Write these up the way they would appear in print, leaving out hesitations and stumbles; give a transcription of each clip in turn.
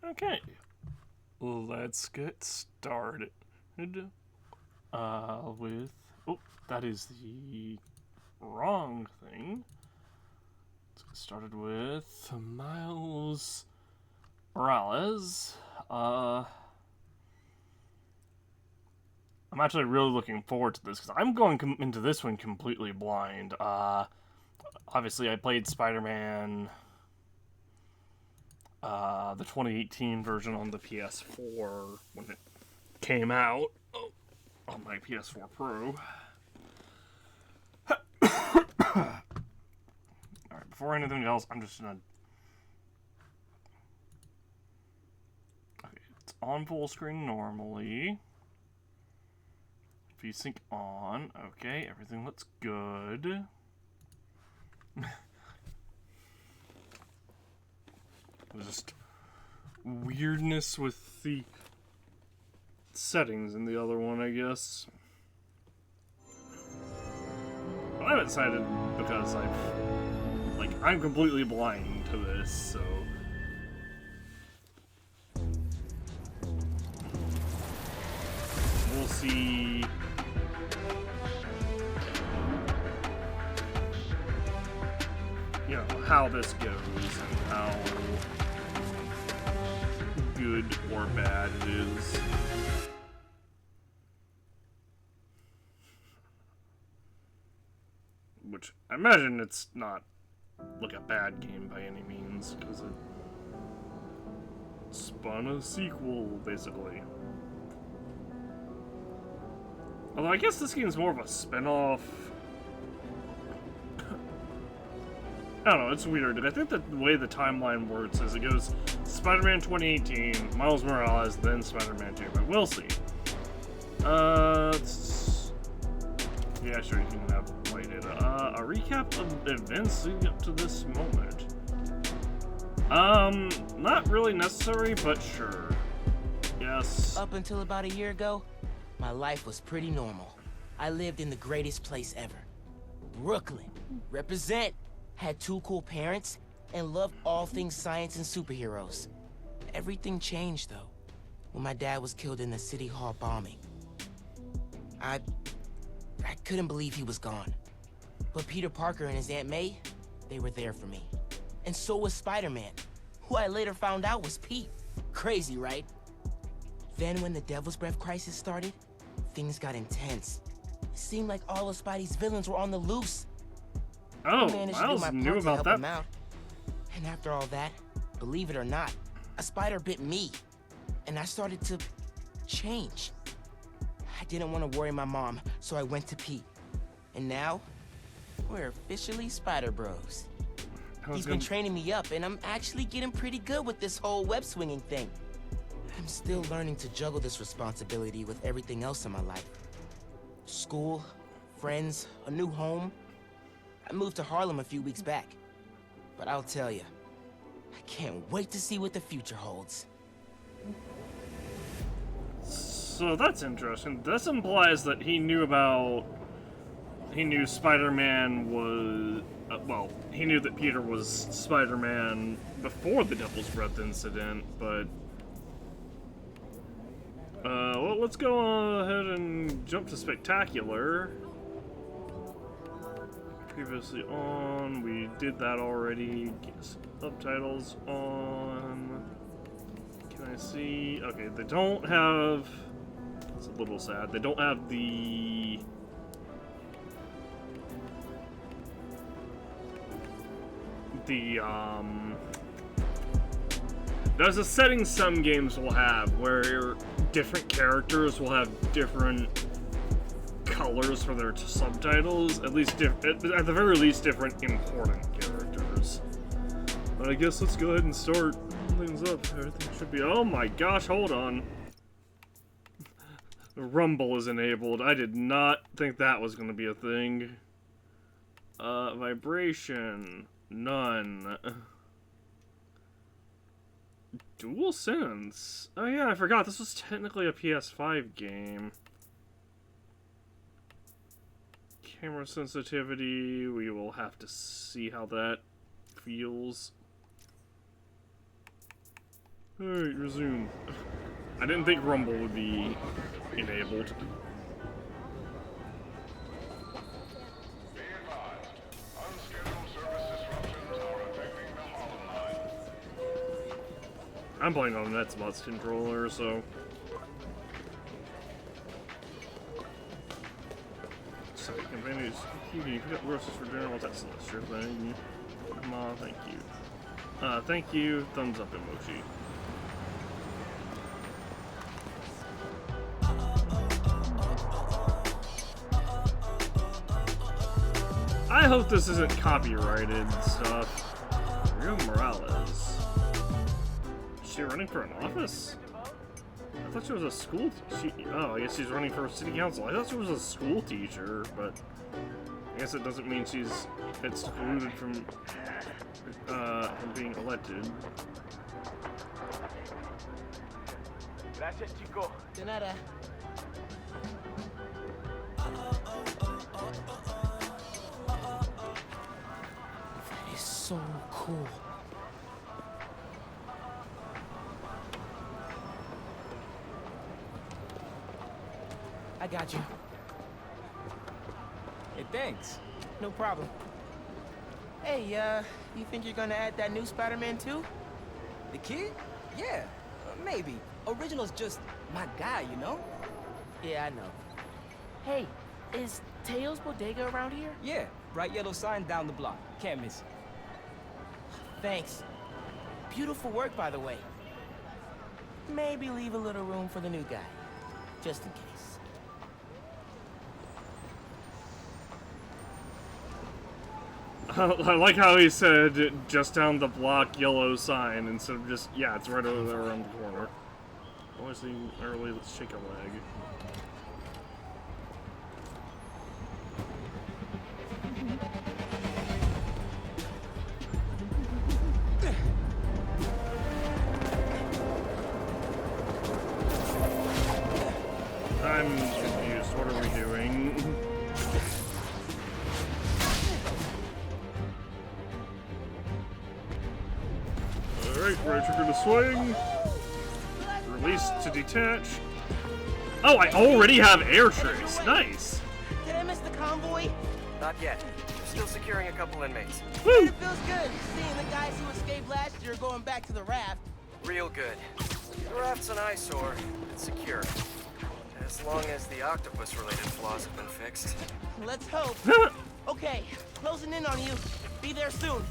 Okay, let's get started. With that is the wrong thing. Let's get started with Miles Morales. I'm actually really looking forward to this because I'm going into this one completely blind. Obviously, I played Spider-Man, the 2018 version on the PS4 when it came out on my PS4 Pro. Alright, before anything else, I'm just gonna... Okay, it's on full screen normally. VSync on. Okay, everything looks good. There's just weirdness with the settings in the other one, I guess. But I'm excited because I'm completely blind to this, so... We'll see... You know, how this goes and how good or bad it is. Which, I imagine it's not, like, a bad game by any means, because it spun a sequel, basically. Although I guess this game's more of a spin-off. I don't know, it's weird. I think that the way the timeline works is it goes Spider-Man 2018, Miles Morales, then Spider-Man 2, but we'll see. Yeah, sure, you can have play data. A recap of events leading up to this moment. Not really necessary, but sure. Yes. Up until about a year ago, my life was pretty normal. I lived in the greatest place ever. Brooklyn. Represent. Had two cool parents, and loved all things science and superheroes. Everything changed, though, when my dad was killed in the City Hall bombing. I couldn't believe he was gone. But Peter Parker and his Aunt May, they were there for me. And so was Spider-Man, who I later found out was Pete. Crazy, right? Then when the Devil's Breath crisis started, things got intense. It seemed like all of Spidey's villains were on the loose. Oh, Miles knew about that. And after all that, believe it or not, a spider bit me. And I started to change. I didn't want to worry my mom, so I went to Pete. And now, we're officially Spider Bros. He's been training me up, and I'm actually getting pretty good with this whole web swinging thing. I'm still learning to juggle this responsibility with everything else in my life. School, friends, a new home. I moved to Harlem a few weeks back. But I'll tell you, I can't wait to see what the future holds. So that's interesting. This implies that he knew Spider-Man was... he knew that Peter was Spider-Man before the Devil's Breath incident, but... well, let's go ahead and jump to Spectacular. Previously on, we did that already. Get subtitles on. Can I see? Okay, they don't have... It's a little sad. They don't have the... There's a setting some games will have where different characters will have different colors for their subtitles, at the very least different important characters. But I guess let's go ahead and start things up. Everything should be... Oh my gosh, hold on. The rumble is enabled. I did not think that was going to be a thing. Vibration. None. Dual sense. Oh yeah, I forgot. This was technically a PS5 game. Camera sensitivity, we will have to see how that feels. Alright, resume. I didn't think Rumble would be enabled. I'm playing on an Xbox controller, so... Sorry, companions. You can pick up groceries for dinner. What's that sure thing? Come on, thank you. Thank you. Thumbs up emoji. I hope this isn't copyrighted stuff. Rio Morales. Is she running for an office? I thought she was a school. Oh, I guess she's running for city council. I thought she was a school teacher, but I guess it doesn't mean she's excluded from being elected. Gracias, chico. De nada. That is so cool. I got you. Hey, thanks. No problem. Hey, you think you're gonna add that new Spider-Man too? The kid? Yeah, maybe. Original's just my guy, you know? Yeah, I know. Hey, is Teo's Bodega around here? Yeah, bright yellow sign down the block. Can't miss it. Thanks. Beautiful work, by the way. Maybe leave a little room for the new guy, just in case. I like how he said just down the block yellow sign instead of just, yeah, it's right over there around the corner. Always seeing early, let's shake a leg. I'm confused, what are we doing? Alright, right trigger to swing. Release to detach. Oh, I already have air trace. Nice. Did I miss the convoy? Not yet. We're still securing a couple inmates. Woo! It feels good seeing the guys who escaped last year going back to the raft. Real good. The raft's an eyesore. It's secure. As long as the octopus-related flaws have been fixed. Let's hope. Okay, closing in on you. Be there soon.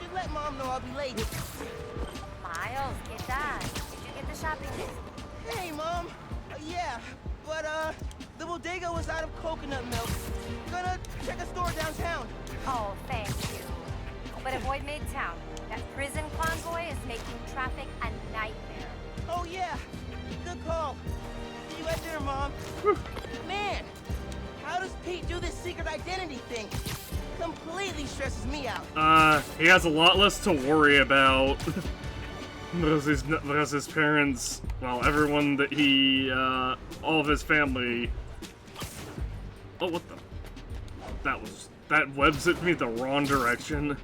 Should let Mom know I'll be late. Miles, get that. Did you get the shopping list? Hey, Mom. Yeah, but the bodega was out of coconut milk. Gonna check a store downtown. Oh, thank you. But avoid Midtown. That prison convoy is making traffic a nightmare. Oh yeah, good call. See you at dinner, Mom. Man, how does Pete do this secret identity thing? Completely stresses me out. He has a lot less to worry about. because his parents, well, everyone that he, all of his family... Oh, what the... That web zipped me the wrong direction.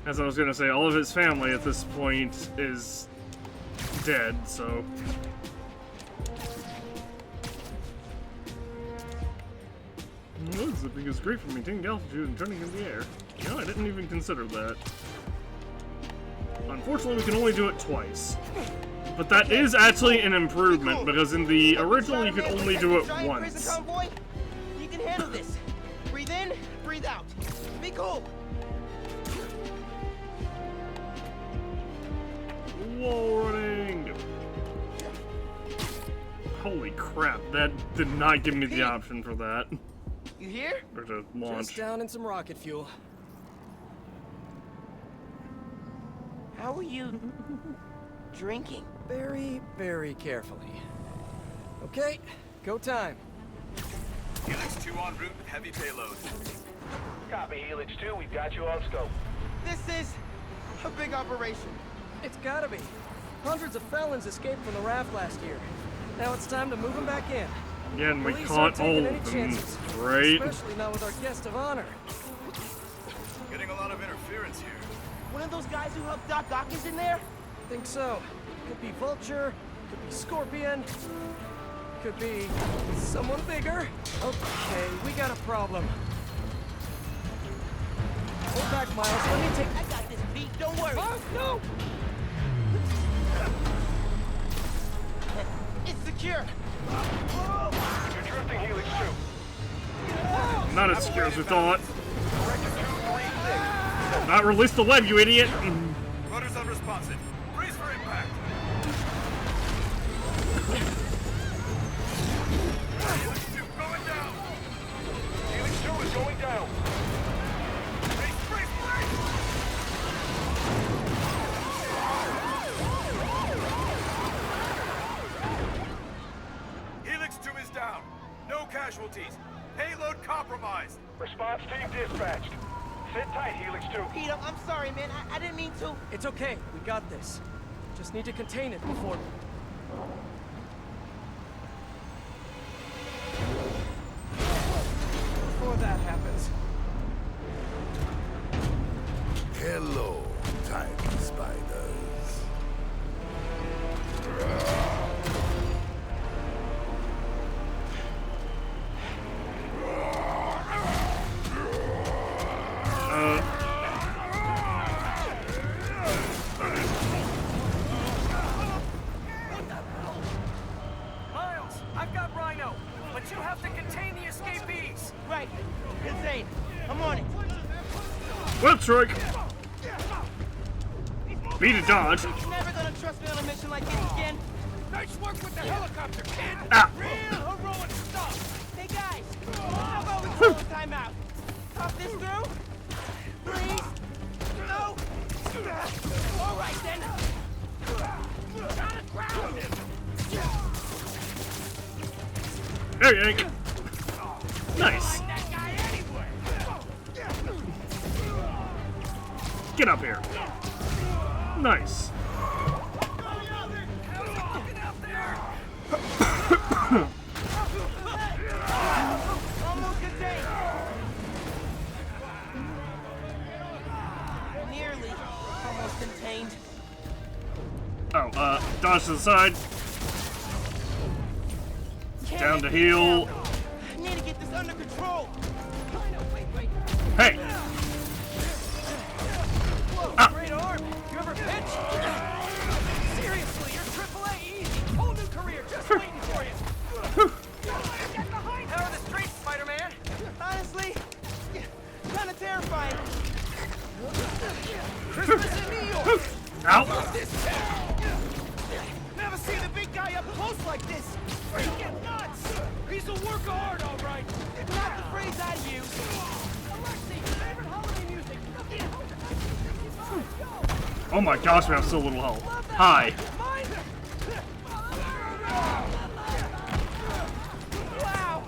As I was gonna say, all of his family at this point is dead, so... Web zipping is great for maintaining altitude and turning in the air. You know, I didn't even consider that. Unfortunately, we can only do it twice. But that is actually an improvement, because in the original you could only do it once. Convoy, you can handle this. Breathe in, breathe out. Be cool. Wall running! Holy crap, that did not give me the option for that. You here? Or to launch. Just down in some rocket fuel. How are you drinking? Very, very carefully. Okay, go time. Helix 2 en route with heavy payload. Copy, Helix 2. We've got you on scope. This is a big operation. It's gotta be. Hundreds of felons escaped from the raft last year. Now it's time to move them back in. Yeah, and we Police caught aren't all taking of any them, chances, right? Especially not with our guest of honor. Getting a lot of interference here. One of those guys who helped Doc Ock is in there? think so. Could be Vulture, could be Scorpion, could be someone bigger. Okay, we got a problem. Hold back, Miles. Let me take. I got this, Pete. Don't worry. Oh, no! It's secure. You're drifting, Helix 2. Not as secure as we thought. Director 236. Not release the web, you idiot! Rudders unresponsive. Brace for impact. Helix 2 going down. Helix 2 is going down. Brace, brace, brace! Helix 2 is down. No casualties. Payload compromised. Response team dispatched. Sit tight, Helix 2. Pete, I'm sorry, man. I didn't mean to. It's okay. We got this. Just need to contain it before... Before that happens. Hello, tiny spiders. Miles, I've got Rhino, but you have to contain the escapees. Right. Insane. I'm on it. Web strike! Beat a dodge. You're never gonna trust me on a mission like this again. Nice work with the helicopter, kid. Ah. Real heroic stuff. Hey guys, how about we call a timeout? Talk this through? Please? No? All right then. Gotta ground him. There you go. Nice. That guy anyway. Get up here. Nice. Almost contained. Nearly. Almost contained. Oh, dodge to the side. Down to heal. I need to get this under control. Hey! Whoa, great arm. You ever pitch? Seriously, you're AAA easy. Whole new career just waiting for you. How are the streets, Spider-Man? Honestly, kind of terrifying. Christmas in New York. Ow! Never seen a big guy up close like this. Freaking nuts. He's a work of art, all right. Not the phrase I use. Alexi, favorite holiday music. Oh my gosh, we have so little health. Hi. Wow.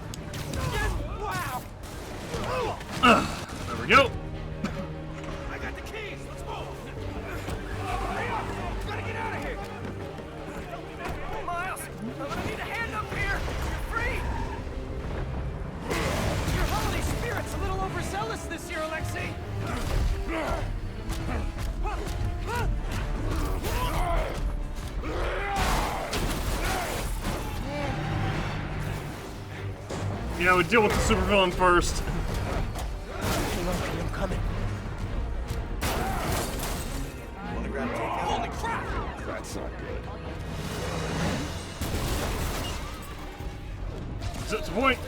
Just wow. There we go. I got the keys. Let's move. Gotta get out of here. Miles, I'm gonna need a hand up here. You're free. Your holiday spirit's a little overzealous this year, Alexi. Yeah, we deal with the supervillain first. I'm coming. Holy crap! That's not good. Set to point.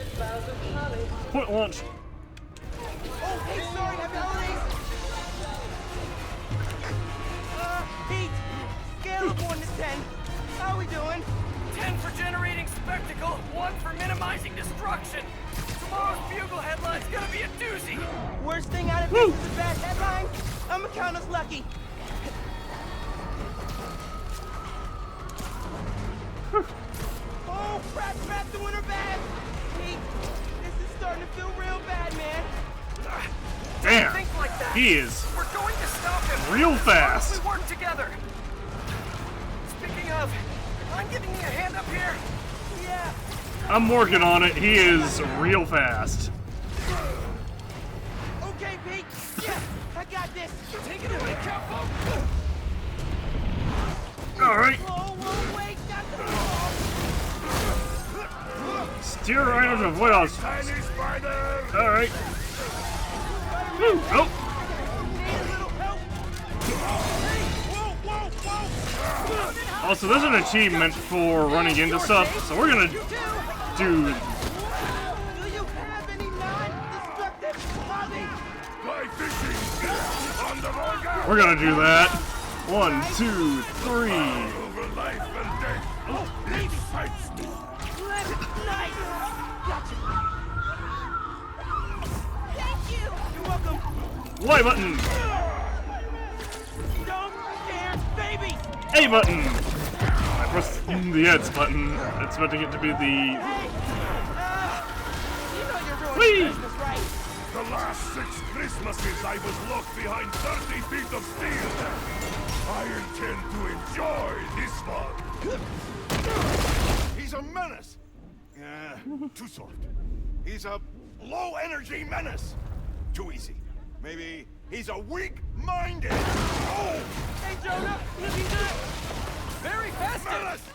Point launch. Oh, hey, sorry, happy holidays. Pete, scale of 1 to 10. How we doing? 10 for generating spectacle, 1 for minimizing destruction. Tomorrow's Bugle headline's gonna be a doozy. Worst thing out of this is a bad headline. I'ma count us lucky. Oh, crap, doing her bad. Pete, this is starting to feel real bad, man. Damn. Think like that. He is We're going to stop him. real As fast. long as we work together. Speaking of, I'm giving you a hand up here. Yeah. I'm working on it. He is real fast. Okay, Pete. Yeah, I got this. Take it away, Capo. Alright. Whoa, whoa, wait, not the Steer right to avoid obstacles. Tiny spider! Alright. Oh. Also, there's an achievement for running into stuff, so we're gonna do. Do you have any non-destructive hobbies? Fly fishing! On the Volga! We're gonna do that. 1, 2, 3. Over life and death! Oh, baby! Fights! Nice! Gotcha! Thank you! You're welcome! Y button. Don't scare babies! A button. I pressed the X button, expecting it to be the. Hey! You know you're ruining Whee! Christmas, right? The last 6 Christmases I was locked behind 30 feet of steel. I intend to enjoy this one. He's a menace. Too soft. He's a low-energy menace. Too easy. Maybe he's a weak-minded. Oh! Hey, Jonah! Looking good! Very festive! Menace!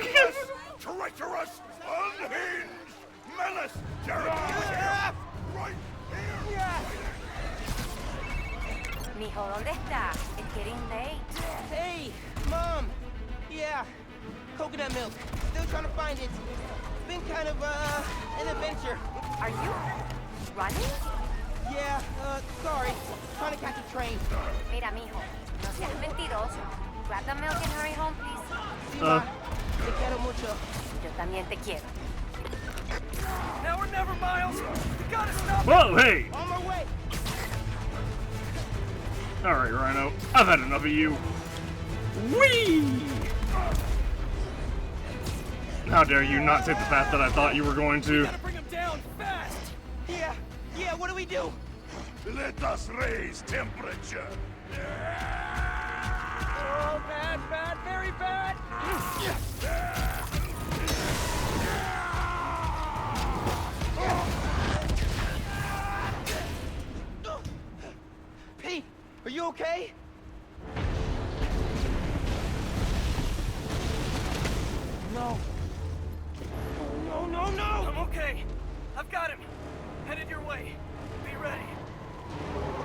Unless treacherous, unhinged menace! Jared, right here! Yeah. Mijo, ¿dónde está? It's getting late. Hey, Mom. Yeah, coconut milk. Still trying to find it. It's been kind of, an adventure. Are you running? Yeah, sorry. Trying to catch a train. Mira, mijo, no seas mentiroso. Grab the milk and hurry home, please. Sí, Ma. Te quiero mucho. Yo también te quiero. Now or never, Miles. You gotta stop. Whoa, hey! On my way. Alright, Rhino. I've had enough of you. Whee! How dare you not take the path that I thought you were going to? Gotta bring him down fast! Yeah, what do we do? Let us raise temperature. Oh, bad, bad, very bad! Pete, are you okay? No. No. I'm okay. I've got him. Headed your way. Be ready.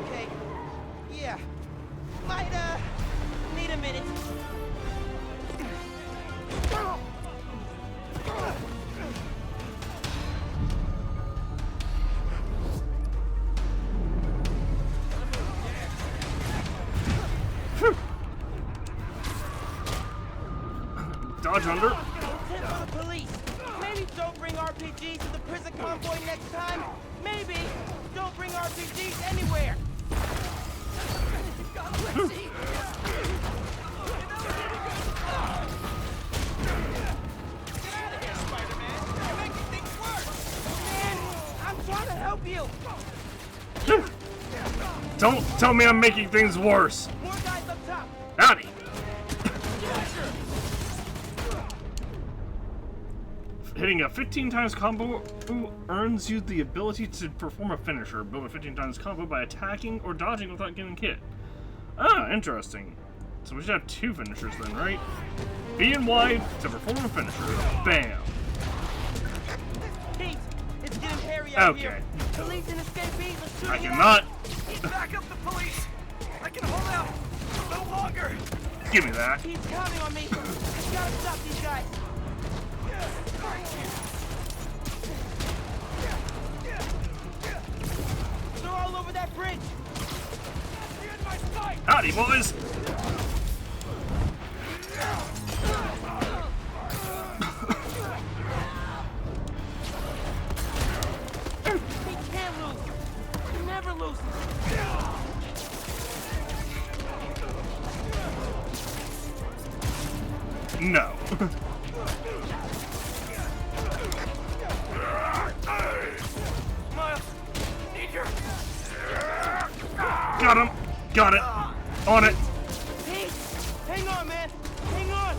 Okay. Yeah. Might, need a minute. Dodge under. Tip for the police. Maybe don't bring RPGs to the prison convoy next time. Maybe don't bring RPGs anywhere. Man, I'm trying to help you. Don't tell me I'm making things worse. More guys up top. Howdy. Hitting a 15 times combo earns you the ability to perform a finisher. Build a 15 times combo by attacking or dodging without getting hit. Ah, interesting. So we should have 2 finishers then, right? B and Y to perform a finisher. Bam. Pete, it's getting hairy out Okay. here. Police and escapees are shooting I it cannot. Back up the police. I can hold out no longer. Give me that. He's counting on me. I gotta stop these guys. They're all over that bridge. Howdy, boys. He can't lose. He never loses. No. Miles, need your... Got him. Got it. On it. Pete, hang on, man. Hang on.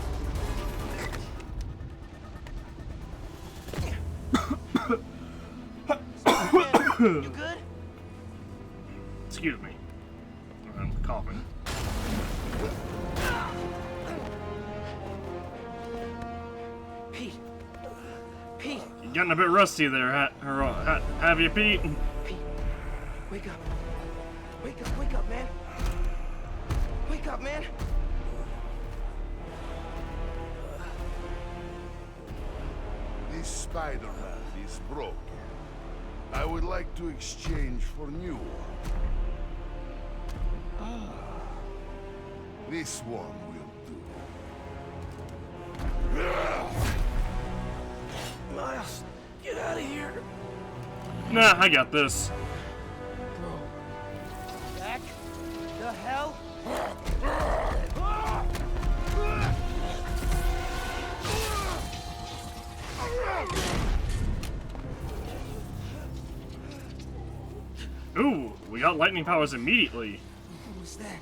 You good? Excuse me. I'm coughing. Getting a bit rusty there, have you, Pete? Pete, wake up. Wake up, man. Wake up, man. This Spider-Man is broken. I would like to exchange for new one. This one will do. Miles, get out of here. Nah, I got this. Bro. Back the hell? Ooh, we got lightning powers immediately. What was that?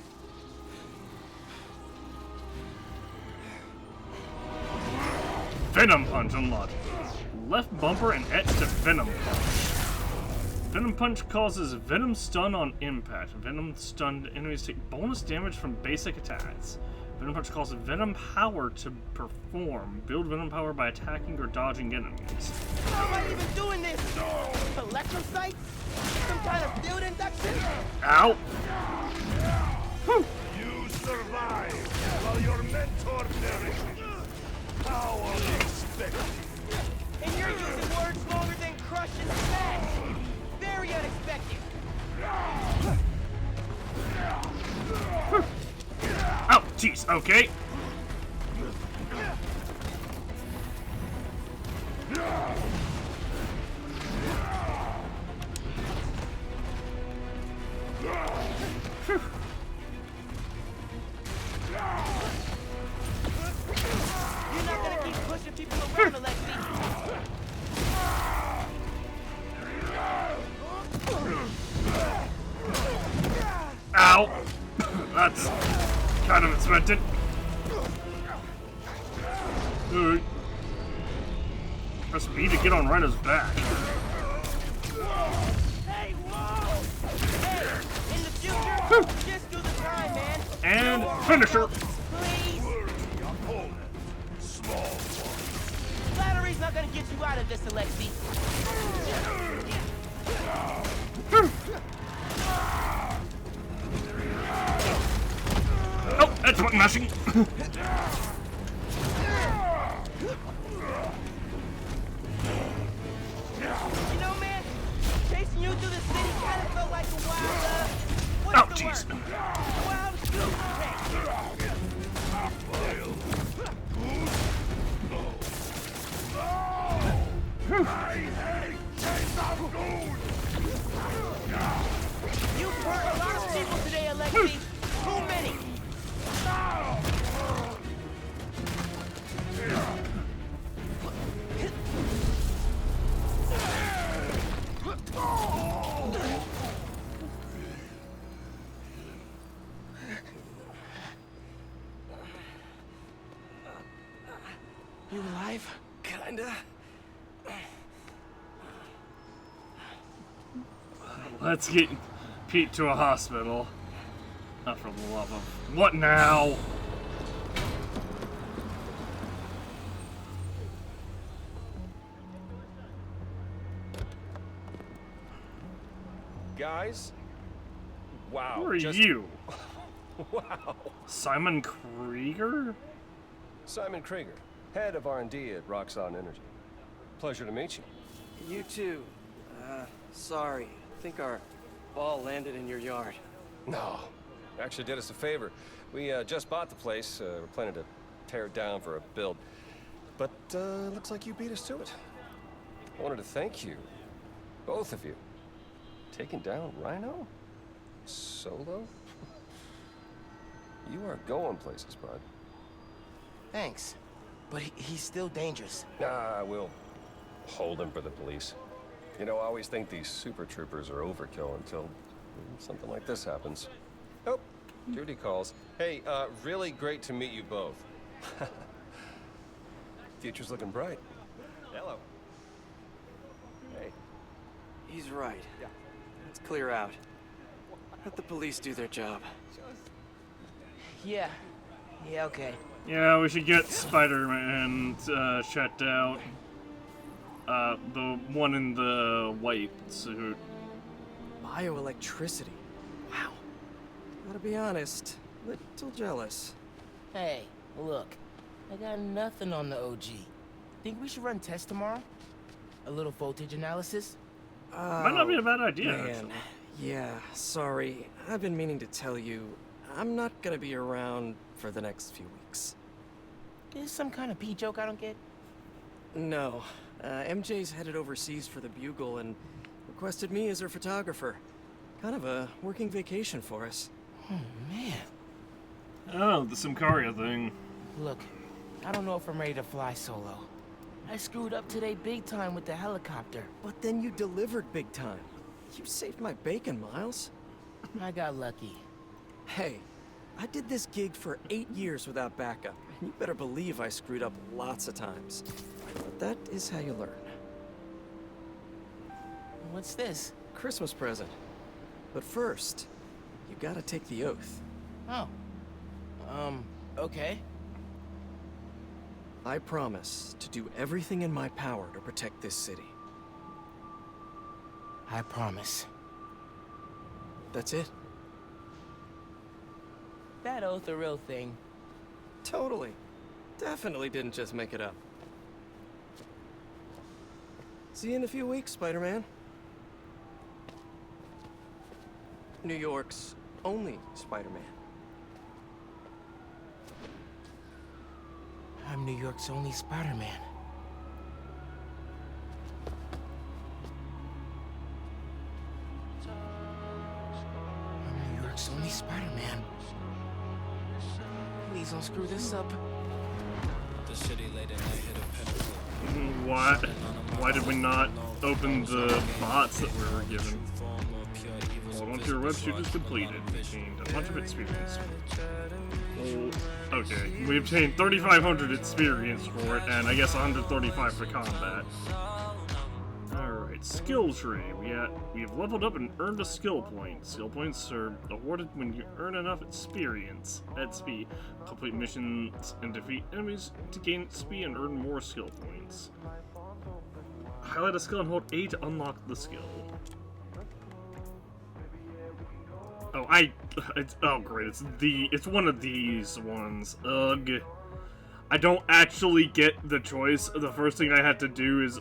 Venom Punch unlocked. Left bumper and X to Venom Punch. Venom Punch causes Venom Stun on impact. Venom stunned enemies take bonus damage from basic attacks. Venom Punch causes Venom Power to perform. Build Venom Power by attacking or dodging enemies. How am I even doing this? Electrocytes? Some kind of field induction? Ow! Whew. You survived while your mentor perished. How unexpected. And you're using words longer than crush and smash. Very unexpected. Oh, jeez, okay. You're not gonna keep pushing people around, Alexi. Ow! That's kind of expected. Alright. Press B to get on Rhino's back. Hey, whoa! Hey, in the future, just do the time, man. And finisher. Please. Opponent. Small one. Flattery's not gonna get you out of this, Alexi. Oh, that's button mashing. You know, man, chasing you through the city kind of felt like a wild, Oh, what's the jeez. word? Wild goose chase. You've hurt a lot of people today, Alexi. Too many. You alive? Kinda. Let's get Pete to a hospital. Not for the love of... What now? Guys? Wow. Who are you? Wow. Simon Krieger? Simon Krieger, head of R&D at Roxxon Energy. Pleasure to meet you. You too. Sorry. I think our ball landed in your yard. No. Actually did us a favor. We just bought the place. We're planning to tear it down for a build. But looks like you beat us to it. I wanted to thank you. Both of you. Taking down Rhino? Solo? You are going places, bud. Thanks. But he's still dangerous. Nah, we'll hold him for the police. You know, I always think these super troopers are overkill until something like this happens. Oh, Judy calls. Hey, really great to meet you both. Future's looking bright. Hello. Hey. He's right. Yeah. Let's clear out. Let the police do their job. Yeah. Yeah, okay. Yeah, we should get Spider-Man checked out. The one in the white suit. Bioelectricity. Wow. Gotta be honest, little jealous. Hey, look. I got nothing on the OG. Think we should run tests tomorrow? A little voltage analysis? Might not be a bad idea, Man. actually. Yeah, sorry. I've been meaning to tell you, I'm not gonna be around for the next few weeks. Is some kind of pee joke I don't get? No. MJ's headed overseas for the Bugle and requested me as her photographer. Kind of a working vacation for us. Oh, man. Oh, the Simcaria thing. Look, I don't know if I'm ready to fly solo. I screwed up today big time with the helicopter. But then you delivered big time. You saved my bacon, Miles. I got lucky. Hey, I did this gig for 8 years without backup. And you better believe I screwed up lots of times. But that is how you learn. What's this? Christmas present. But first, you gotta take the oath. Oh. Okay. I promise to do everything in my power to protect this city. I promise. That's it. That oath a real thing. Totally. Definitely didn't just make it up. See you in a few weeks, Spider-Man. New York's only Spider-Man. I'm New York's only Spider-Man. I'm New York's only Spider-Man. Please don't screw this up. The city late at night hit a pinnacle. Why did we not open the bots that we were given? Well, once your web shoot is completed, we obtained a bunch of experience. Oh, okay. We obtained 3,500 experience for it, and I guess 135 for combat. Alright, skill tree. We have leveled up and earned a skill point. Skill points are awarded when you earn enough experience. XP. Complete missions and defeat enemies to gain XP and earn more skill points. Highlight a skill and hold A to unlock the skill. Oh, oh great, it's one of these ones. Ugh. I don't actually get the choice. The first thing I had to do is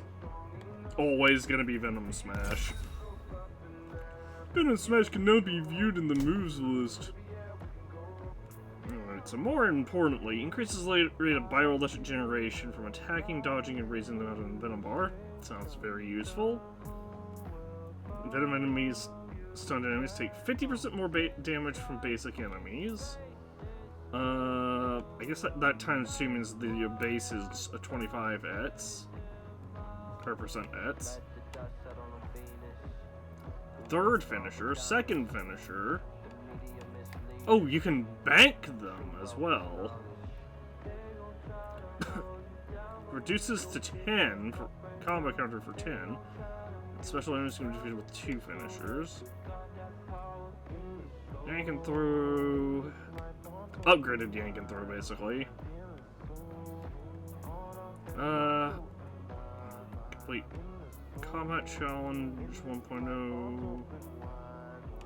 always gonna be Venom Smash. Venom Smash can now be viewed in the moves list. Alright, so more importantly, increases the rate of bioelectric generation from attacking, dodging, and raising the amount of Venom bar. Sounds very useful. Venom enemies, stunned enemies take 50% more damage from basic enemies. I guess that times 2 means your base is a 25 ETS. Or percent ETS. Third finisher, second finisher. Oh, you can bank them as well. Reduces to 10 for combat counter for 10. Special enemies can be defeated with 2 finishers. Yank and throw. Upgraded yank and throw, basically. Complete combat challenge 1.0.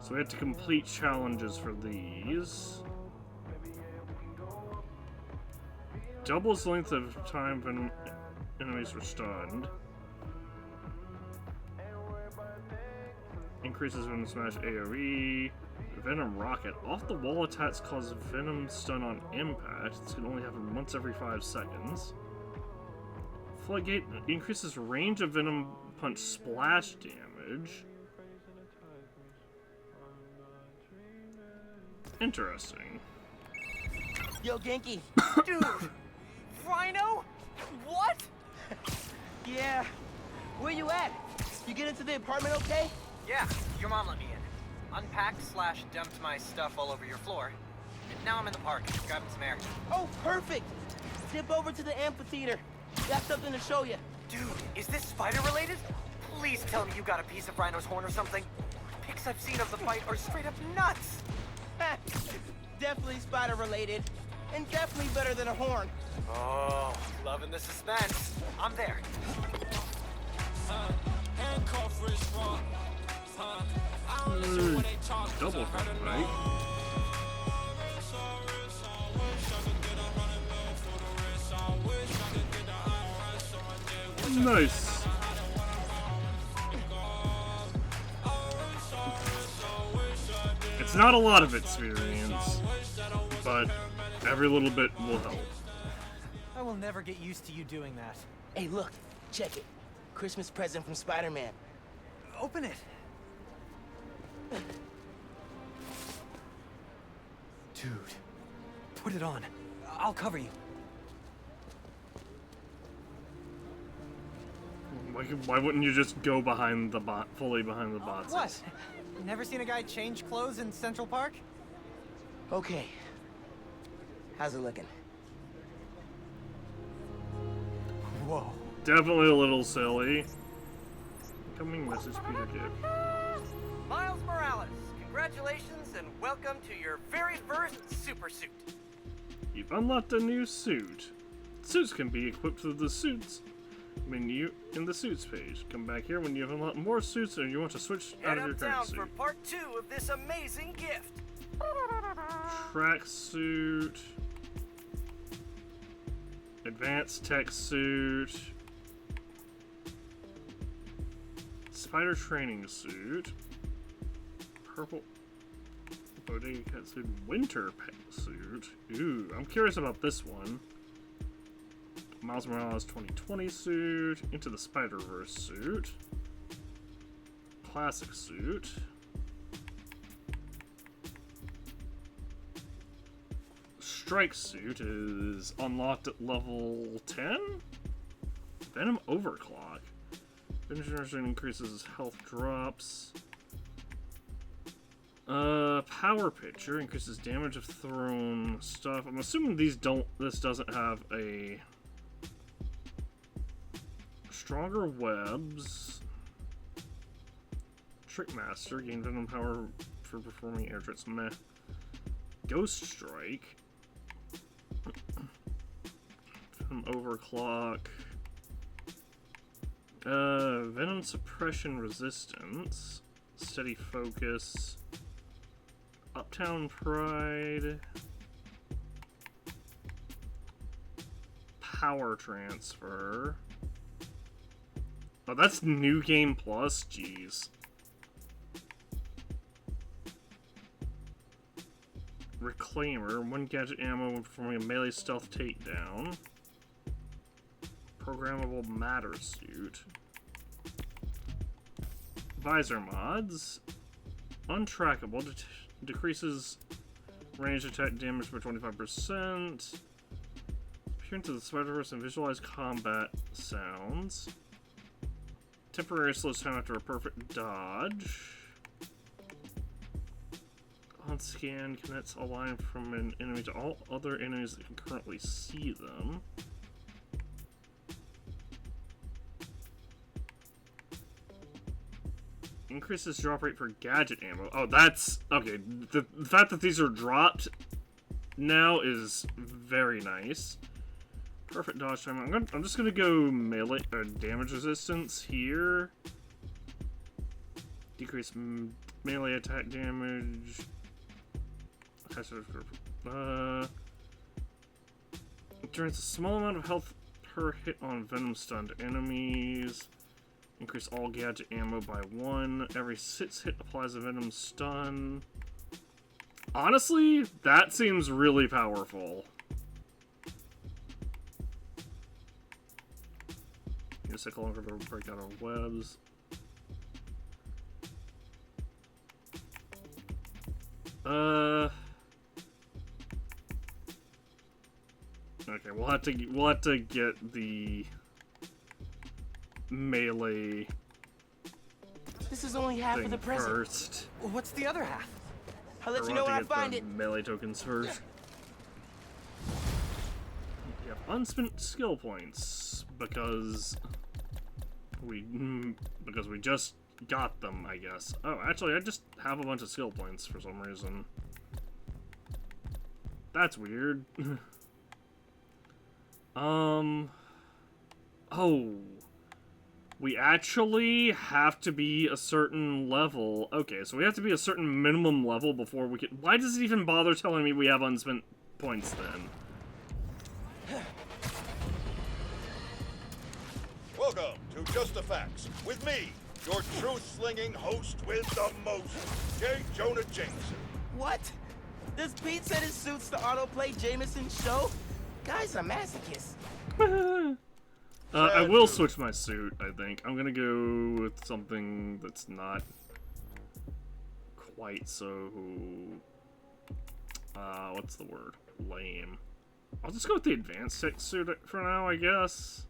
So we had to complete challenges for these. Doubles length of time when enemies were stunned. Increases Venom Smash AoE. Venom Rocket. Off-the-wall attacks cause Venom stun on impact. This can only happen once every 5 seconds. Floodgate increases range of Venom Punch splash damage. Interesting. Yo, Genki. Dude! Rhino? What? Yeah. Where you at? You get into the apartment okay? Yeah, your mom let me in. Unpacked/dumped my stuff all over your floor. And now I'm in the park, grabbing some air. Oh, perfect. Dip over to the amphitheater. Got something to show you. Dude, is this spider related? Please tell me you got a piece of Rhino's horn or something. Pics I've seen of the fight are straight up nuts. Definitely spider related. And definitely better than a horn. Oh, loving the suspense. I'm there. Double front, right? Nice. It's not a lot of experience, but every little bit will help. I will never get used to you doing that. Hey, look, check it. Christmas present from Spider-Man. Open it. Dude, put it on. I'll cover you. Why wouldn't you just go behind the fully behind the boxes? What? Never seen a guy change clothes in Central Park? Okay. How's it looking? Whoa. Definitely a little silly. Incoming message, Peter Gibb. Miles Morales, congratulations and welcome to your very first super suit. You've unlocked a new suit. Suits can be equipped with the suits menu in the suits page. Come back here when you've unlocked more suits or you want to switch out Head of your current uptown suit. for part 2 of this amazing gift. Tracksuit. Advanced tech suit. Spider training suit. Purple bodega cat suit. Winter pet suit. Ooh, I'm curious about this one. Miles Morales 2020 suit. Into the Spider-Verse suit. Classic suit. Strike suit is unlocked at level 10? Venom Overclock. Venom generation increases health drops. Power Pitcher increases damage of thrown stuff. I'm assuming this doesn't have a stronger webs. Trickmaster gain venom power for performing air threats. Meh. Ghost Strike. Venom Overclock. Venom Suppression Resistance. Steady Focus. Uptown Pride. Power Transfer. Oh, that's New Game Plus? Jeez. Reclaimer. 1 gadget ammo when performing a melee stealth takedown. Programmable Matter Suit. Visor mods. Untrackable. Decreases range attack damage by 25%. Appear into the Spider-Verse and visualize combat sounds. Temporary slows time after a perfect dodge. On scan, connects a line from an enemy to all other enemies that can currently see them. Increases drop rate for gadget ammo. Oh, that's... okay, the fact that these are dropped now is very nice. Perfect dodge time. I'm just gonna go melee damage resistance here. Decrease melee attack damage. Turns a small amount of health per hit on venom stunned enemies. Increase all gadget ammo by 1. Every 6 hit applies a venom stun. Honestly, that seems really powerful. It's take longer to break out of webs. Okay, we'll have to get the melee. This is only half of the present. First. What's the other half? I'll let you know when I find it. Melee tokens first. You have unspent skill points because we just got them, I guess. Oh, actually, I just have a bunch of skill points for some reason. That's weird. Oh. We actually have to be a certain level. Okay, so we have to be a certain minimum level before we can... Why does it even bother telling me we have unspent points then? Welcome to Just the Facts with me, your truth-slinging host with the most, J. Jonah Jameson. What? Does Pete said it suits the autoplay Jameson show? Guy's a masochist. I will switch my suit, I think. I'm gonna go with something that's not quite so... what's the word? Lame. I'll just go with the advanced tech suit for now, I guess.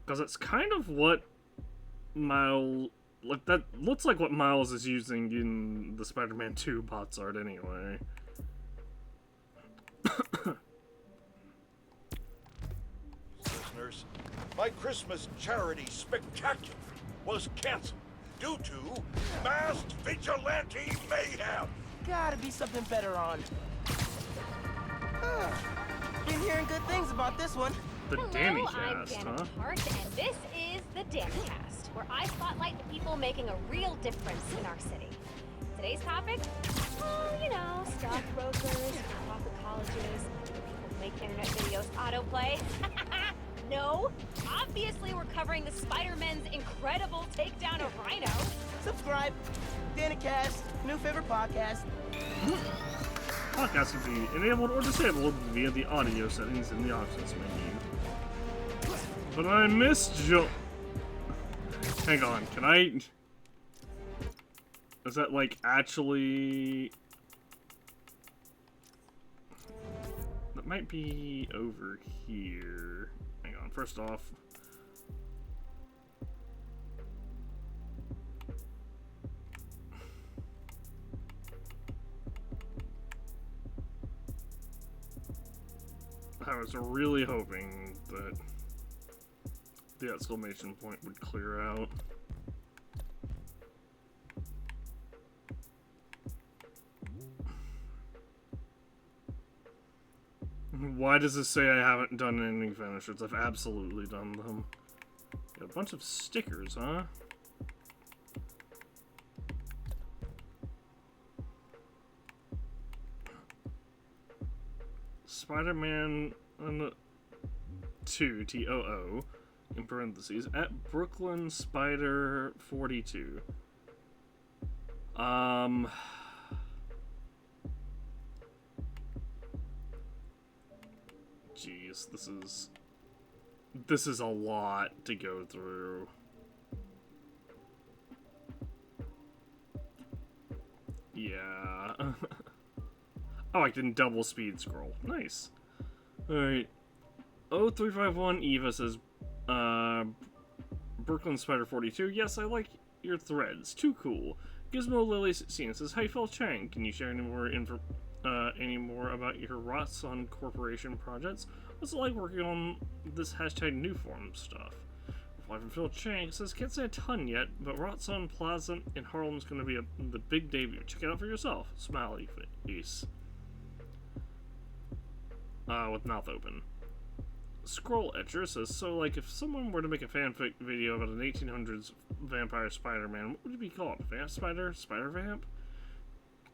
Because it's kind of what Miles... Like, that looks like what Miles is using in the Spider-Man 2 bots art anyway. Listeners, my Christmas charity spectacular was canceled due to masked vigilante mayhem. Gotta be something better on. Been hearing good things about this one. The Hello, Danny I'm cast, Danny huh? Hart, and this is the Danny Cast, where I spotlight the people making a real difference in our city. Today's topic? Oh, you know, stockbrokers, for-profit colleges, the people who make internet videos autoplay. No, obviously we're covering the Spider-Man's incredible takedown of Rhino. Subscribe. Danny Cast, new favorite podcast. Podcasts can be enabled or disabled via the audio settings in the options menu. But I missed Hang on, can I... Is that, like, actually... That might be over here. Hang on, first off... I was really hoping that the exclamation point would clear out. Why does this say I haven't done any finishers? I've absolutely done them. Got a bunch of stickers, huh? Spider-Man 2, T-O-O, in parentheses, at Brooklyn Spider 42. Jeez, this is a lot to go through. Yeah. Oh, I can double speed scroll. Nice. Alright. 0351 Eva says, Brooklyn Spider 42. Yes, I like your threads. Too cool. Gizmo Lily 16 says, Hi Phil Chang, can you share any more about your Rotson Corporation projects? What's it like working on this hashtag new form stuff? Reply from Phil Chang says, can't say a ton yet, but Rotson Plaza in Harlem's gonna be the big debut. Check it out for yourself. Smiley face. With mouth open. Scroll Etcher says, so like if someone were to make a fanfic video about an 1800s vampire Spider-Man, what would it be called? Vamp Spider? Spider Vamp?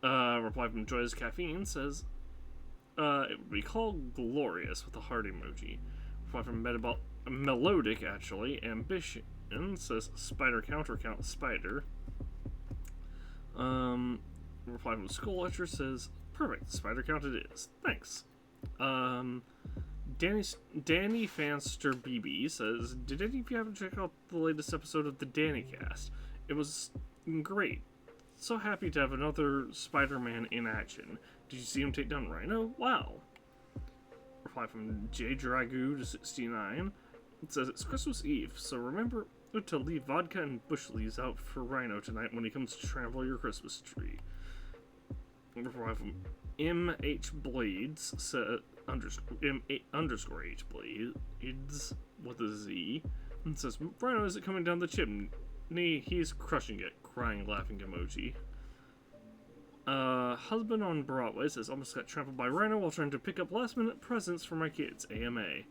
Reply from Joy's Caffeine says, it would be called Glorious with a heart emoji. Reply from Melodic, actually. Ambition says Spider Counter Count Spider. Reply from Skull Etcher says, perfect, Spider Count it is. Thanks. Danny Fanster BB says, did any of you haven't checked out the latest episode of the Danny Cast? It was great. So happy to have another Spider-Man in action. Did you see him take down Rhino? Wow. Reply from J Dragoo to 69. It says, it's Christmas Eve, so remember to leave vodka and bush leaves out for Rhino tonight when he comes to trample your Christmas tree. Reply from MH Blades underscore H Blades with a Z, and says, Rhino isn't coming down the chimney, he's crushing it. Crying, laughing emoji. Husband on Broadway says, almost got trampled by Rhino while trying to pick up last minute presents for my kids. AMA.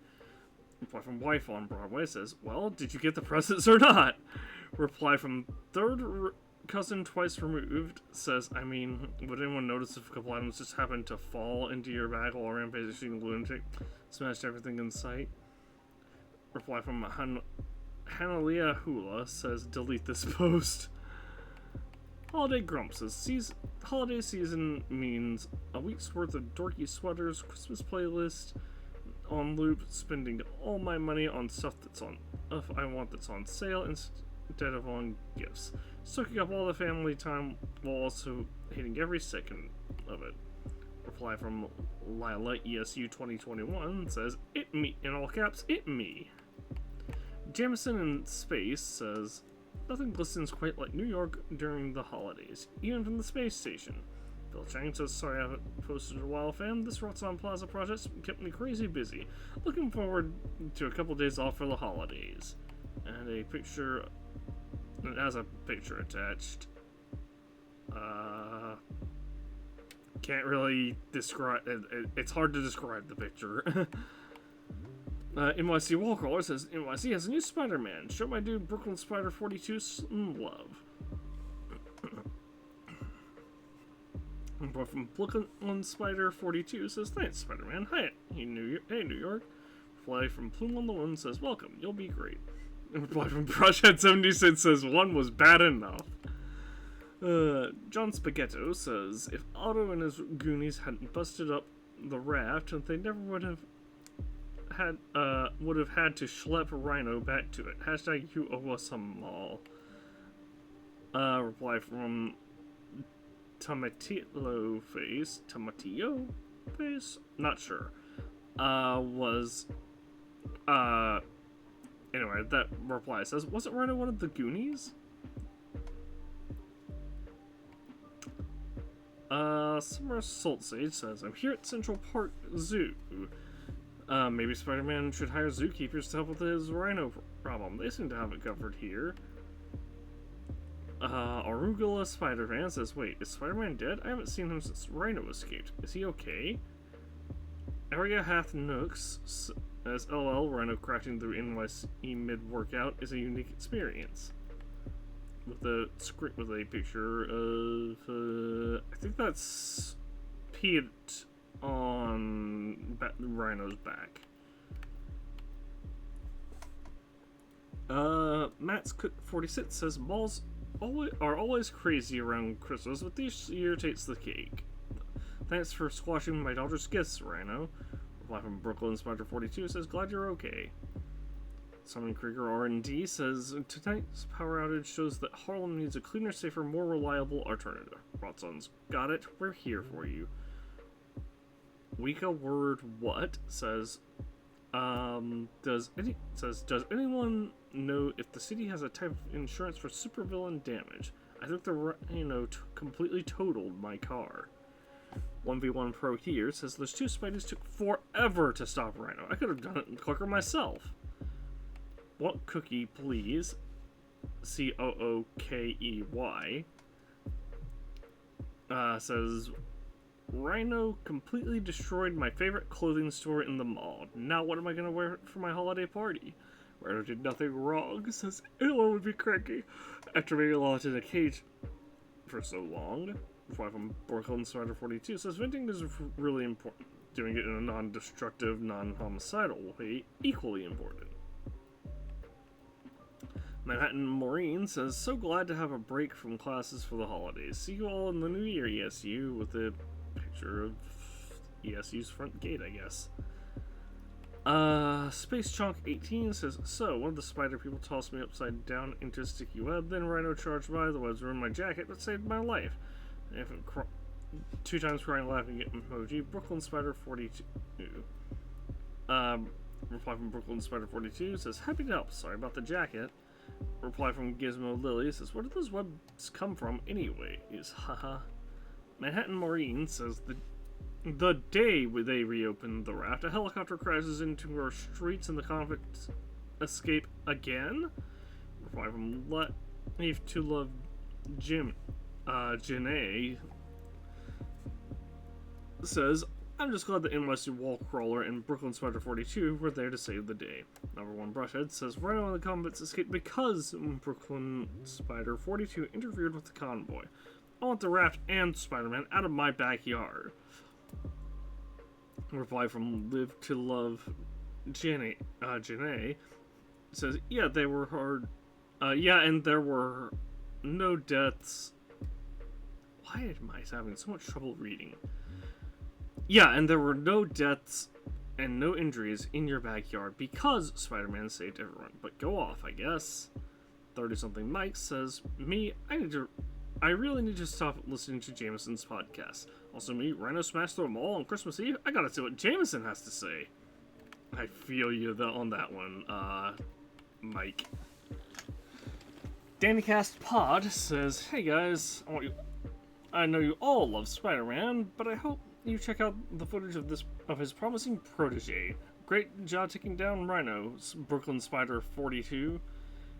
Reply from wife on Broadway says, well, did you get the presents or not? Reply from third cousin twice removed says, I mean, would anyone notice if a couple items just happened to fall into your bag while rampaging lunatic smashed everything in sight? Reply from Hanalia Hula says, delete this post. Holiday Grump says, holiday season means a week's worth of dorky sweaters, Christmas playlist on loop, spending all my money on stuff that's on, if I want that's on sale instead of on gifts. Soaking up all the family time while also hating every second of it. Reply from Lila ESU 2021 says, it me, in all caps, it me. Jameson in Space says, nothing glistens quite like New York during the holidays, even from the space station. Bill Chang says, sorry I haven't posted in a while, fam. This Rotson Plaza project kept me crazy busy. Looking forward to a couple days off for the holidays. And a picture, it has a picture attached. Can't really describe, it's hard to describe the picture. NYC Wallcaller says, NYC has a new Spider-Man. Show my dude Brooklyn Spider 42 some love. Reply from Brooklyn Spider 42 says, thanks, Spider-Man. Hi, hey, New York. Reply from Plume on the One says, welcome, you'll be great. Reply from Brushhead 76 says, one was bad enough. John Spaghetto says, if Otto and his Goonies hadn't busted up the raft, they never would have had to schlep Rhino back to it. Hashtag you owe us a mall. Reply from Tomatillo face, not sure. Anyway, that reply says, wasn't Rhino one of the Goonies? Summer Salt Sage says, I'm here at Central Park Zoo. Maybe Spider-Man should hire zookeepers to help with his rhino problem. They seem to have it covered here. Arugula Spider-Man says, wait, is Spider-Man dead? I haven't seen him since Rhino escaped. Is he okay? Area Hath Nooks as LL, Rhino crashing through NYC mid-workout is a unique experience. With a script with a picture of, I think that's Pete on Rhino's back. Matt's Cook 46 says, balls are always crazy around Christmas, but this year takes the cake. Thanks for squashing my daughter's gifts, Rhino. Reply from Brooklyn Spider 42 says, glad you're okay. Simon Krieger R&D says, tonight's power outage shows that Harlem needs a cleaner, safer, more reliable alternative. Rotson's got it. We're here for you. Wika Word What says, does anyone know if the city has a type of insurance for supervillain damage? I think the Rhino completely totaled my car. 1v1 Pro here says, those two Spideys took forever to stop Rhino. I could have done it in Clicker myself. What cookie, please? COOKEY. Says, Rhino completely destroyed my favorite clothing store in the mall. Now what am I gonna wear for my holiday party? Rhino did nothing wrong, says anyone would be cranky after being locked in a cage for so long. Reply from Brooklyn Spider 42 says, venting is really important. Doing it in a non-destructive, non-homicidal way, equally important. Manhattan Maureen says, so glad to have a break from classes for the holidays. See you all in the new year, ESU, with a picture of ESU's front gate, I guess. Space Chunk 18 says, so, one of the spider people tossed me upside down into a sticky web, then Rhino charged by, the webs ruined my jacket, but saved my life. I haven't 2 times crying laughing at emoji. Brooklyn Spider 42. Reply from Brooklyn Spider 42 says, happy to help, sorry about the jacket. Reply from Gizmo Lily says, where did those webs come from anyway? Haha. Manhattan Maureen says, the day they reopened the raft, a helicopter crashes into our streets and the convicts escape again? Reply from Leave to Love Janae says, I'm just glad the NYC Wall Crawler and Brooklyn Spider 42 were there to save the day. Number 1 Brushhead says Rhino and the convicts escaped because Brooklyn Spider 42 interfered with the convoy. I want the Raft and Spider-Man out of my backyard. Reply from Live to Love Janae says, yeah, they were hard. Yeah, and there were no deaths. Why am I having so much trouble reading? Yeah, and there were no deaths and no injuries in your backyard because Spider-Man saved everyone. But go off, I guess. 30-something Mike says, me, I really need to stop listening to Jameson's podcast. Also me, Rhino smashed through a mall on Christmas Eve. I gotta see what Jameson has to say. I feel you on that one, Mike. DannyCast Pod says, hey guys, I know you all love Spider-Man, but I hope you check out the footage of his promising protege. Great job taking down Rhino's Brooklyn Spider 42.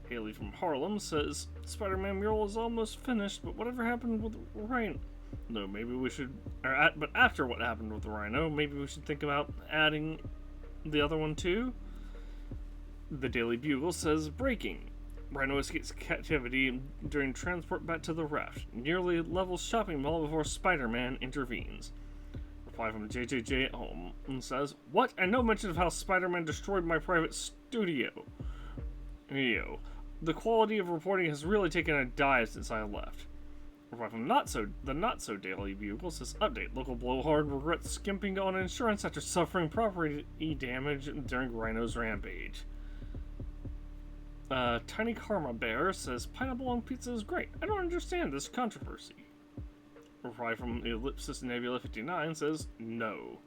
Haley from Harlem says, Spider-Man mural is almost finished, but whatever happened with Rhino? No, maybe we should, but after what happened with the Rhino, maybe we should think about adding the other one too? The Daily Bugle says, breaking. Rhino escapes captivity during transport back to the Raft. Nearly levels shopping mall before Spider-Man intervenes. Reply from JJJ at home and says, what? And no mention of how Spider-Man destroyed my private studio. The quality of reporting has really taken a dive since I left. Reply from the Not So Daily Bugle says, update. Local blowhard regrets skimping on insurance after suffering property damage during Rhino's rampage. Tiny Karma Bear says, pineapple on pizza is great. I don't understand this controversy. Reply from Ellipsis Nebula 59 says, no.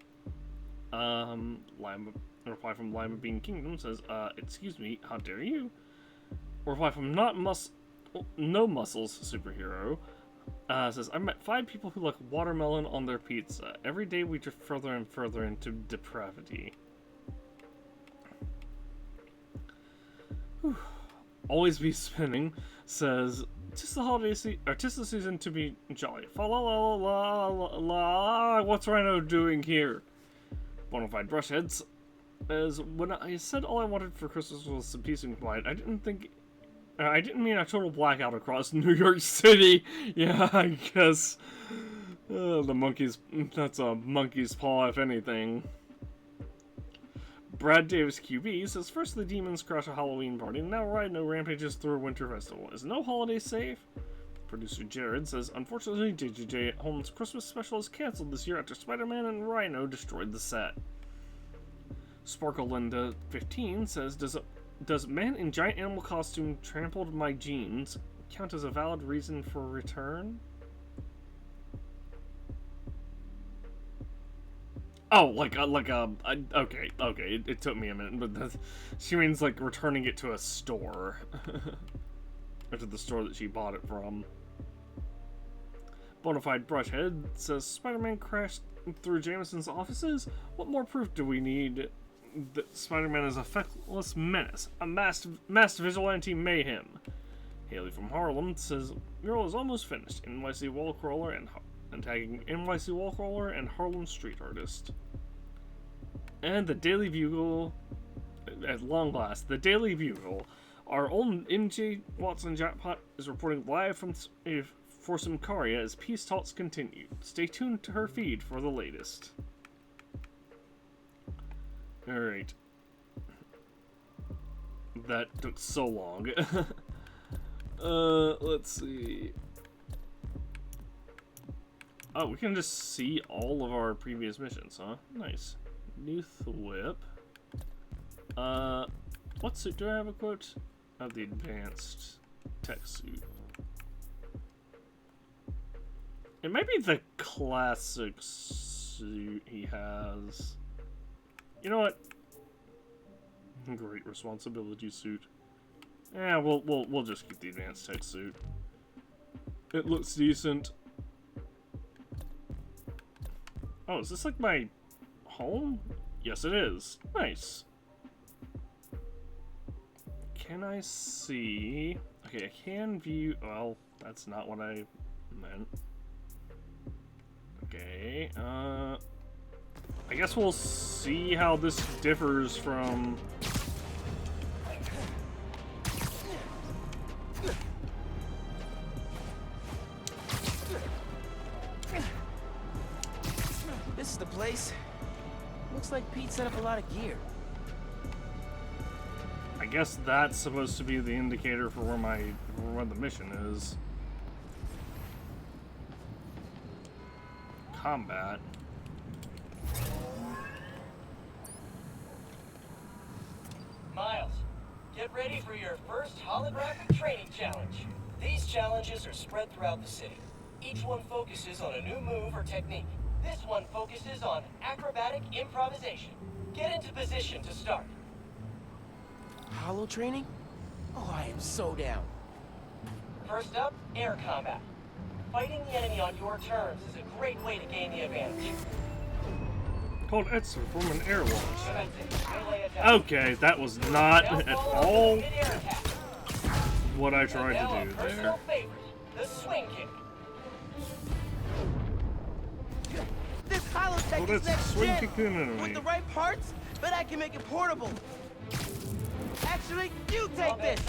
Reply from Lima Bean Kingdom says, excuse me, how dare you? Reply from No Muscles Superhero says, I met 5 people who like watermelon on their pizza. Every day we drift further and further into depravity. Whew. Always be spinning says, tis the holiday tis the season to be jolly. Fa la la la la la. What's Rhino doing here? Bonafide Brushheads says, when I said all I wanted for Christmas was some peace and quiet, I didn't mean a total blackout across New York City. Yeah, I guess that's a monkey's paw, if anything. Brad Davis QB says, first the demons crash a Halloween party, now Rhino rampages through a winter festival. Is no holiday safe? Producer Jared says, unfortunately, JJJ at Home's Christmas special is cancelled this year after Spider-Man and Rhino destroyed the set. Sparkle Linda 15 says, does man in giant animal costume trampled my jeans count as a valid reason for return? Oh, okay, it took me a minute, but she means, like, returning it to a store. Or to the store that she bought it from. Bonafide Brushhead says, Spider-Man crashed through Jameson's offices? What more proof do we need that Spider-Man is a feckless menace? A masked vigilante mayhem? Haley from Harlem says, mural is almost finished. NYC Wall Crawler and tagging NYC Wall Crawler and Harlem Street Artist. And the Daily Bugle, at long last, the Daily Bugle, our own MJ Watson Jackpot is reporting live from for Simcaria as peace talks continue. Stay tuned to her feed for the latest. Alright. That took so long. Let's see. Oh, we can just see all of our previous missions, huh? Nice. Youth Whip. What suit do I have equipped? I have the advanced tech suit. It might be the classic suit he has. You know what? Great responsibility suit. Yeah, we'll just keep the advanced tech suit. It looks decent. Oh, is this like my home? Yes, it is. Nice. Can I see? Okay, I can view. Well, that's not what I meant. Okay, I guess we'll see how this differs from... This is the place. Looks like Pete set up a lot of gear. I guess that's supposed to be the indicator for where the mission is. Combat. Miles, get ready for your first holographic training challenge. These challenges are spread throughout the city. Each one focuses on a new move or technique. This one focuses on acrobatic improvisation. Get into position to start. Holo training? Oh, I am so down. First up, air combat. Fighting the enemy on your terms is a great way to gain the advantage. Called Etzer from an air launch. Melee attack. Okay, that was not Now at follow all with mid-air attack. what I And tried now to a do personal there. favorite, the swing kick. This holotech Oh, is that's next swing gen. kicking enemy. With the right parts, but I can make it portable. Actually, you take this.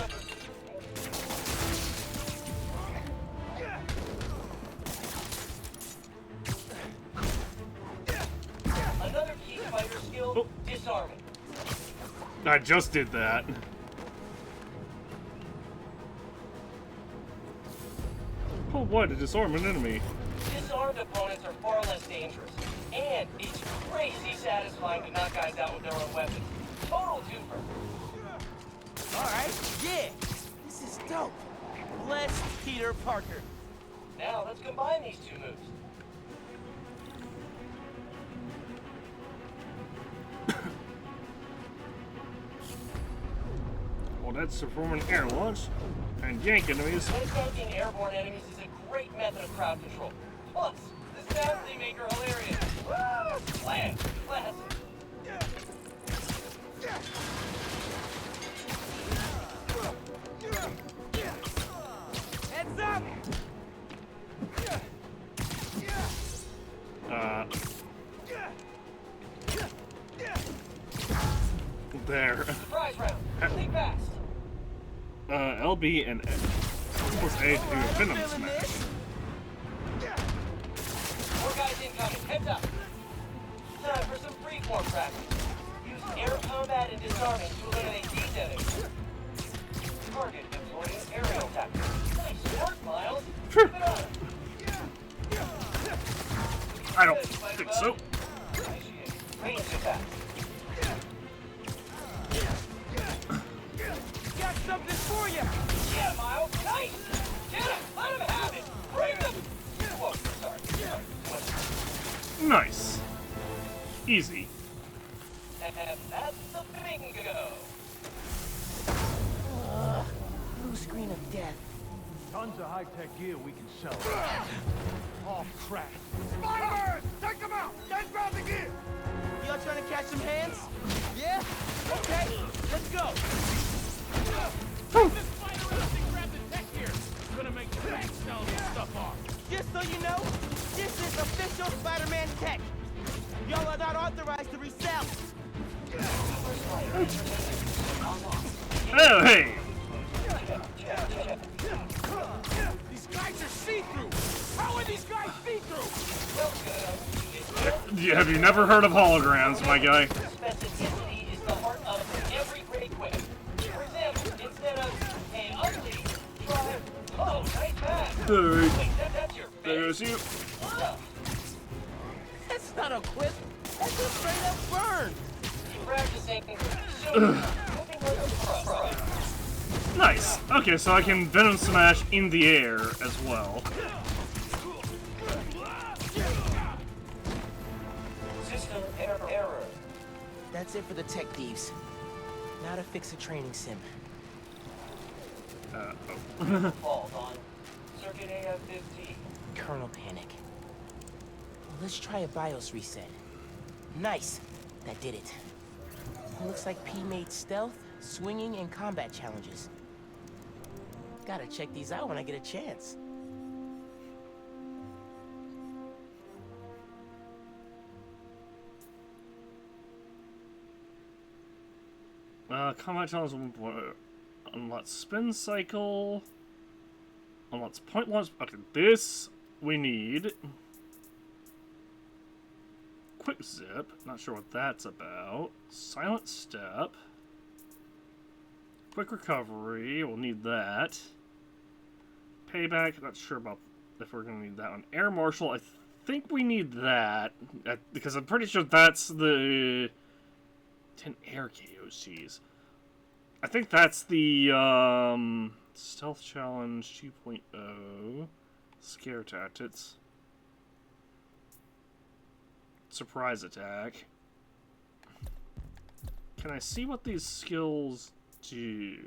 Another key fighter skill, Oh. disarming. I just did that. Oh, what? To disarm an enemy. Disarmed opponents are far less dangerous, and it's crazy satisfying to knock guys out with their own weapons. Total twofer. Alright, yeah. This is dope. Bless Peter Parker. Now let's combine these two moves. Well, that's to perform an air launch and yank enemies. One-dunking airborne enemies is a great method of crowd control. Plus, the sounds they make are hilarious. Woo! Land, classic. Heads up! There. Surprise round. Think fast. LB and plus A to do a Venom Smash. More guys incoming. Heads up. Time for some freeform practice. Use air combat and disarming to eliminate these enemies. Target deploying aerial tactics. Nice work, Miles. Keep it on. I don't think so. Range attack. Got something for you! Yeah, Miles. Nice. Get him. Let him have it. Bring them. Whoa, sorry. Nice. Easy. And that's the bingo. Blue screen of death. Tons of high-tech gear we can sell. All crap. Spiders! Take them out! Then grab the gear! Y'all trying to catch some hands? Yeah? Okay, let's go. This spider else and grab the tech gear. It's gonna make the bank sell this stuff off. Just so you know, this is official Spider-Man tech. Y'all are not authorized to resell. Oh, hey! These guys are see-through. How are these guys see-through? Have you never heard of holograms, my guy? Specificity is the heart of every great weapon. For example, instead of, hey, ugly, try, oh, nice pass. Alright. Wait, that's your There's face. you. That's not a quip. That's a straight up burn. Practicing, so moving like a pro. Nice. Okay, so I can Venom Smash in the air as well. System error. That's it for the tech thieves. Now to fix a training sim. Falls on circuit AF-15. Kernel panic. Let's try a BIOS reset. Nice. That did it. Looks like P made stealth, swinging, and combat challenges. Gotta check these out when I get a chance. Combat challenge 1.0. Unlock spin cycle. Unlock point launch. Okay, this we need. Quick zip. Not sure what that's about. Silent step. Quick recovery. We'll need that. Payback. Not sure about if we're gonna need that one. Air marshal. I think we need that because I'm pretty sure that's the 10 air KOCs. I think that's the stealth challenge 2.0. Scare tactics. Surprise attack. Can I see what these skills do?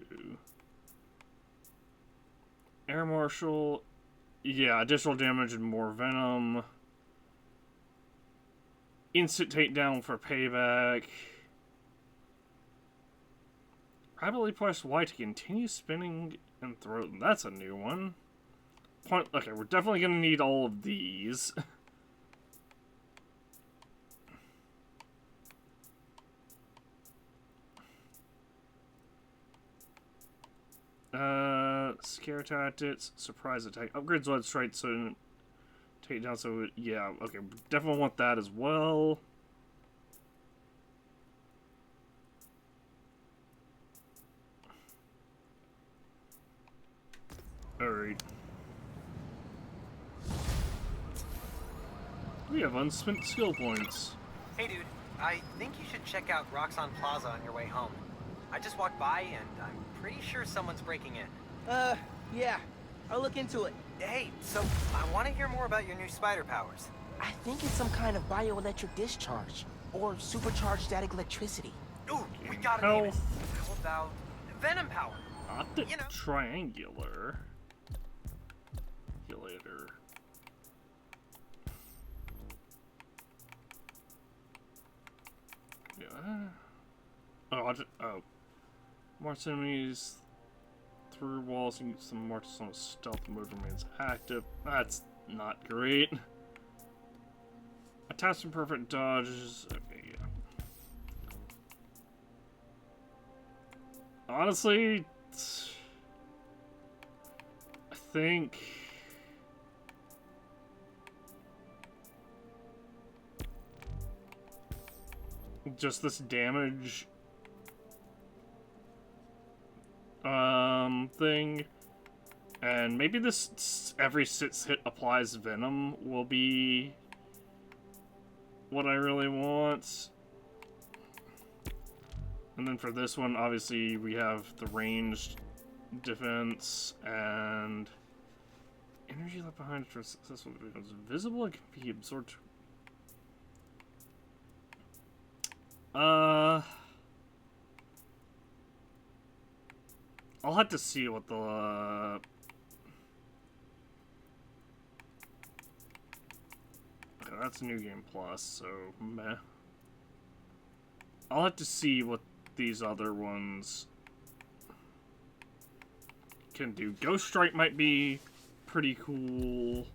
Air marshal. Yeah, additional damage and more venom. Instant takedown for payback. Rapidly press Y to continue spinning and throw them. That's a new one. Okay, we're definitely gonna need all of these. Scare tactics, surprise attack, upgrades blood strike, so take it down. So yeah, okay, definitely want that as well. All right. We have unspent skill points. Hey dude, I think you should check out Roxxon Plaza on your way home. I just walked by and I'm pretty sure someone's breaking in. Yeah. I'll look into it. Hey, so I want to hear more about your new spider powers. I think it's some kind of bioelectric discharge. Or supercharged static electricity. Ooh, we gotta name it. How about venom power? Optic triangular. Later. Yeah. Oh. March enemies through walls and use some march on stealth mode remains active. That's not great. Attach and perfect dodges. Okay, yeah. Honestly, I think just this damage thing, and maybe this every 6 hit applies venom will be what I really want. And then for this one, obviously we have the ranged defense and energy left behind for successful becomes visible and can be absorbed. I'll have to see what the okay, that's New Game Plus, so meh. I'll have to see what these other ones can do. Ghost Strike might be pretty cool.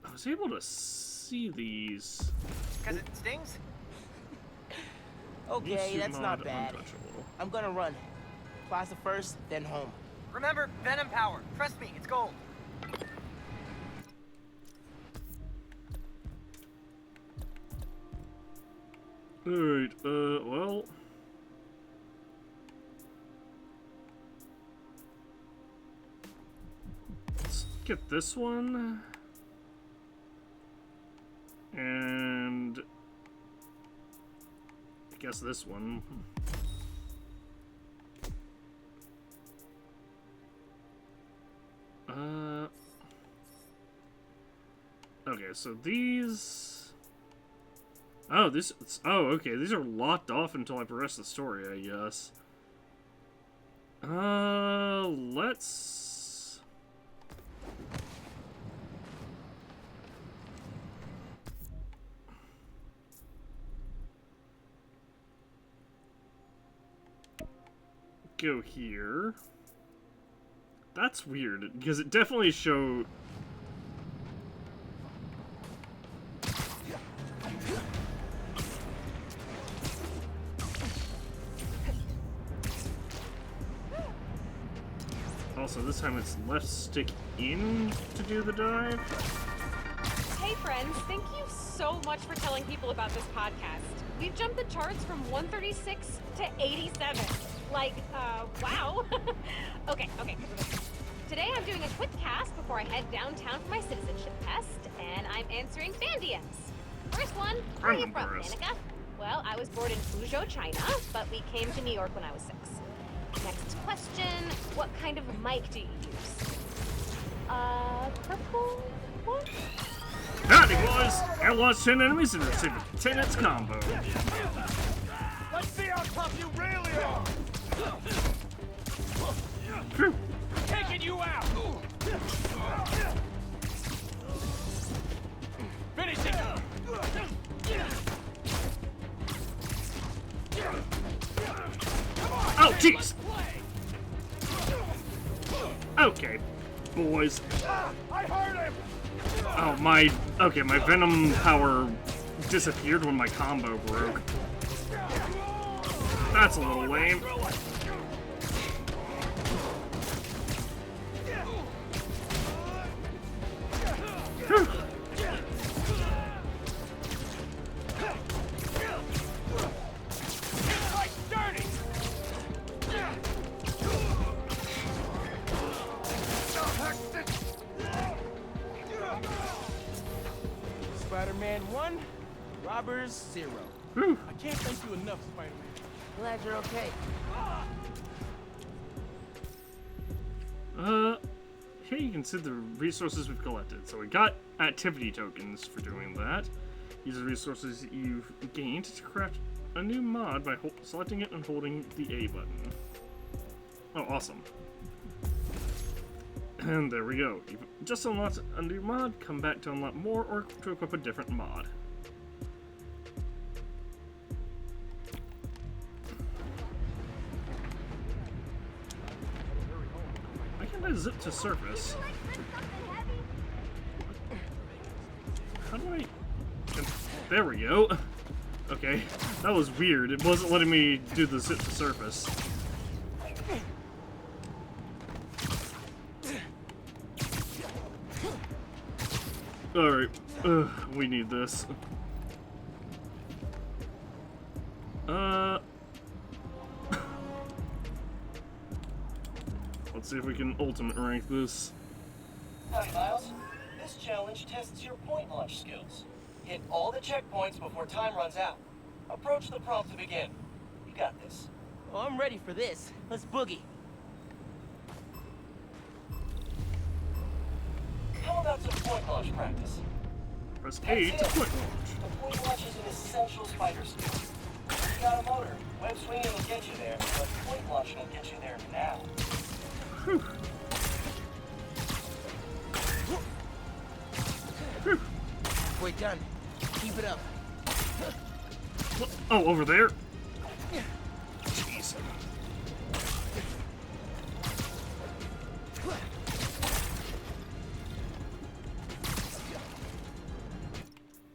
I was able to see these. Because it stings? Okay, that's not bad. I'm gonna run. Plaza first, then home. Remember, venom power. Trust me, it's gold. Alright, well. Let's get this one. And I guess this one. Okay, so these. Oh, okay. These are locked off until I progress the story, I guess. Let's. Go here. That's weird, because it definitely showed... Also, this time it's left stick in to do the dive. Hey friends, thank you so much for telling people about this podcast. We've jumped the charts from 136 to 87. Like, wow. Okay. Today I'm doing a quick cast before I head downtown for my citizenship test, and I'm answering fan DMs. First one, where are you from, Danica? Well, I was born in Fuzhou, China, but we came to New York when I was 6. Next question, what kind of mic do you use? Purple one? Howdy, boys! I lost 10 enemies and received a 10x combo. Let's see how tough you really are! Phew. Taking you out! Finishing! Oh, jeez! Okay, boys. I heard him! Oh, my Venom power disappeared when my combo broke. That's a little lame. Whew. Spider-Man 1, robbers 0. Whew. I can't thank you enough, Spider-Man. Glad you're okay. Here you can see the resources we've collected. So we got activity tokens for doing that. These are resources you've gained to craft a new mod by selecting it and holding the A button. Oh, awesome. And there we go. You've just unlocked a new mod, come back to unlock more or to equip a different mod. Why can't I zip to surface? How do I... There we go. Okay, that was weird. It wasn't letting me do the zip to surface. Alright, we need this. Let's see if we can ultimate rank this. Hi, Miles. This challenge tests your point launch skills. Hit all the checkpoints before time runs out. Approach the prompt to begin. You got this. Oh, I'm ready for this. Let's boogie. How about some point launch practice? Press A to point launch. The point launch is an essential spider skill. You got a motor. Web swinging will get you there, but point launching will get you there now. Whew. Whew. We're done. Keep it up. Oh, over there? Jeez.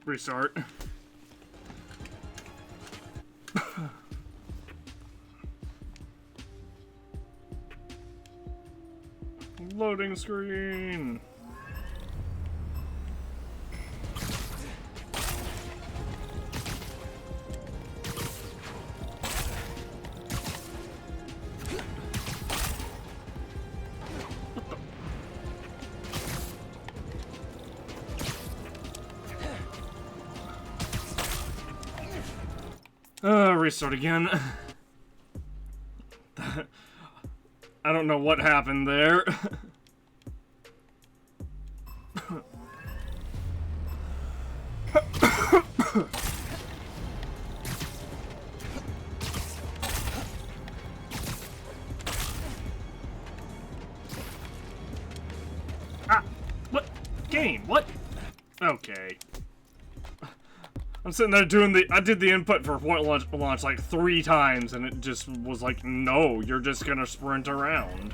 Restart. Loading screen. Restart again. I don't know what happened there. Ah! What? Game? What? Okay. I'm sitting there doing I did the input for point launch like 3 times, and it just was like, no, you're just gonna sprint around.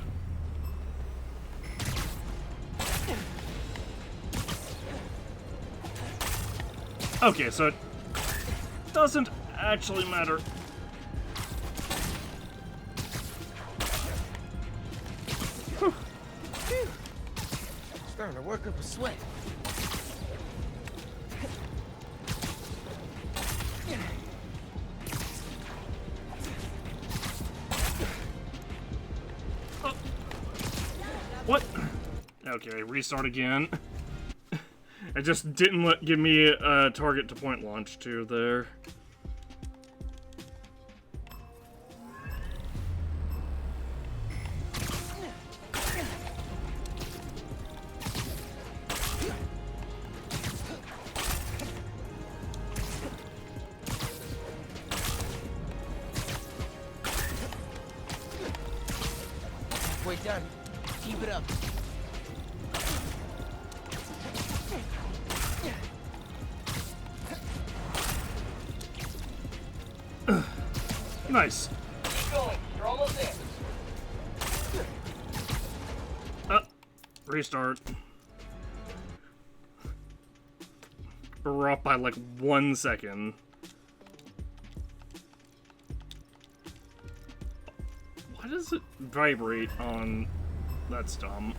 Okay, so it doesn't actually matter. Whew. burn or work up a sweat. What? Okay, restart again. It just didn't give me a target to point launch to there. Halfway done. Keep it up. Nice. Keep going. You're almost there. Restart. We're off by like 1 second. Why does it vibrate on... That's dumb.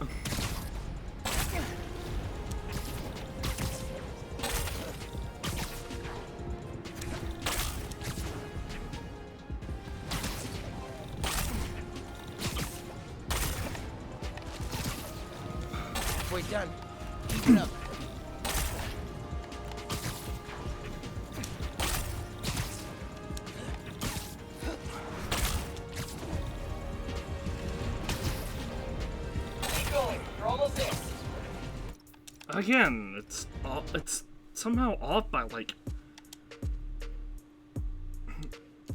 Halfway done. Keep it up. Again, it's somehow off by like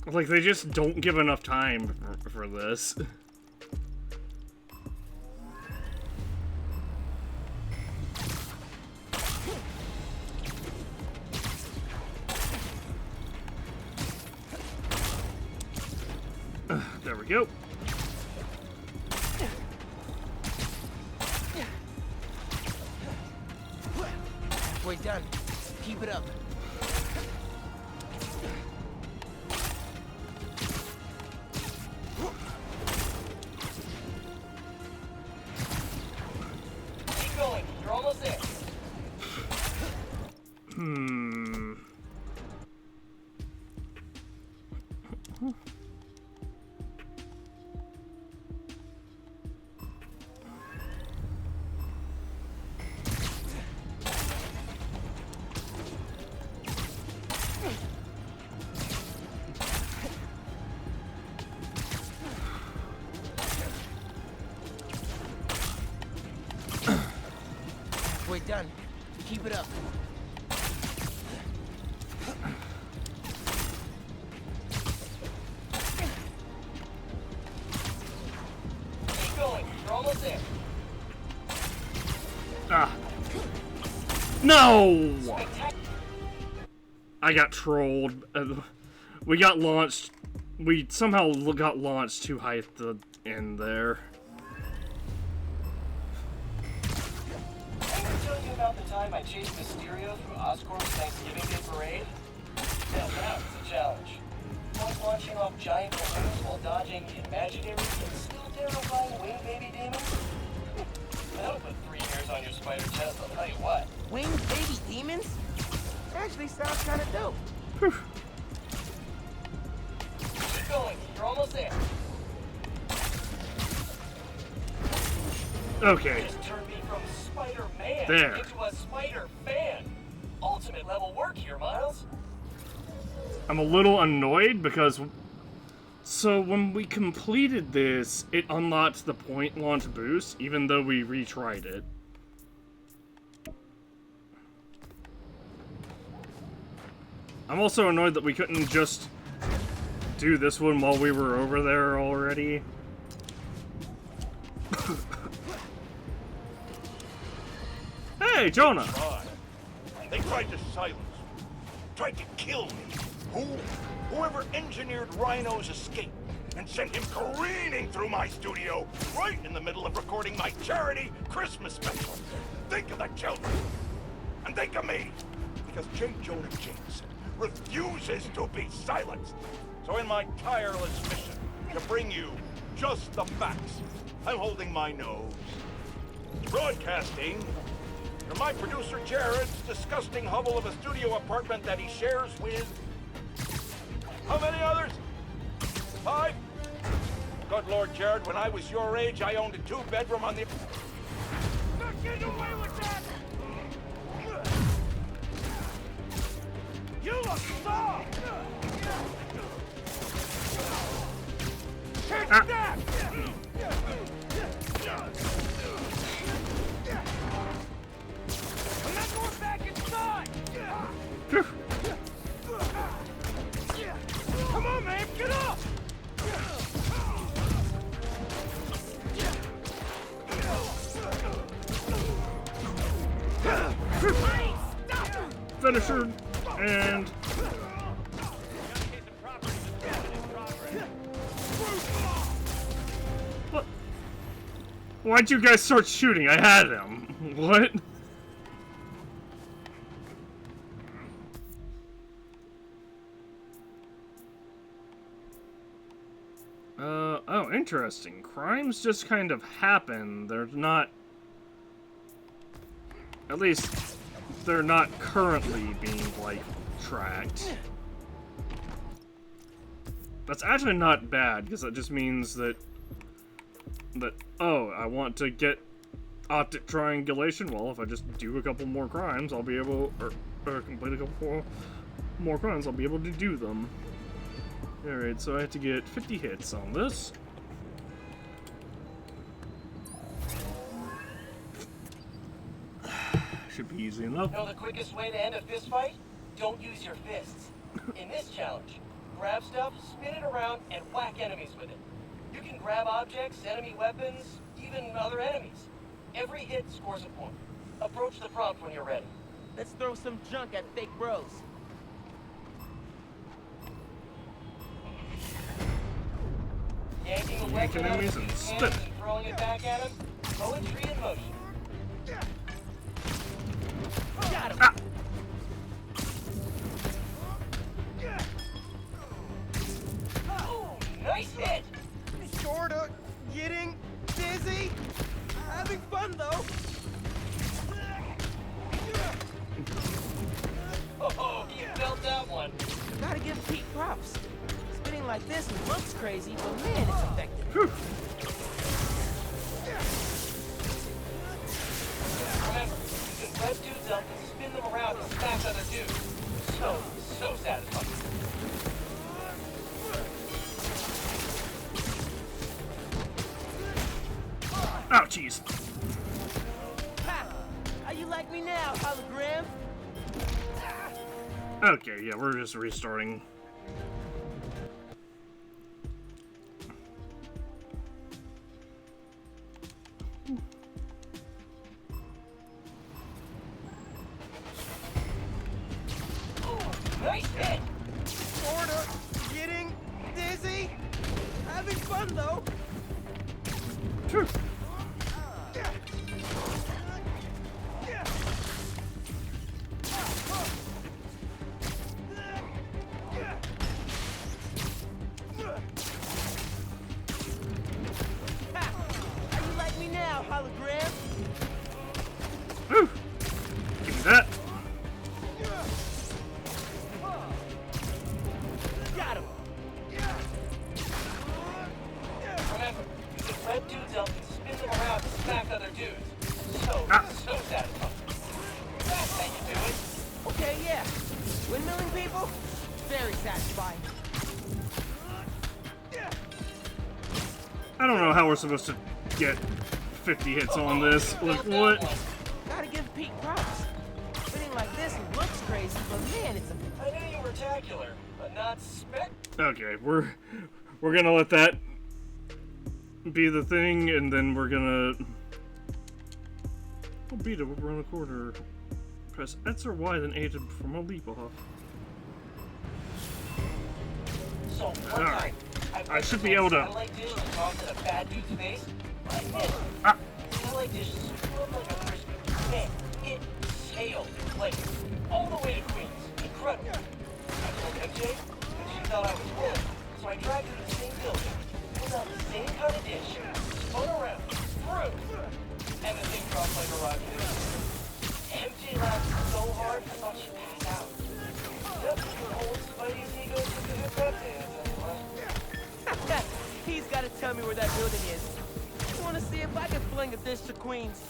they just don't give enough time for this. There we go. Halfway done. Keep it up. Keep going. You're almost there. Halfway done. Keep it up. Keep going. You're almost there. Ah. No! I got trolled. We got launched. We somehow got launched too high at the end there. About the time I chased Mysterio through Oscorp's Thanksgiving Day parade? Now that's a challenge. Point launching off giant balloons while dodging imaginary and still terrifying wing baby demons? That'll put 3 hairs on your spider chest, I'll tell you what. Winged baby demons? Actually sounds kind of dope. Keep going, you're almost there. Okay. Just turned me from Spider-Man There. into a Spider-Fan. Ultimate level work here, Miles. I'm a little annoyed because... So when we completed this, it unlocked the point launch boost, even though we retried it. I'm also annoyed that we couldn't just do this one while we were over there already. Hey, Jonah! They tried to silence me. Tried to kill me. Whoever engineered Rhino's escape and sent him careening through my studio right in the middle of recording my charity Christmas special. Think of the children. And think of me. Because J. Jonah Jameson refuses to be silenced. So in my tireless mission to bring you just the facts, I'm holding my nose. Broadcasting To my producer Jared's disgusting hovel of a studio apartment that he shares with... How many others? 5? Good Lord, Jared, when I was your age, I owned a 2-bedroom on the... Not getting away with that! You look soft! Take that! I'm not going back inside! Come on, man, get up! Finisher and what? Why'd you guys start shooting? I had him. What? Oh, interesting. Crimes just kind of happen. They're not... At least, they're not currently being, like, tracked. That's actually not bad, because that just means that... oh, I want to get optic triangulation. Well, if I just do a couple more crimes, I'll be able... or complete a couple more crimes, I'll be able to do them. Alright, so I have to get 50 hits on this. Should be easy enough. Know the quickest way to end a fist fight? Don't use your fists. In this challenge, grab stuff, spin it around, and whack enemies with it. You can grab objects, enemy weapons, even other enemies. Every hit scores a point. Approach the prompt when you're ready. Let's throw some junk at fake bros. Yanking a weapon out of his hands and throwing it back at him. Poetry in motion. Got him. Ah. Nice hit! Sorta getting dizzy. Having fun though. Oh, you felt that one. Gotta give Pete props. Spinning like this looks crazy, but man, it's effective. Remember, you can red dudes up and spin them around and smash other dudes. So satisfying. Oh, jeez. Ha! How you like me now, hologram? Okay, yeah, we're just restarting. Nice hit! Sorta getting dizzy. Having fun though. Phew. How you like me now, hologram? Whew. Give me that. Got him. Remember, you can red dudes up and spin them around and smack other dudes. So satisfying. That's how you do it. Okay, yeah. Windmilling people? Very satisfying. I don't know how we're supposed to get 50 hits on this. Like, what? Gotta give Pete props. Spinning like this looks crazy, but man, it's a... I knew you were tacular, but not spec. Okay, we're gonna let that be the thing, and then we're gonna... Oh, beat it over on the corner. Press X or Y, then A to perform a leap off. So one Alright. night, I should be able to... satellite dish that dropped in a bad dude's face. I missed. Ah. Satellite dish looked like a frisbee. Man, it sailed in place all the way to Queens. Incredible. I told MJ, and she thought I was full, so I dragged her to the same building, pulled out the same kind of dish, spun around, threw, and the thing dropped like a rocket. thought she'd pass out. Yep, old Spidey's ego took a hit that day, I tell you what. He's gotta tell me where that building is. I wanna see if I can fling a dish to Queens.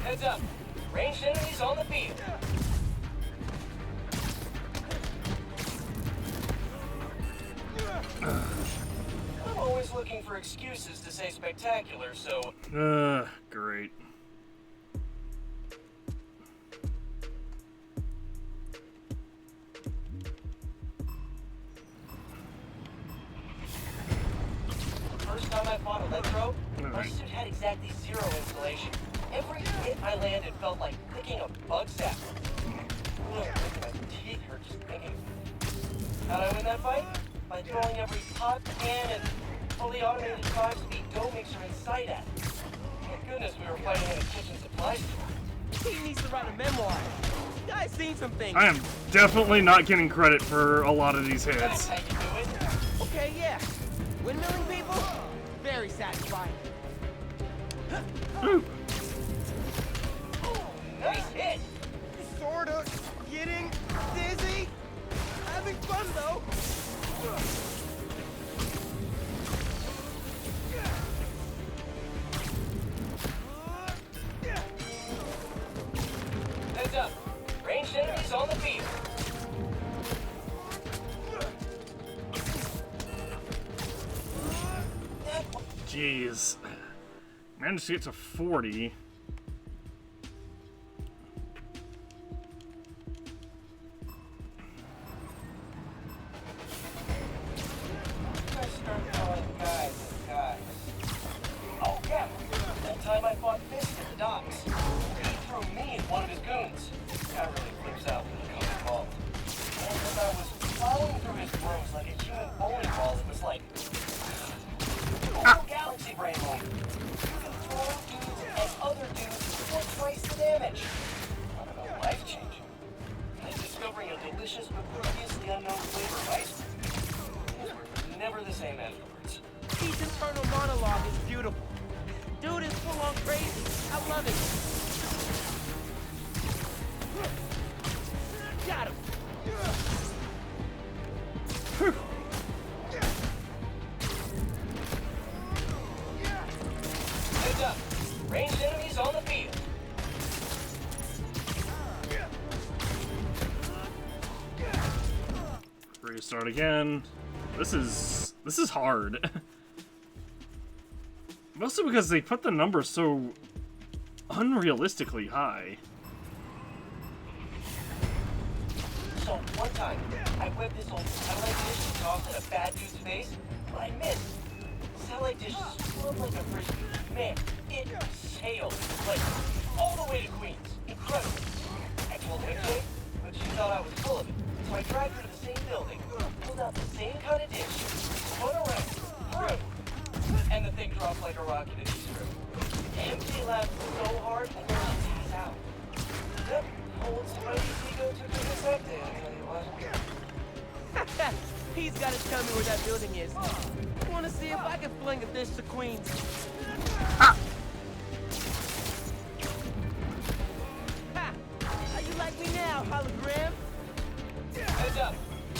Heads up. Ranged enemies on the field. I'm always looking for excuses to say spectacular, so... Great. The first time I fought Electro, my suit had exactly 0 insulation. Every hit I landed felt like picking a bug zap. Ugh, my teeth hurt just thinking. How'd I win that fight? By throwing every pot, can, and fully automated 5-speed dough mixer in sight at it. Thank goodness we were fighting in a kitchen supply store. He needs to write a memoir. The guy's seen some things. I am definitely not getting credit for a lot of these That's hits. how you do it. Okay, yeah. Windmilling people? Very satisfying. Ooh. Nice hit. Sorta getting dizzy. Having fun though. Heads up. Ranged enemies on the field. Jeez. Managed to get to 40. I start calling guys and guys. Oh, yeah. That time I fought Fist at the docks. He threw me at one of his goons. Guy really flips out when he comes involved. And as I was plowing through his rooms like a human bowling ball, it was like... Oh, galaxy brain moment. You can throw dudes and other dudes for twice the damage. I don't know, life-changing. And discovering a delicious but previously unknown flavor of ice cream. Never the same afterwards. Each internal monologue is beautiful. Dude is full on crazy. I love it. Got him. Heads up. Ranged enemies on the field. Restart again. This is hard. Mostly because they put the numbers so unrealistically high. So one time, I whipped this old satellite dish and tossed at a bad dude's face, but I missed. Satellite dish spun like a frisbee. Man, it sailed like all the way to Queens. Incredible. I told MJ, but she thought I was full of it. So I dragged her to the same building, pulled out the same kind of dish, spun around, threw, and the thing dropped like a rocket in East River. MJ laughed so hard, I thought she'd pass out. Yep, old Spidey's ego took a hit that day, I tell you what. He's gotta tell me where that building is. I wanna see if I can fling a dish to Queens. Ah. Ha! How you like me now, hologram? Heads up.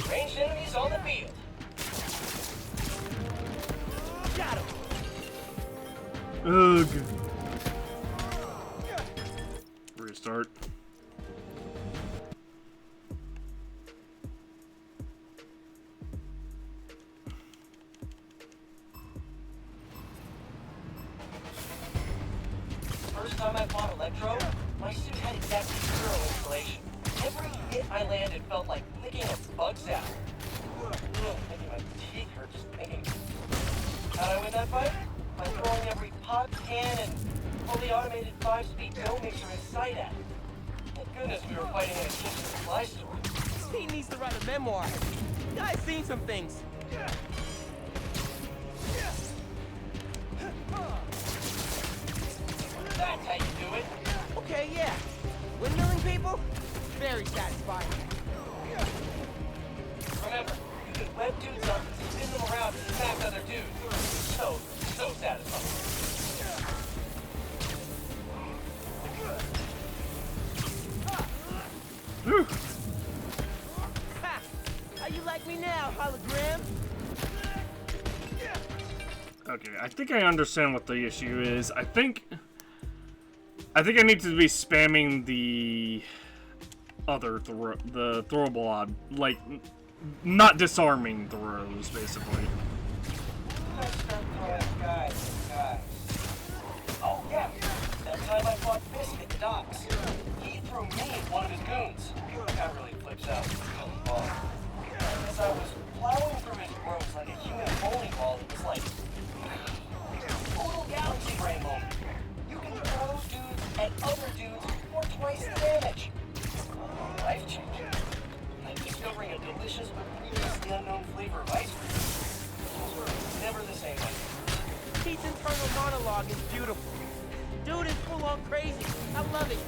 Ranged enemies on the field. Got him. Ugh. Restart. First time I fought Electro, my suit had exactly 0 insulation. Every hit I landed felt like picking a bug zap. Ugh, making my teeth hurt just thinking. How'd I win that fight? By throwing every pot, can, and fully automated 5-speed dough mixer in sight at it. Thank goodness we were fighting in a kitchen supply store. He needs to write a memoir. The guy's seen some things. That's how you do it. Okay, yeah. Windmilling people? Very satisfying. like me now, hologram? Okay, I think I understand what the issue is. I think I need to be spamming the other the throwable like not disarming throws, basically. Guys. Oh yeah, that time I fought Fisk at the docks. He threw me at one of his goons. That really flips out. As I was plowing through his ropes like a human bowling ball, it was like total galaxy brain moment. You can throw dudes at other dudes for twice the damage. Life changing. Like discovering a delicious but previously unknown flavor of ice cream. Never the same way. Pete's internal monologue is beautiful. Dude is full on crazy. I love it.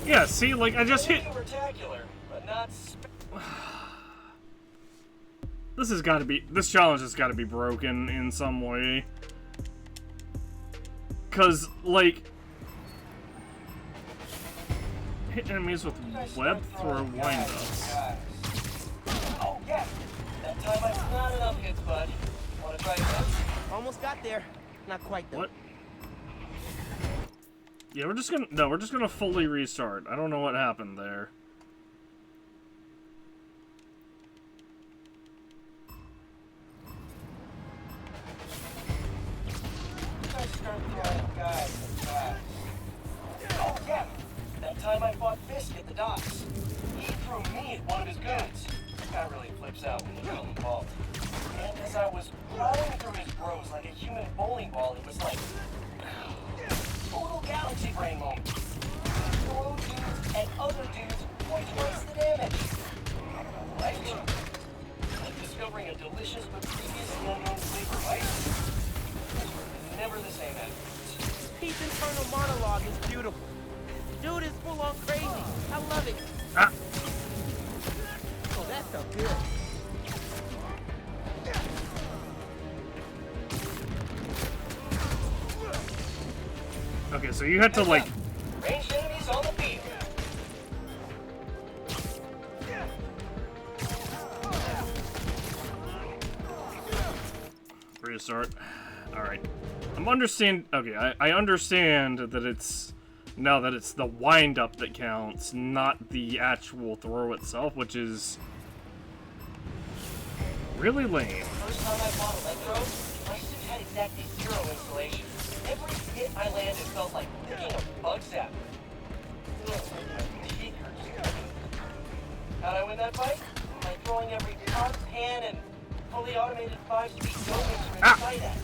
Yeah, see, like, I just hit... This challenge has gotta be broken in some way. 'Cause, like... hit enemies with web throw wind-ups. Oh, yeah. That time I not enough hits, bud. Wanna try again? Almost got there. Not quite, though. What? Yeah, we're just gonna fully restart. I don't know what happened there. Guys. Oh, yeah. That time I fought Fisk at the docks. He threw me at one of his goons. That really flips out when you feel involved. And as I was plowing through his bros like a human bowling ball, it was like total galaxy brain moment. Throw dudes and other dudes for twice the damage. Life changing. Like discovering a delicious but previously unknown flavor of ice cream. Never the same afterwards. Pete's internal monologue is beautiful. Dude is full on crazy. I love it. Ah. Oh, that felt good. Okay, so you had to, like... Ranged enemies on the field. Restart. Alright. Okay, I understand that it's... now that it's the wind-up that counts, not the actual throw itself, which is... really lame. First time I bought Electro, my suit had exactly 0 insulation. Every hit I landed felt like picking a bug zap. Teeth hurt. How'd I win that fight? By throwing every pot, pan, and fully automated 5-speed go mixer in sight at.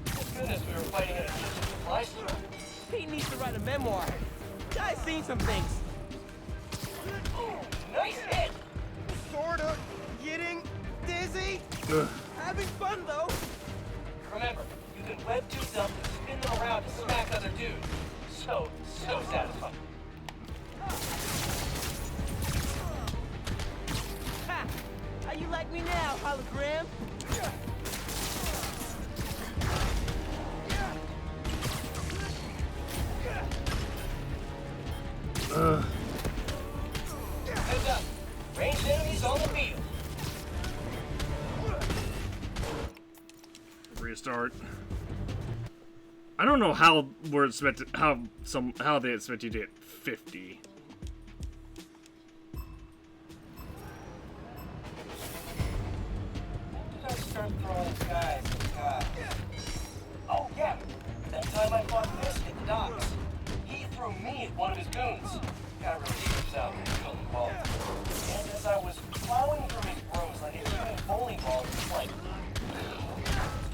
Thank goodness we were fighting at a kitchen supply store. Pete needs to write a memoir. Guy's seen some things. Nice hit! Sorta getting dizzy. Ugh. Having fun though. Remember, you can web dudes up and spin them around to smack other dudes. So satisfying. Ha! How you like me now, hologram? Heads up. Ranged enemies on the field. Restart. I don't know how we're expected how they expect you to get 50. Let's start throwing guys. Oh yeah, that time I fought Fisk at the docks. He threw me at one of his goons. Got really trips out when you feel involved. And as I was plowing through his bros like a human bowling ball, it was like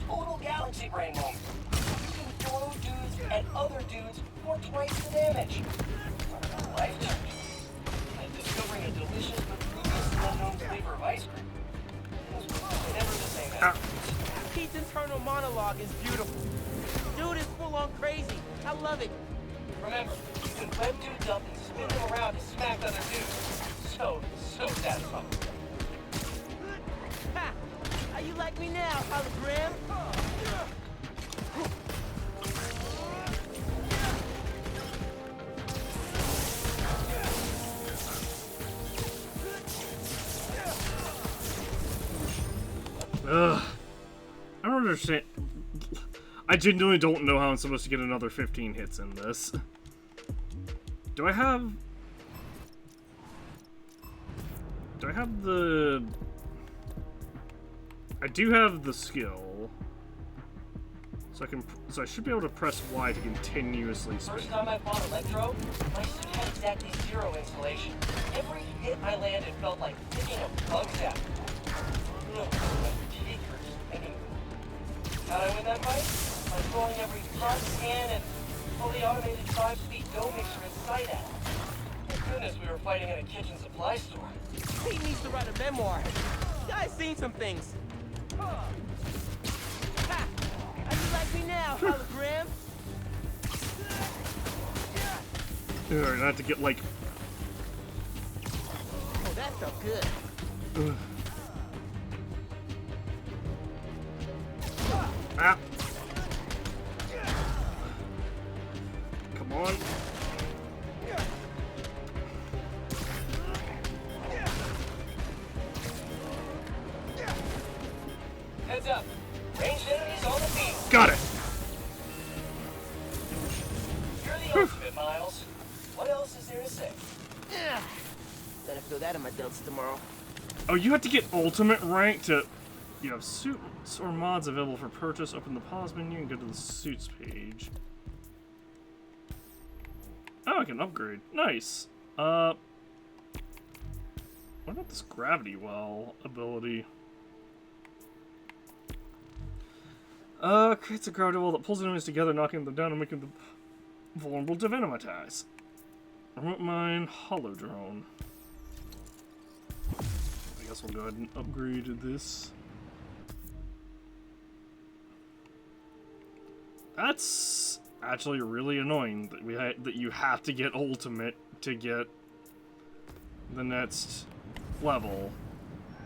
total galaxy brain moment. You can throw dudes at other dudes for twice the damage. Life changing. Like discovering a delicious but previously unknown flavor of ice cream. Never the same afterwards. Pete's internal monologue is beautiful. Dude is full on crazy. I love it. Remember, you can web dudes up and spin them around to smack other dudes. So satisfying. Ha! How you like me now, hologram? Ugh. I don't understand. I genuinely don't know how I'm supposed to get another 15 hits in this. Do I have the... I do have the skill. So I should be able to press Y to continuously spin. First time I fought Electro, my suit had exactly 0 insulation. Every hit I landed felt like picking a bug's out. My fatigue hurts thinking. How'd I win that fight? By throwing every punch, scan, and fully automated 5-speed go mixer in sight at. Thank goodness we were fighting in a kitchen supply store. He needs to write a memoir. Guy's seen some things. Ha! How you like me now, hologram? Alright, not to get like... Oh, that felt good. Ugh. Ah! Come on. Heads up. Ranged enemies on the field. Got it! You're the ultimate, Miles. What else is there to say? Yeah. Better feel that in my delts tomorrow. Oh, you have to get ultimate rank to... You have suits or mods available for purchase. Open the pause menu and go to the suits page. Oh, I can upgrade. Nice. What about this gravity well ability? Creates a gravity well that pulls enemies together, knocking them down and making them vulnerable to venomatize. Remote mine, hollow drone. I guess we'll go ahead and upgrade this. That's actually really annoying that that you have to get ultimate to get the next level.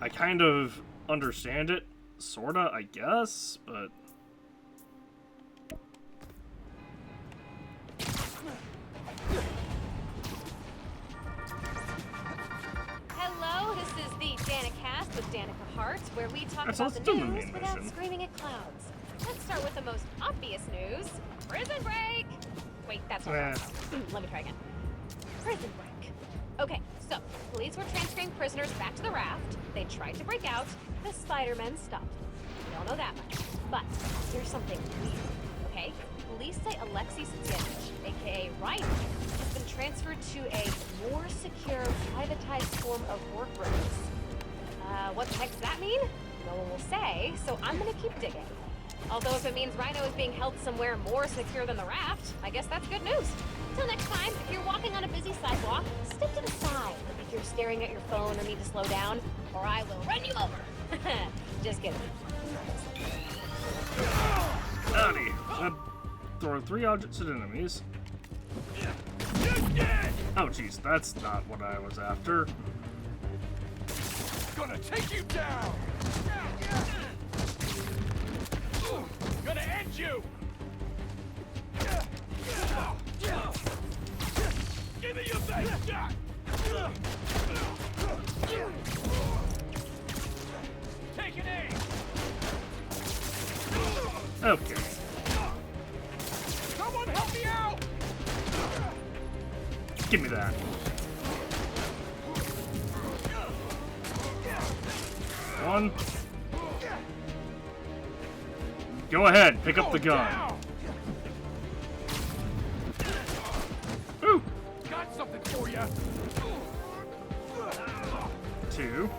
I kind of understand it, sorta, I guess, but... Hello, this is the Danica with Danica Hart, where we talk That's about also the the news main without mission. screaming at clouds. Let's start with the most obvious news. Prison break! Wait, that's not right. Let me try again. Prison break. Okay, so, police were transferring prisoners back to the raft. They tried to break out. The Spider-Men stopped. We all know that much. But here's something weird, okay? Police say Alexei Satsevich, aka Rhino, has been transferred to a more secure, privatized form of work release. What the heck does that mean? No one will say, so I'm gonna keep digging. Although if it means Rhino is being held somewhere more secure than the raft, I guess that's good news. Till next time, if you're walking on a busy sidewalk, step to the side if you're staring at your phone or need to slow down, or I will run you over. Just kidding. Howdy. Throw 3 objects at enemies. Oh jeez, that's not what I was after. Gonna take you down! Gonna end you! Give me your best shot! Take an aim! Okay. Someone help me out! Give me that. One. Go ahead, pick up the gun. Ooh. Got something for you. 2.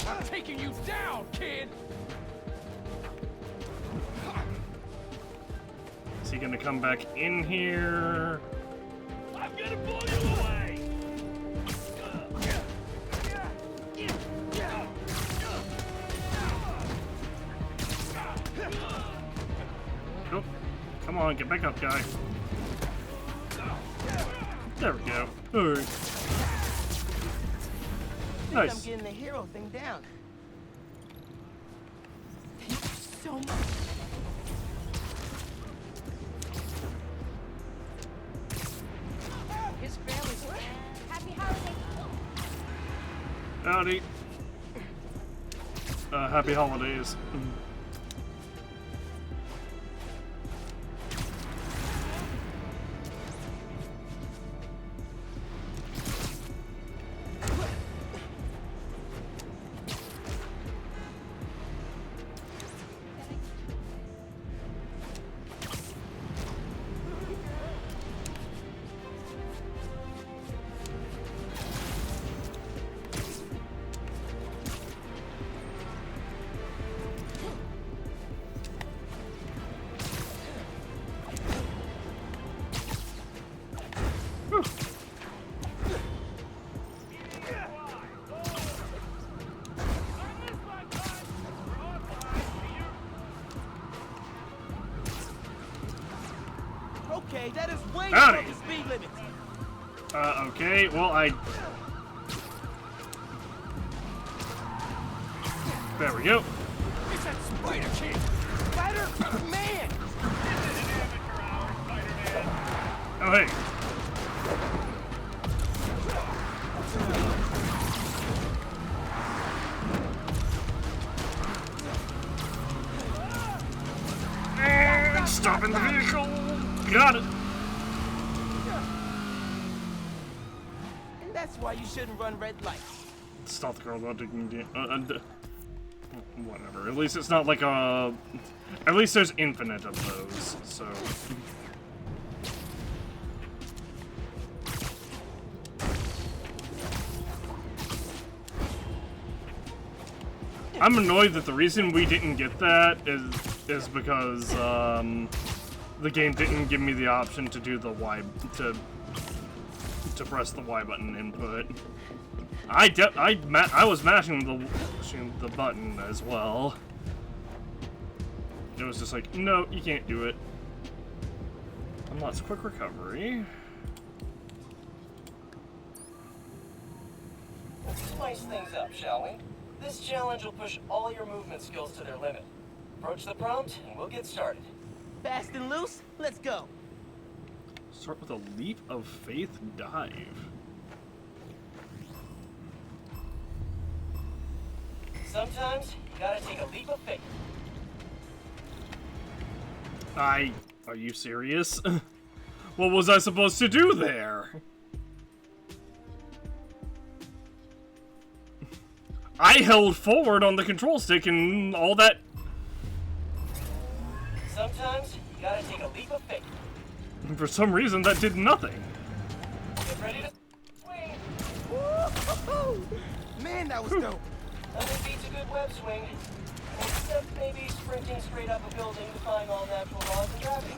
I'm taking you down, kid. Is he gonna come back in here? I'm gonna blow you away. Oh, come on, get back up, guy. There we go. Alright. I'm Nice. getting the hero thing down. Thank you so much. His family's Happy holidays. Howdy. Happy holidays. Okay, that is way Howdy. above the speed limit. Okay, well, there we go. It's that Spider King! Spider-Man! Oh, hey. And stopping the vehicle. Got it. And that's why you shouldn't run red lights. Stealth girl without dignity. Whatever. At least it's not like a. At least there's infinite of those. So. I'm annoyed that the reason we didn't get that is because the game didn't give me the option to do the Y to press the Y button input. I was mashing the button as well. It was just like, no, you can't do it. Unless quick recovery. Let's spice things up, shall we? This challenge will push all your movement skills to their limit. Approach the prompt, and we'll get started. Fast and loose, let's go. Start with a leap of faith dive. Sometimes, you gotta take a leap of faith. Are you serious? What was I supposed to do there? I held forward on the control stick and all that. Sometimes, you gotta take a leap of faith. For some reason, that did nothing. Get ready to swing. Woo-hoo-hoo! Man, that was dope. Nothing beats a good web swing. Except maybe sprinting straight up a building defying all natural laws of gravity.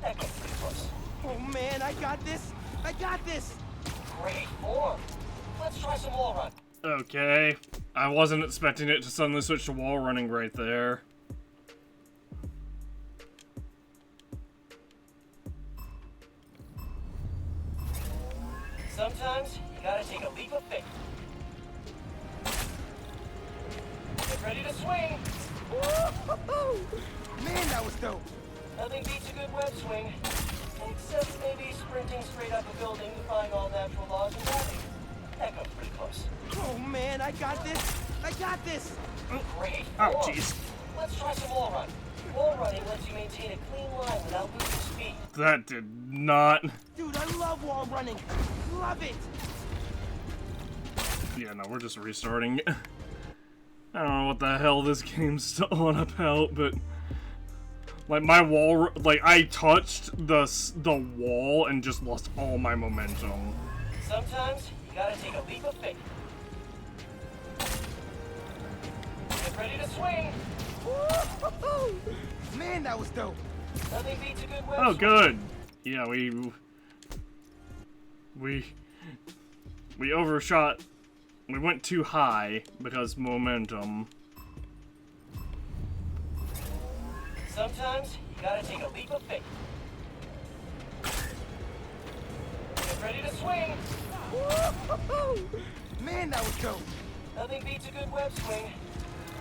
That gets pretty close. Oh man, I got this. I got this. Great form. Let's try some wall run. Okay. I wasn't expecting it to suddenly switch to wall running right there. Sometimes, you gotta take a leap of faith. Get ready to swing. Woo-hoo-hoo! Man, that was dope. Nothing beats a good web swing. Except maybe sprinting straight up a building defying all natural laws of gravity. That goes pretty close. Oh man, I got this. I got this. Great Oh, form. jeez. Let's try some wall run. Wall running lets you maintain a clean line without losing speed. That did not. Dude, I love wall running. Love it. Yeah, no, we're just restarting. I don't know what the hell this game's on about, but like my wall, like I touched the wall and just lost all my momentum. Sometimes you gotta take a leap of faith. Get ready to swing. Woo-hoo-hoo! Man, that was dope. Nothing beats a good web Oh, swing. good. Yeah, we overshot. We went too high because momentum. Sometimes you gotta take a leap of faith. Get ready to swing. swing! Man, that was dope. Nothing beats a good web swing.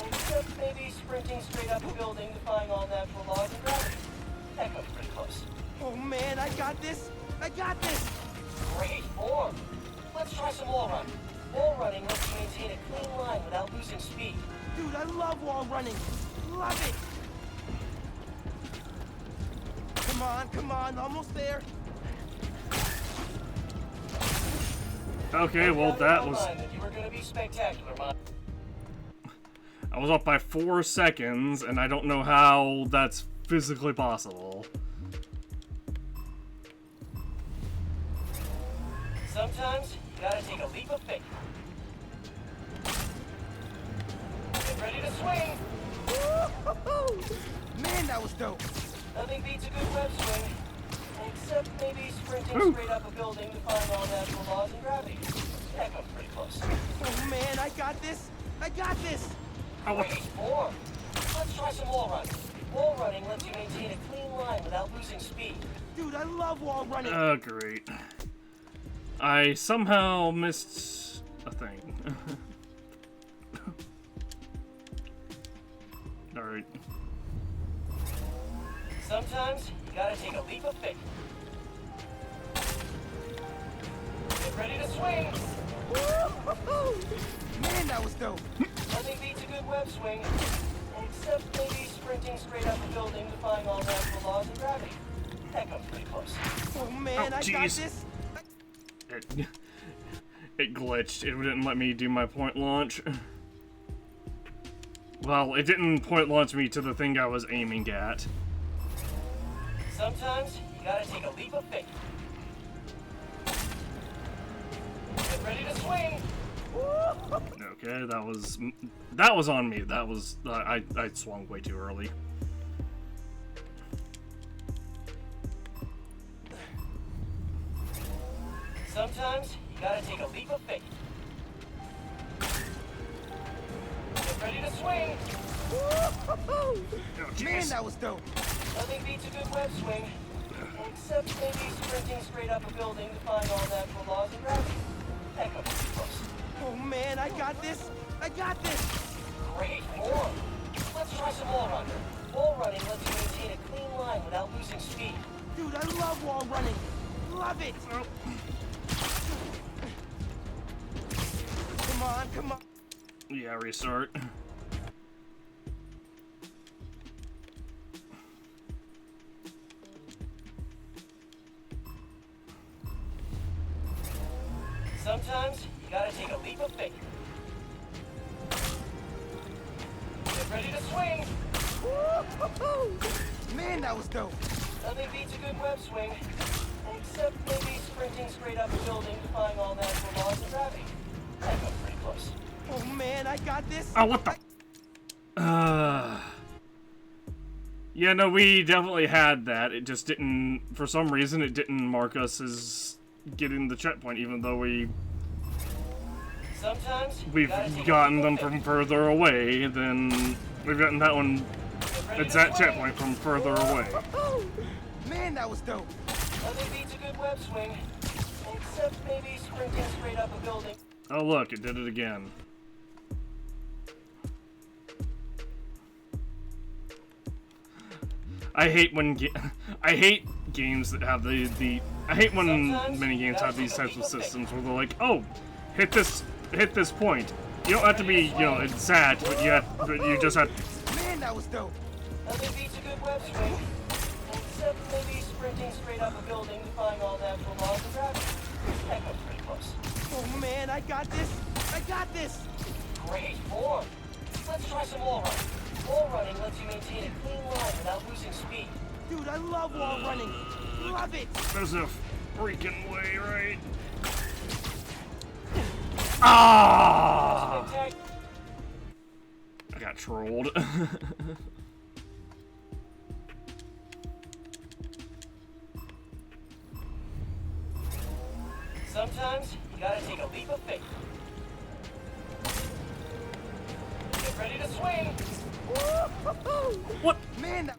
Except maybe sprinting straight up a building, defying all natural laws of gravity. That comes pretty close. Oh man, I got this. I got this. Great form. Let's try some wall running. Wall running lets you maintain a clean line without losing speed. Dude, I love wall running. Love it. Come on, almost there. Okay, well that was... You were gonna be spectacular, Mom. I was up by 4 seconds, and I don't know how that's physically possible. Sometimes you gotta take a leap of faith. Get ready to swing! Man, that was dope. Nothing beats a good web swing. Except maybe sprinting straight up a building, defying all natural laws of gravity. That comes pretty close. Oh man, I got this. I got this. Great form. Let's try some wall running. Wall running lets you maintain a clean line without losing speed. Dude, I love wall running. Oh, great. I somehow missed a thing. Alright. Sometimes you gotta take a leap of faith. Get ready to swing! Man, that was dope. Nothing beats a good web swing. Except maybe sprinting straight up a building, defying all natural laws of gravity. That comes pretty close. Oh man, I got this. It glitched. It didn't let me do my point launch. Well, it didn't point launch me to the thing I was aiming at. Sometimes you gotta take a leap of faith. Get ready to swing! Okay, that was on me. That was I swung way too early. Sometimes you gotta take a leap of faith. Get ready to swing! Man, that was dope. Nothing beats a good web swing. Except maybe sprinting straight up a building, defying all natural laws of gravity. That comes pretty close. Oh man, I got this. I got this. Great form. Let's try some wall running. Wall running lets you maintain a clean line without losing speed. Dude, I love wall running. Love it. Come on. Yeah, restart. Sometimes you gotta take a leap of faith. Get ready to swing! Man, that was dope. Nothing beats a good web swing. Except maybe sprinting straight up a building, defying all natural laws of gravity. That comes pretty close. Oh man, I got this. Oh, what the? Yeah, no, we definitely had that. It just didn't, for some reason, it didn't mark us as getting the checkpoint, even though we've gotten them from further away. Then we've gotten that one. It's that checkpoint from further away. Man, that was dope. Nothing beats a good web swing. Except maybe sprinting straight up a building. Oh look, it did it again. I hate when I hate games that have the I hate when many games have these types of systems where they're like, oh, hit this point. You don't have to be, you know, exact, but you just have. Man, that was dope. Nothing beats a good web swing. Except maybe sprinting straight up a building, defying all natural laws of gravity. That comes pretty close. Oh man, I got this. I got this. Great form. Let's try some wall running. Wall running lets you maintain a clean line without losing speed. Dude, I love wall running. Love it. There's a freaking way, right? Ah! I got trolled. Sometimes you gotta take a leap of faith. Get ready to swing. What? Man.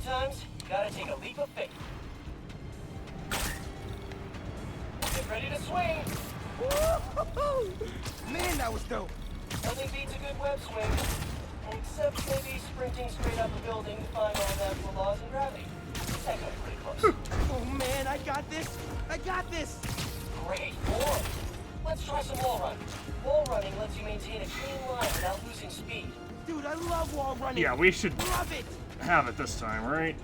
Sometimes you gotta take a leap of faith. Get ready to swing. Man, that was dope. Nothing beats a good web swing. Except maybe sprinting straight up a building to find all natural laws and gravity. That comes pretty close. Oh man, I got this. I got this. Great form. Let's try some wall running. Wall running lets you maintain a clean line without losing speed. Dude, I love wall running. Yeah, we should Love it. have it this time, right?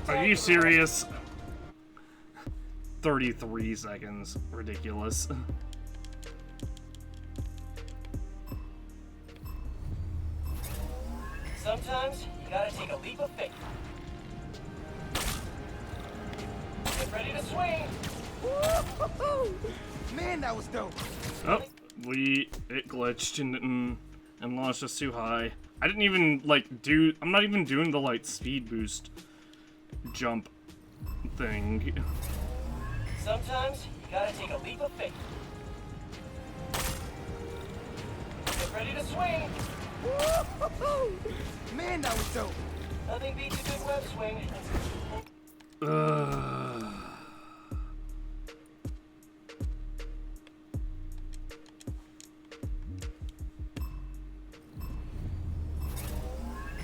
Are you serious? 33 seconds. Ridiculous. Sometimes you gotta take a leap of faith. Get ready to swing. Man, that was dope. Oh, it glitched and launched us too high. I didn't even I'm not even doing the speed boost jump thing. Sometimes you gotta take a leap of faith. Get ready to swing. Man, that was dope. Nothing beats a good web swing.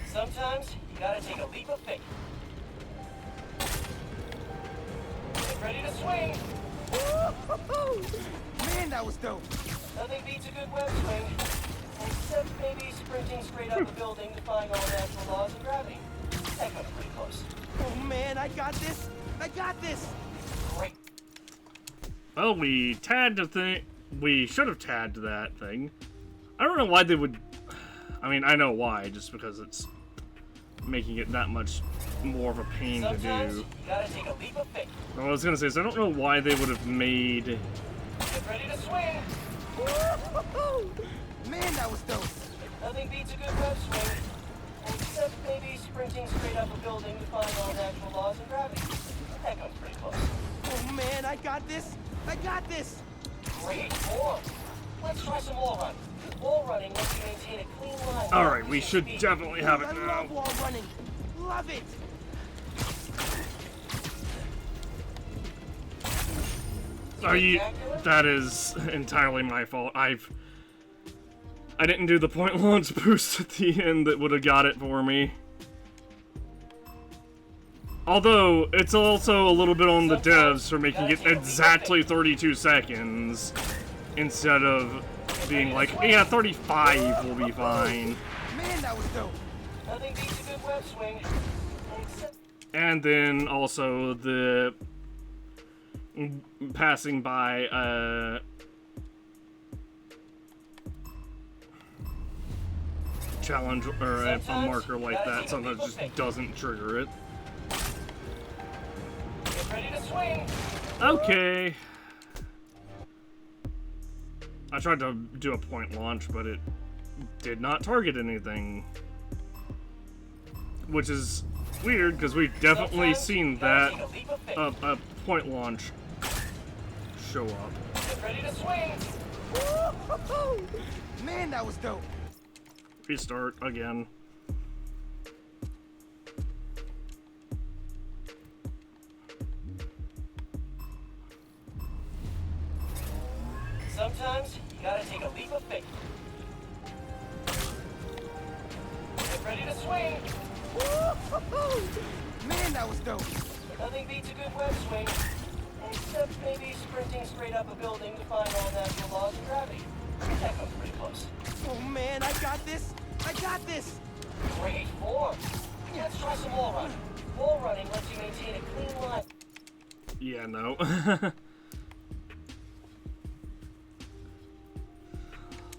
Sometimes you gotta take a leap of faith. Get ready to swing. Man, that was dope. Nothing beats a good web swing. Except maybe sprinting straight up a building to find all natural laws and gravity. That comes pretty close. Oh man, I got this. I got this. Great. Well, we tagged a thing. We should have tagged that thing. I don't know why they would. I mean, I know why, just because it's making it that much more of a pain Sometimes to you do. gotta take a leap of faith. What I was gonna say is I don't know why they would have made. Get ready to swing. Man, that was dope. Nothing beats a good web swing. Except maybe sprinting straight up a building to find all natural laws and gravity. That comes pretty close. Oh man, I got this. I got this. Great form. Let's try some wall running. Wall running lets you maintain a clean line. All right, we should definitely have it I now. love wall running. Love it. That is entirely my fault. I didn't do the point launch boost at the end that would have got it for me. Although, it's also a little bit on the devs for making it exactly 32 seconds instead of being like, yeah, 35 will be fine. Man, that was dope. Nothing beats a good web swing. And then also the passing by challenge or a marker like that sometimes just doesn't trigger it. Get ready to swing. Okay. I tried to do a point launch, but it did not target anything. Which is weird, because we've definitely seen that a point launch show up. Get ready to swing. Man, that was dope. Restart again. Sometimes you gotta take a leap of faith. Get ready to swing. Man, that was dope. Nothing beats a good web swing. Except maybe sprinting straight up a building to find all natural laws and gravity. That comes pretty close. Oh man, I got this. I got this. Great form. Let's try some wall running. Wall running lets you maintain a clean line. Yeah, no.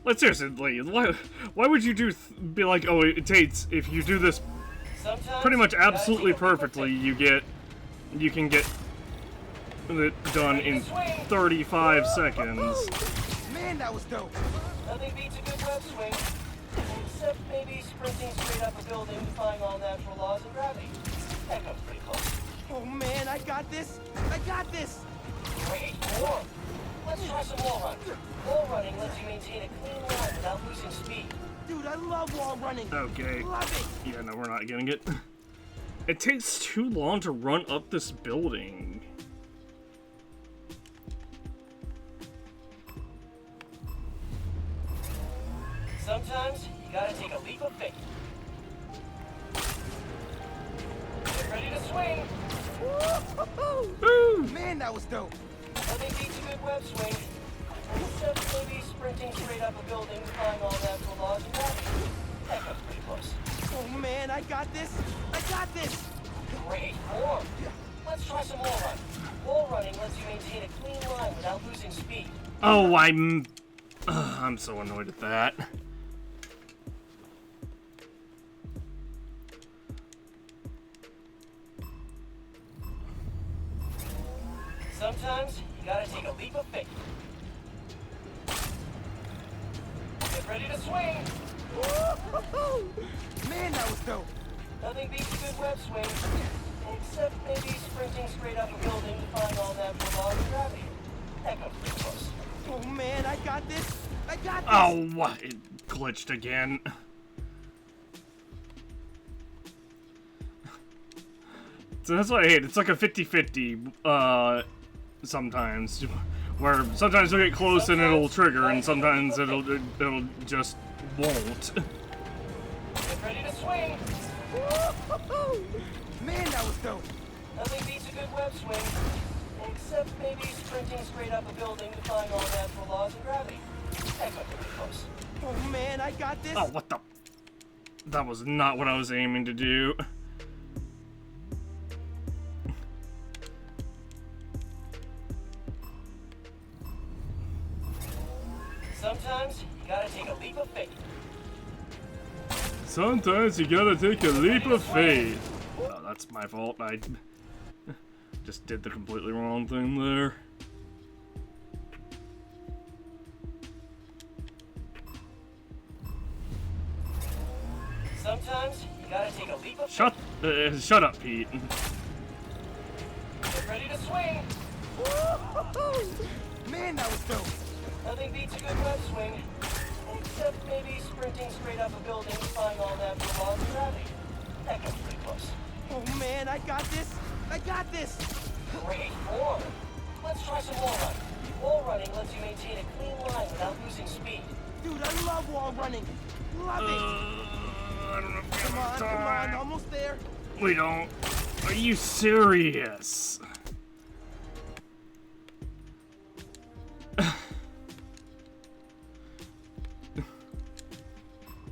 Like seriously, why would you be like, oh, it takes, if you do this pretty much absolutely perfectly, you can get it done in 35 seconds. Man, that was dope. Nothing beats a good web swing. Except maybe sprinting straight up a building to find all natural laws and gravity. That comes pretty close. Oh man, I got this. I got this. Great form. Let's try some wall running. Wall running lets you maintain a clean line without losing speed. Dude, I love wall running. Okay. Love it. Yeah, no, we're not getting it. It takes too long to run up this building. Sometimes you gotta take a leap of faith. Get ready to swing. Woo! Man, that was dope. Nothing beats a good web swing. Except maybe sprinting straight up a building, defying all natural laws of gravity. That comes pretty close. Oh man, I got this. I got this. Great form. Let's try some wall running. Wall running lets you maintain a clean line without losing speed. Oh, I'm so annoyed at that. Sometimes you gotta take a leap of faith. Get ready to swing. Man, that was dope. Nothing beats a good web swing. Except maybe sprinting straight up a building, defying all natural laws of gravity. That comes pretty close. Oh man, I got this. I got this. Oh, what? It glitched again. So that's what I hate. It's like a 50-50, sometimes. Where sometimes you'll get close and it'll trigger, and sometimes it'll just won't. Get ready to swing. Man, that was dope. Nothing beats a good web swing. Except maybe sprinting straight up a building, defying all natural laws of gravity. That comes pretty close. Oh man, I got this. Oh, what the? That was not what I was aiming to do. Sometimes you gotta take a leap of faith. Sometimes you gotta take a leap of faith. Oh, that's my fault. I just did the completely wrong thing there. Sometimes you gotta take a leap of faith. Shut up, Pete. Get ready to swing. Man, that was dope. Nothing beats a good web swing. Except maybe sprinting straight up a building, defying all natural laws of gravity. That comes pretty close. Oh man, I got this. I got this. Great form. Let's try some wall running. Wall running lets you maintain a clean line without losing speed. Dude, I love wall running. Love it. I don't know if we Come have on, time. almost there. We don't. Are you serious?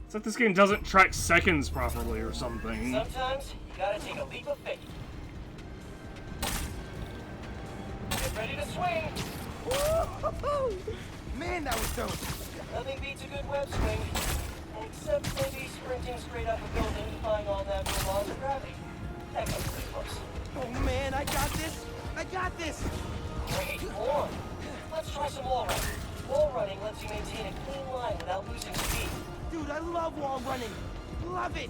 It's like this game doesn't track seconds properly or something. Sometimes you gotta take a leap of faith. Get ready to swing. Man, that was dope. Nothing beats a good web swing. Except maybe sprinting straight up a building, defying all natural laws of gravity. That comes pretty close. Oh man, I got this. I got this. Great form. Let's try some wall running. Wall running lets you maintain a clean line without losing speed. Dude, I love wall running. Love it.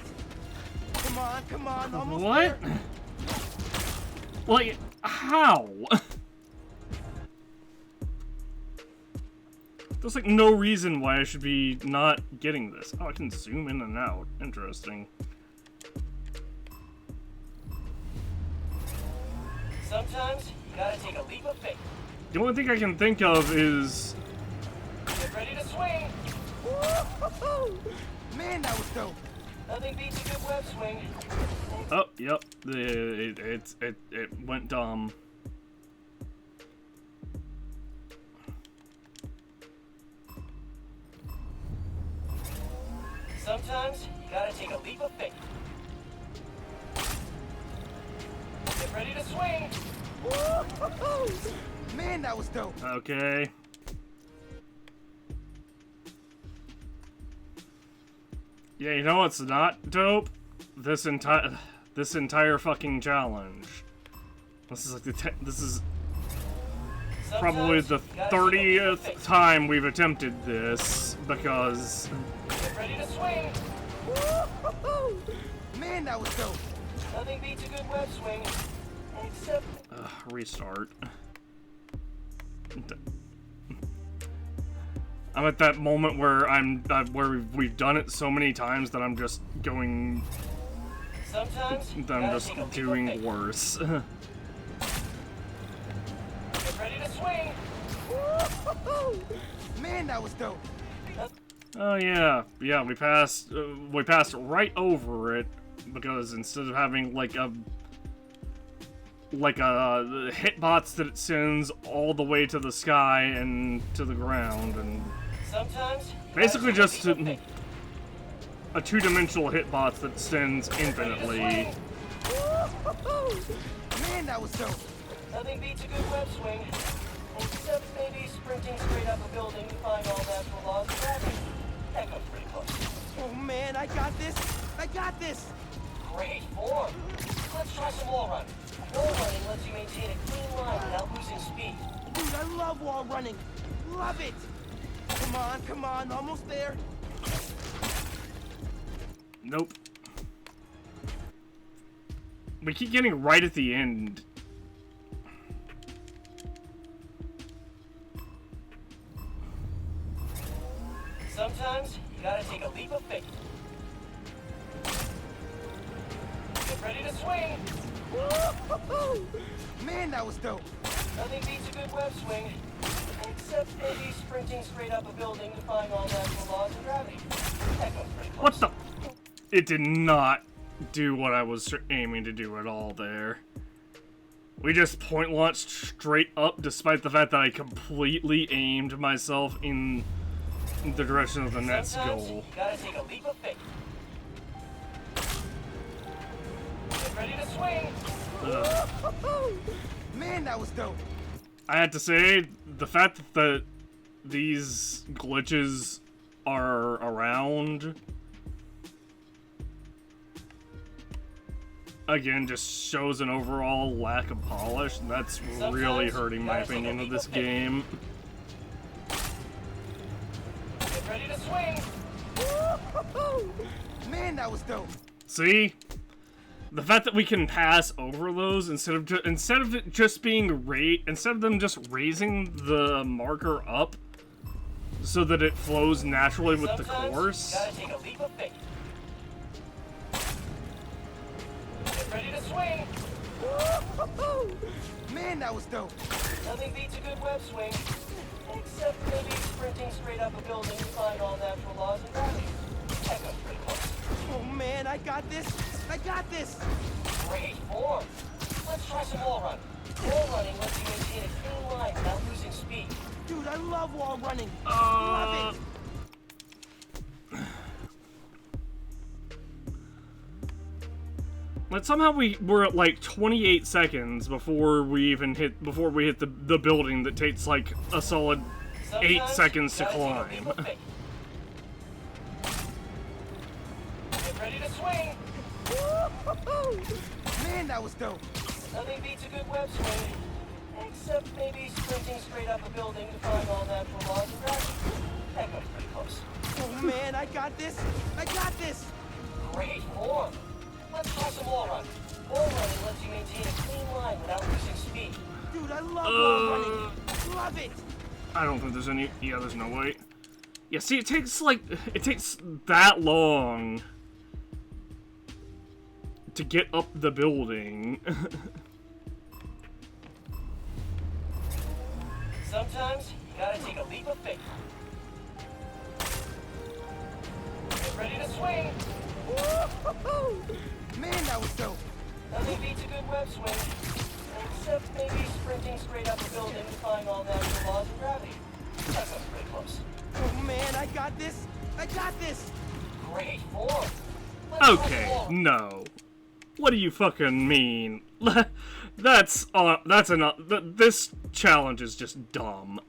Come on, almost what? there. Like, how? There's like no reason why I should be not getting this. Oh, I can zoom in and out. Interesting. Sometimes you gotta take a leap of faith. The only thing I can think of is... Get ready to swing. Man, that was dope. Nothing beats a good web swing. Oh, yep. It went dumb. Sometimes you gotta take a leap of faith. Get ready to swing. Man, that was dope. Okay. Yeah, you know what's not dope? This entire fucking challenge. This is like this is probably the 30th time we've attempted this because. Get ready to swing. Man, that was dope. Nothing beats a good web swing. Except. Restart. I'm at that moment where where we've done it so many times that I'm just going. Sometimes That I'm just doing worse. Get ready to swing. Man, that was dope. Oh yeah, we passed right over it because instead of having like a hitbox that it sends all the way to the sky and to the ground, and Sometimes basically just a two-dimensional hitbox that sends infinitely. Man, that was dope. Nothing beats a good web swing. Except maybe sprinting straight up a building defying all natural laws of gravity. That comes pretty close. Oh man, I got this. I got this. Great form. Let's try some wall running. Wall running lets you maintain a clean line without losing speed. Dude, I love wall running. Love it. Come on, almost there. Nope. We keep getting right at the end. Sometimes you gotta take a leap of faith. Get ready to swing. Man, that was dope. Nothing beats a good web swing. Except maybe sprinting straight up a building defying all natural laws of gravity. That goes pretty close. What the? It did not do what I was aiming to do at all there. We just point launched straight up despite the fact that I completely aimed myself in the direction of the next Sometimes goal. you gotta take a leap of faith. Get ready to swing. Man, that was dope. I had to say, the fact that these glitches are around, again, just shows an overall lack of polish. That's really hurting my opinion of this game. Get ready to swing. Man, that was dope. See? The fact that we can pass over those instead of it just being instead of them just raising the marker up so that it flows naturally with the course. You gotta take a leap of faith. Get ready to swing. Man, that was dope. Nothing beats a good web swing. Except maybe sprinting straight up a building defying all natural laws of gravity. That goes pretty close. Oh man, I got this. I got this. Great form. Let's try some wall running. Wall running lets you maintain a clean line without losing speed. Dude, I love wall running. Love it. But somehow we're at like 28 seconds before we hit the building that takes like a solid 8 seconds to climb. Get ready to swing. Man, that was dope. Nothing beats a good web swing. Except maybe sprinting straight up a building defying all natural laws of gravity. That goes pretty close. Oh man, I got this. I got this. Great form. Let's try some wall running. Wall running lets you maintain a clean line without losing speed. Dude, I love wall running. Love it. I don't think there's any. Yeah, there's no way. Yeah, see, it takes that long to get up the building. Sometimes you gotta take a leap of faith. Get ready to swing. Man, that was dope. Nothing beats a good web swing. Except maybe sprinting straight up a building defying all natural laws of gravity. That comes pretty close. Oh man, I got this. I got this. Great form. Let's try some Okay, wall running. no. What do you fucking mean? That's enough. This challenge is just dumb.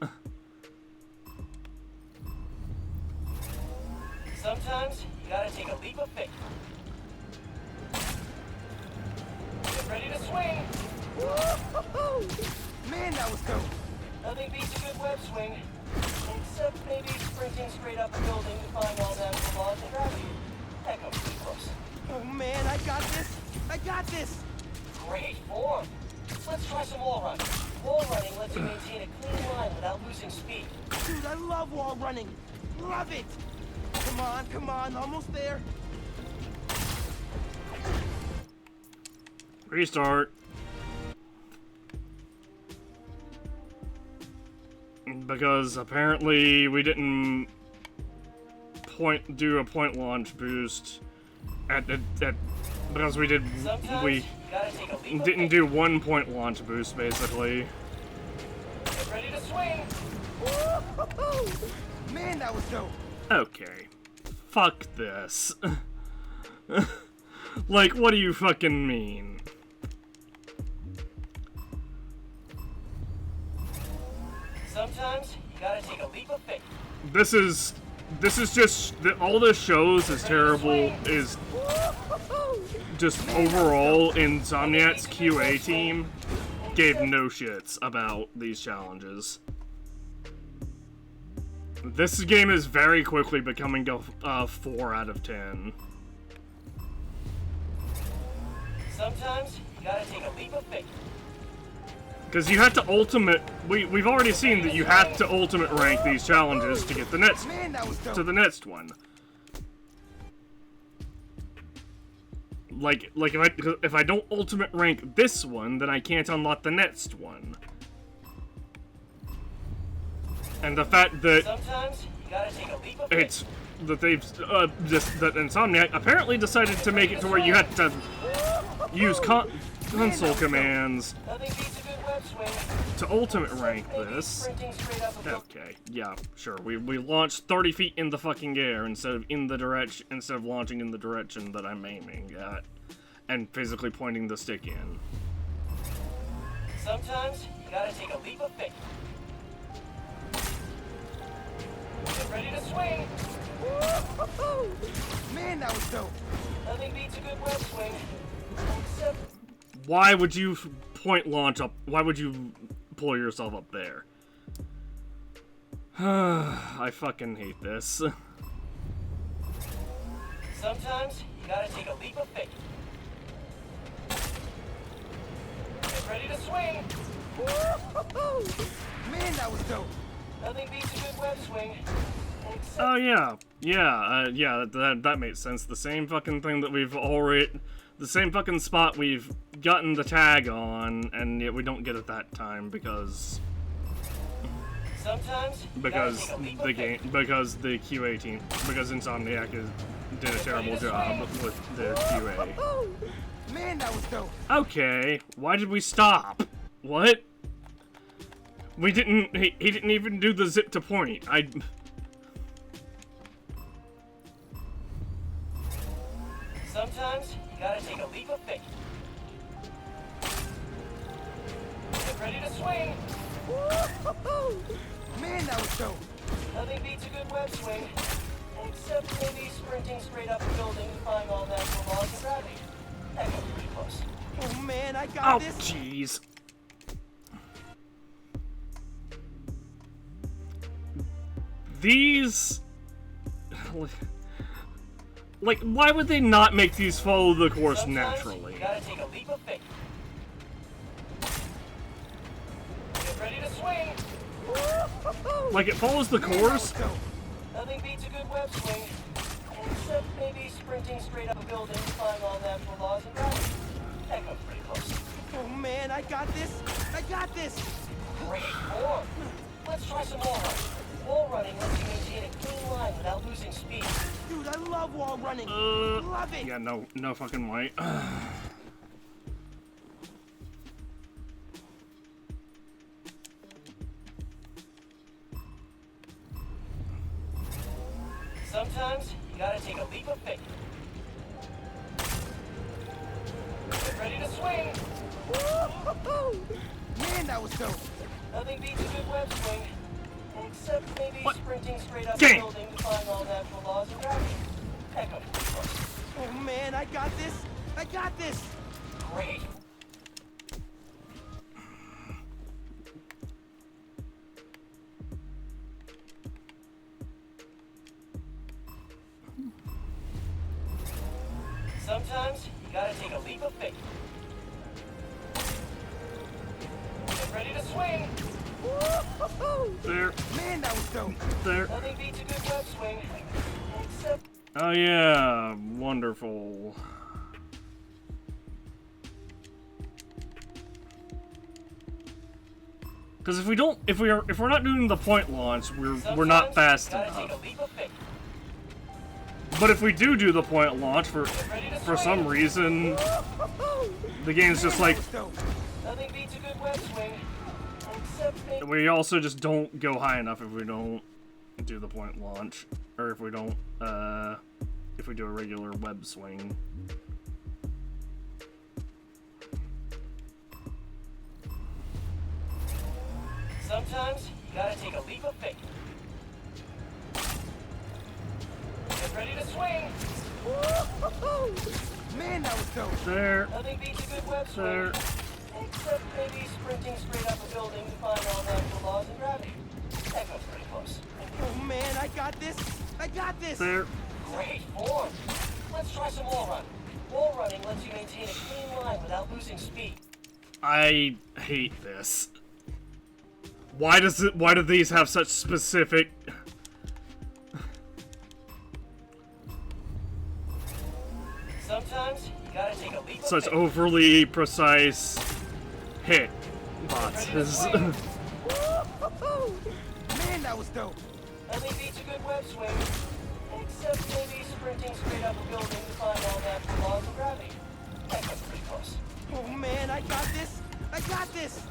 Sometimes you gotta take a leap of faith. Get ready to swing. Man, that was dope. Nothing beats a good web swing. Except maybe sprinting straight up a building defying all natural laws of gravity. That comes pretty close. Oh man, I got this. I got this. Great form. Let's try some wall running. Wall running lets you maintain a clean line without losing speed. Dude, I love wall running. Love it. Come on, almost there. Restart. Because apparently we didn't do a point launch boost because we didn't do 1 point launch boost basically. Get ready to swing. Man, that was dope. Okay. Fuck this. Like, what do you fucking mean? Sometimes you gotta take a leap of faith. This is just all this shows is terrible is just overall Insomniac's QA team gave no shits about these challenges. This game is very quickly becoming a 4 out of 10. Sometimes you gotta take a leap of faith. Because you have to ultimate. We've already seen that you have to ultimate rank these challenges to get the next one. Like if I don't ultimate rank this one, then I can't unlock the next one. And the fact that sometimes you gotta take a leap of faith. it's that they've that Insomniac apparently decided to make it to where you had to use console commands to ultimate rank this. Okay, yeah, sure. We launched 30 feet in the fucking air instead of launching in the direction that I'm aiming at and physically pointing the stick in. Sometimes you gotta take a leap of faith. Get ready to swing. Man, that was dope. Nothing beats a good web swing. Except why would you point launch up? Why would you pull yourself up there? I fucking hate this. sometimes you gotta take a leap of faith. Get ready to swing. Man, that was dope. Nothing beats a good web swing. Except Oh yeah, that makes sense. The same fucking thing that the same fucking spot we've gotten the tag on, and yet we don't get it that time because sometimes the QA team, because Insomniac did a terrible job with their QA. Man, that was dope. Okay, why did we stop? What? We didn't. He didn't even do the zip to point. sometimes you gotta take a leap of faith. Get ready to swing. Man, that was dope. Nothing beats a good web swing. Except maybe sprinting straight up a building, defying all natural laws of gravity. That goes pretty close. Oh man, I got this. Oh jeez. These... Like, why would they not make these follow the course naturally? You gotta take a leap of faith. Get ready to swing. Like, it follows the course? Nothing beats a good web swing. Except maybe sprinting straight up a building, defying all natural laws of gravity. That goes pretty close. Oh man, I got this. I got this. Great form. Let's try some more. Wall running lets you maintain a clean line without losing speed. Dude, I love wall running. Love it. Yeah, no fucking way. Sometimes you gotta take a leap of faith. Get ready to swing. Man, that was dope. Nothing beats a good web swing. Except maybe sprinting straight up a Dang. building, defying all natural laws of gravity. That goes pretty close. Oh man, I got this. I got this. Great. Sometimes you gotta take a leap of faith. Get ready to swing. There. Man, that was dope. There. Nothing beats a good web swing. Except Oh yeah, wonderful. Because if we're not doing the point launch, we're not fast enough. But if we do the point launch for some reason, the game's just like. nothing beats a good web swing. Except We also just don't go high enough if we don't do the point launch, or if we don't if we do a regular web swing. sometimes you gotta take a leap of faith. Get ready to swing. Man, that was dope. There. Nothing beats a good web swing. There. Except maybe sprinting straight up a building to find all natural laws of gravity. That goes pretty close. Oh man, I got this. I got this. There. Great form. Let's try some wall running. Wall running lets you maintain a clean line without losing speed. I hate this. Why do these have such specific? Sometimes you gotta take a leap of Such faith. overly precise hit boxes. Man, that was dope. Nothing beats a good web swing. Except maybe sprinting straight up a building to find all natural laws of gravity. That goes pretty close. Oh man, I got this. I got this.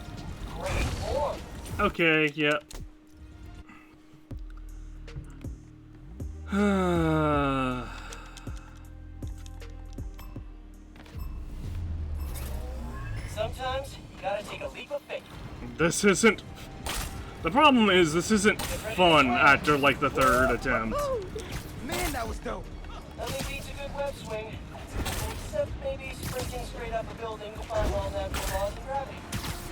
Great form. Okay, yep. Sometimes you gotta take a leap of faith. This isn't. The problem is this isn't fun after like the third attempt. Man, that was dope. Nothing beats a good web swing. Except maybe sprinting straight up a building to find all natural laws of gravity.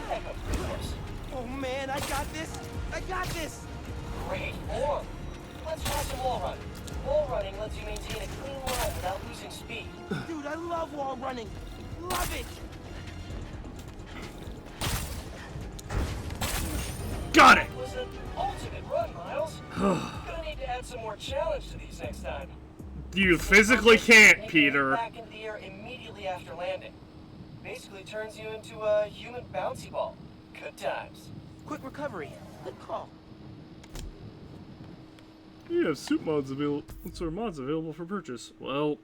That goes pretty close. Oh man, I got this. I got this. Great form. Let's try some wall running. Wall running lets you maintain a clean line without losing speed. Dude, I love wall running. Love it. Got it. That was an ultimate run, Miles. Gonna need to add some more challenge to these next time. You physically can't, Maybe Peter. back into the air immediately after landing. Basically turns you into a human bouncy ball. Good times. Quick recovery. Good call. You have suit mods available. What sort of mods available for purchase? Well,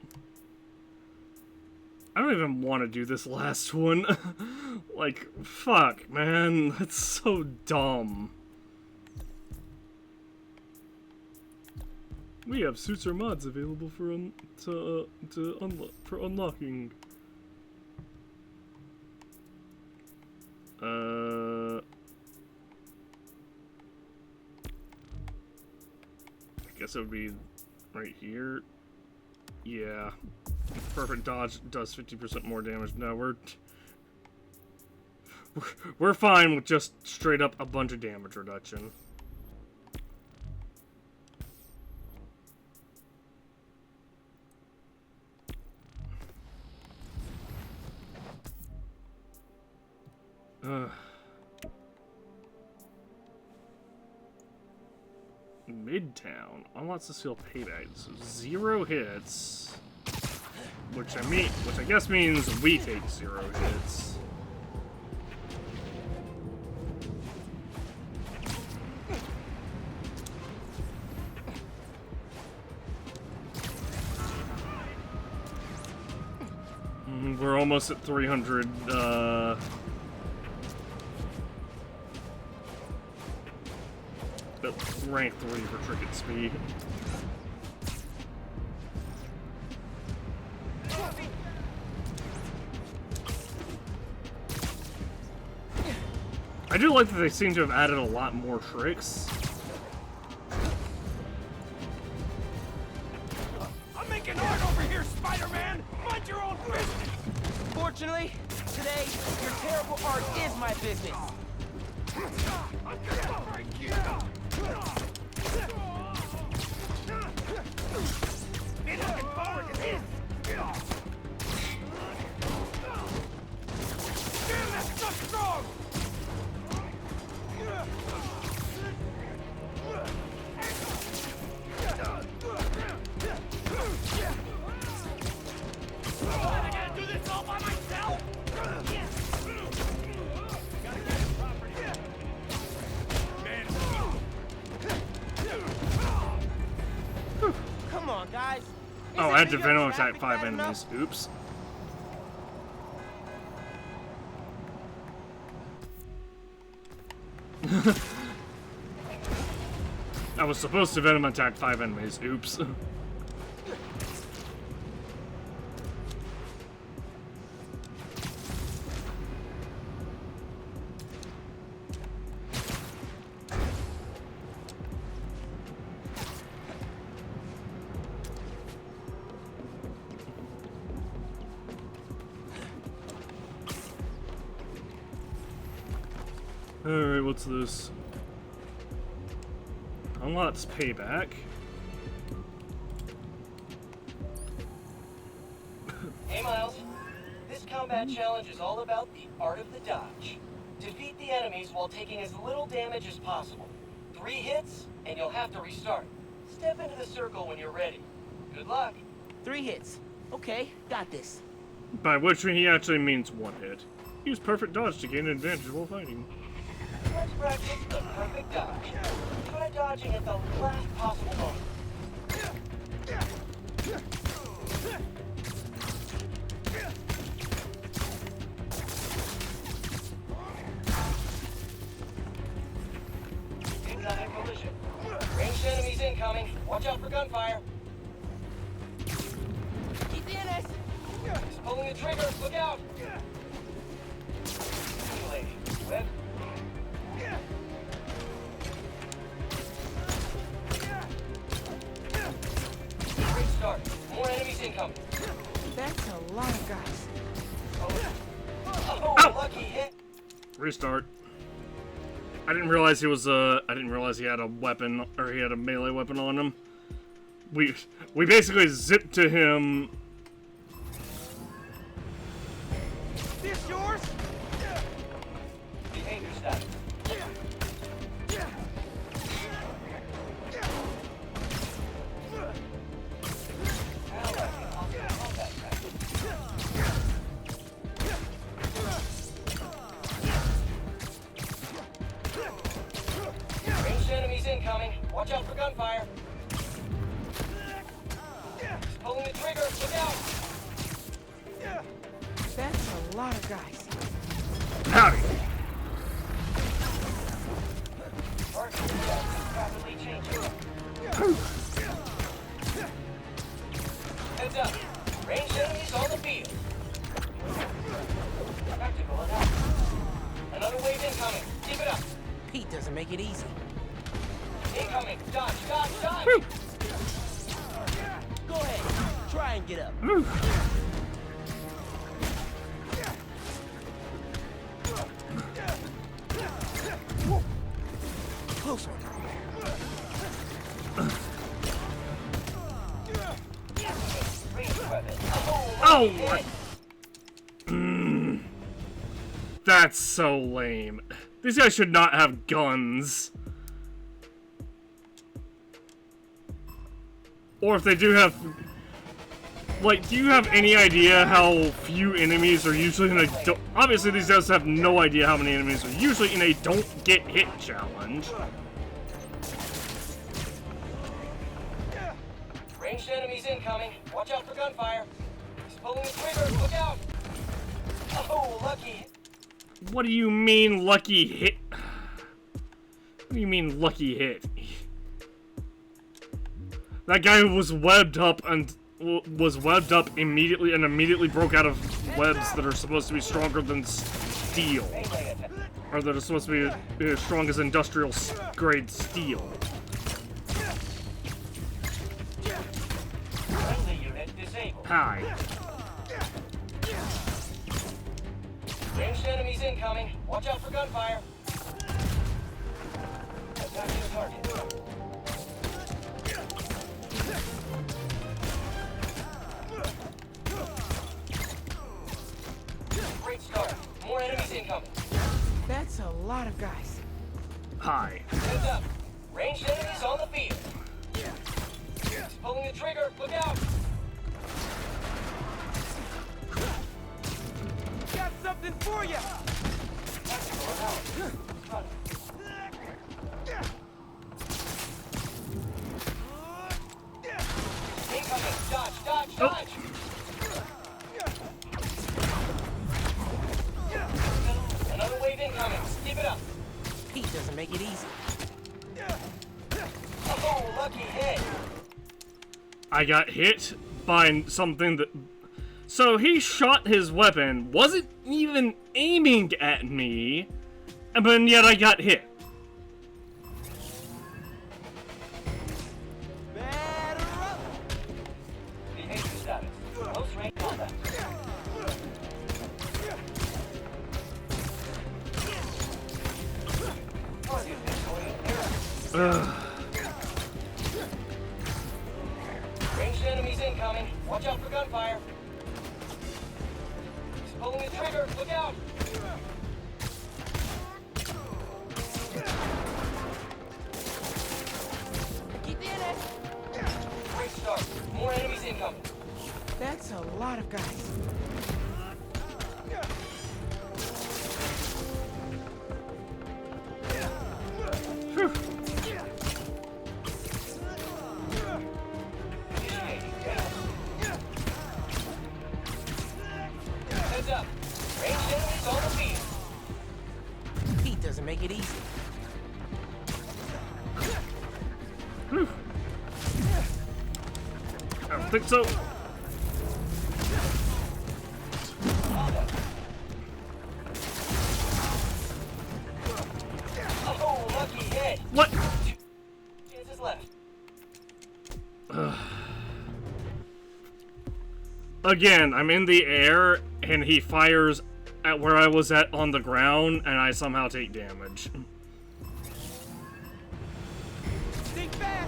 I don't even want to do this last one. Like, fuck, man, that's so dumb. We have suits or mods available for unlocking. I guess it would be right here. Yeah. Perfect dodge does 50% more damage. No, we're fine with just straight up a bunch of damage reduction. Midtown unlocks the seal paybacks. 0 hits, which I guess means we take 0 hits. We're almost at 300. Rank 3 for cricket speed. I do like that they seem to have added a lot more tricks. I'm making art over here, Spider-Man! Mind your own business! Fortunately, today, your terrible art is my business. Been looking forward to this! Damn, that's so strong! Oh, I had to Venom attack 5 enemies. Oops. I was supposed to Venom attack 5 enemies. Oops. Alright, what's this? Unlocks payback. Hey, Miles. This combat challenge is all about the art of the dodge. Defeat the enemies while taking as little damage as possible. 3 hits, and you'll have to restart. Step into the circle when you're ready. Good luck. 3 hits. Okay, got this. By which he actually means 1 hit. Use perfect dodge to gain an advantage while fighting. Let's practice the perfect dodge. Try dodging at the last possible moment. Incoming collision. Ranged enemies incoming. Watch out for gunfire. Keep the NS. He's pulling the trigger. Look out. Lady. Web. Great start. More enemies incoming. That's a lot of guys. Oh, lucky hit. Restart. I didn't realize he was I didn't realize he had a weapon, or he had a melee weapon on him. We basically zipped to him. This yours? Behavior status. Ranged enemies incoming. Watch out for gunfire. He's pulling the trigger. Look out. That's a lot of guys. Howdy. Rapidly changing. Heads up. Ranged enemies on the field. Tactical analysis. Another wave incoming. Keep it up. Pete doesn't make it easy. Incoming. Dodge, dodge, dodge. Go ahead. Try and get up. Close one. Oh! That's so lame. These guys should not have guns. Or if they do have... Like, do you have any idea how few enemies are usually in a... Obviously, these guys have no idea how many enemies are usually in a don't get hit challenge. Ranged enemies incoming. Watch out for gunfire. He's pulling the trigger. Look out. Oh, lucky. What do you mean, lucky hit? What do you mean, lucky hit? That guy was webbed up and immediately and immediately broke out of webs that are supposed to be stronger than steel, or that are supposed to be as strong as industrial grade steel. Hi. Ranged enemies incoming. Watch out for gunfire. Attack your target. Great start. More enemies incoming. That's a lot of guys. Hi. Heads up. Ranged enemies on the field. He's pulling the trigger. Look out. Got something for you! Incoming. Dodge, Keep it up. Pete doesn't make it easy. Oh, lucky hit. I got hit by something that... So he shot his weapon, wasn't even aiming at me, but yet I got hit. Behavior status. Close range combat. Target destroyed. Ranged enemies incoming. Watch out for gunfire. He's pulling the trigger. Look out. Keep in it. Great start. More enemies incoming. That's a lot of guys. Heads up. Ranged enemies on the field. Pete doesn't make it easy. I don't think so. Oh, lucky hit. What? Chances left. Again, I'm in the air, and he fires at where I was at on the ground, and I somehow take damage. Think back.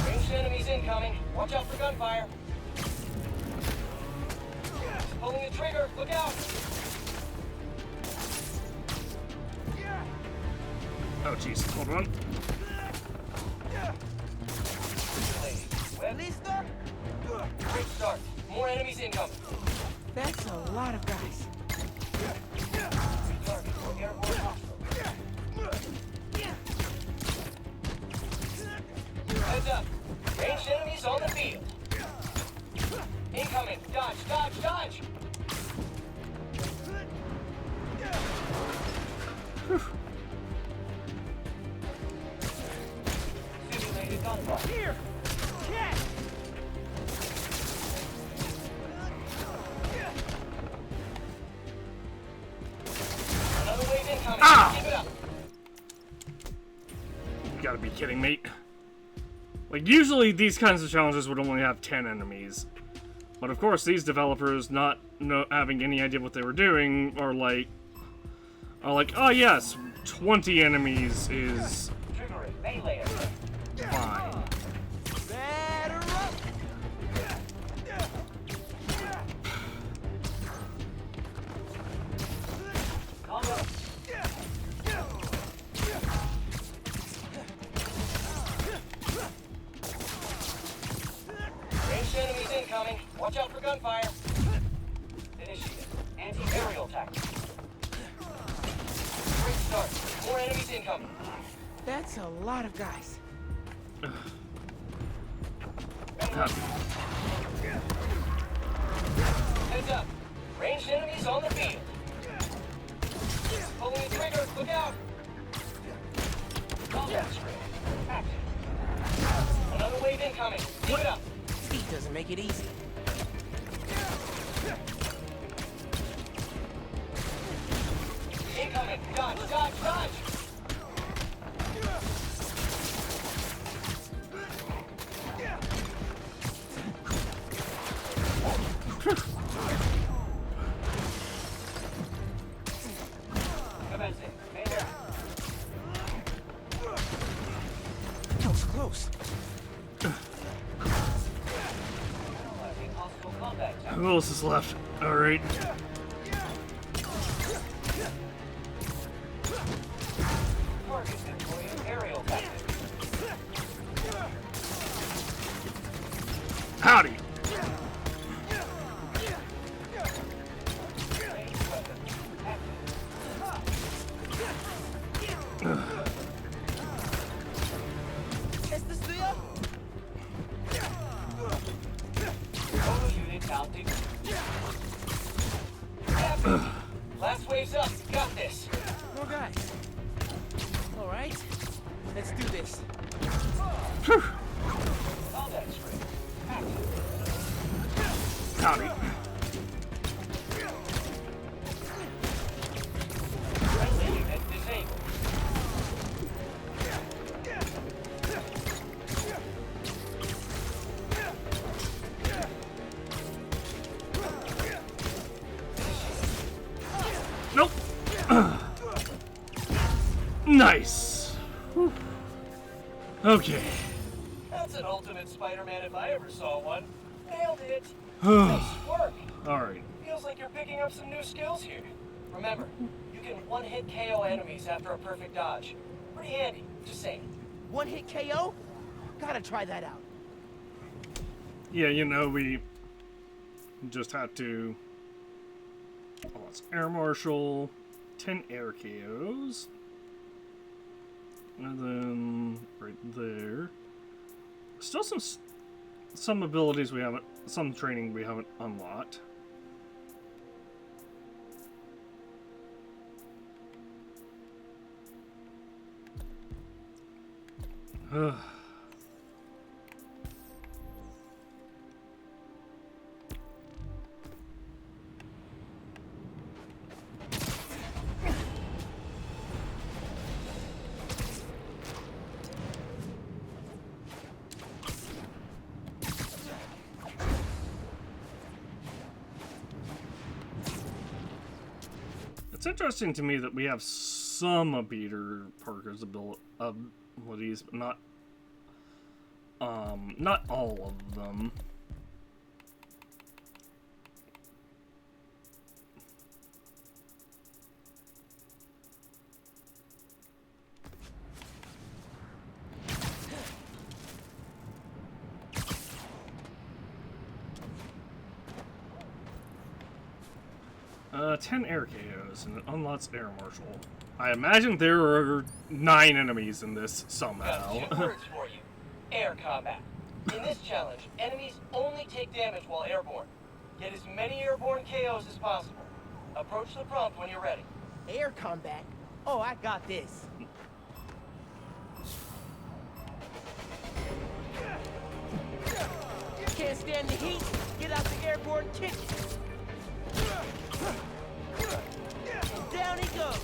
Ranged enemies incoming. Watch out for gunfire. He's pulling the trigger. Look out. Oh, jeez. Hold on. Listo? Great start. More enemies incoming. That's a lot of guys. Target for airborne hostile. Heads up. Ranged enemies on the field. Incoming. Dodge, dodge, dodge. Simulated gunfire. Here! Catch! Another wave incoming. Ah! Keep it up. You gotta be kidding me. Like, usually these kinds of challenges would only have 10 enemies. But of course, these developers, not having any idea what they were doing, are like, oh yes, 20 enemies is Triggering melee. fine. Batter up. Combo. Ranged enemies incoming. Watch out for gunfire. Initiate. Anti-aerial tactics. Great start. More enemies incoming. That's a lot of guys. Heads up. Ranged enemies on the field. Pulling the trigger. Look out. Combat spray. Active. Another wave incoming. Keep it up. Pete doesn't make it easy. Incoming. Dodge, dodge, dodge. Commencing. Melee. That was close. Analyzing hostile combat tactics. Who else is left? Alright. Target deploying aerial tactics. Howdy! Ranged weapon. Active. It's the Counting. Last wave's up. Got this. More guys. All right, let's do this. Combat screen. Active. Howdy. Friendly unit disabled. Nope. Nice. Whew. Okay. That's an ultimate Spider-Man if I ever saw one. Nailed it. Nice work. Alright. Feels like you're picking up some new skills here. Remember, you can one-hit KO enemies after a perfect dodge. Pretty handy, just saying. One hit KO? Gotta try that out. Yeah, you know, we just had to... Oh, it's Air Marshal, 10 air KOs. And then right there. Still some abilities we haven't, some training we haven't unlocked. It's interesting to me that we have some of Peter Parker's abilities, but not all of them. Uh, 10 air KOs, and it unlocks Air Marshal. I imagine there are 9 enemies in this somehow. Got 2 words for you. Air combat. In this challenge, enemies only take damage while airborne. Get as many airborne KOs as possible. Approach the prompt when you're ready. Air combat? Oh, I got this. Can't stand the heat? Get out the airborne kick. Down he goes.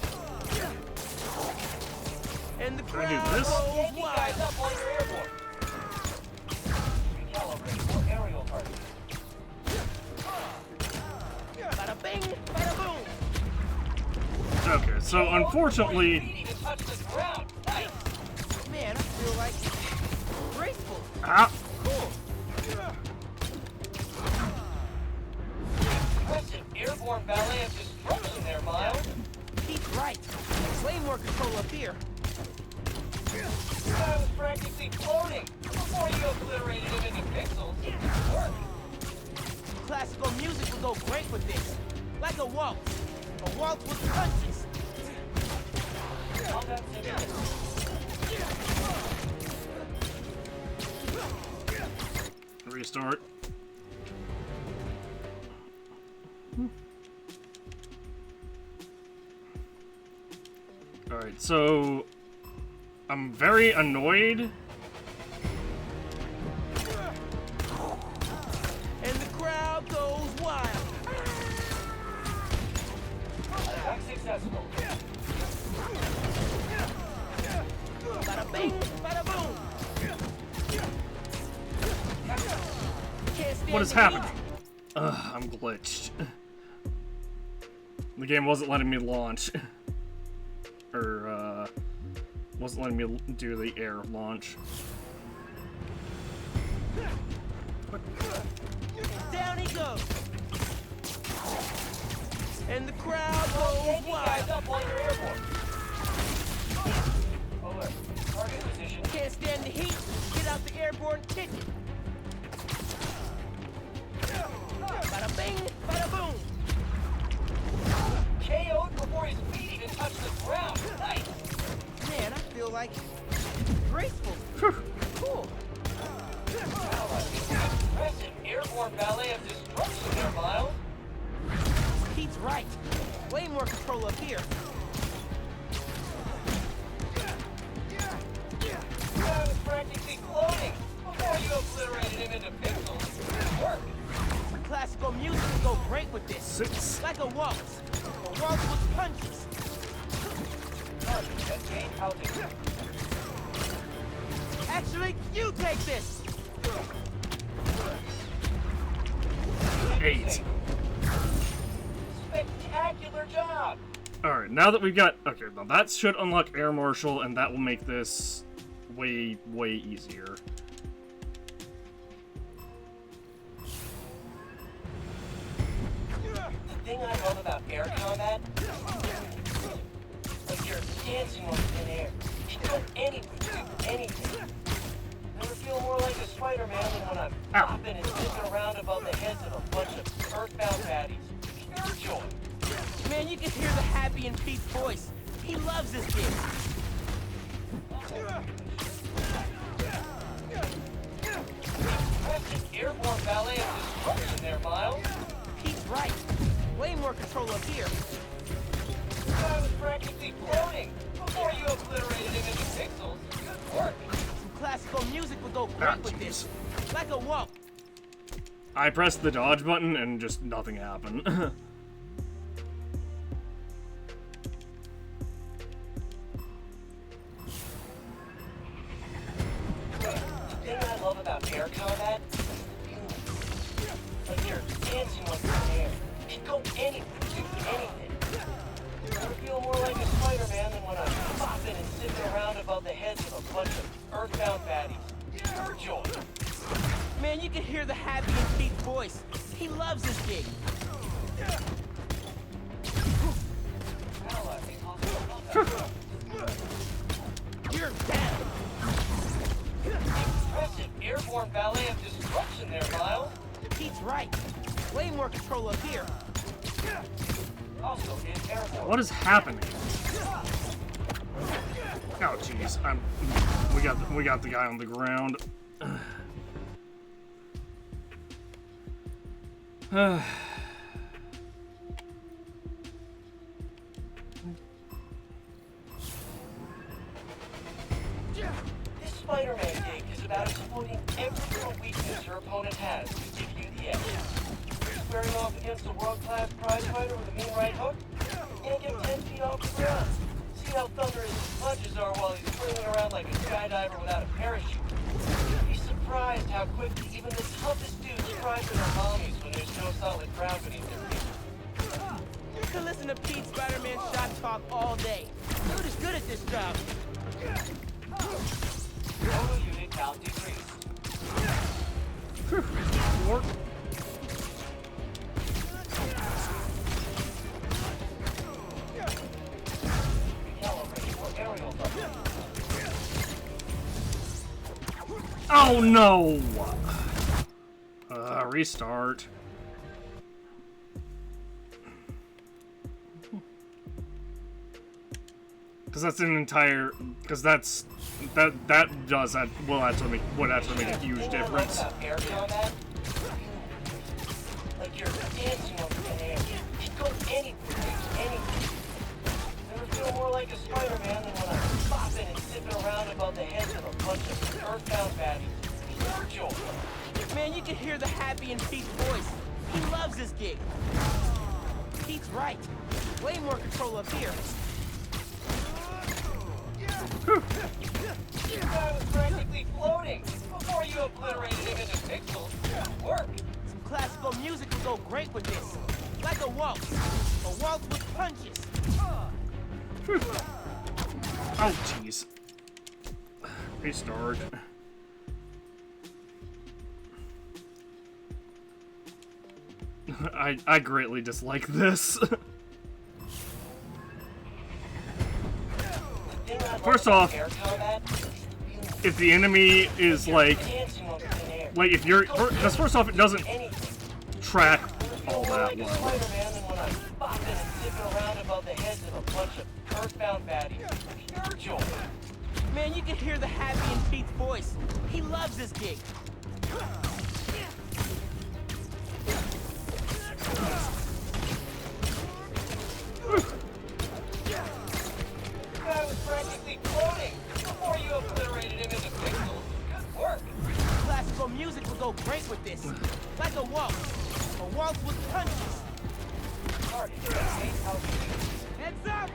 And the crowd this? goes Guys wild. up while you're airborne. Recalibrate for aerial targets. Bada bing, bada boom. Okay, so unfortunately... Feet even touch the ground. Nice. Man, I feel like graceful. Ah! Cool. Impressive airborne ballet of destruction there, Miles. He's right. Flame more control up here. This guy was practically floating before you obliterated him into pixels. Work. Classical music would go great with this. Like a waltz. A waltz with punches. Combat simulator. Restart. Alright, so... I'm very annoyed. And the crowd goes wild. Attack successful. Bada bing, bada boom. Can't stand What is the happening? heat. I'm glitched. The game wasn't letting me launch. Or, wasn't letting me do the air launch. Down he goes. And the crowd goes Guys wild. up while you're airborne. Alert. Target position. Can't stand the heat. Get out the airborne kick. Bada bing, bada boom. KO'd before his feet even touch the ground. Nice. Man, I feel like graceful. Cool. Impressive airborne ballet of destruction would go great with this. 6. Like a waltz. A waltz with punches. Actually, you take this. 8. Spectacular job! Alright, now that we've got... Okay, now that should unlock Air Marshal, and that will make this way, way easier. The thing I love about air combat, like you're dancing on thin air. You can go anywhere, do anything. Never feel more like a Spider-Man than when I'm hopping and zipping around above the heads of a bunch of earthbound baddies. Pure joy. Man, you can hear the happy in Pete's voice. He loves this game. Impressive airborne ballet of destruction there, Miles. Pete's right. Way more control up here. I was practically floating before you obliterated him into pixels. Good work. Some classical music would go great with this. Like a waltz. I pressed the dodge button and just nothing happened. The thing I love about air combat, like you're dancing on thin air. You can go anywhere, do anything. Never feel more like a Spider-Man than when I'm bopping and zipping around above the heads of a bunch of earthbound baddies. Pure joy. Man, you can hear the happy in Pete's voice. He loves this gig. You're down. Impressive airborne ballet of destruction there, Miles. Pete's right. Way more control up here. Also is airborne. What is happening? Oh jeez, we got the guy on the ground. This Spider-Man gig is about exploiting every little weakness your opponent has to give you the edge. Squaring off against a world-class prize fighter with a mean right hook, and get 10 feet off the ground. See how thunderous his punches are while he's swinging around like a skydiver without a parachute. You'd be surprised how quickly even the toughest dudes cry for their mommies when there's no solid ground beneath their feet. You can listen to Pete Spider-Man shot talk all day. Dude is good at this job. Total unit count decreased. Work. Recalibrating for aerial thunder. Oh no! Restart. Because that's an entire. Because that would actually make a huge difference. Air combat? Like you're dancing on thin air. You can go anywhere, anything. Never feel more like a Spider-Man than when I'm bopping and zipping around above the heads of a bunch of earthbound baddies. Pure joy. Man, you can hear the happy in Pete's voice. He loves this gig. Pete's right. Way more control up here. I was practically floating before you obliterated him into pixels. Good work. Some classical music would go great with this. Like a waltz. A waltz with punches. Oh jeez. Restart. I greatly dislike this. First off, if the enemy is like if you're, because first off, it doesn't track all that well. Man, you can hear the happy in Pete's voice. He loves this gig. I was practically floating before you obliterated him into pixels. Good work. Classical music would go great with this. Like a waltz. A waltz with punches. Target, base altitude. Heads up!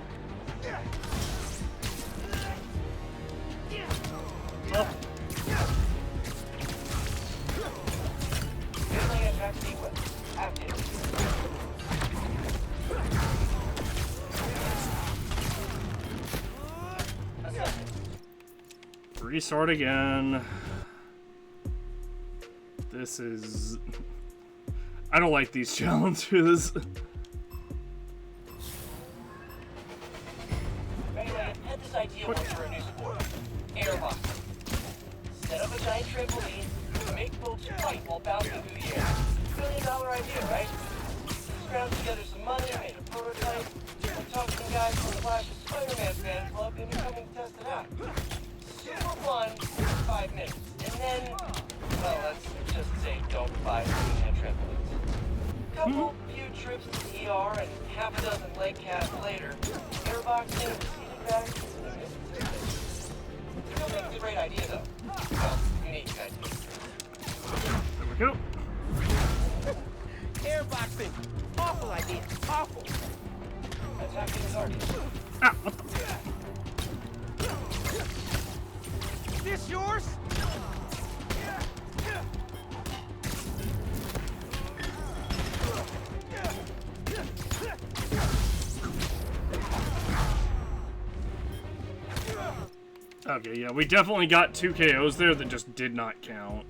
Melee attack sequence. Active. Assessment. Restart again. This is... I don't like these challenges. Melee had this idea once for a new sport. Airbox. Set up a giant trampoline, make folks fight while bouncing through the air. $1 billion idea, right? Scrounged together some money, made a prototype, and talked to some guys from the Flash Spider-Man fan club into coming to test it out. Super fun, 5 minutes. And then, well, let's just say don't buy secondhand trampolines. Couple few trips to the ER and half a dozen leg casts later, airboxing and seated back into the mist. Still think it's a great idea, though. Well, unique idea. There we go. Airboxing. Awful idea. Awful. Attacking target. Ah, what the... This yours? Okay, yeah, we definitely got 2 KOs there that just did not count.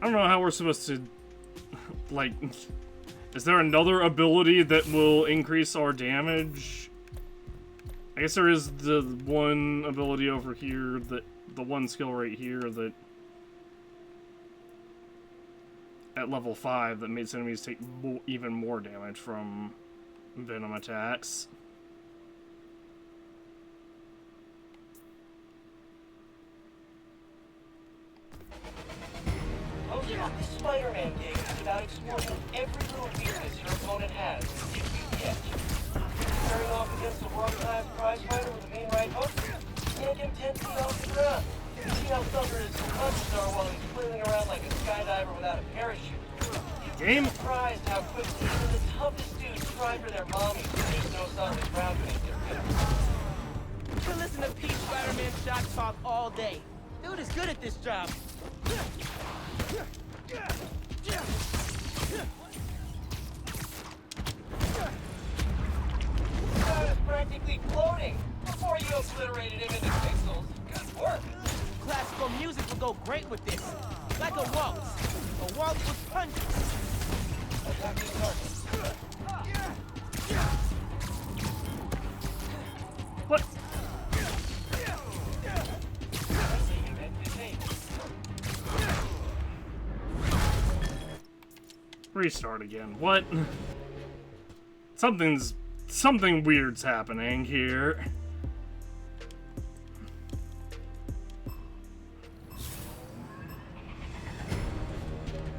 I don't know how we're supposed to... Like... Is there another ability that will increase our damage? I guess there is the one ability over here, that the one skill right here that... At level 5 that makes enemies take even more damage from venom attacks. Most of this Spider-Man gig is about exploring every little weakness your opponent has to give you the edge. Starting off against a world-class prize fighter with a mean right hook, yank him 10 feet off the ground. See how stubborn his punches are while he's flailing around like a skydiver without a parachute. You'd be surprised how quickly even the toughest dudes cry for their mommies when there's no solid ground to make their fist. You can listen to Pete Spider-Man shot talk all day. Dude is good at this job. The guy was practically floating before you obliterated him into pixels. Good work. Classical music would go great with this. Like a waltz. A waltz with punches. Attacking target. What? Restart again. What? Something weird's happening here.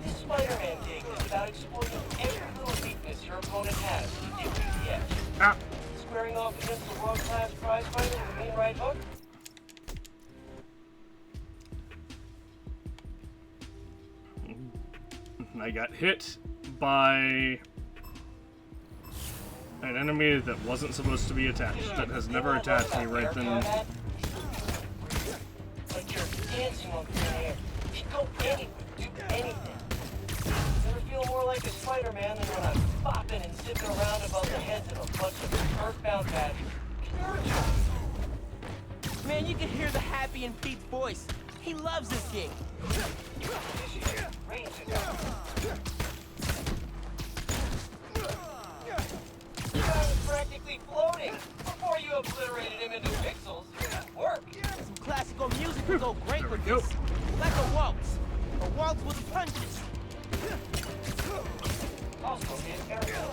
This Spider-Man gig is about exploiting every little weakness your opponent has to give you the edge. Ah. Squaring off against a world-class prize fighter with a mean right hook? I got hit by an enemy that wasn't supposed to be attached, that has never attached me right then. Like you're dancing on thin air. You go anywhere, do anything. Never feel more like a Spider-Man than when I'm bopping and zipping around above the heads of a bunch of earthbound badgers. Man, you can hear the happy in Pete's voice. He loves this gig. The guy was practically floating before you obliterated him into pixels. Good work. Some classical music would go great with this. Like a waltz. A waltz with punches. Also, his area.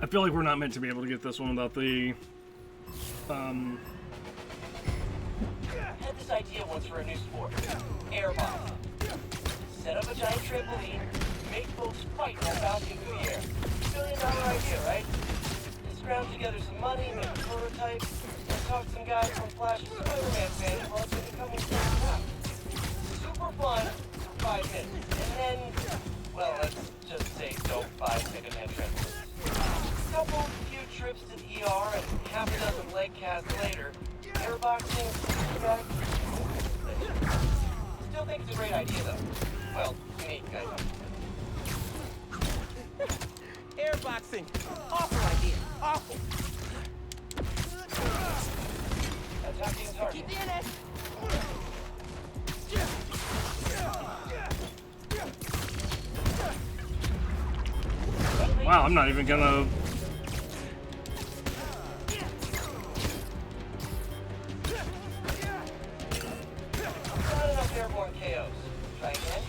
I feel like we're not meant to be able to get this one without the, I had this idea once for a new sport. Airball. Set up a giant trampoline, make folks fight while bouncing through the air. $1 billion idea, right? Scrounge together some money, make a prototype, and talk some guys from Flash's Spider-Man fans while it's becoming out. Super fun for 5 minutes. And then, well, let's just say don't buy second-hand trampolines. Couple few trips to the ER and half a dozen leg casts later, airboxing, back. Still think it's a great idea, though. Well, me, guys. Airboxing. Awful idea. Awful. Attacking target. Keep in it. wow, I'm not even gonna... Not enough airborne KOs. Try again.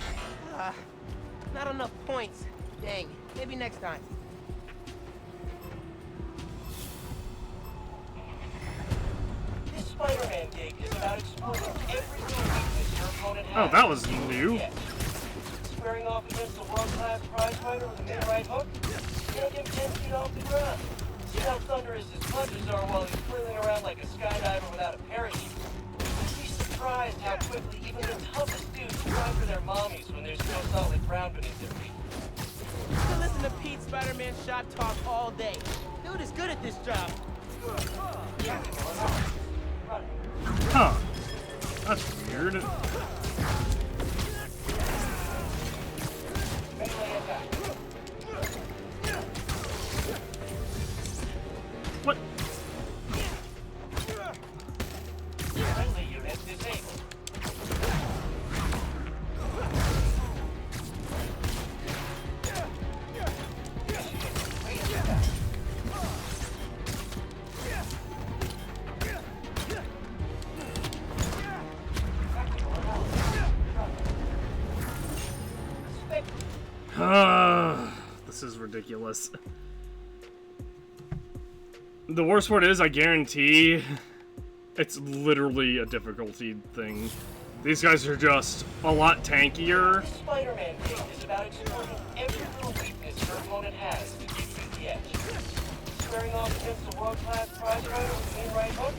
Not enough points. Dang. Maybe next time. This Spider-Man gig is about exposing every little weakness your opponent has. Oh, that was new. Yeah. Squaring off against a world-class prizefighter with a mid-right hook, take him 10 feet off the ground. See how thunderous his punches are while he's flailing around like a skydiver without a parachute. You'd be surprised how quickly even the toughest dudes cry for their mommies when there's no solid ground beneath their feet. You can listen to Pete Spider-Man shot talk all day. Dude is good at this job. Huh. That's weird. Melee attack. What? Friendly unit disabled. This is ridiculous. The worst part is, I guarantee it's literally a difficulty thing. These guys are just a lot tankier. The Spider-Man gig is about exploiting every little weakness your opponent has to give you the edge. Squaring off against a world-class prizefighter with a mid-right hook,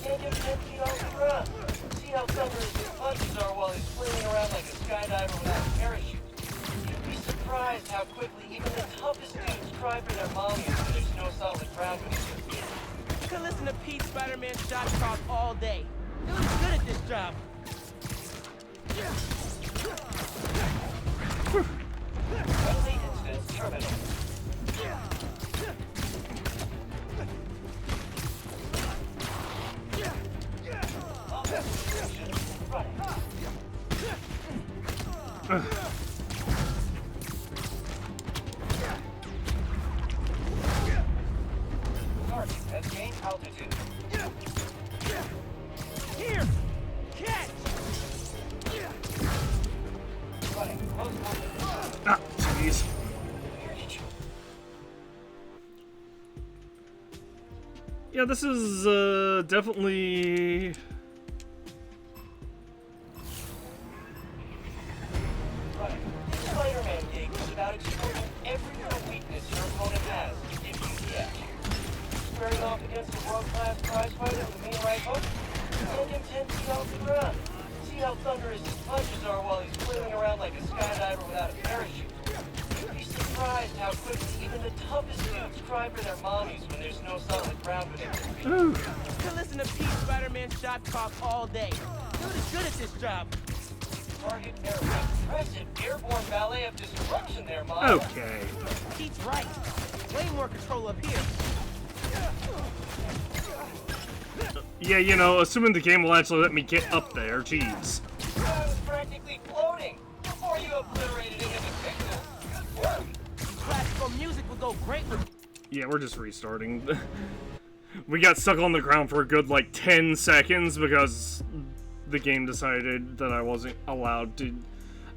can't get 10 feet off the ground. See how thunderous his punches are while he's flailing around like a skydiver without a parachute. You'd be surprised how quickly even the toughest dudes cry for their mommies when there's no solid ground beneath their feet. You can listen to Pete Spider-Man shot talk all day. Dude is good at this job. Friendly instance terminal. Target has gained altitude. Here! Catch! Running close quarters. Ah, jeez. Yeah, this is definitely... Right. This Spider-Man gig is about exploiting every little weakness your opponent has to give you the edge. Squaring off against a world-class prizefighter with a mean right hook, take him 10 feet off the ground. See how thunderous his punches are while he's flailing around like a skydiver without a parachute. You'd be surprised how quickly even the toughest dudes cry for their mommies when there's no solid ground beneath their feet. You can listen to Pete Spider-Man shot talk all day. Dude is good at this job. Target area. Impressive airborne ballet of destruction there, Miles. Okay. Pete's right. Way more control up here. Yeah, you know, assuming the game will actually let me get up there, jeez. I was practically floating before you obliterated it into pixels. Good work. Classical music would go great with... Yeah, we're just restarting. We got stuck on the ground for a good, like, 10 seconds because the game decided that I wasn't allowed to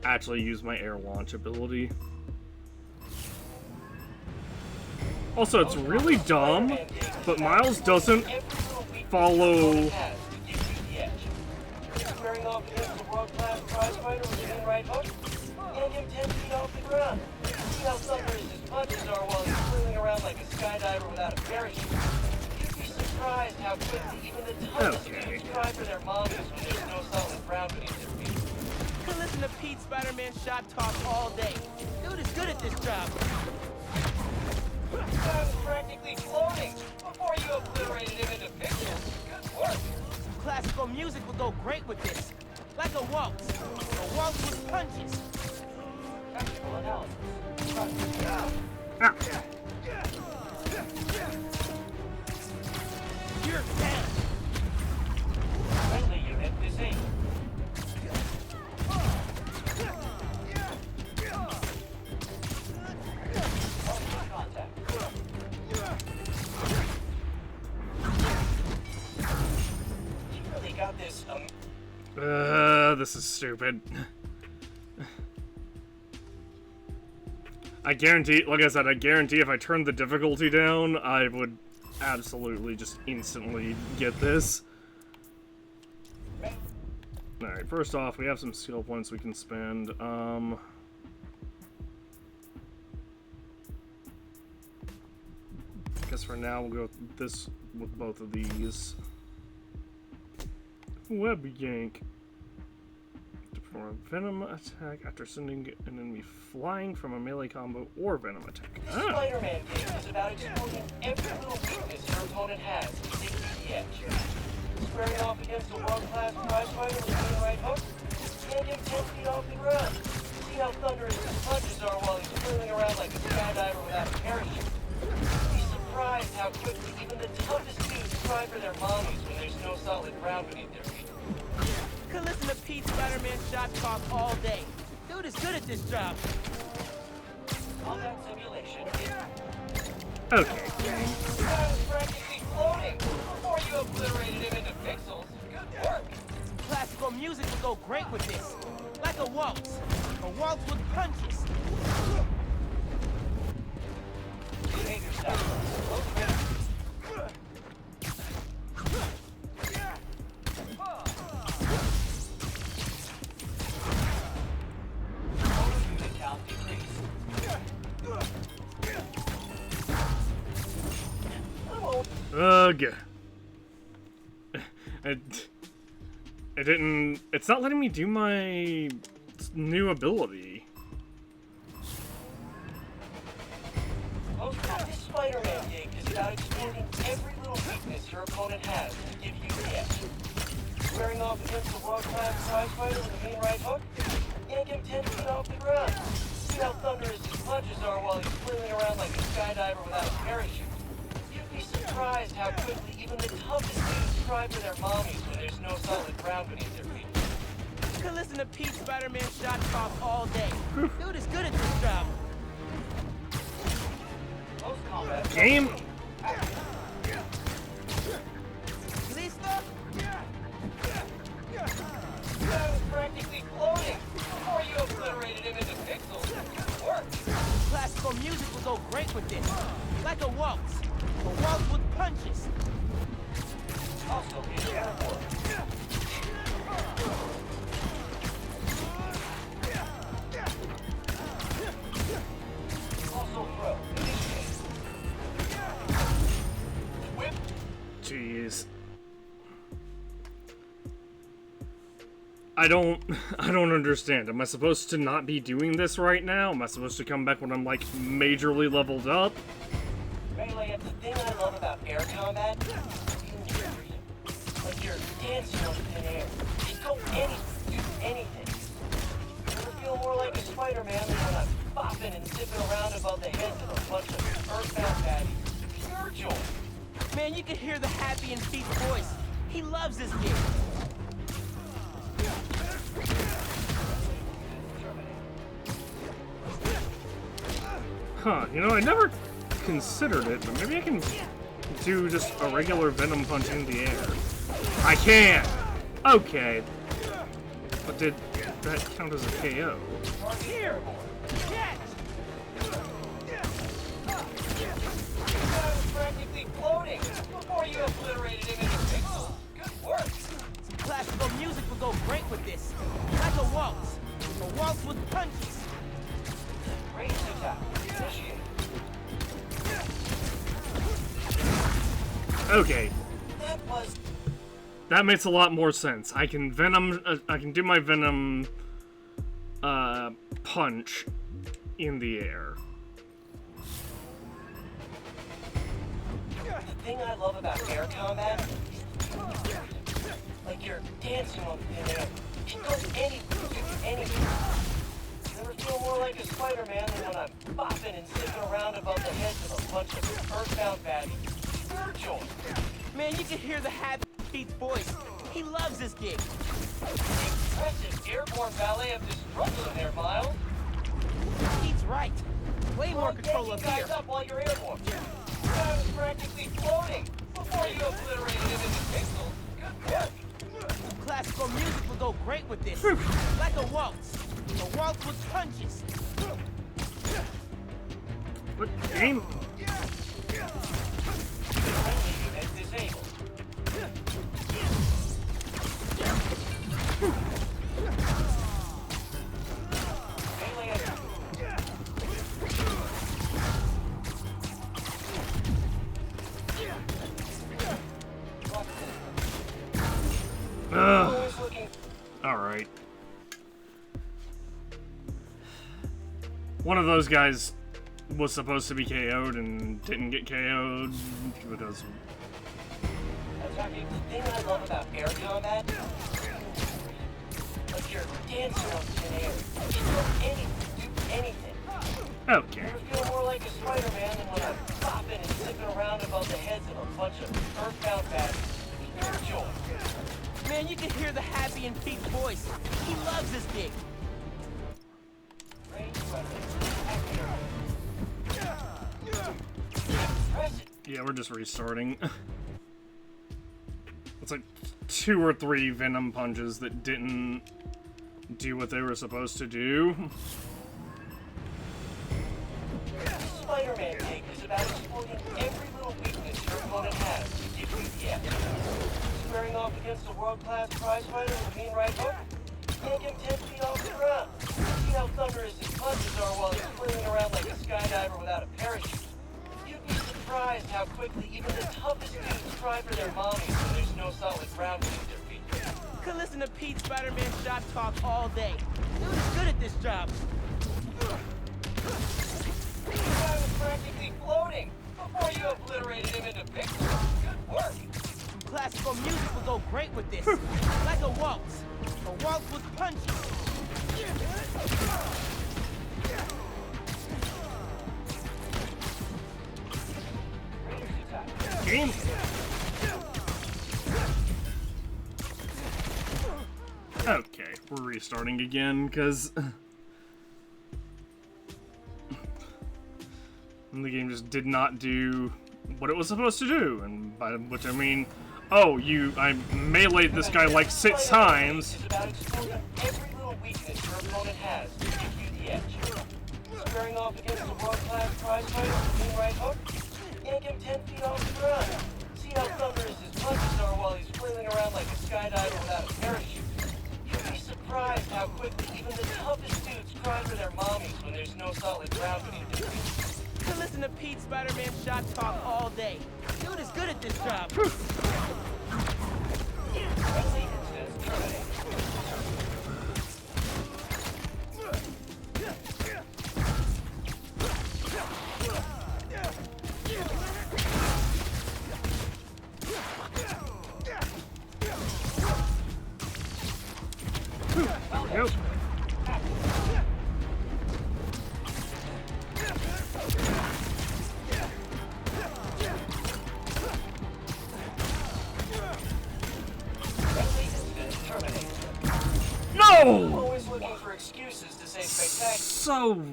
actually use my air launch ability. Also, it's really dumb, but Miles doesn't follow... Squaring off against a world-class prize fighter with an in-right hook, and him 10 feet off the ground. See how thunderous his punches are while he's flailing around like a skydiver without a parachute. You'd be surprised how quickly even the toughest dudes try for their mommies when there's no solid ground beneath their feet. Could listen to Pete Spider-Man shot talk all day. Dude is good at this job. I was practically floating before you obliterated him into pixels. Good work. Classical music would go great with this. Like a waltz. A waltz with punches. Actual analysis. You're down. Friendly unit disabled. Contact. You really got this, This is stupid. I guarantee, like I said, I guarantee if I turned the difficulty down, I would absolutely just instantly get this. Alright, first off, we have some skill points we can spend. Guess for now we'll go with this with both of these. Web yank. To perform a venom attack after sending an enemy flying from a melee combo or venom attack. This Spider-Man game is about exploiting every little weakness your opponent has to take you to the edge. Squaring off against a world-class prize fighter with an right hook, and him 10 feet off the ground. See how thunderous his punches are while he's flailing around like a skydiver without a parachute. Be surprised how quickly even the toughest dudes try for their mommies when there's no solid ground beneath their feet. Could listen to Pete Spider-Man shot talk all day. Dude is good at this job. Combat simulation. Okay. I was practically floating before you obliterated him into pixels. Good work. Classical music would go great with this. Like a waltz. A waltz with punches. Behavior style. Ugh. I didn't... It's not letting me do my new ability. This Spider-Man game is about exploiting every little weakness your opponent has to give you the edge. Squaring off against a world-class prize fighter with a mean right hook, yank him 10 feet off the ground. See how thunderous his punches are while he's flailing around like a skydiver without a parachute. You'd be surprised how quickly even the toughest dudes try for their mommies when there's no solid ground beneath their feet. You can listen to Pete Spider-Man shot talk all day. Dude is good at this job. Game. Listo? I was practically floating before you obliterated him into pixels. Good work. Classical music will go great with this. Like a waltz. A waltz with punches. Also in airport. Also throw. Whip. Jeez. I don't understand. Am I supposed to not be doing this right now? Am I supposed to come back when I'm like majorly leveled up? Melee, the thing I love about air combat is freedom. Like you're dancing on thin air. You go do anything. You ever feel more like a Spider-Man than when I'm bopping and zipping around above the heads of a bunch of earthbound baddies? Pure joy. Man, you can hear the happy in Pete's voice. He loves this game. Huh, you know, I never considered it, but maybe I can do just a regular venom punch in the air. I can! Okay. But did that count as a KO? Here! Catch! exploding before you obliterated him into pixels. Good work. Some classical music would go great with this. Like a waltz. A waltz with punches. Raise the top. Initiate. Okay. That was... That makes a lot more sense. I can I can do my venom punch in the air. The thing I love about air combat, like you're dancing on thin air. It goes anything. Never feel more like a Spider-Man than when I'm bopping and zipping around above the heads of a bunch of earthbound baddies. Pure joy. Man, you can hear the happy Pete's voice. He loves this gig. Impressive airborne ballet of destruction there, Miles. Pete's right. Way more control Taking up guys here. up while you're airborne. I was practically floating before you obliterated him into pixels. Good work. Classical music would go great with this. Like a waltz. A waltz with punches. What game? As disabled. Alright. One of those guys was supposed to be KO'd and didn't get KO'd because... The thing I love about air combat, like you're dancing on thin air. You can do anything. Okay. Never feel more like a Spider-Man than when I'm bopping and zipping around above the heads of a bunch of earthbound baddies. Pure joy. Man, you can hear the happy in Pete's voice. He loves this gig. Yeah, we're just restarting. It's like 2 or 3 venom punches that didn't do what they were supposed to do. Spider-Man gig is about exploiting every little weakness your opponent has to give you the edge. Squaring off against a world-class prize fighter with a mean right hook, take him 10 feet off the ground. See how thunderous his punches are while he's flailing around like a skydiver without a parachute. You'd be surprised how quickly even the toughest dudes cry for their mommies when there's no solid ground beneath their feet. Could listen to Pete Spider-Man shot talk all day. Dude is good at this job. The guy was practically floating before you obliterated him into pixels. Good work. Some classical music would go great with this. Like a waltz. A waltz with punches. Game. Okay, we're restarting again, because... the game just did not do what it was supposed to do, and by which I mean, oh, I meleeed this guy like 6 times. It's about exploiting every little weakness your opponent has to give you the edge. Squaring off against a world-class prize fighter with a mean right hook, yank him 10 feet off the ground. See how thunderous his punches are while he's flailing around like a skydiver without a parachute. You'd be surprised how quickly even the toughest dudes cry for their mommies when there's no solid ground beneath their feet. Could listen to Pete Spider-Man shot talk all day. Dude is good at this job. Nope. No! Always looking for excuses to say spectacular. So...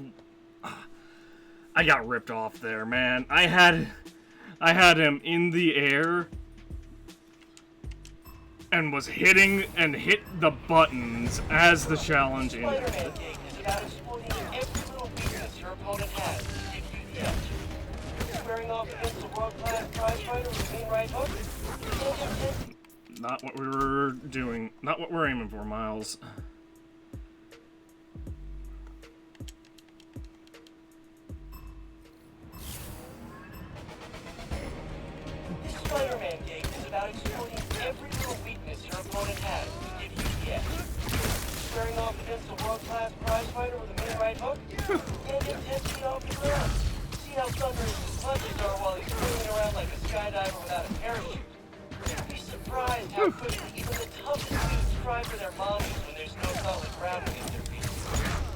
I got ripped off there, man. I had him in the air and was hitting and hit the buttons as the challenge ended. Spider-Man gig is about exploiting every little weakness your opponent has to give you the edge. Squaring off against a world-class prize fighter with a mean right hook? Not what we were doing. Not what we're aiming for, Miles. This Spider-Man game is about exploiting every little weakness your opponent has to give you the edge. Squaring off against a world-class prize fighter with a mean right hook? And get 10 feet off the ground. See how thunderous his punches are while he's swinging around like a skydiver without a parachute. You'd be surprised how quickly even the toughest dudes cry for their mommies when there's no solid ground beneath their feet.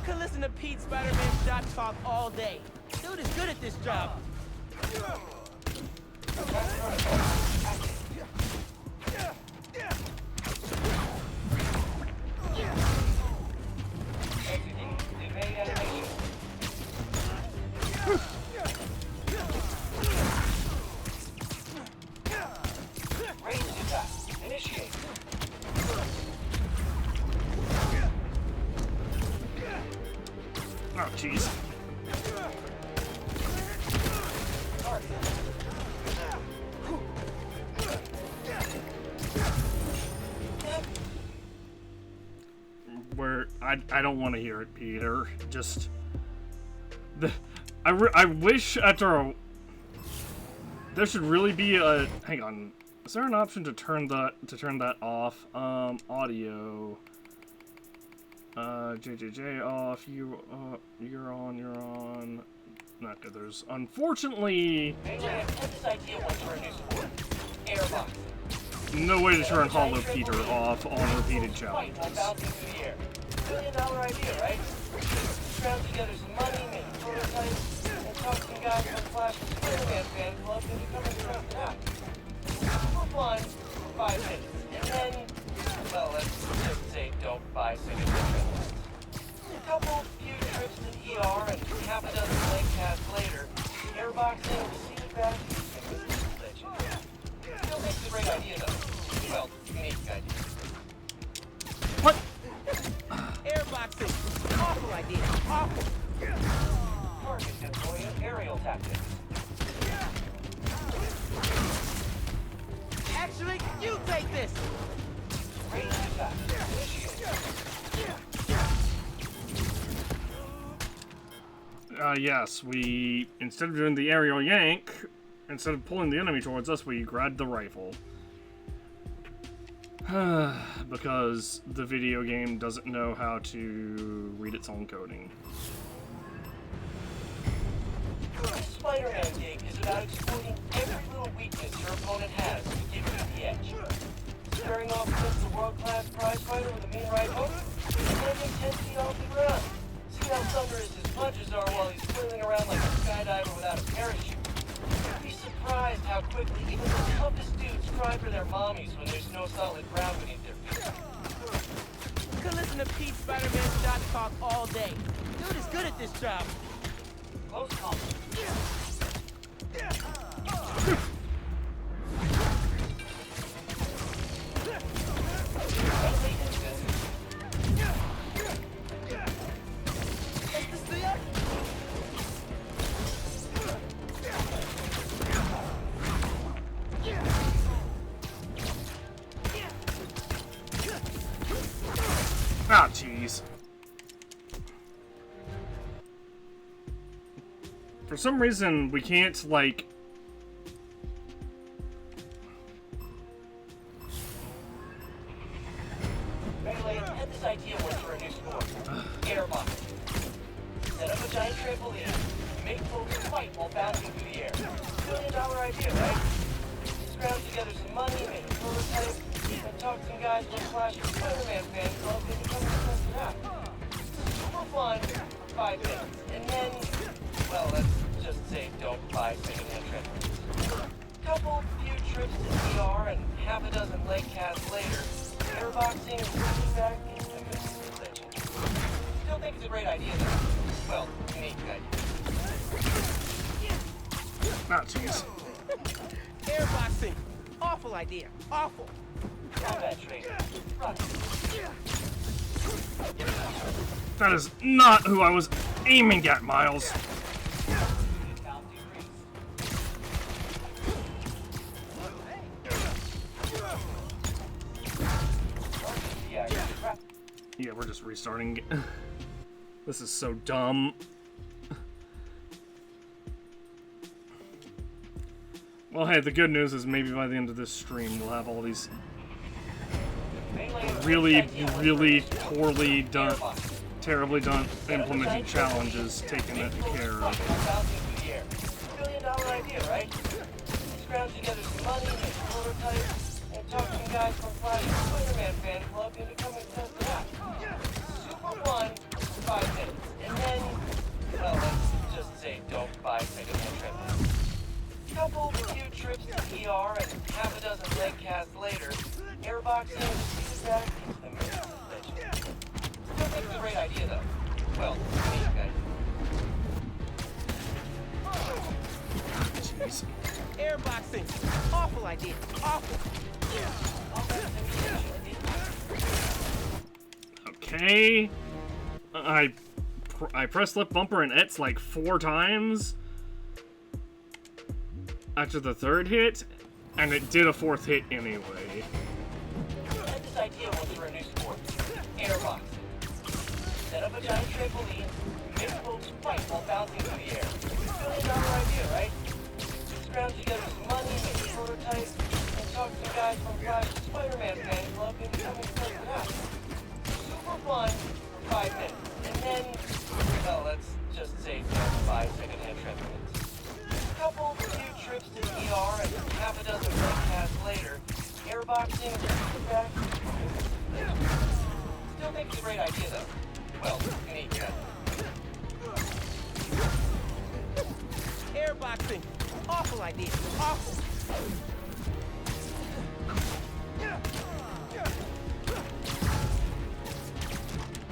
Could listen to Pete Spider-Man shot talk all day. Dude is good at this job. Executing evade animation. Ranged attack. Initiate. Oh, jeez. I don't want to hear it, Peter. Just I wish after a, there should really be a, hang on. Is there an option to turn that off? Audio. JJJ off. You're on. Not good. There's unfortunately no way to turn Hollow Peter off on repeated challenges. $1 million idea, right? Scrounge together some money, make a prototype, and talk to some guys from the Flash Spider-Man fan club and become a trusted app. For fun, for 5 minutes. And then, well, let's just say don't buy single trips. A couple, few trips to the ER, and half a dozen leg casts later, airboxing, seated back, and religion. Still makes a great idea, though. Well, unique idea. What? Airboxing. Awful idea. Awful. Target deploying aerial tactics. Actually, you take this. Ranged attack. Yes, we, instead of doing the aerial yank, instead of pulling the enemy towards us, we grabbed the rifle. Because the video game doesn't know how to read its own coding. This Spider-Man game is about exploiting every little weakness your opponent has to give you the edge. Squaring off against a world-class prize fighter with a mean right hook, and landing 10 feet off the ground. See how thunderous his punches are while he's flailing around like a skydiver without a parachute. You'd be surprised how quickly even the toughest dudes cry for their mommies when there's no solid ground beneath their feet. Could listen to Pete Spider-Man shot talk all day. Dude is good at this job. Close call. Ah, jeez. For some reason, we can't, like... Melee, had this idea once for a new sport. Airbox. Set up a giant trampoline. Make folks fight while bouncing through the air. $1 million idea, right? Scrounge together some money, make a prototype, and talk to some guys from the Flash Spider-Man fan club and become a trusted app. For fun, for 5 minutes. And then, well, let's just say don't buy second-hand treadmills. Couple, few trips to the ER, and half a dozen leg casts later, airboxing, sitting back, and a religion. Still think it's a great idea, though. Well, unique idea. Ah, jeez. Airboxing. Awful idea. Awful. Combat training. Run. That is not who I was aiming at, Miles. restarting. This is so dumb. Well, hey, the good news is maybe by the end of this stream we'll have all these really, really poorly done, terribly done implemented challenges taken care of. $1 billion idea, right? Scrounge together some money, make a prototype, and talk some guys from Flash Spider-Man fan club into coming to test it out. Super fun, 5 minutes. And then, well, let's just say don't buy second-hand trampolines. Couple few trips to ER and half a dozen leg casts later, airboxing is back into the middle of the legend. Still think it's a great idea, though. Well, me, guys. Jeez. Airboxing. Awful idea. Awful. Okay. I pressed left bumper and X like 4 times after the 3rd hit, and it did a 4th hit anyway. Had this idea once for a new sport. Airboxing. Set up a giant trampoline, make folks fight while bouncing through the air. $1 billion idea, right? Scrounge together some money, make a prototype, and talk to guys from Flash Spider-Man fan club into coming to test it out. Super fun for 5 minutes. And then, well, let's just say don't buy second-hand trampolines. Couple few trips to the ER and half a dozen leg casts later, airboxing is back. Still think it's a great idea, though. Well, me, yeah. Airboxing. Awful idea. Awful.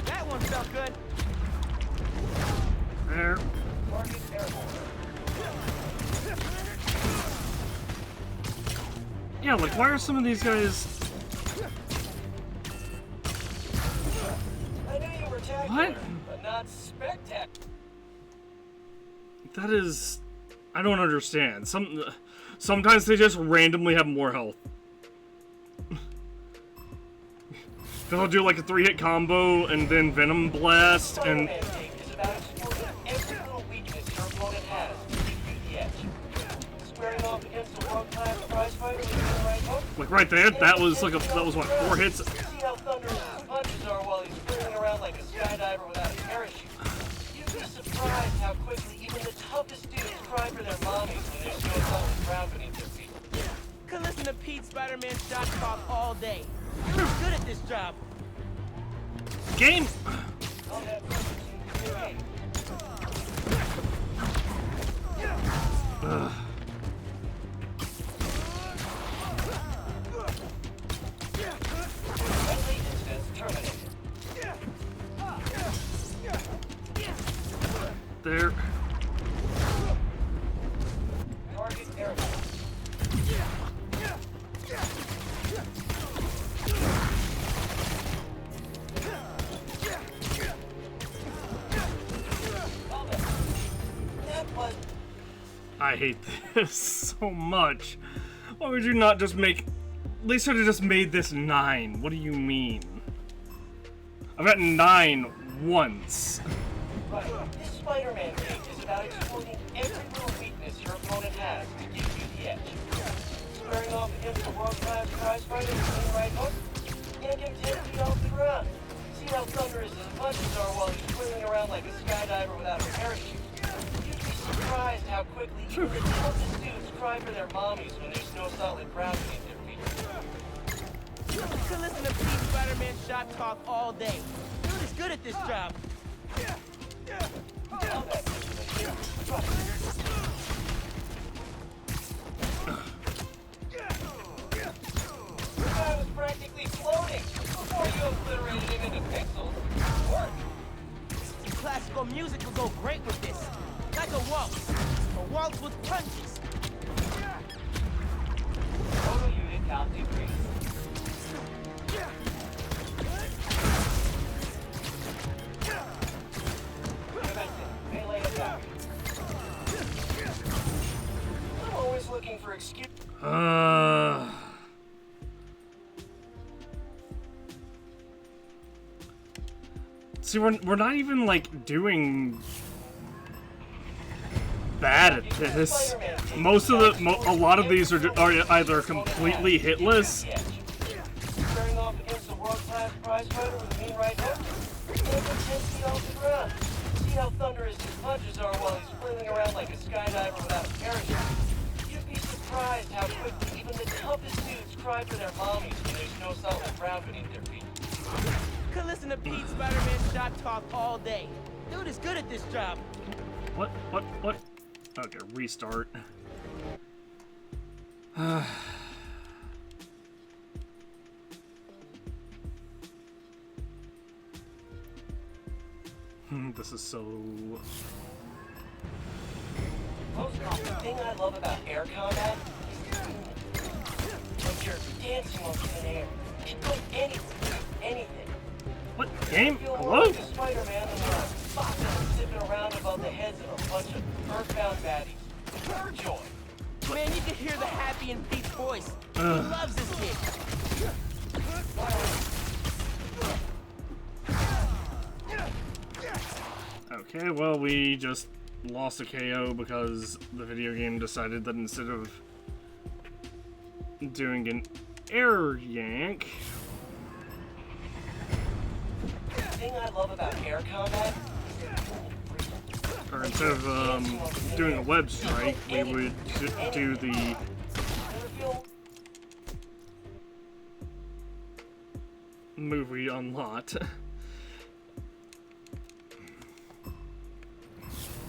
That one felt good. There. Target airborne. Yeah, like, why are some of these guys... I knew you were tacular, but not spectacular. That is... I don't understand. Sometimes they just randomly have more health. They'll do like a 3-hit combo and then Venom Blast and... Is about exploiting every little weakness your opponent has to give you the edge. Squaring off against a world-class prize fighter with the right hook. Like right there, that was like that was what, 4 hits? See how thunderous his punches are while he's spinning around like a skydiver without a parachute. You'd be surprised how quickly even the toughest dudes cry for their mommies when there's no solid ground beneath their feet. Could listen to Pete Spider-Man shot talk all day. You're good at this job. Game. Ugh. There. Target airborne. I hate this so much. Why would you not just make... They should have just made this 9. What do you mean? I've gotten 9 once. Right. This Spider-Man game is about exploiting every little weakness your opponent has to give you the edge. Squaring off against a world-class prize fighter with the right hook, yank him 10 feet off the ground. See how thunderous his punches are while he's swinging around like a skydiver without a parachute. You'd be surprised how quickly even the toughest dudes cry for their mommies when there's no solid ground beneath their feet. You could listen to Pete Spider-Man shot talk all day. You're just good at this job. I was practically floating before you obliterated him into pixels. Work. Classical music would go great with this. Like a waltz with punches. Total unit count decrease. Melee attack. I'm always looking for excuse. See, we're not even, like, doing bad at this. Most of the, a lot of these are either completely hitless. Squaring off against a world-class prize fighter with a mean right hook, and get 10 feet off the ground. See how thunderous his punches are while he's flailing around like a skydiver without a parachute. You'd be surprised how quickly even the toughest dudes cry for their mommies when there's no solid ground beneath their feet. Could listen to Pete Spider-Man shot talk all day. Dude is good at this job. What? Okay, restart. This is so... The thing I love about air combat is like you're dancing on thin air. You can go anything. What? Game? Hello? Hello? Spider-Man and zipping around above the heads of a bunch of earthbound baddies. Pure joy. Man, you can hear the happy in Pete's voice. He loves this kid. Okay, well, we just lost a KO because the video game decided that instead of doing an air yank... The thing I love about air combat, or instead of doing a web strike, we would do the... move we unlocked.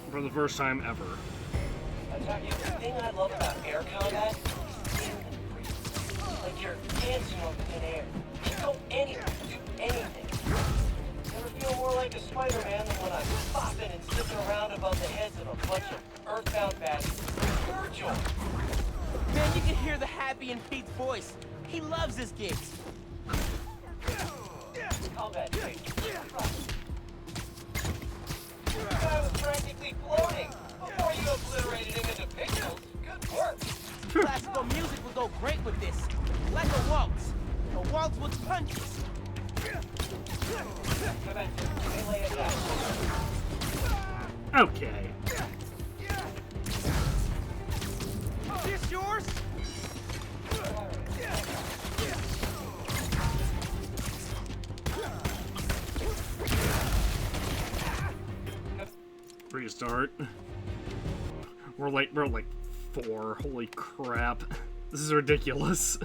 For the first time ever. the thing I love about air combat, like you're dancing on thin air. You can go anything. Never feel more like a Spider-Man than when I'm bopping and zipping around above the heads of a bunch of earthbound baddies. Pure joy. Man, you can hear the happy in Pete's voice. He loves his gigs. Combat training. The guy was practically floating before you obliterated him into pixels. Good work. Classical music would go great with this. Like a waltz. A waltz with punches. Okay. This yours? Restart. We're like 4. Holy crap. This is ridiculous.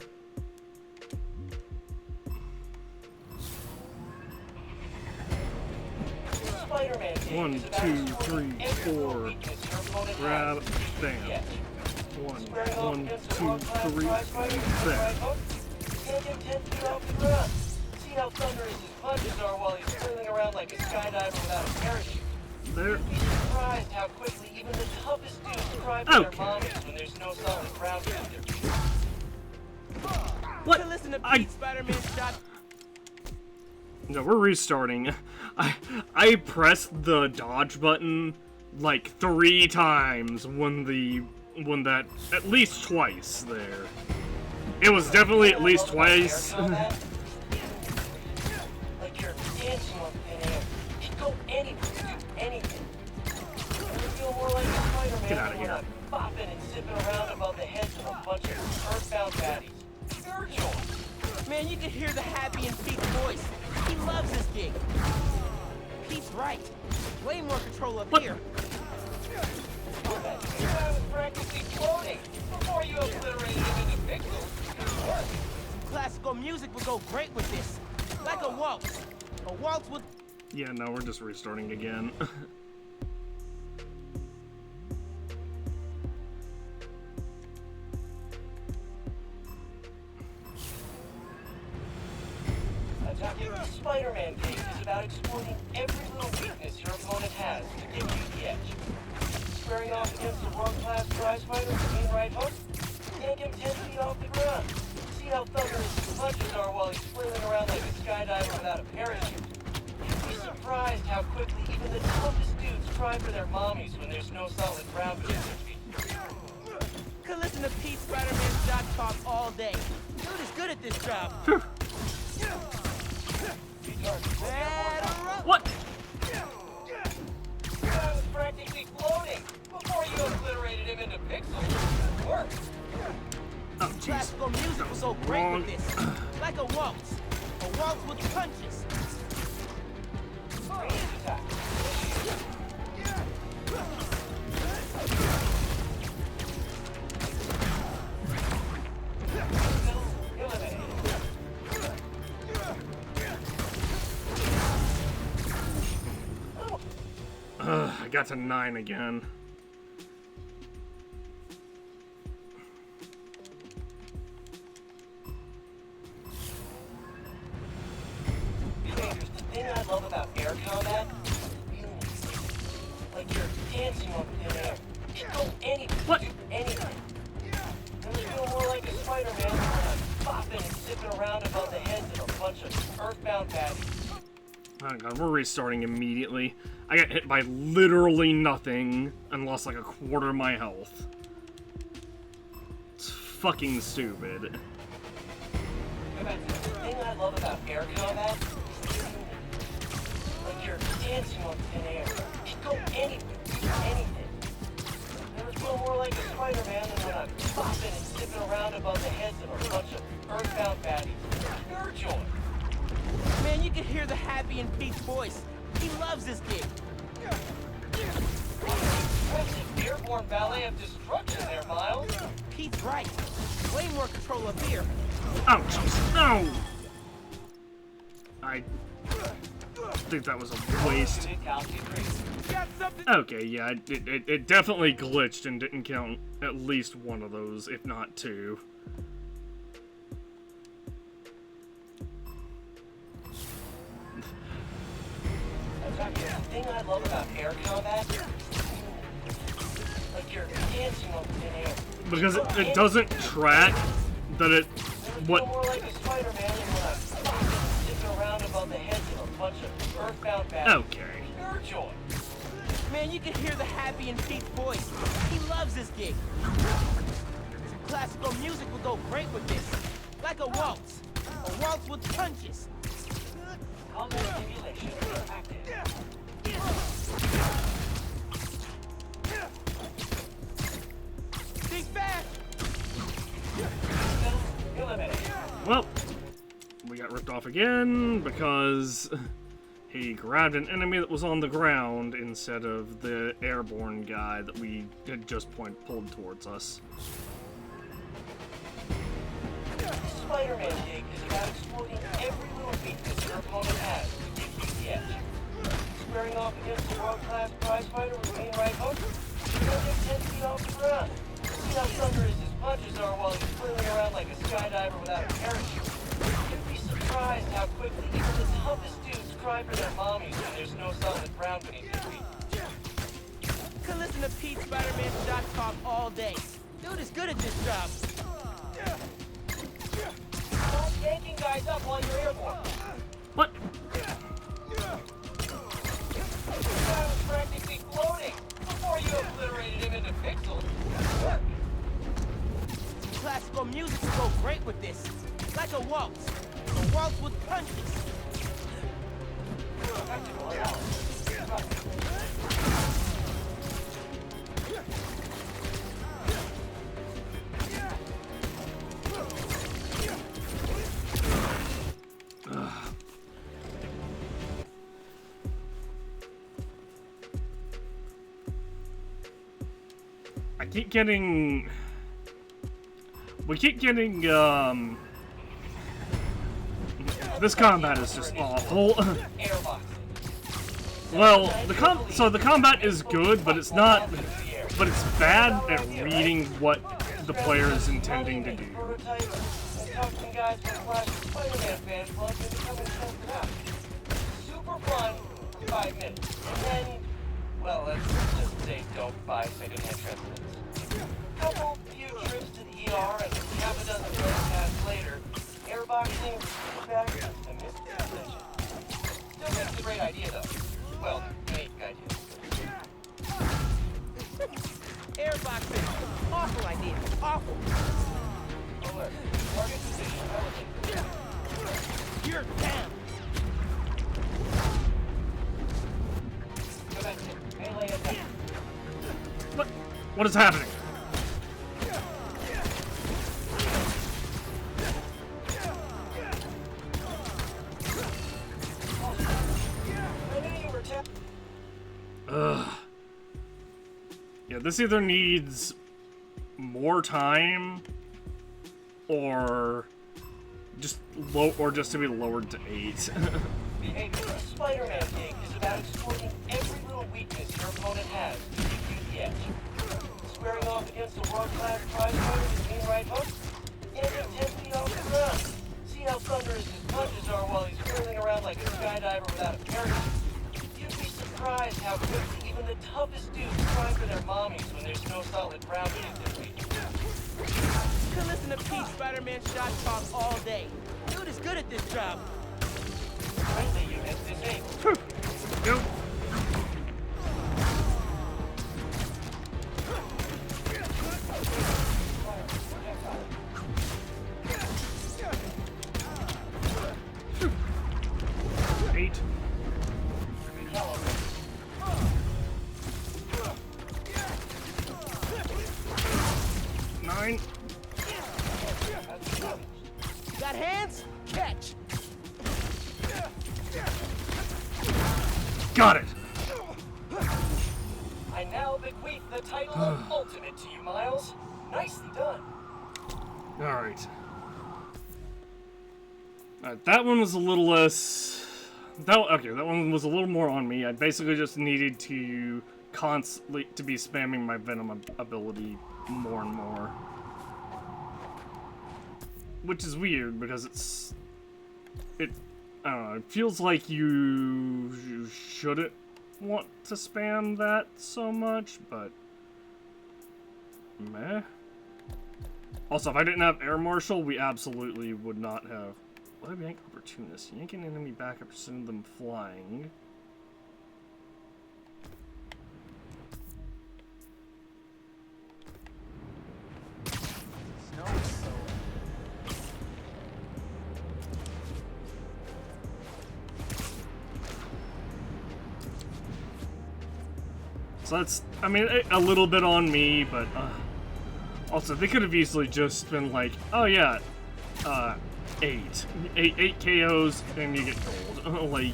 One, 2, 3, 4. Grab, bam. 1, 2, 3, and bam. See how thunderous his punches are while he's flailing around like a skydiver without a parachute. There. You'd be surprised how quickly even the toughest dudes cry for their mommies when there's no solid ground beneath their feet. What? To listen to Pete Spider-Man shot. No, we're restarting. I pressed the dodge button like 3 times when that at least twice there. It was definitely at least twice. Like you're dancing on thin air. You can go anything. You feel more like a Spider-Man Get out of here. bopping and zipping around above the heads of a bunch of earthbound baddies. Pure joy. Man, you can hear the happy in Pete's voice. He loves his gig. Pete's right. Way more control up here. The guy was practically floating before you obliterated him into pixels. Good work. Classical music would go great with this. Like a waltz. A waltz with... Yeah, no, we're just restarting again. Attacking the Spider-Man game is about exploiting every little weakness your opponent has to give you the edge. Squaring off against a world-class prize fighter with a mean right hook, can't get 10 feet off the ground. See how thunderous his punches are while he's flailing around like a skydiver without a parachute. You'd be surprised how quickly even the toughest dudes cry for their mommies when there's no solid ground beneath their feet. Could listen to Pete Spider-Man shot talk all day. Dude is good at this job. What? punches. Ranged attack. Eliminated. I got to 9 again. Strangers, the thing I love about air combat is the realness. Like you're dancing on thin air. You go anything, do anything. Really feel more like a Spider-Man than when I'm bopping and zipping around above the heads of a bunch of earthbound baddies. Oh god, we're restarting immediately. I got hit by literally nothing and lost like a quarter of my health. It's fucking stupid. The thing I love about air combat is the realness. Like you're dancing on thin air. You go anything, do anything. Never feel more like a Spider-Man than when I'm bopping and zipping around above the heads of a bunch of earthbound baddies. Pure joy. Man, you can hear the happy in Pete's voice. He loves this gig. Impressive airborne ballet of destruction there, Miles. Pete's right. Way more control up here. Oh, jeez, no! I think that was a waste. Okay, yeah, it definitely glitched and didn't count at least one of those, if not 2. The thing I love about air combat is like you're dancing on thin air. Because it doesn't track that it what More like a Spider-Man than when I'm zipping around above the heads of a bunch of earthbound baddies. Okay. Pure joy. Man, you can hear the happy in Pete's voice. He loves this gig. Classical music would go great with this. Like a waltz. A waltz with punches. Combat stimulation active. Think fast! Eliminated. Well, we got ripped off again because he grabbed an enemy that was on the ground instead of the airborne guy that we had just pulled towards us. Spider-Man gig is about exploiting every little weakness your opponent has to give you the edge. Squaring off against a world-class prize fighter with being right hook, you're gonna get 10 feet off the ground. See how thunderous his punches are while he's flailing around like a skydiver without a parachute. You'd be surprised how quickly even the toughest dudes cry for their mommies when there's no solid ground beneath their feet. Could listen to Pete Spider-Man shot talk all day. Dude is good at this job. Stop yanking guys up while you're airborne. What? This guy was practically floating before you obliterated him into pixels. Work. Classical music would go great with this. Like a waltz. A waltz with punches. I keep getting... We keep getting, this combat is just awful. Well, the combat is good, but it's not... But it's bad at reading what the player is intending to do. Super fun, 5 minutes. And then, well, let's just say don't buy secondhand transplants. Couple few trips to the ER and half a dozen blood tests later, airboxing, back to misconception. Still think it's a great idea, though. Well, great idea. Airboxing. Awful idea. Awful. Alert. Target position elevated. You're down. Commencing. Melee attack. What is happening? Ugh. Yeah, this either needs more time or just to be lowered to 8. Behavior of a Spider-Man game is about exploiting every little weakness your opponent has to give you the edge. Squaring off against a world-class prize fighter with mean right hook? Getting 10 feet off the ground. See how thunderous his punches are while he's whirling around like a skydiver without a parachute? You'd be surprised how quickly even the toughest dudes cry for their mommies when there's no solid ground game this week. You can listen to Pete Spider-Man shot talk all day. Dude is good at this job. Friendly unit disabled. Nope. Eight. 9. Got hands? Catch. Got it. I now bequeath the title of Ultimate to you, Miles. Nicely done. Alright. Alright, that one was a little less... that one was a little more on me. I basically just needed to constantly be spamming my Venom ability more and more. Which is weird, because I don't know, it feels like you shouldn't want to spam that so much, but meh. Also, if I didn't have Air Marshal, we absolutely would not have. Web yank opportunist. Yank an enemy back after sending them flying. So that's, I mean, a little bit on me, but also they could have easily just been like, oh yeah, 8 KOs and you get gold. Like,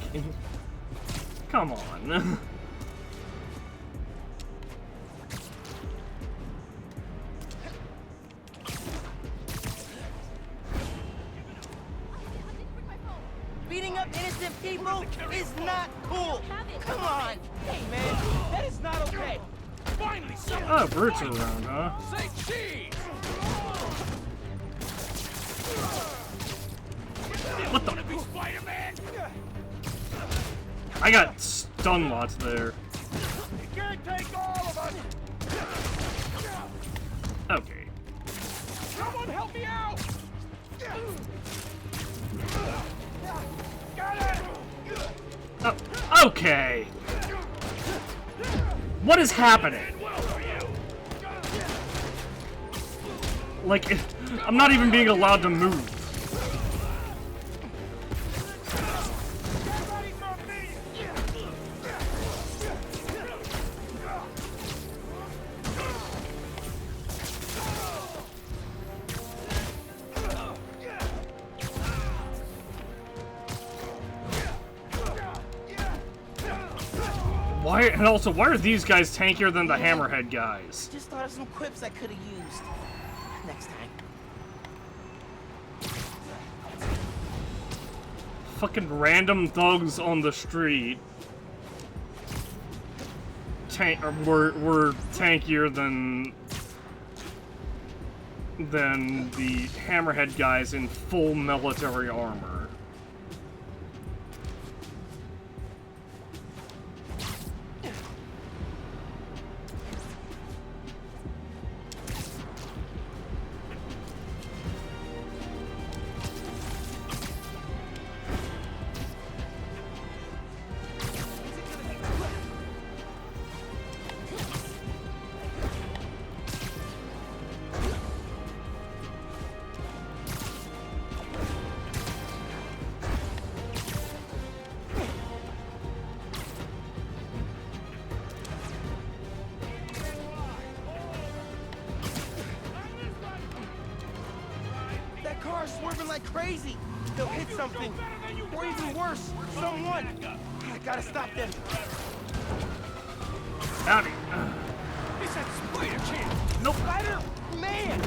come on. Beating up innocent people is not cool. Come on. Hey, man, that is not okay. Finally, someone. Oh, Brutes are around, huh? Say cheese. What the? Be Spider-Man. I got stun lots there. You can't take all of us. Okay. Someone help me out. Got it. Oh, okay. What is happening? Like, I'm not even being allowed to move. Why, and also, why are these guys tankier than the Hammerhead guys? Just thought of some quips I could have used. Next time. Fucking random thugs on the street were tankier than the Hammerhead guys in full military armor. Swerving like crazy. They'll hit something. Or even worse, someone. I gotta stop them. Howdy. It's that Spider Kid! Nope. Spider-Man!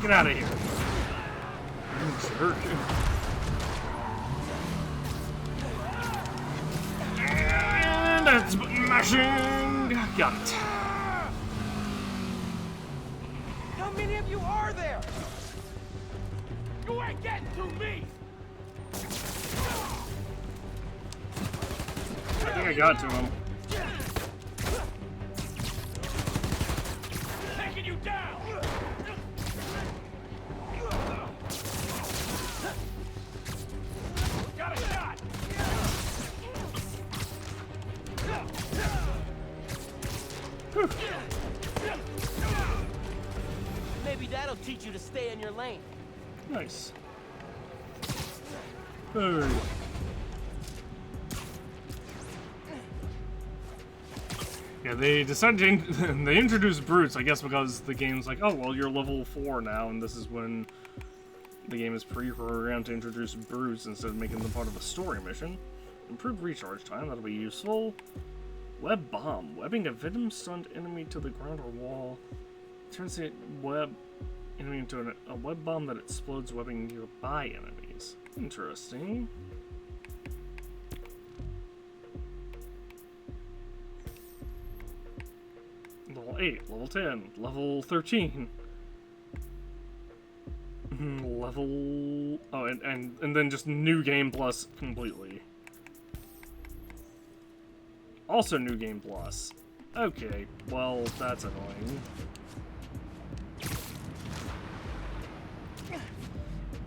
Get out of here. Jerk. And that's mashing. Got it. How many of you are there? You ain't getting to me! I think I got to him. Taking you down! Got a shot! Maybe that'll teach you to stay in your lane. Nice. Hey. Yeah, they decided to they introduced brutes, I guess, because the game's like, oh well, you're level 4 now, and this is when the game is pre-programmed to introduce brutes instead of making them part of a story mission. Improved recharge time, that'll be useful. Web bomb, webbing a victim-stunned enemy to the ground or wall. Turns the web enemy into a web bomb that explodes, webbing nearby enemies. Interesting. Level 8, level 10, level 13. Level... Oh, and then just new game plus completely. Also new game plus. Okay, well, that's annoying.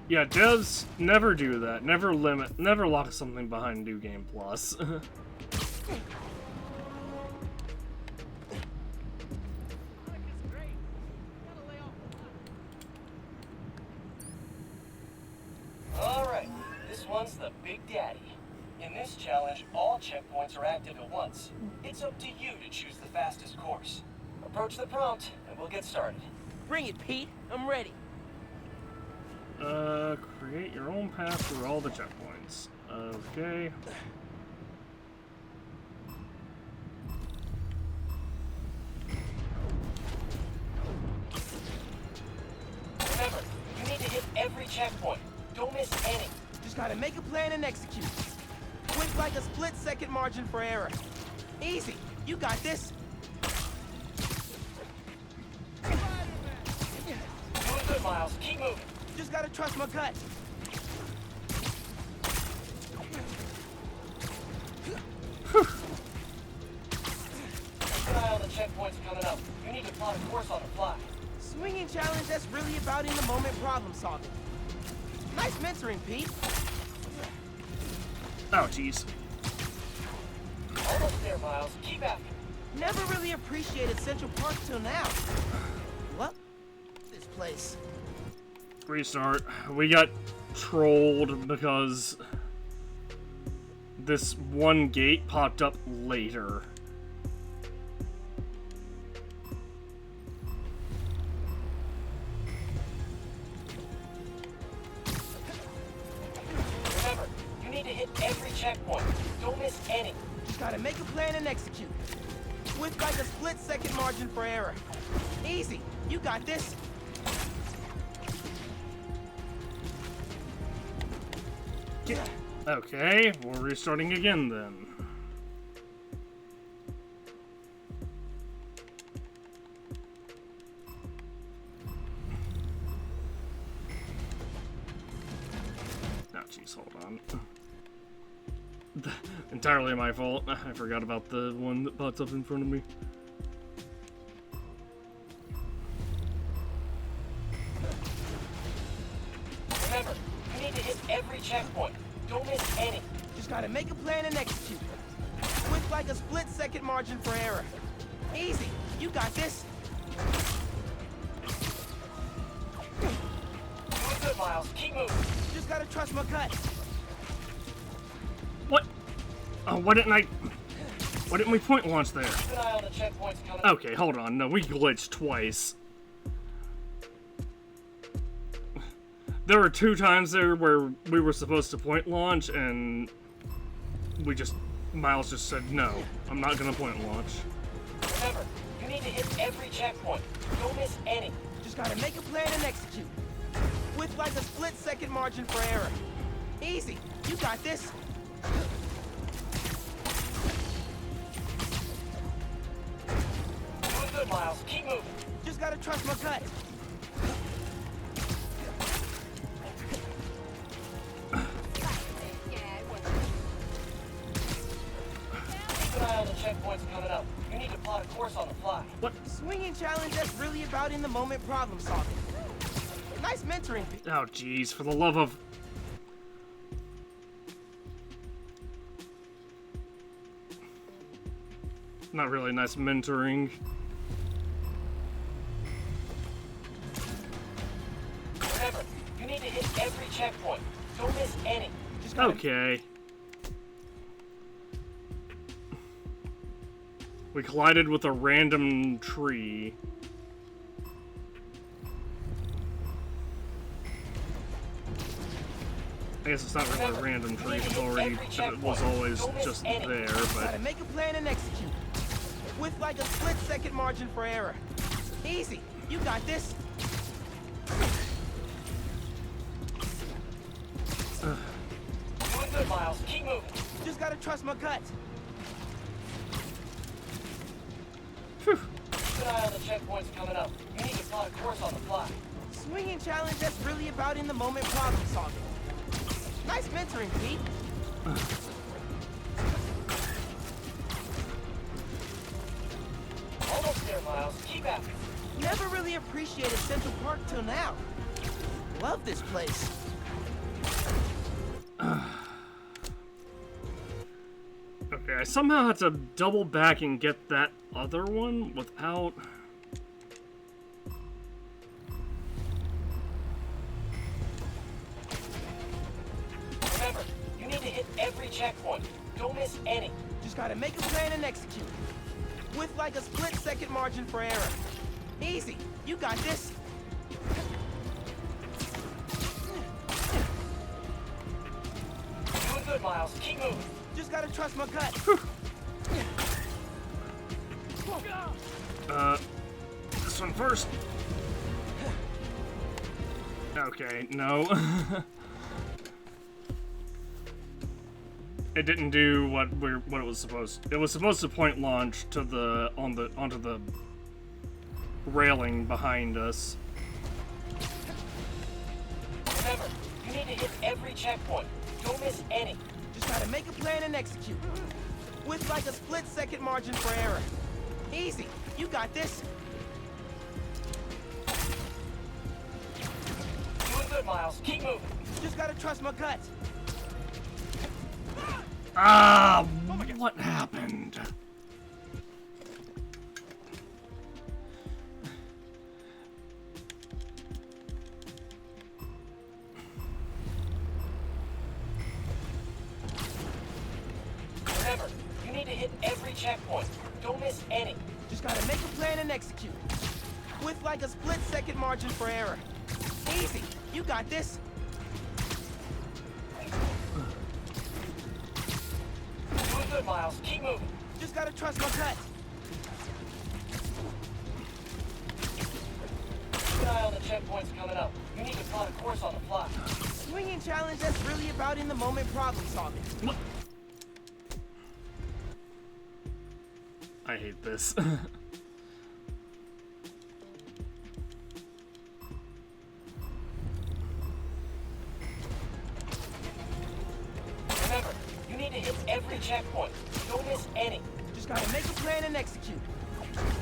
Yeah, devs never do that. Never lock something behind new game plus. Alright, this one's the Big Daddy. In this challenge, all checkpoints are active at once. It's up to you to choose the fastest course. Approach the prompt, and we'll get started. Bring it, Pete. I'm ready. Create your own path through all the checkpoints. Okay. Remember, you need to hit every checkpoint. Don't miss any. Just gotta make a plan and execute. With like a split-second margin for error. Easy. You got this. Doing good, Miles. Keep moving. Just gotta trust my gut. Keep an eye on the checkpoints coming up. You need to plot a course on the fly. Swinging challenge, that's really about in-the-moment problem solving. Nice mentoring, Pete. Oh, jeez. Almost there, Miles. Keep after. Never really appreciated Central Park till now. What? This place. Restart. We got trolled because this one gate popped up later. Remember, you need to hit every checkpoint. Don't miss any. Just gotta make a plan and execute. With like a split-second margin for error. Easy. You got this. Okay, we're restarting again then. Oh, jeez, hold on. Entirely my fault. I forgot about the one that pops up in front of me. Remember, you need to hit every checkpoint. Don't miss any. Just gotta make a plan and execute. With like a split-second margin for error. Easy. You got this. Doing good, Miles. Keep moving. Just gotta trust my gut. What? Oh, why didn't we point launch there? Keep an eye on the checkpoints coming. Okay, hold on. No, we glitched twice. There were 2 times there where we were supposed to point launch, and Miles just said, no, I'm not gonna point launch. Remember, you need to hit every checkpoint. Don't miss any. Just gotta make a plan and execute. With like a split-second margin for error. Easy. You got this. Doing good, Miles. Keep moving. Just gotta trust my gut. Keep an eye on the checkpoints coming up. You need to plot a course on the fly. What? Swinging challenge that's really about in-the-moment problem solving. Nice mentoring. Oh, jeez, for the love of... Not really nice mentoring. Remember, you need to hit every checkpoint. Don't miss any. Okay. We collided with a random tree. I guess it's not really a random tree, it was always just there, but... Gotta make a plan and execute. With like a split-second margin for error. Easy. You got this. Doing good, Miles. Keep moving. Just gotta trust my gut. Keep an eye on the checkpoints coming up. You need to plot a course on the fly. Swinging challenge that's really about in-the-moment problem solving. Nice mentoring, Pete. Almost there, Miles. Keep at it. Never really appreciated Central Park till now. Love this place. Okay, I somehow had to double back and get that other one without... Remember, you need to hit every checkpoint. Don't miss any. Just gotta make a plan and execute. With like a split-second margin for error. Easy. You got this. Doing good, Miles. Keep moving. Just gotta trust my gut. This one first. Okay, no. It didn't do what it was supposed. It was supposed to point launch to the onto the railing behind us. Remember, you need to hit every checkpoint. Don't miss any. Just gotta make a plan and execute. With like a split-second margin for error. Easy. You got this. Doing good, Miles. Keep moving. Just gotta trust my gut. Ah, what happened? Remember, you need to hit every checkpoint. Don't miss any. Just gotta make a plan and execute. With like a split-second margin for error. Easy. You got this. Doing good, Miles. Keep moving. Just gotta trust my gut. Keep an eye on the checkpoints coming up. You need to plot a course on the fly. Swinging challenge that's really about in-the-moment problem solving. What? I hate this. Remember, you need to hit every checkpoint. Don't miss any. Just gotta make a plan and execute.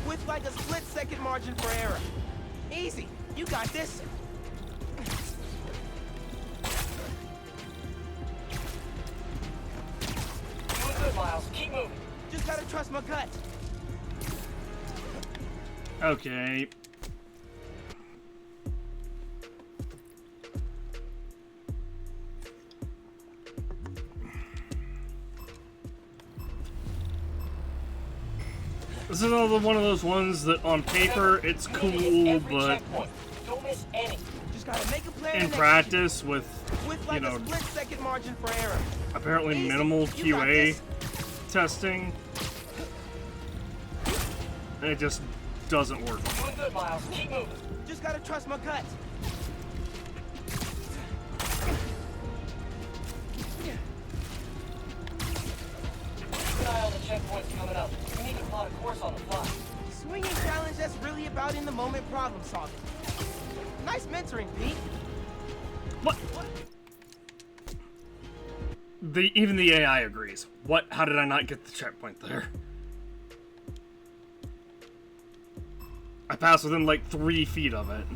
With like a split-second margin for error. Easy. You got this. Doing good, Miles. Keep moving. Just gotta trust my gut. Okay. This is another one of those ones that on paper it's cool, but Don't miss any. Just gotta make a plan in practice with like you know, a split-second margin for error. apparently Easy. minimal You got QA this. testing, it just doesn't work. Doing good, Miles. Keep moving. Just gotta trust my gut. Keep an eye on the checkpoints coming up. We need to plot a course on the fly. Swinging challenge that's really about in the moment problem solving. Nice mentoring, Pete. What? Even the AI agrees. What? How did I not get the checkpoint there? I passed within like 3 feet of it.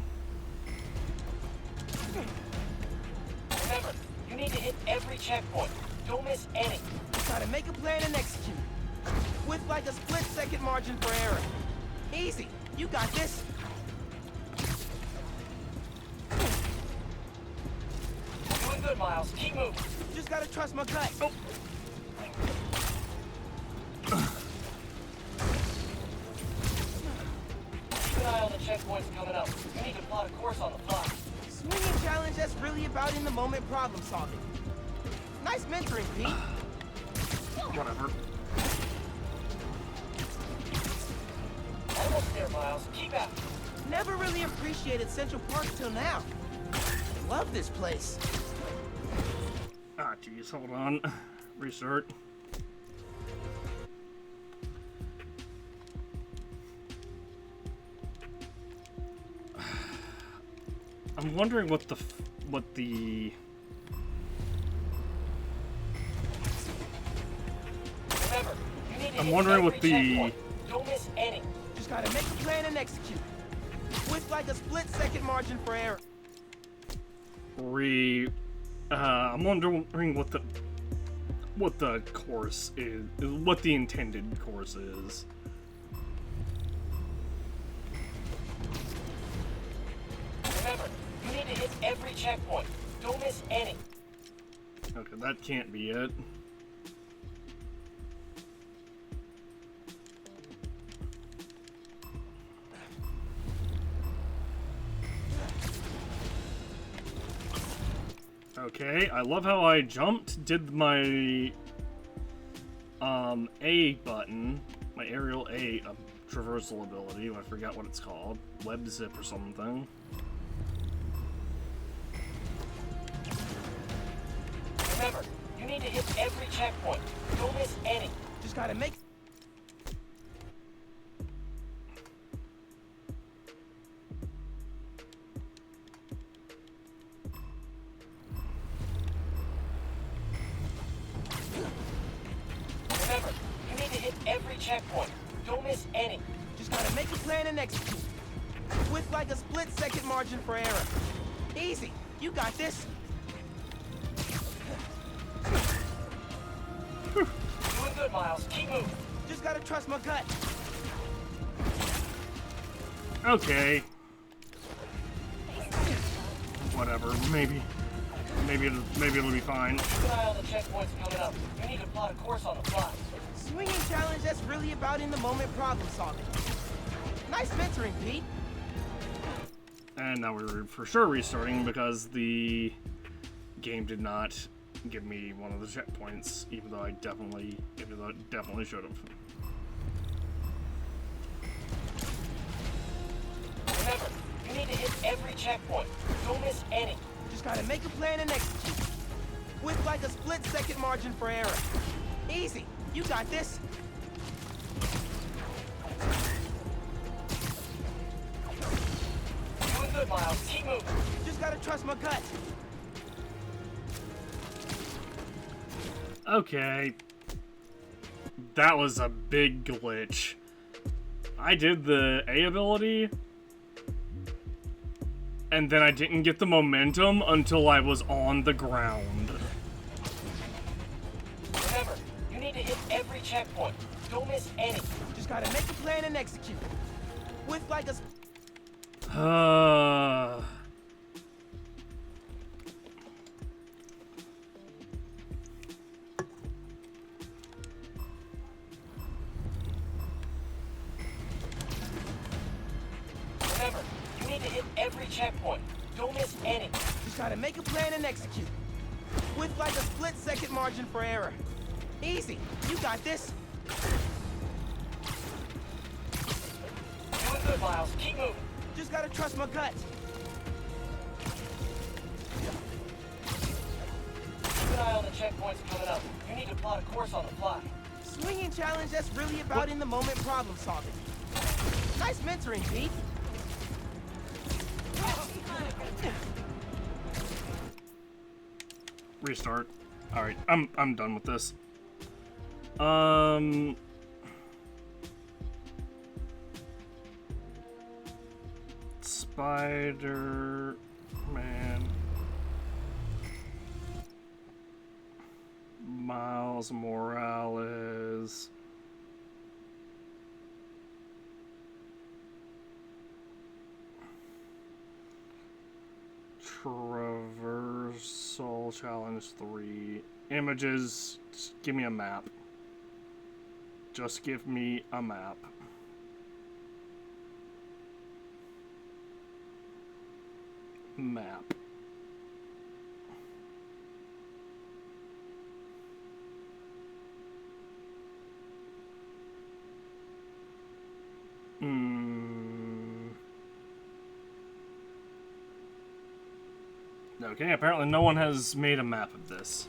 Remember, you need to hit every checkpoint. Don't miss any. Gotta make a plan and execute. With like a split-second margin for error. Easy. You got this. Doing good, Miles. Keep moving. Just gotta trust my gut. Oh. Keep an eye on the checkpoints coming up. We need to plot a course on the fly. Swinging challenge that's really about in the moment problem solving. Nice mentoring, Pete. Whatever. Almost there, Miles. Keep at it. Never really appreciated Central Park till now. Love this place. Ah, jeez, hold on. Restart. I'm wondering what the Remember, you need to I'm hit wondering every what the checkpoint. Don't miss any. Just gotta make a plan and execute. With like a split-second margin for error. I'm wondering what the course is, what the intended course is. Remember, you need to hit every checkpoint. Don't miss any. Okay, that can't be it. Okay, I love how I jumped, did my A button, my aerial A traversal ability, I forgot what it's called, web zip or something. Remember, you need to hit every checkpoint. Don't miss any. Just gotta make... Remember, you need to hit every checkpoint. Don't miss any. Just gotta make a plan and execute. With like a split-second margin for error. Easy. You got this. Doing good, Miles. Keep moving. Just gotta trust my gut. Okay. Whatever, maybe it'll be fine. Keep an eye on the checkpoints coming up. You need to plot a course on the fly. Swinging challenge that's really about in the moment problem solving. Nice mentoring, Pete. And now we're for sure restarting because the game did not give me one of the checkpoints, even though it definitely should have. Remember, you need to hit every checkpoint. Don't miss any. Just gotta make a plan and execute. With like a split-second margin for error. Easy. You got this. Doing good, Miles. Keep moving. Just gotta trust my gut. Okay. That was a big glitch. I did the A ability, and then I didn't get the momentum until I was on the ground. Remember, you need to hit every checkpoint. Don't miss any. Just gotta make a plan and execute. With like a... Remember, you need to hit every checkpoint. Don't miss any. Just gotta make a plan and execute. With like a split-second margin for error. Easy. You got this. Doing good, Miles. Keep moving. Just gotta trust my gut. Keep an eye on the checkpoints coming up. You need to plot a course on the fly. Swinging challenge, that's really about in-the-moment problem solving. Nice mentoring, Pete. Restart. Alright, I'm done with this. Spider-Man. Miles Morales. Traversal Challenge 3. Images. Just give me a map. Just give me a map. Map. Okay, apparently no one has made a map of this.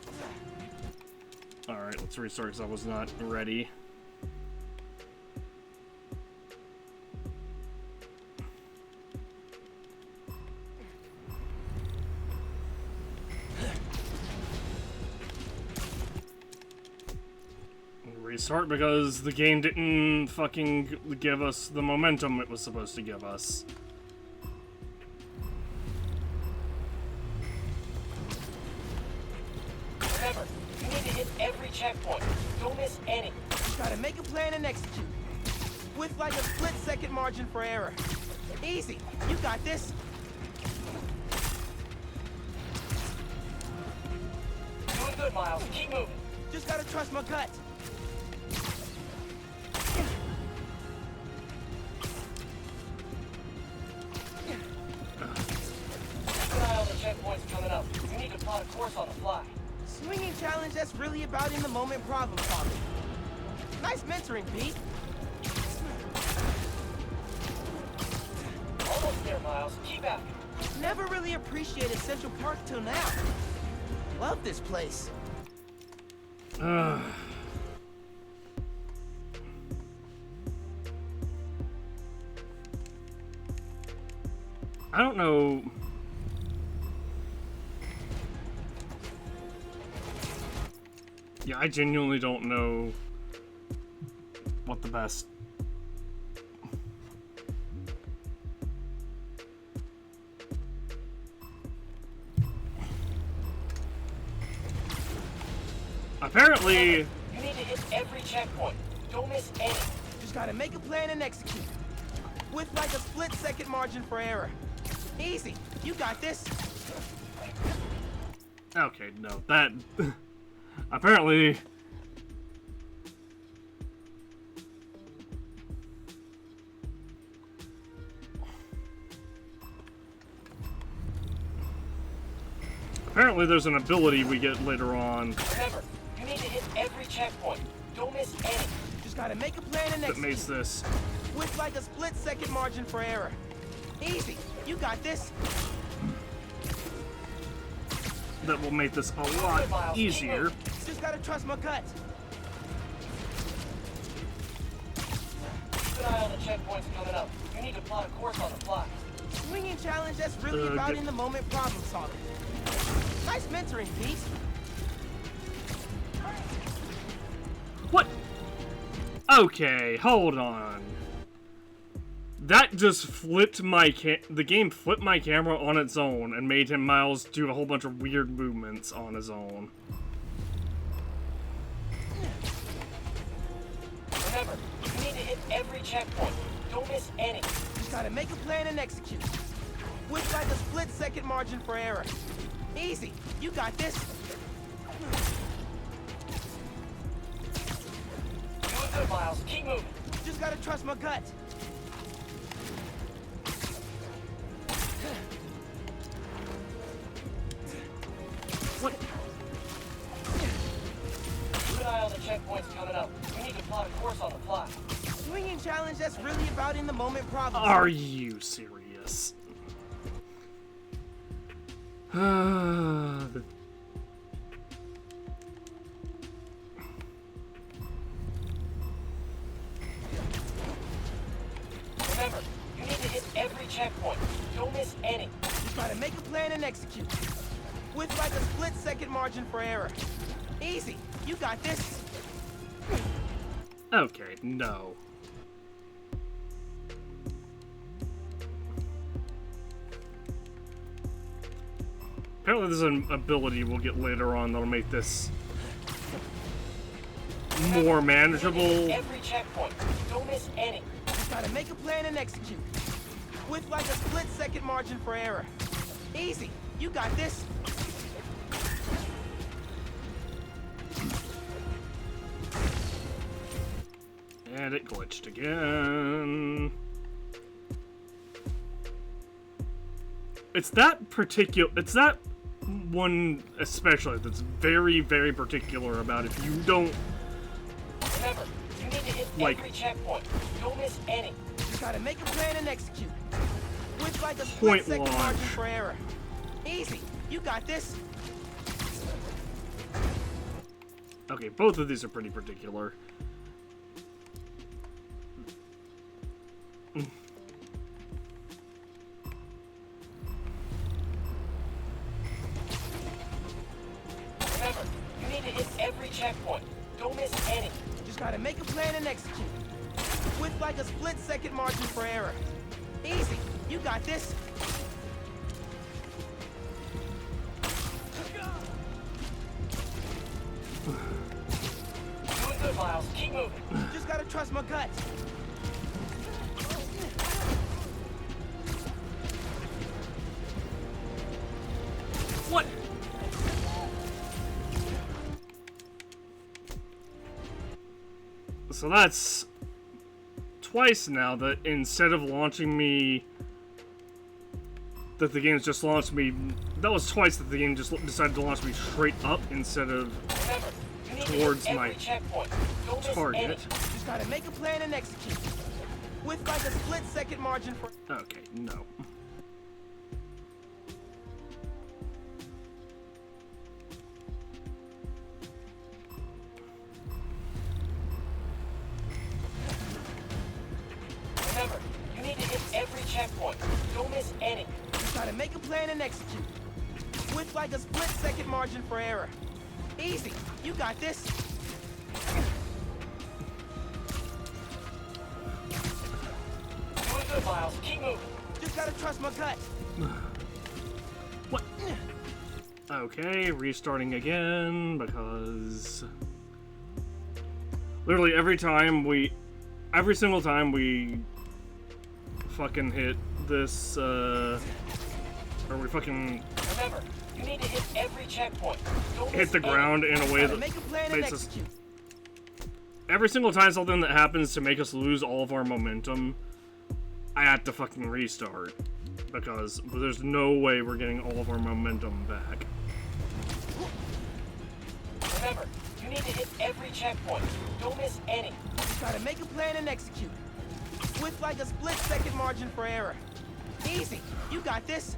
Alright, let's restart because I was not ready. Restart because the game didn't fucking give us the momentum it was supposed to give us. Remember, you need to hit every checkpoint. Don't miss any. You gotta make a plan and execute. With like a split-second margin for error. Easy. You got this. Doing good, Miles. Keep moving. Just gotta trust my gut. Keep an eye on the checkpoints coming up. You need to plot a course on the fly. Swinging challenge, that's really about in-the-moment problem solving. Nice mentoring, Pete. Almost there, Miles. Keep after it. Never really appreciated Central Park till now. Love this place. I don't know. Yeah, I genuinely don't know what the best. Apparently. You need to hit every checkpoint. Don't miss any. Just gotta make a plan and execute. With like a split-second margin for error. Easy. You got this. Okay, no, that. Apparently. Apparently there's an ability we get later on. Remember, you need to hit every checkpoint. Don't miss any. Just gotta make a plan and That execute. makes this. With like a split-second margin for error. Easy. You got this. That will make this a lot easier. Just gotta trust my gut. Keep an eye on the checkpoints coming up. You need to plot a course on the fly. Swinging challenge, that's really about in-the-moment problem solving. Nice mentoring, Pete. What? Okay, hold on. That just flipped my the game flipped my camera on its own and made him Miles do a whole bunch of weird movements on his own. Remember, you need to hit every checkpoint. Don't miss any. Just gotta make a plan and execute. With like a split-second margin for error. Easy. You got this. Doing good, Miles. Keep moving. Just gotta trust my gut. checkpoints coming up. We need to plot a course on the fly. Swinging challenge, that's really about in the moment problem. Are you serious? The Remember, you need to hit every checkpoint. Don't miss any. You gotta make a plan and execute. With like a split-second margin for error. Easy. You got this. Okay, no. Apparently there's an ability we'll get later on that'll make this more manageable. Every checkpoint. Don't miss any. You gotta make a plan and execute. With like a split-second margin for error. Easy. You got this. And it glitched again. It's that one especially that's very, very particular about if you don't Remember, you need to hit every checkpoint. Don't miss any. You gotta make a plan and execute. With like a Point split-second launch. margin for error. Easy. You got this. Okay, both of these are pretty particular. Remember, you need to hit every checkpoint. Don't miss any. Just gotta make a plan and execute. With like a split-second margin for error. Easy. You got this. Doing good, Miles. Keep moving. Just gotta trust my gut. What? So that's twice now that instead of launching me, that the game's just launched me. That was twice that the game just decided to launch me straight up instead of Remember, you need towards to hit my every checkpoint. Don't miss target. any. Just gotta make a plan and execute. With like a split-second margin for... Okay, no. Remember, you need to hit every checkpoint. Don't miss any. Just gotta make a plan and execute. With like a split-second margin for error. Easy. You got this. Doing good, Miles. Keep moving. Just gotta trust my gut. What? Okay, restarting again because literally every single time we fucking hit this, or we fucking Remember, you need to hit every checkpoint. Don't hit miss the ground in a way Gotta that make a plan and makes us. execute. Every single time something that happens to make us lose all of our momentum, I have to fucking restart. Because there's no way we're getting all of our momentum back. Remember, you need to hit every checkpoint. Don't miss any. Just gotta make a plan and execute. With like a split-second margin for error. Easy. You got this.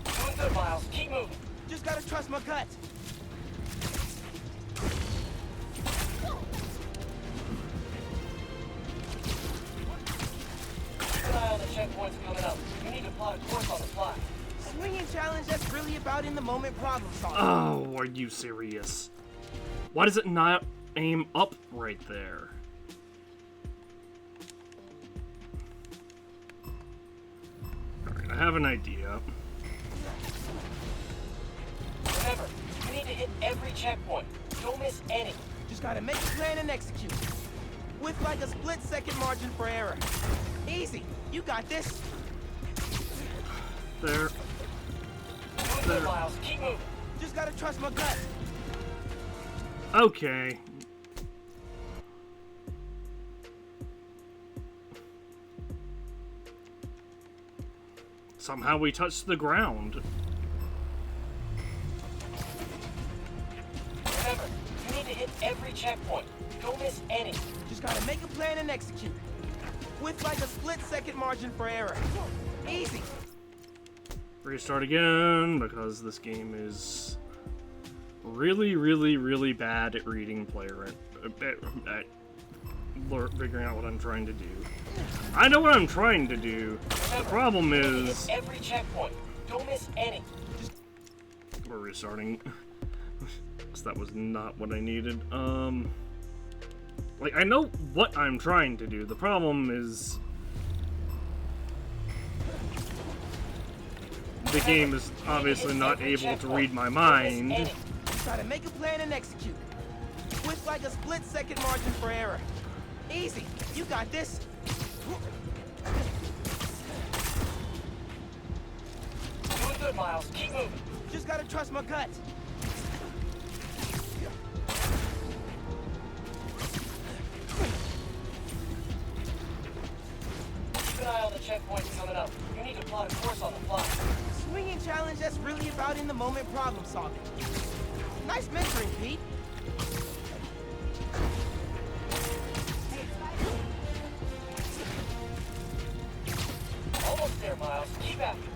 Doing good, Miles. Keep moving. Just gotta trust my gut. Keep an eye on the checkpoints coming up. You need to plot a course on the fly. Swinging challenge, that's really about in-the-moment problem solving. Oh, are you serious? Why does it not aim up right there? Alright, I have an idea. Remember, you need to hit every checkpoint. Don't miss any. Just gotta make a plan and execute. With like a split-second margin for error. Easy. You got this. There. Doing good, Miles. Keep moving. Just gotta trust my gut. Okay. Somehow we touched the ground. every checkpoint. Don't miss any. Just gotta make a plan and execute. With like a split-second margin for error. Easy. Restart again, because this game is really, really, really bad at reading player at figuring out what I'm trying to do. I know what I'm trying to do. The problem is every checkpoint. Don't miss any. We're restarting. So that was not what I needed. Like, I know what I'm trying to do. The problem is the game is obviously not able to read my mind. Try to make a plan and execute. With like a split-second margin for error. Easy. You got this. Doing good, Miles. Keep moving. Just gotta trust my gut. Keep an eye on the checkpoints coming up. You need to plot a course on the fly. Swinging challenge that's really about in-the-moment problem solving. Nice mentoring, Pete. Almost there, Miles. Keep after.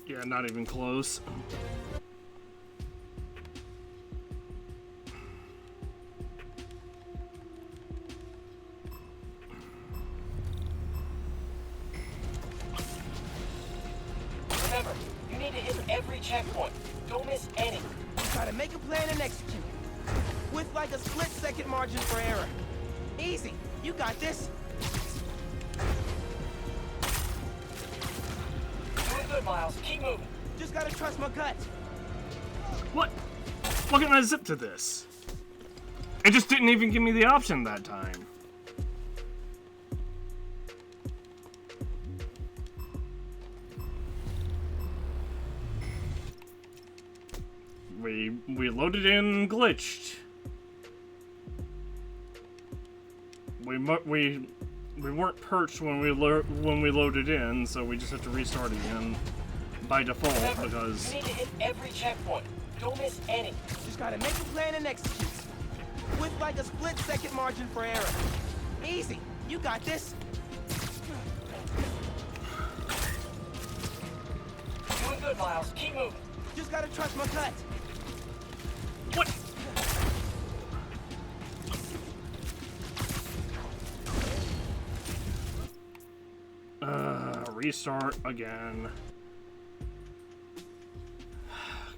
Yeah, not even close. Remember, you need to hit every checkpoint. Don't miss any. Try to make a plan and execute. With like a split-second margin for error. Easy. You got this. Doing good, Miles. Keep moving. Just gotta trust my gut. What? Look at my zip to this. It just didn't even give me the option that time. We loaded in glitched. We weren't perched when we loaded in, so we just have to restart again by default. Remember, Because you need to hit every checkpoint. Don't miss any. Just gotta make a plan and execute. With like a split-second margin for error. Easy. You got this. Doing good, Miles. Keep moving. Just gotta trust my gut. what? Restart again.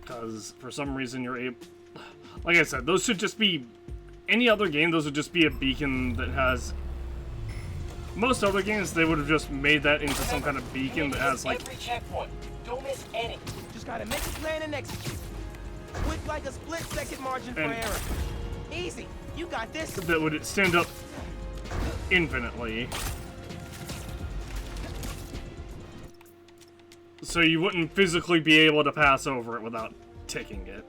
Because for some reason you're able. Like I said, those should just be. Any other game, those would just be a beacon that has. Most other games, they would have just made that into some kind of beacon that has like. Every checkpoint. Don't miss any. Just gotta make a plan and execute. With like a split-second margin for error. Easy. You got this. That would stand up infinitely. So you wouldn't physically be able to pass over it without ticking it.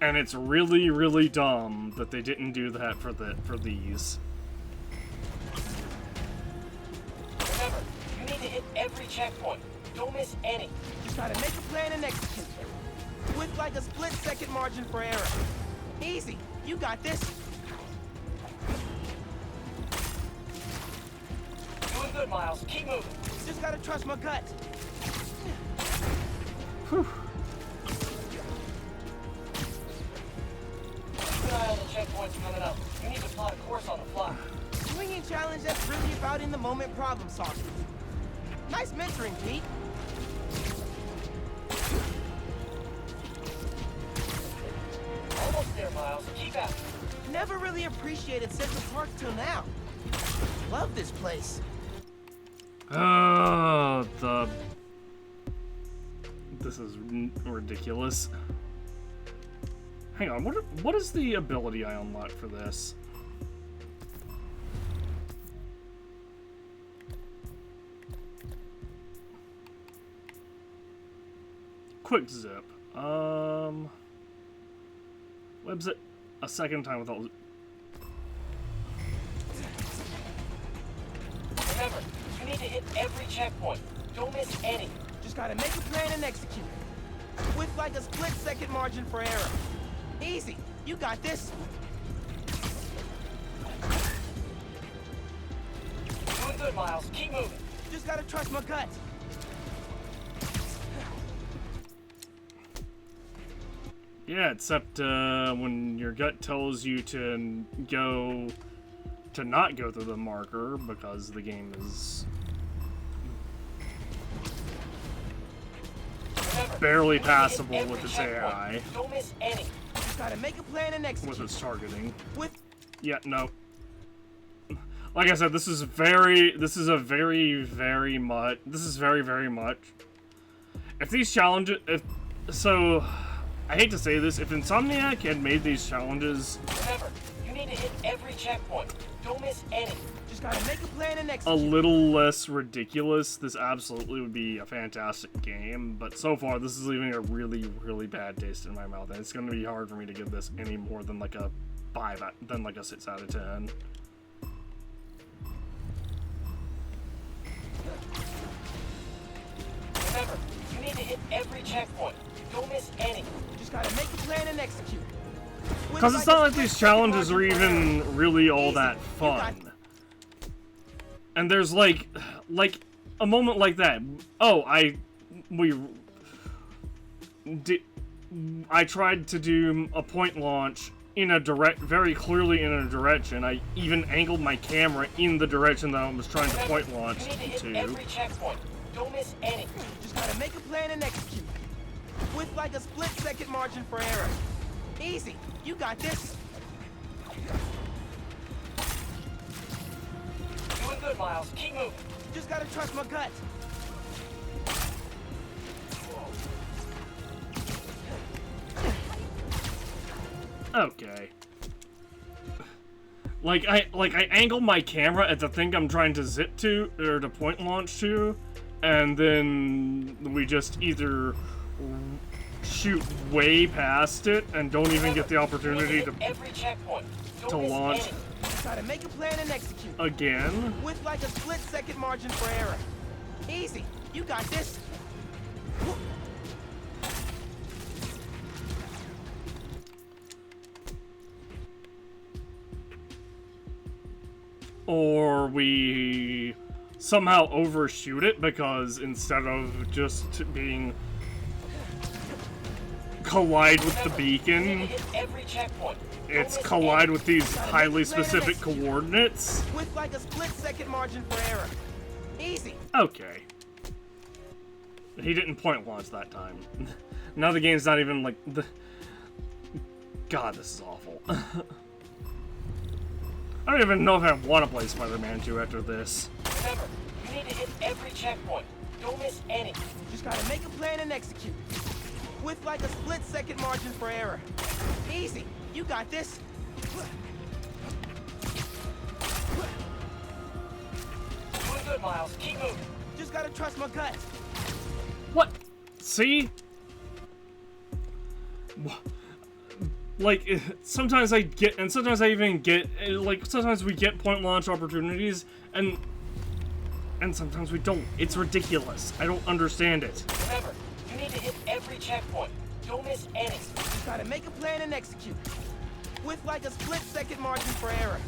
And it's really, really dumb that they didn't do that for these. Remember, you need to hit every checkpoint. Don't miss any. Just gotta make a plan and execute. With like a split-second margin for error. Easy. You got this. Doing good, Miles. Keep moving. Just gotta trust my gut. Whew. Keep an eye on the checkpoints coming up. You need to plot a course on the fly. Swinging challenge that's really about in-the-moment problem solving. Nice mentoring, Pete. Almost there, Miles. Keep after. Never really appreciated Central Park till now. Love this place. This is ridiculous. Hang on, what is the ability I unlocked for this? Quick zip. Webs it a second time without. Remember, you need to hit every checkpoint. Don't miss any. Just gotta make a plan and execute. With like a split-second margin for error. Easy. you got this. Doing good, Miles. Keep moving. Just gotta trust my gut. Yeah, except when your gut tells you to not go through the marker because the game is barely passable with its AI. Don't miss any. Just gotta make a plan and execute. With its targeting. With Yeah, no. Like I said, this is very much. If these challenges, I hate to say this, if Insomniac had made these challenges Remember, you need to hit every checkpoint. Don't miss any. just gotta make a plan and a execute. little less ridiculous, this absolutely would be a fantastic game. But so far, this is leaving a really, really bad taste in my mouth, and it's going to be hard for me to give this any more than like a 6 out of 10. Remember, you need to hit every checkpoint. Don't miss any. Just gotta make a plan and execute. Because it's not like these challenges are even really all that fun. And there's like a moment like that. Oh, I tried to do a point launch in a very clearly in a direction. I even angled my camera in the direction that I was trying to point launch You need to hit to. every checkpoint. Don't miss any. Just gotta make a plan and execute. With like a split-second margin for error. Easy. You got this. Doing good, Miles. Keep moving. Just gotta trust my gut. Okay. Like I angle my camera at the thing I'm trying to zip to or to point launch to, and then we just either shoot way past it and don't even get the opportunity to every checkpoint. to launch Just gotta make a plan and execute. again. With like a split-second margin for error. Easy. You got this. Or we somehow overshoot it because instead of just being collide with the beacon, Every checkpoint. it's collide with these highly specific coordinates. With like a split-second margin for error. Easy. Okay. He didn't point launch that time. Now the game's not even like the. God, this is awful. I don't even know if I want to play Spider-Man 2 after this. Remember, you need to hit every checkpoint. Don't miss any. Just gotta make a plan and execute. With like a split-second margin for error. Easy. You got this. Doing good, Miles. Keep moving. Just gotta trust my gut. What? See? Like, sometimes I get, and sometimes I even get, like, sometimes we get point launch opportunities, and sometimes we don't. It's ridiculous. I don't understand it. Remember, you need to hit every checkpoint. Don't miss any. Just gotta make a plan and execute. With like a split-second margin for error.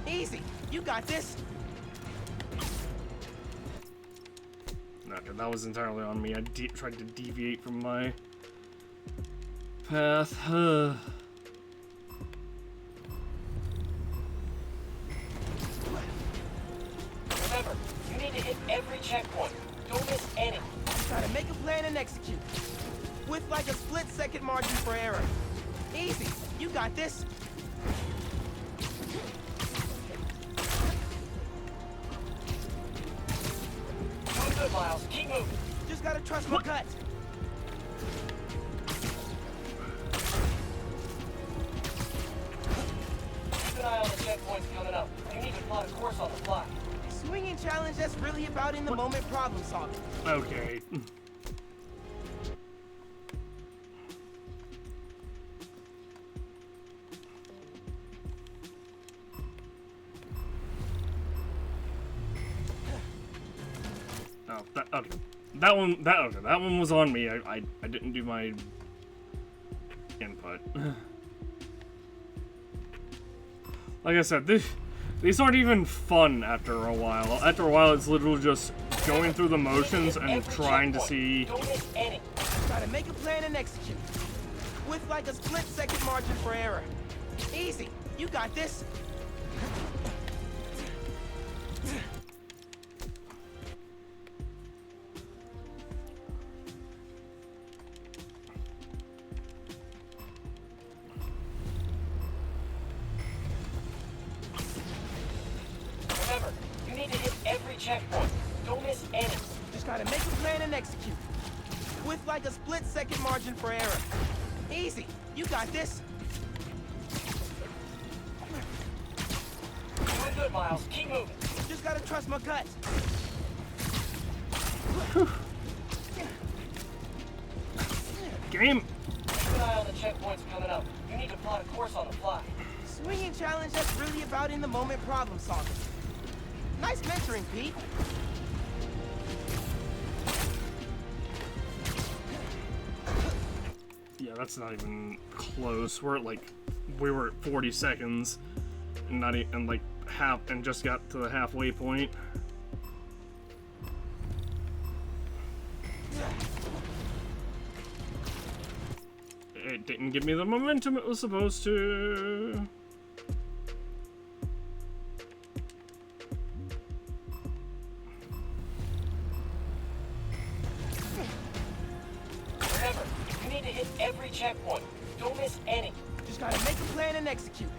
Easy. You got this. Okay, that was entirely on me. I tried to deviate from my path. Remember, you need to hit every checkpoint. Don't miss any. Just gotta make a plan and execute. With like a split-second margin for error. Easy. You got this. Doing good, Miles. Keep moving. Just gotta trust my gut. Keep an eye on the checkpoints coming up. You need to plot a course on the fly. Swinging challenge, that's really about in-the-moment problem solving. Okay. Oh, okay. That one was on me. I didn't do my input. Like I said, these aren't even fun after a while. After a while, it's literally just going through the motions and trying to see. Gotta make a plan and execute. With like a split-second margin for error. Easy. You got this. Remember, you need to hit every checkpoint. Don't miss any. Just gotta make a plan and execute. With like a split-second margin for error. Easy. You got this. Doing good, Miles. Keep moving. Just gotta trust my gut. Game. Keep an eye on the checkpoints coming up. You need to plot a course on the fly. Swinging challenge, that's really about in-the-moment problem solving. Nice mentoring, Pete. Yeah, that's not even close. We're at like, we were at 40 seconds, and not and like half, and just got to the halfway point. It didn't give me the momentum it was supposed to. Remember, you need to hit every checkpoint. Don't miss any. Just gotta make a plan and execute.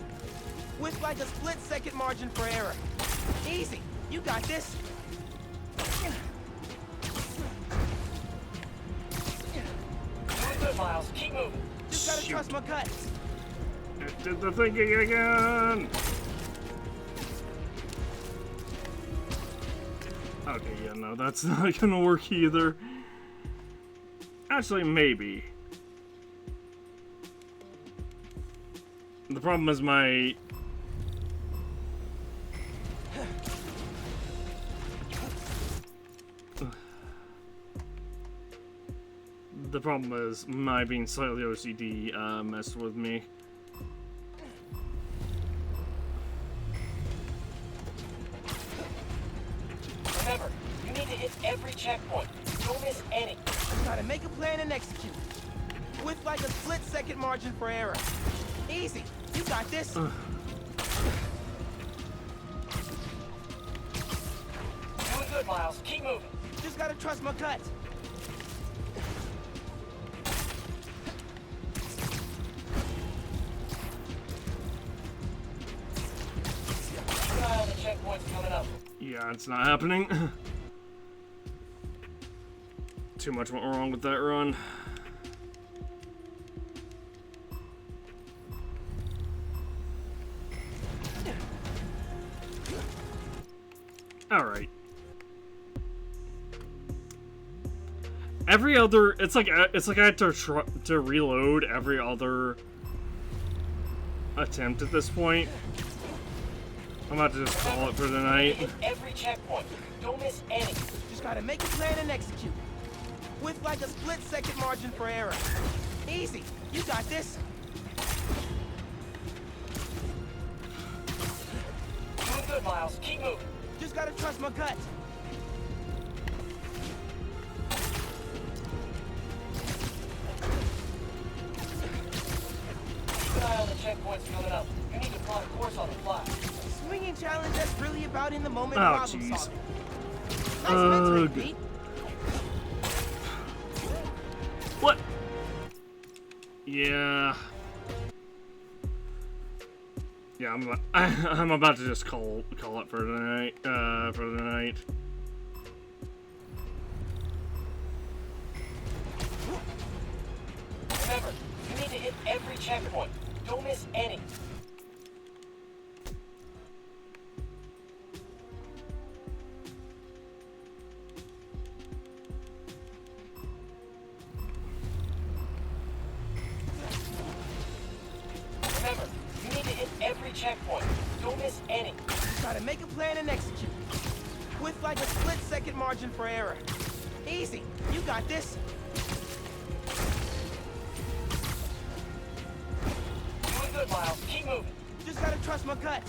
With like a split-second margin for error. Easy. You got this. Doing good, Miles. Keep moving. Just gotta trust my gut. It did the thinking again. Okay, yeah, no, that's not gonna work either. Actually, maybe. The problem is my... The problem is my being slightly OCD messed with me. Remember, you need to hit every checkpoint. Don't miss any. Gotta make a plan and execute. With like a split-second margin for error. Easy. You got this. Doing good, Miles. Keep moving. Just gotta trust my gut. Keep an eye on the checkpoints coming up. Yeah, it's not happening. Too much went wrong with that run. Alright. Every other, it's like I had to reload every other attempt at this point. I'm about to just call it for the night. Hit every checkpoint. Don't miss any. Just gotta make a plan and execute. With like a split-second margin for error. Easy. You got this. Doing good, Miles. Keep moving. Just gotta trust my gut. Keep an eye on the checkpoints coming up. You need to plot a course on the fly. Swinging challenge, that's really about in-the-moment Oh, problem jeez. solving. Nice mentoring, Pete. What? Yeah. Yeah, I'm about to just call it for the night. Remember, you need to hit every checkpoint. Don't miss any. Remember, you need to hit every checkpoint. Don't miss any. Gotta make a plan and execute. With like a split-second margin for error. Easy. You got this. Doing good, Miles. Keep moving. Just gotta trust my gut.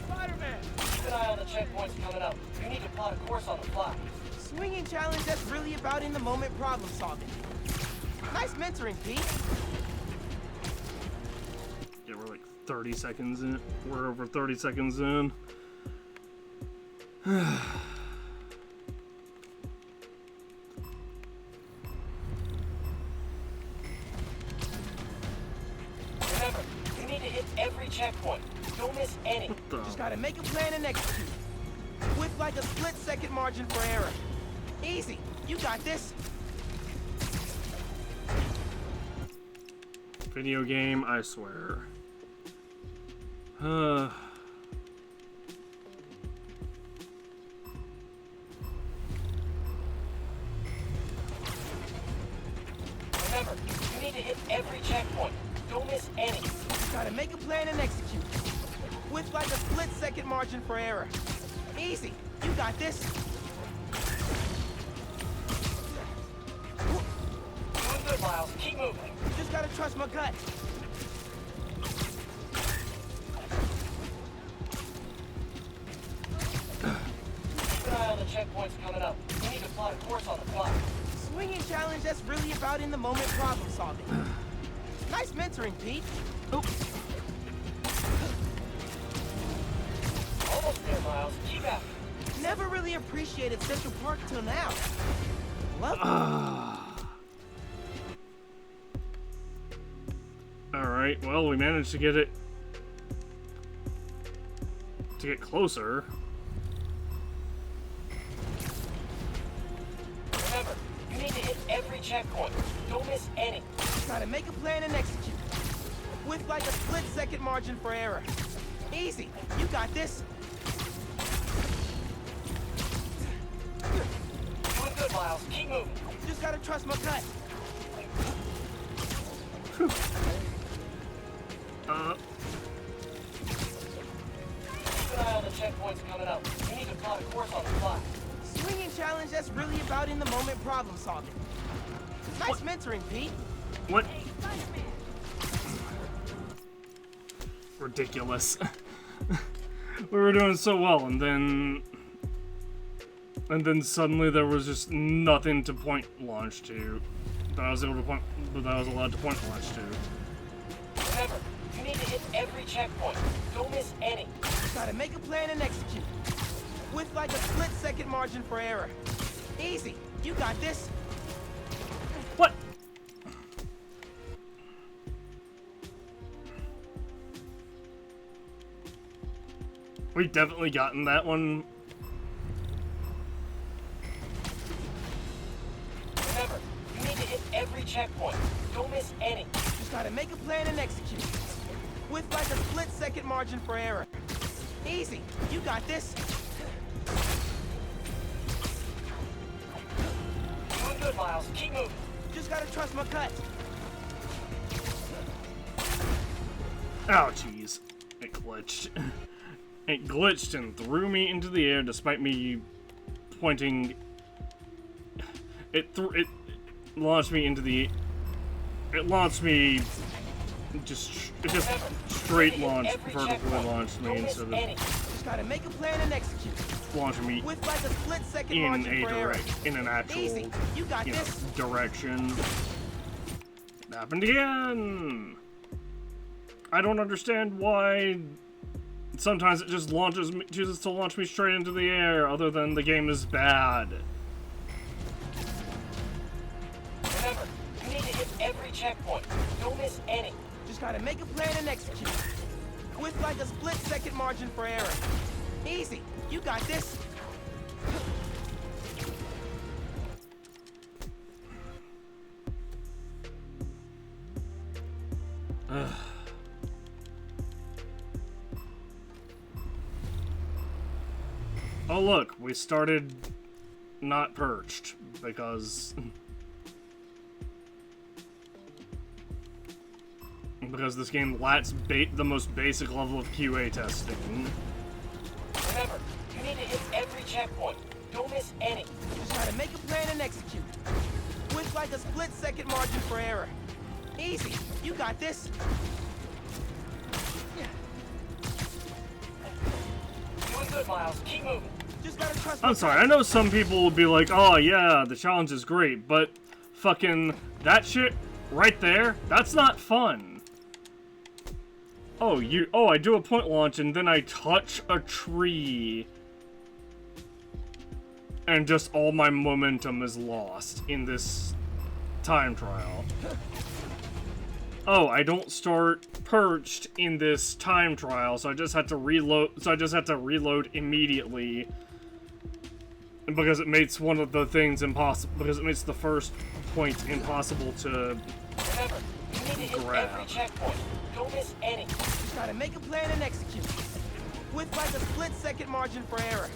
Spider-Man! Keep an eye on the checkpoints coming up. You need to plot a course on the fly. Swinging challenge that's really about in-the-moment problem solving. Nice mentoring, Pete. Yeah, we're like 30 seconds in. We're over 30 seconds in. Remember, you need to hit every checkpoint. Don't miss any. Just gotta make a plan and execute. With like a split-second margin for error. Easy. You got this. Video game, I swear. Remember, you need to hit every checkpoint. Don't miss any. Just gotta make a plan and execute. With like a split-second margin for error. Easy. You got this. Doing good, Miles. Keep moving. Just gotta trust my gut. Keep an eye on the checkpoints coming up. You need to plot a course on the fly. Swinging challenge that's really about in-the-moment problem solving. Nice mentoring, Pete. Oh. Almost there, Miles. Keep at it. Never really appreciated Central Park till now. Love Alright, well, we managed to get it closer. Remember, you need to hit every checkpoint. Don't miss any. Gotta make a plan and execute. With like a split-second margin for error. Easy. You got this. Doing good, Miles. Keep moving. Just gotta trust my gut. Keep an eye on the checkpoints coming up. You need to plot a course on the fly. Swinging challenge that's really about in-the-moment problem solving. Nice mentoring, Pete. What? Ridiculous. We were doing so well, and then suddenly there was just nothing to point launch to. That I was allowed to point launch to. Remember, you need to hit every checkpoint. Don't miss any. Gotta make a plan and execute. With like a split-second margin for error. Easy. You got this. What? We've definitely gotten that one. Remember, you need to hit every checkpoint. Don't miss any. Just gotta make a plan and execute. With like a split-second margin for error. Easy. You got this. Doing good, Miles. Keep moving. Just gotta trust my gut. Oh, jeez. It glitched. It glitched and threw me into the air despite me pointing. It launched me into the. It launched me. It just straight launched, vertically launched me instead of Just gotta make a plan and execute. launching me With like a split-second in margin for error. an actual Easy. You got this. direction. It happened again. I don't understand why. Sometimes it just chooses to launch me straight into the air, other than the game is bad. Remember, you need to hit every checkpoint. Don't miss any. Just gotta make a plan and execute. With like a split-second margin for error. Easy. You got this. Oh look, we started not perched because this game lacks the most basic level of QA testing. Remember, you need to hit every checkpoint. Don't miss any. Just gotta make a plan and execute. With like a split-second margin for error. Easy. You got this. Doing good, Miles. Keep moving. Just gotta trust I'm sorry, I know some people will be like, oh yeah, the challenge is great, but fucking that shit right there, that's not fun. Oh, I do a point launch and then I touch a tree. And just all my momentum is lost in this time trial. Oh, I don't start perched in this time trial, so I just had to reload immediately. Because it makes one of the things impossible, because it makes the first point impossible to Remember, you need to hit grab. every checkpoint. Don't miss any. Just gotta make a plan and execute. With like a split-second margin for error.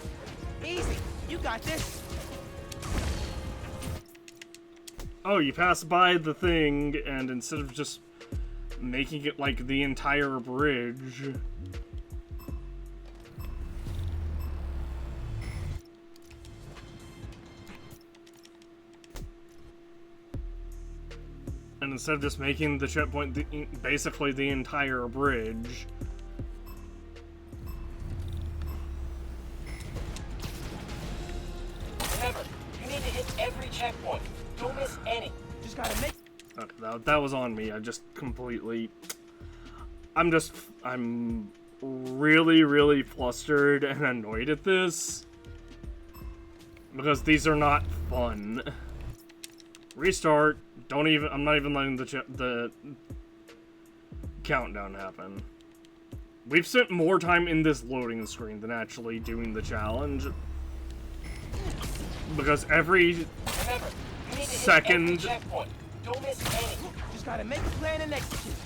Easy. You got this. Oh, you pass by the thing, and instead of just making it like the entire bridge... And instead of just making the checkpoint basically the entire bridge... Remember, you need to hit every checkpoint. Don't miss any. Just gotta make... Okay, that was on me. I just completely... I'm really, really flustered and annoyed at this. Because these are not fun. Restart. I'm not even letting the countdown happen. We've spent more time in this loading screen than actually doing the challenge. Because every second... Don't miss any. Just gotta make a plan and execute.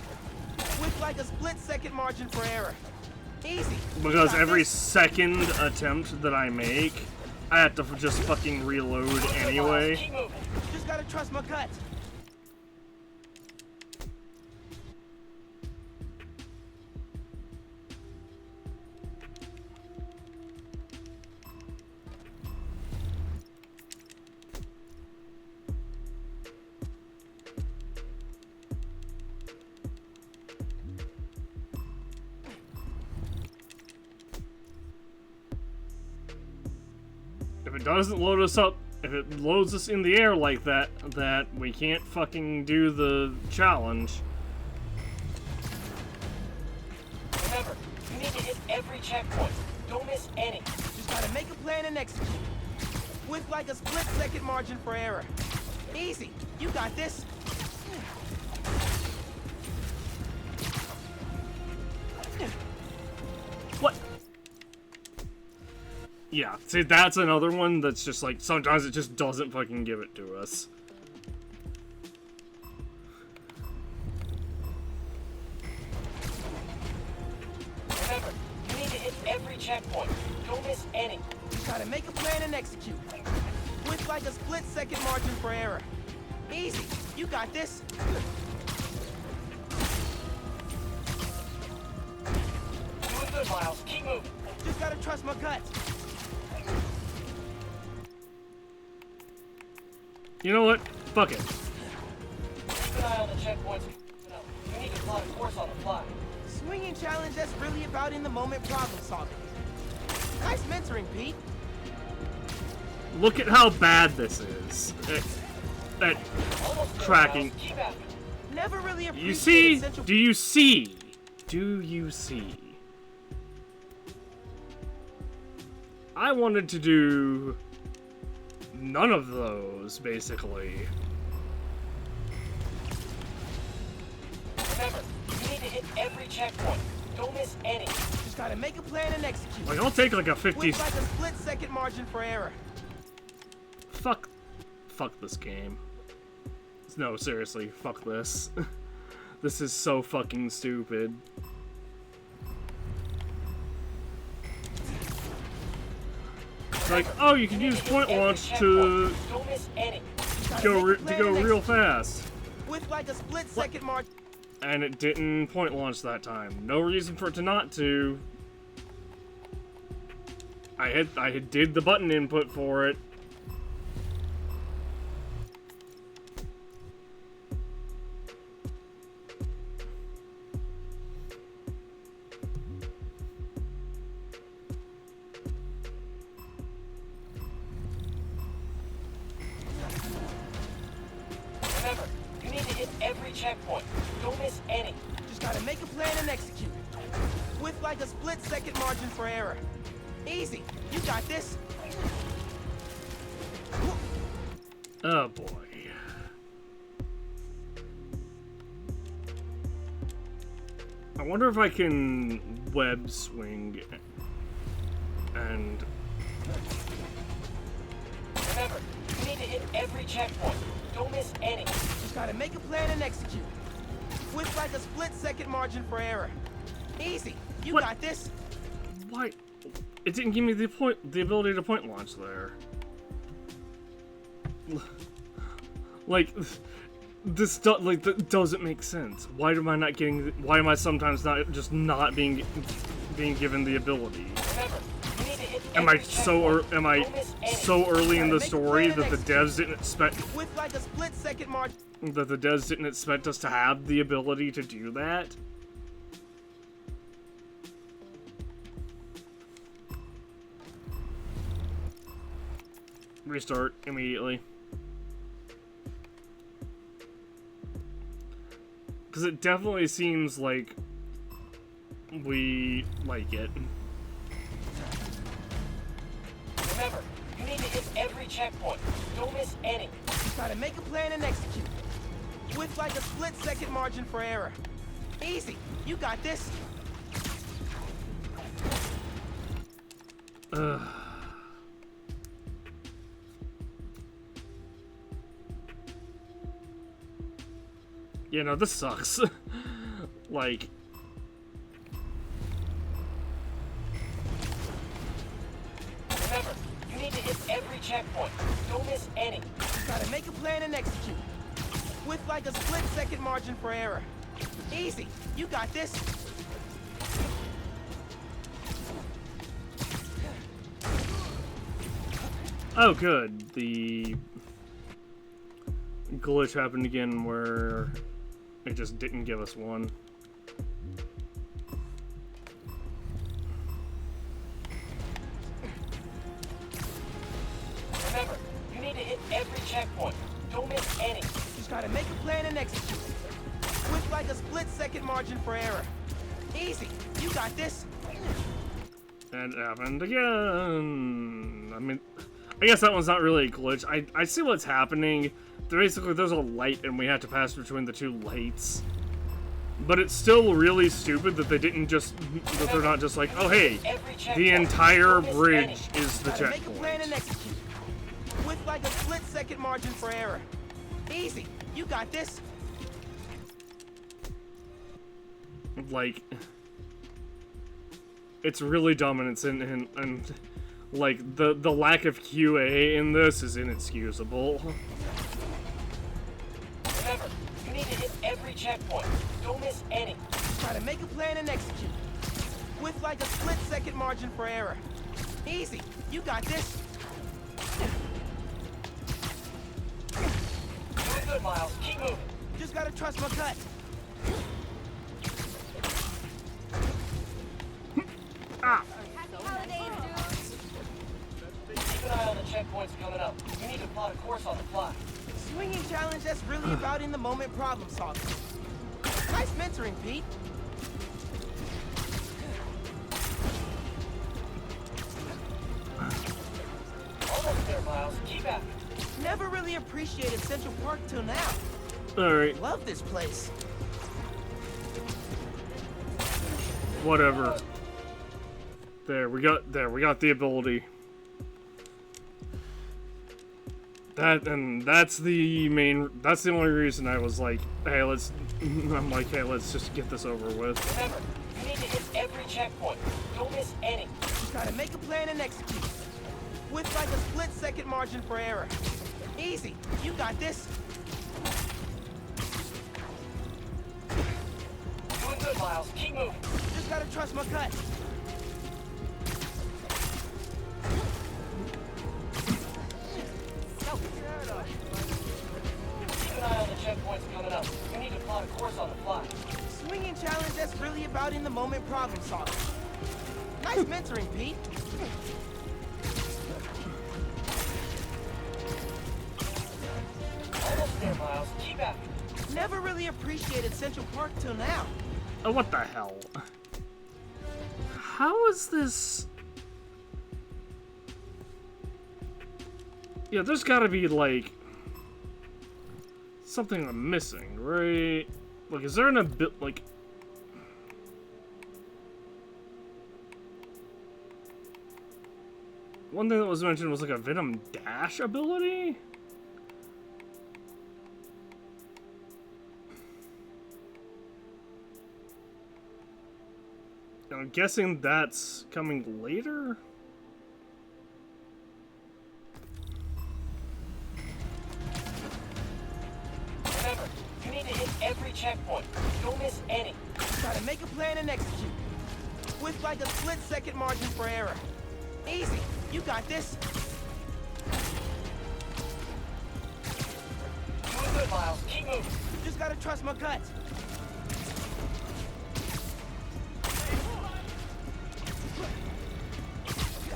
With like a split-second margin for error. Easy. Because every second attempt that I make, I have to just fucking reload anyway. Just gotta trust my gut. If it doesn't load us up, if it loads us in the air like that, we can't fucking do the challenge. Remember, you need to hit every checkpoint. Don't miss any. Just gotta make a plan and execute. With like a split-second margin for error. Easy. You got this. What? Yeah, see, that's another one that's just like, sometimes it just doesn't fucking give it to us. Remember, you need to hit every checkpoint. Don't miss any. Just gotta make a plan and execute. With like a split-second margin for error. Easy. You got this. Doing good, Miles. Keep moving. Just gotta trust my gut. You know what? Fuck it. Keep an eye on the checkpoints. You need to plot a course on the fly. Swinging challenge that's really about in-the-moment problem solving. Nice mentoring, Pete. Look at how bad this is. At tracking. Never really appreciated You see? central... Do you see? Do you see? I wanted to do none of those, basically. Remember, you need to hit every checkpoint. Don't miss any. Just gotta make a plan and execute. Like, I'll take like a 50... With like a split-second margin for error. Fuck this game. No, seriously, fuck this. This is so fucking stupid. It's like, oh, you can use point launch to go real fast. With like a split-second margin. And it didn't point launch that time. No reason for it to not to. I did the button input for it. checkpoint. Don't miss any. Just gotta make a plan and execute. With like a split-second margin for error. Easy. You got this. Oh boy. I wonder if I can web swing and... Remember, you need to hit every checkpoint. Don't miss any. Just gotta make a plan and execute. With like a split-second margin for error. Easy. You got this. Why? It didn't give me the ability to point launch there. Like, this doesn't make sense. Why am I not getting? Why am I sometimes not being given the ability? Remember, you need to hit Am I every checkpoint. am I Don't miss any. so early in the Gotta make a story plan that the and devs didn't expect With like a split-second margin. us to have the ability to do that? Restart immediately. Because it definitely seems like we like it. Remember, you need to hit every checkpoint. Don't miss any. Just gotta make a plan and execute. With like a split-second margin for error. Easy. You got this. Yeah, no, this sucks. Like... Remember, you need to hit every checkpoint. Don't miss any. Just gotta make a plan and execute. With like a split-second margin for error. Easy. You got this. Oh, good. The glitch happened again where it just didn't give us one. Remember, you need to hit every checkpoint. Don't miss any. Just gotta make a plan and execute. With like a split-second margin for error. Easy. You got this. And it happened again. I mean, I guess that one's not really a glitch. I see what's happening. Basically, there's a light and we have to pass between the two lights. But it's still really stupid that they didn't just, that they're not just like, oh hey, the entire bridge is the Gotta make a plan and checkpoint. execute. With like a split-second margin for error. Easy. You got this. Like, it's really dumb and like the lack of QA in this is inexcusable. Remember, you need to hit every checkpoint. Don't miss any. Gotta make a plan and execute. With like a split-second margin for error. Easy. You got this. Doing good, Miles. Keep moving. Just gotta trust my gut. Happy holidays, dudes. Keep an eye on the checkpoints coming up. You need to plot a course on the fly. Swinging challenge, that's really about in-the-moment problem solving. Nice mentoring, Pete. Almost there, Miles. Keep at it. Never really appreciated Central Park till now. Alright, Love this place. whatever. There, we got the ability. That's the only reason I was like, hey, let's just get this over with. Remember, you need to hit every checkpoint. Don't miss any. Gotta make a plan and execute. With like a split-second margin for error. Easy. You got this. Doing good, Miles. Keep moving. Just gotta trust my gut. Keep an eye on the checkpoints coming up. You need to plot a course on the fly. Swinging challenge, that's really about in-the-moment problem solving. Nice mentoring, Pete. Almost there, Miles. Keep at it. Never really appreciated Central Park till now. Oh, what the hell? How is this? Yeah, there's gotta be, like, something I'm missing, right? Like, is there an like... One thing that was mentioned was, like, a Venom Dash ability? I'm guessing that's coming later? Remember, you need to hit every checkpoint. Don't miss any. Gotta make a plan and execute. With like a split-second margin for error. Easy. You got this. Doing good, Miles. Keep moving. Just gotta trust my gut.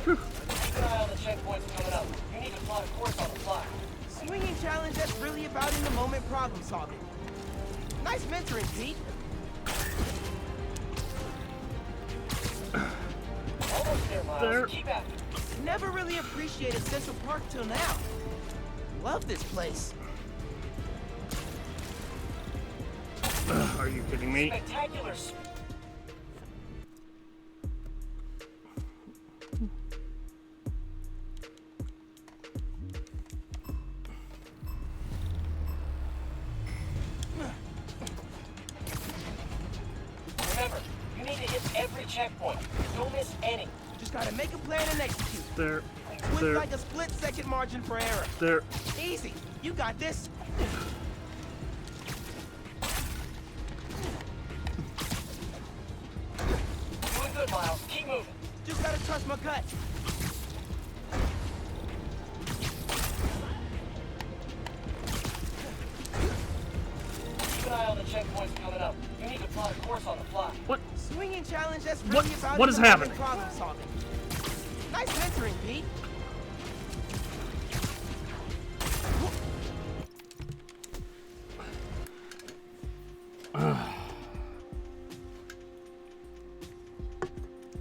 Keep an eye on the checkpoints coming up. You need to plot a course on the fly. Swinging challenge that's really about in-the-moment problem solving. Nice mentoring, Pete. Almost there, Miles. Keep at it. Never really appreciated Central Park till now. Love this place. Are you kidding me? Spectacular. Remember, you need to hit every checkpoint. Don't miss any. Just gotta make a plan and execute. There. With There. like a split-second margin for error. There. Easy. You got this. Doing good, Miles. Keep moving. Just gotta trust my gut. Keep an eye on the checkpoints coming up. You need to plot a course on the fly. What? Swinging challenge that's What- really about what is in-the-moment happening? problem solving. Nice mentoring, Pete.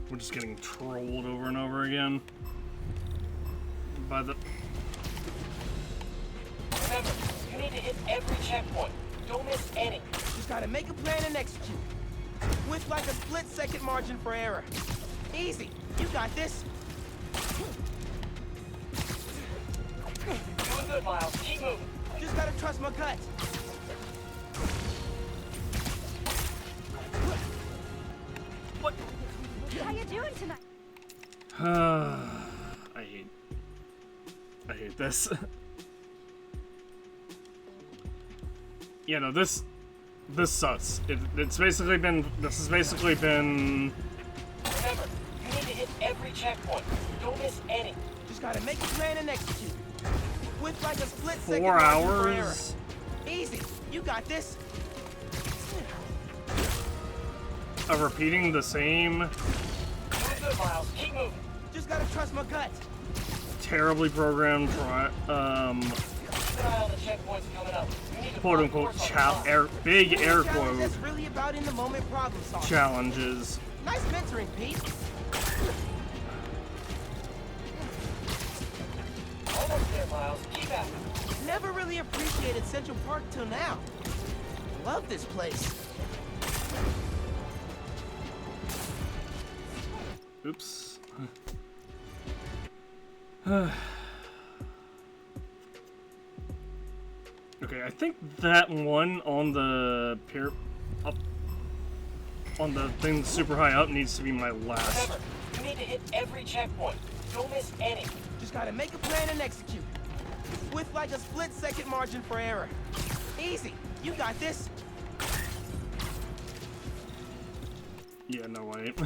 We're just getting trolled over and over again. By the... Remember, you need to hit every checkpoint. Don't miss any. Just gotta make a plan and execute. With like a split-second margin for error. Easy. You got this. Doing good, Miles. Keep moving. Just gotta trust my gut. What? How you doing tonight? I hate this. Yeah, no, this sucks. This has basically been. Remember, you need to hit every checkpoint. Don't miss any. Just gotta make a plan and execute. With like a split-second 4 margin for error. hours. Easy. You got this. Of repeating the same Doing good, Miles. Keep moving. Just gotta trust my gut. terribly programmed, Keep an eye on the checkpoints coming up. You need to quote plot a unquote course on the fly. big Swinging air challenge quote that's really about in-the-moment problem solving. challenges. Nice mentoring, Pete. Almost there, Miles. Keep at it. Never really appreciated Central Park till now. Love this place. Oops. Okay, I think that one on the pier up on the thing super high up needs to be my last. Remember, you need to hit every checkpoint. Don't miss any. Just gotta make a plan and execute. With like a split-second margin for error. Easy. You got this. Yeah, no wait.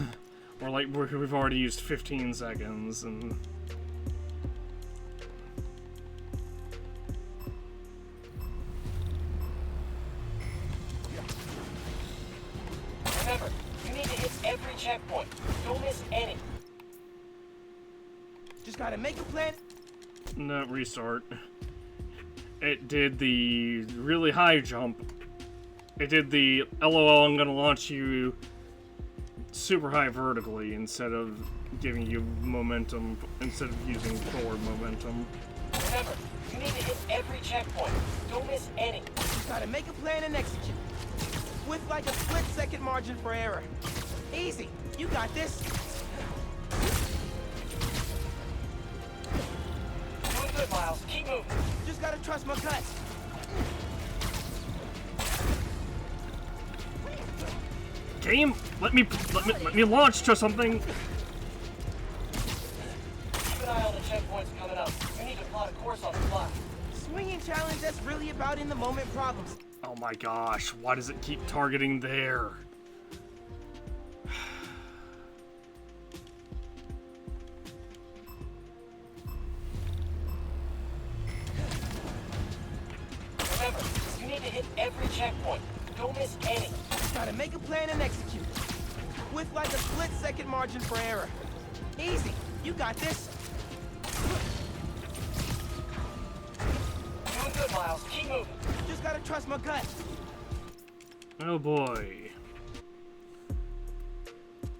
We've already used 15 seconds and Remember, you need to hit every checkpoint. Don't miss any. Just gotta make a plan. no restart. It did the really high jump It did the LOL, I'm gonna launch you super high vertically instead of giving you momentum, instead of using forward momentum. Remember, you need to hit every checkpoint. Don't miss any. You gotta make a plan and execute. With like a split-second margin for error. Easy. You got this. Doing good, Miles. Keep moving. Just gotta trust my gut. Game, let me launch to something. Keep an eye on the checkpoints coming up. You need to plot a course on the fly. Swinging challenge, that's really about in-the-moment problems. Oh my gosh, why does it keep targeting there? Remember, you need to hit every checkpoint. Don't miss any. Gotta make a plan and execute. With like a split-second margin for error. Easy. You got this. Doing good, Miles. Keep moving. Just gotta trust my gut. Oh boy.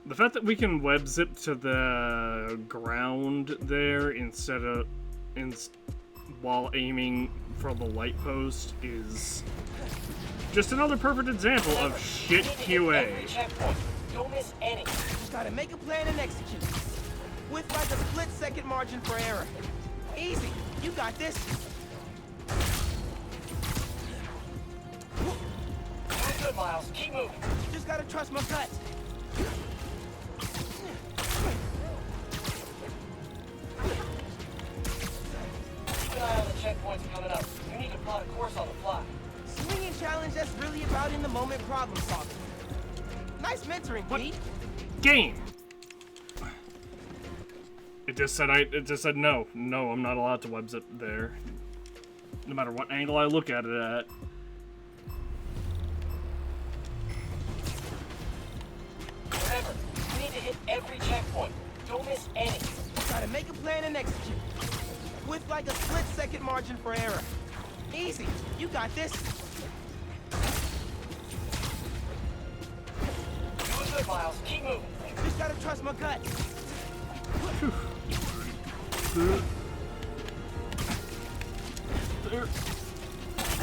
The fact that we can web zip to the ground there instead of while aiming for the light post is just another perfect example of shit QA. Every checkpoint. Don't miss any. Gotta make a plan and execute. With like a split-second margin for error. Easy. You got this. Doing good, Miles. Keep moving. Just gotta trust my gut. Keep an eye on the checkpoints coming up. You need to plot a course on the fly. Swinging challenge, that's really about in-the-moment problem solving. Nice mentoring, Pete. Game. It just said no. No, I'm not allowed to web zip there. No matter what angle I look at it at. Remember, you need to hit every checkpoint. Don't miss any. Gotta make a plan and execute. With like a split-second margin for error. Easy. You got this. Doing good, Miles. Keep moving. Just gotta trust my gut. Keep an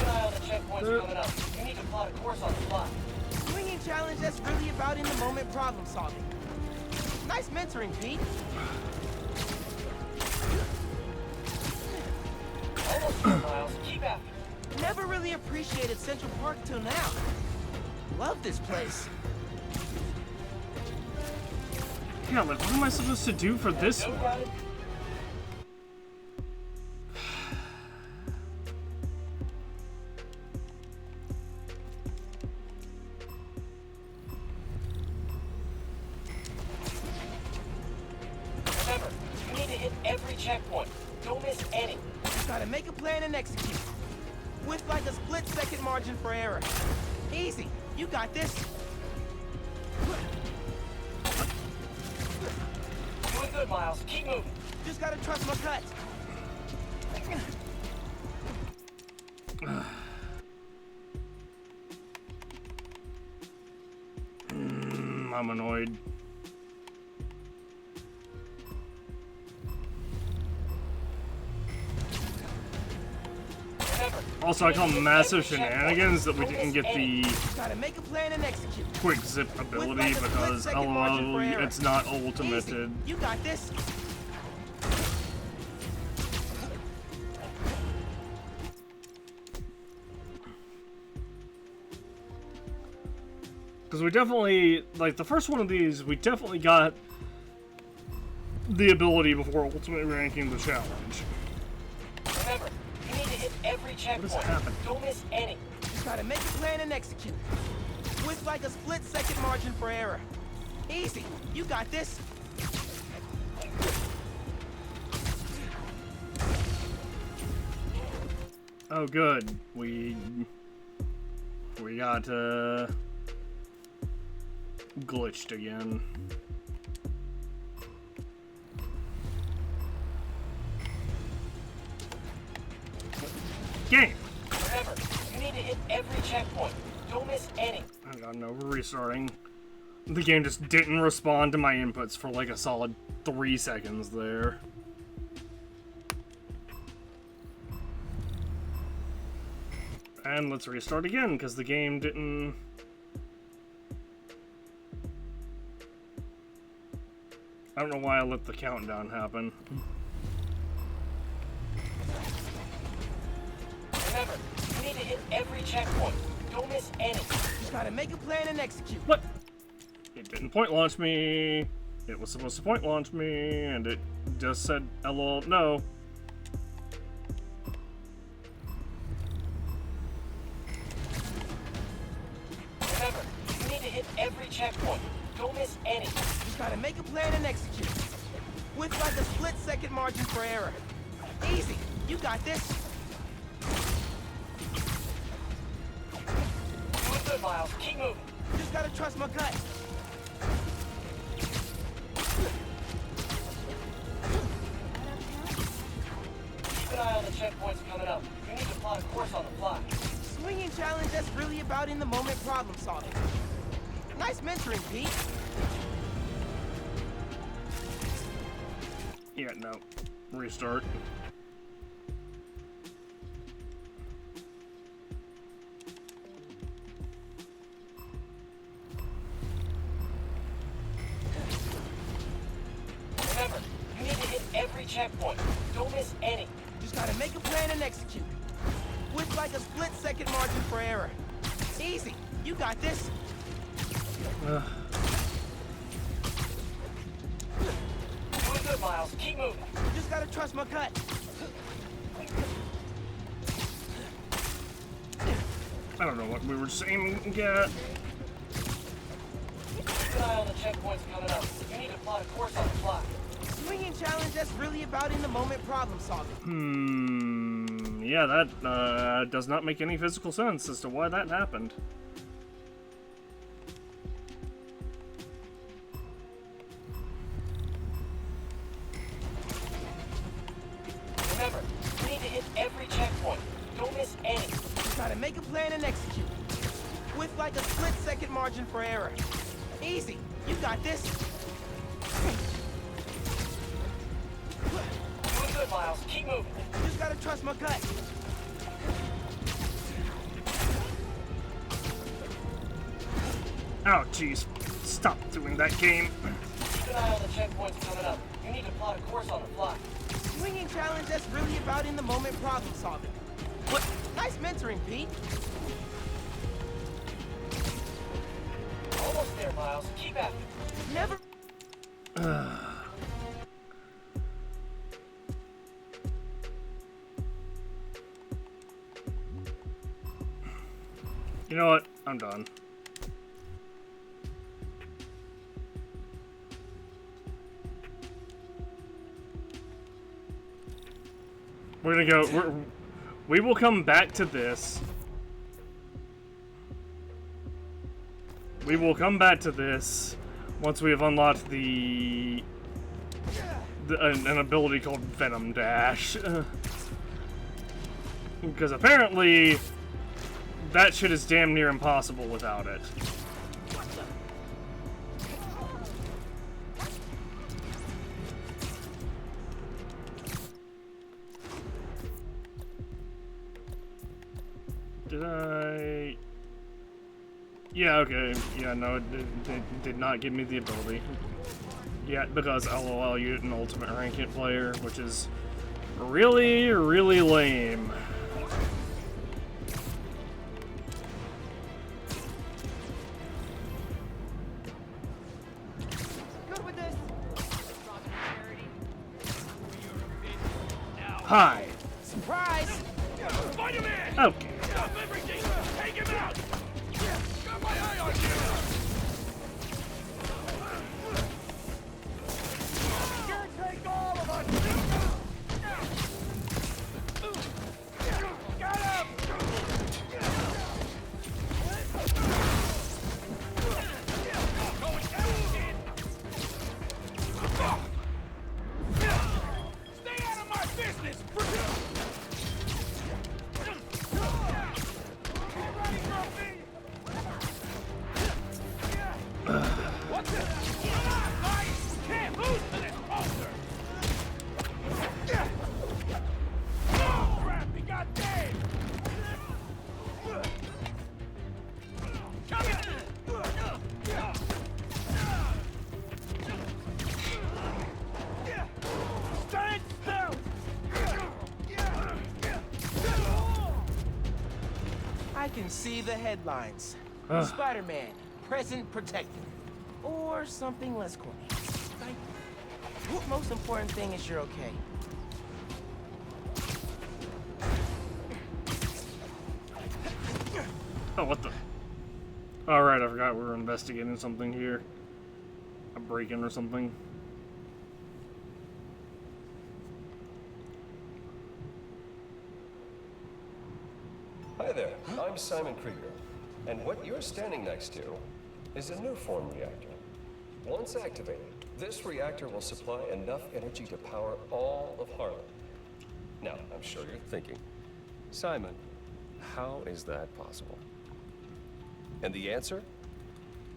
eye on the checkpoints coming up. You need to plot a course on the fly. Swinging challenge, that's really about in-the-moment problem solving. Nice mentoring, Pete. Almost there, Miles. Keep after. Never really appreciated Central Park till now. Love this place. Yeah, like, what am I supposed to do for this No one? crowded. Remember, you need to hit every checkpoint. Don't miss any. Gotta make a plan and execute. With like a split-second margin for error. Easy. You got this. Doing good, Miles. Keep moving. Just gotta trust my gut. I'm annoyed. Remember, Also, I call massive shenanigans that we didn't get the Gotta make a plan and execute. quick zip ability like a because split-second margin for LOL, error. it's not Easy. ultimated. You got this. Because we definitely, like, the first one of these, we definitely got the ability before ultimately ranking the challenge. remember, you need to hit every checkpoint. happening? Don't miss any. Gotta make a plan and execute. With like a split-second margin for error. Easy. You got this. Oh, good. We got, glitched again. Game! Remember, you need to hit every checkpoint. Don't miss any. Hang on, no, we're restarting. The game just didn't respond to my inputs for like a solid 3 seconds there. And let's restart again, because the game didn't... I don't know why I let the countdown happen. Remember, you need to hit every checkpoint. Don't miss any. Just gotta make a plan and execute. What? It didn't point launch me. It was supposed to point launch me, and it just said, LOL, no. Remember, you need to hit every checkpoint. Don't miss any. Just gotta make a plan and execute. With like a split-second margin for error. Easy. You got this. Doing good, Miles. Keep moving. Just gotta trust my gut. Keep an eye on the checkpoints coming up. You need to plot a course on the fly. Swinging challenge that's really about in-the-moment problem solving. Nice mentoring, Pete. Yeah, no. Restart. Remember, you need to hit every checkpoint. Don't miss any. Just gotta make a plan and execute. With like a split-second margin for error. Easy. You got this. Doing good, Miles. Keep moving. Just gotta trust my gut. I don't know what we were saying. Yeah. Keep an eye on the checkpoints coming up. You need to plot a course on the fly. Swinging challenge that's really about in-the-moment problem solving. Yeah, that does not make any physical sense as to why that happened. Remember, you need to hit every checkpoint. Don't miss any. Just gotta make a plan and execute. With like a split-second margin for error. Easy. You got this. Doing good, Miles. Keep moving. Just gotta trust my gut. Oh, jeez. Stop doing that game. Keep an eye on the checkpoints coming up. You need to plot a course on the fly. Swinging challenge that's really about in-the-moment problem solving. What? Nice mentoring, Pete. Almost there, Miles. Keep after it. Never. You know what? I'm done. We're gonna go. We will come back to this. We will come back to this once we have unlocked an ability called Venom Dash. Because apparently that shit is damn near impossible without it. Did I... Yeah, okay. Yeah, no, it did not give me the ability. Yeah, because LOL, you're an ultimate ranked player, which is really, really lame. Good with this. Hi. Surprise! Spider-Man! Okay. Stop everything! Take him out! Got my eye on you! Can't take all of us! Got him! Going down, kid! Stay out of my business! I can see the headlines. Spider-Man, present protector. Or something less corny. Right? The most important thing is you're okay. Oh, what the? Alright, I forgot we were investigating something here. A break-in or something. Hi there, I'm Simon Krieger. And what you're standing next to is a Nuform reactor. Once activated, this reactor will supply enough energy to power all of Harlem. Now, I'm sure you're thinking, Simon, how is that possible? And the answer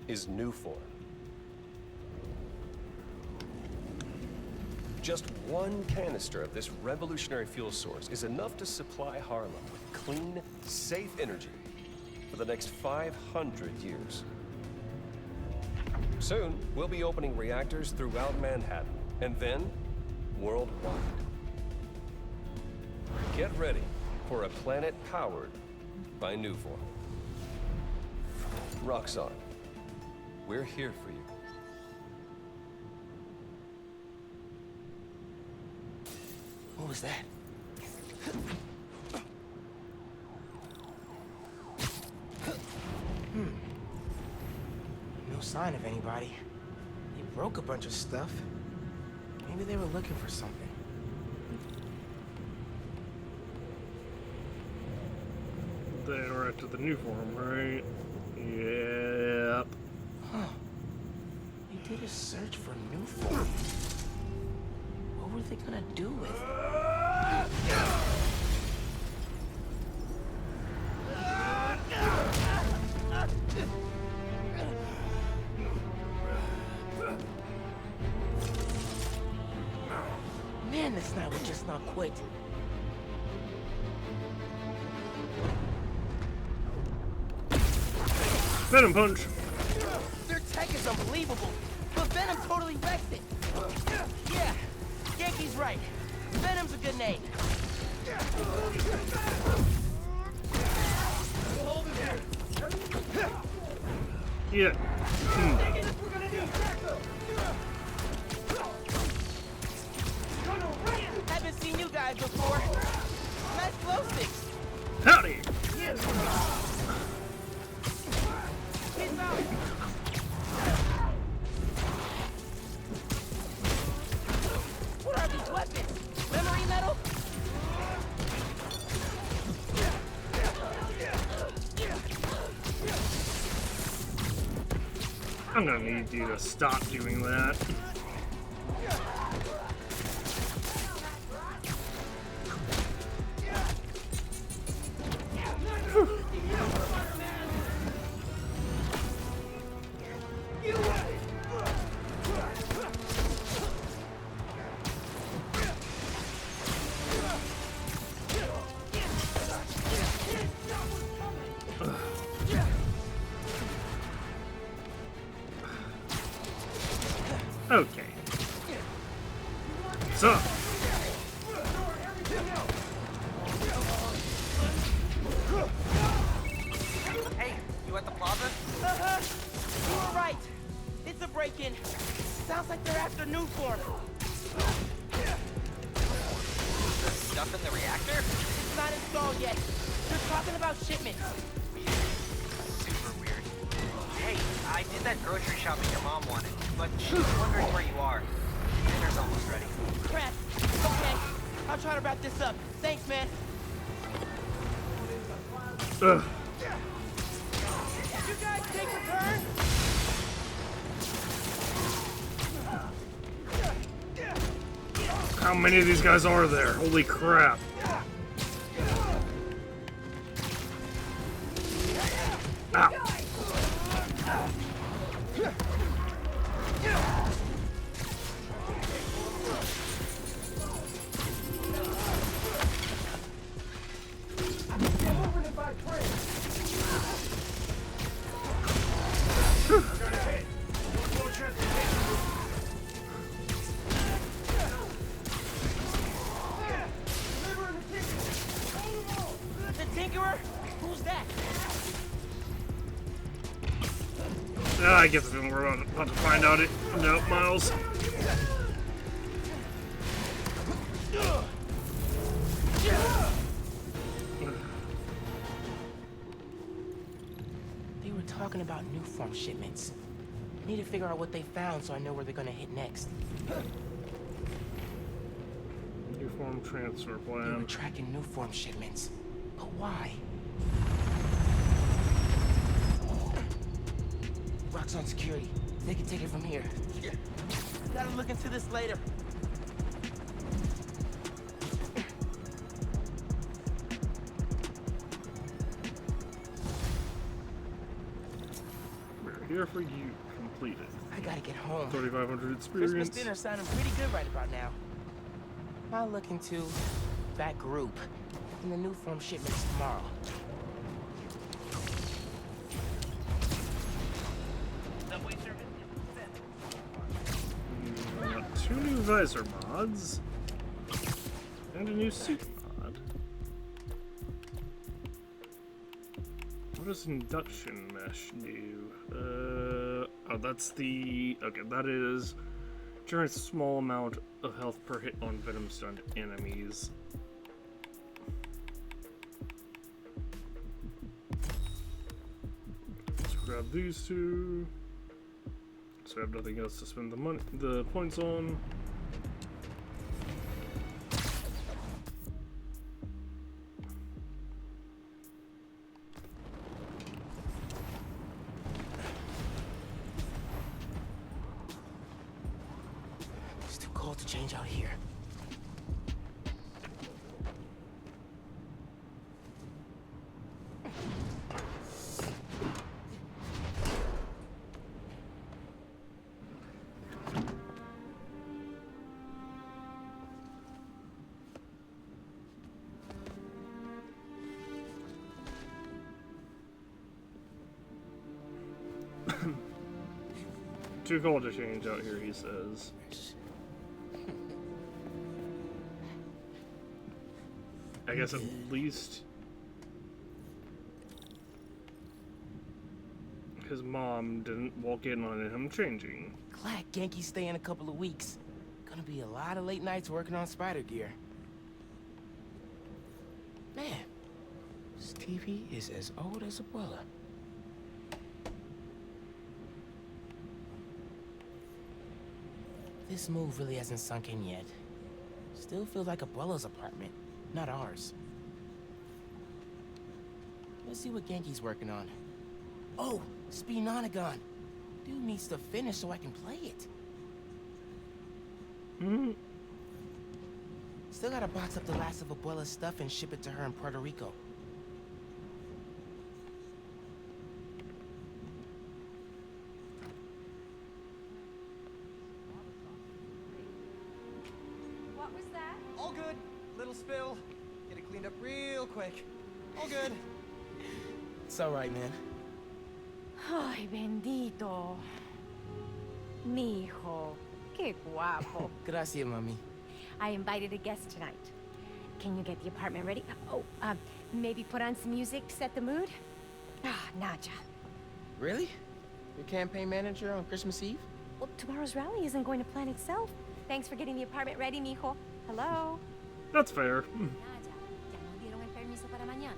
is Nuform. Just one canister of this revolutionary fuel source is enough to supply Harlem with clean, safe energy for the next 500 years. Soon, we'll be opening reactors throughout Manhattan, and then worldwide. Get ready for a planet powered by Nuform. Roxxon, we're here for you. What was that? No sign of anybody. They broke a bunch of stuff. Maybe they were looking for something. They were after the Nuform, right? Yep. Huh. They did a search for Nuform. What were they gonna do with it? Man, this night would just not quit. Venom punch. Their tech is unbelievable, but Venom totally wrecked it. Yeah, Yankee's right. Venom's a good name. Yeah. Haven't seen you guys before. Nice glow sticks. Howdy. Peace out. What are these weapons? Memory metal? I'm gonna need you to stop doing that. Okay. So. Hey, you at the plaza? You were right. It's a break-in. Sounds like they're after Nuform. Stuff in the reactor? It's not installed yet. They're talking about shipments. Super weird. Hey, I did that grocery shopping your mom wanted, but she's wondering where you are. Dinner's almost ready. Crap. Okay. I'll try to wrap this up. Thanks, man. Ugh. You guys take a turn? How many of these guys are there? Holy crap. Ow. The Tinkerer? Who's that? I get the feeling we're about to find out it. Nope, Miles. They were talking about new form shipments. Need to figure out what they found so I know where they're gonna hit next. New form transfer They were plan. tracking new form shipments. But why? Rock's on security. They can take it from here. Gotta look into this later. We're here for you. Completed. I gotta get home. 3,500 experience. Christmas dinner sounding pretty good right about now. I'll look into that group and the new form shipments tomorrow. Two new visor mods and a new suit mod. What does induction mesh do? Oh, that's the... Okay, that is... Generates a small amount of health per hit on venom-stunned enemies. Let's grab these two. So I have nothing else to spend the points on. It's too cold to change out here. Too cold to change out here, he says. I guess at least his mom didn't walk in on him changing. Glad Genki's staying a couple of weeks. Gonna be a lot of late nights working on spider gear. Man, Stevie is as old as Abuela. This move really hasn't sunk in yet. Still feels like Abuela's apartment, not ours. Let's see what Genki's working on. Oh, Speenonagon. Dude needs to finish so I can play it. Still gotta box up the last of Abuela's stuff and ship it to her in Puerto Rico. What was that? All good. Little spill. Get it cleaned up real quick. All good. It's alright, man. Ay, bendito. Mi hijo. Qué guapo. Gracias, mami. I invited a guest tonight. Can you get the apartment ready? Oh, maybe put on some music to set the mood? Ah, Naja. Really? Your campaign manager on Christmas Eve? Well, tomorrow's rally isn't going to plan itself. Thanks for getting the apartment ready, mijo. Hello? That's fair. Naja, ya nos dieron el permiso para mañana.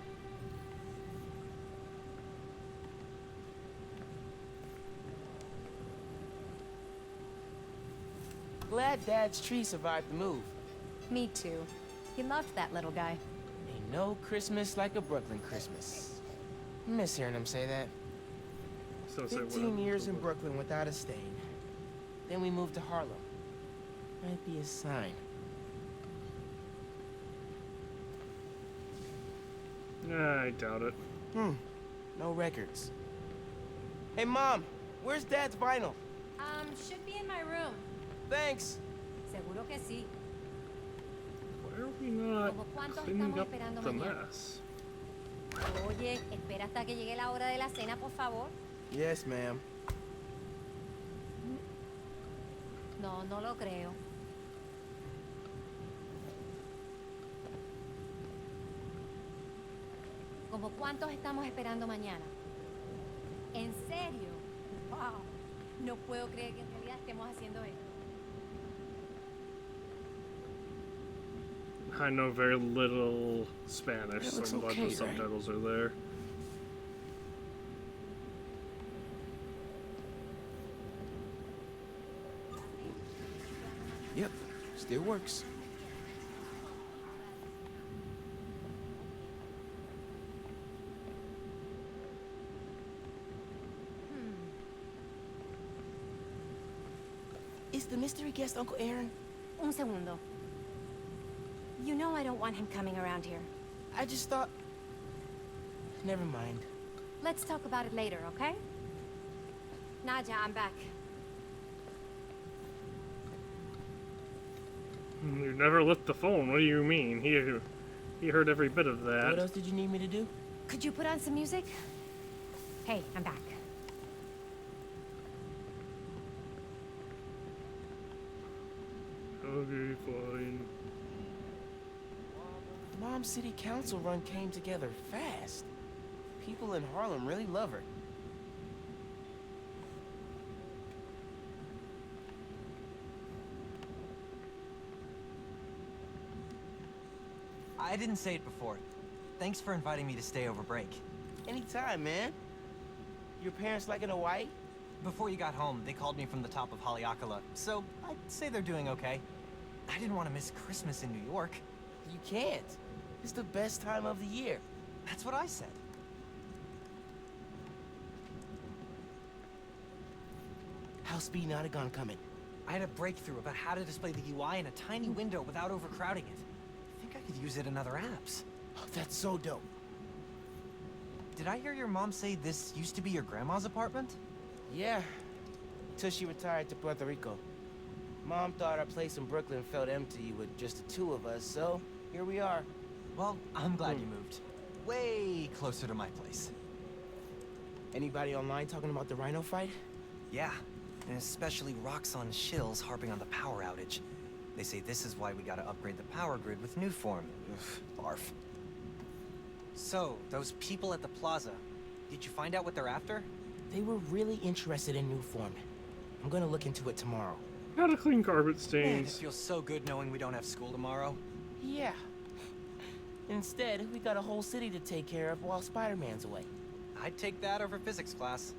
Glad Dad's tree survived the move. Me too. He loved that little guy. Ain't no Christmas like a Brooklyn Christmas. Miss hearing him say that. So say 15 whatever. years in Brooklyn without a stain. Then we moved to Harlem. Might be a sign. I doubt it. No records. Hey, Mom, where's Dad's vinyl? Should be in my room. Thanks. Seguro que sí. Why are we not ¿Como cuántos cleaning estamos up esperando the mañana? mess? Oye, espera hasta que llegue la hora de la cena, por favor. Yes, ma'am. No, no lo creo. ¿Como cuántos estamos esperando mañana? ¿En serio? ¡Wow! No puedo creer que en realidad estemos haciendo esto. I know very little Spanish, so I'm glad okay, the right? subtitles are there. Yep, still works. Is the mystery guest Uncle Aaron? Un segundo. You know I don't want him coming around here. I just thought... Never mind. Let's talk about it later, okay? Nadia, I'm back. You never lit the phone. What do you mean? He heard every bit of that. What else did you need me to do? Could you put on some music? Hey, I'm back. Okay, fine. Mom's city council run came together fast. People in Harlem really love her. I didn't say it before. Thanks for inviting me to stay over break. Anytime, man. Your parents liking Hawaii? Before you got home, they called me from the top of Haleakala, so I'd say they're doing okay. I didn't want to miss Christmas in New York. You can't. It's the best time of the year. That's what I said. How's Speed Notagon coming? I had a breakthrough about how to display the UI in a tiny window without overcrowding it. I think I could use it in other apps. Oh, that's so dope. Did I hear your mom say this used to be your grandma's apartment? Yeah, till she retired to Puerto Rico. Mom thought our place in Brooklyn felt empty with just the two of us, so here we are. Well, I'm glad you moved. Way closer to my place. Anybody online talking about the Rhino fight? Yeah, and especially Roxxon Shills harping on the power outage. They say this is why we gotta upgrade the power grid with new form. Ugh, barf. So, those people at the plaza, did you find out what they're after? They were really interested in new form. I'm gonna look into it tomorrow. Gotta clean carpet Man, it stains. feels so good knowing we don't have school tomorrow. Yeah. Instead, we got a whole city to take care of while Spider-Man's away. I'd take that over physics class.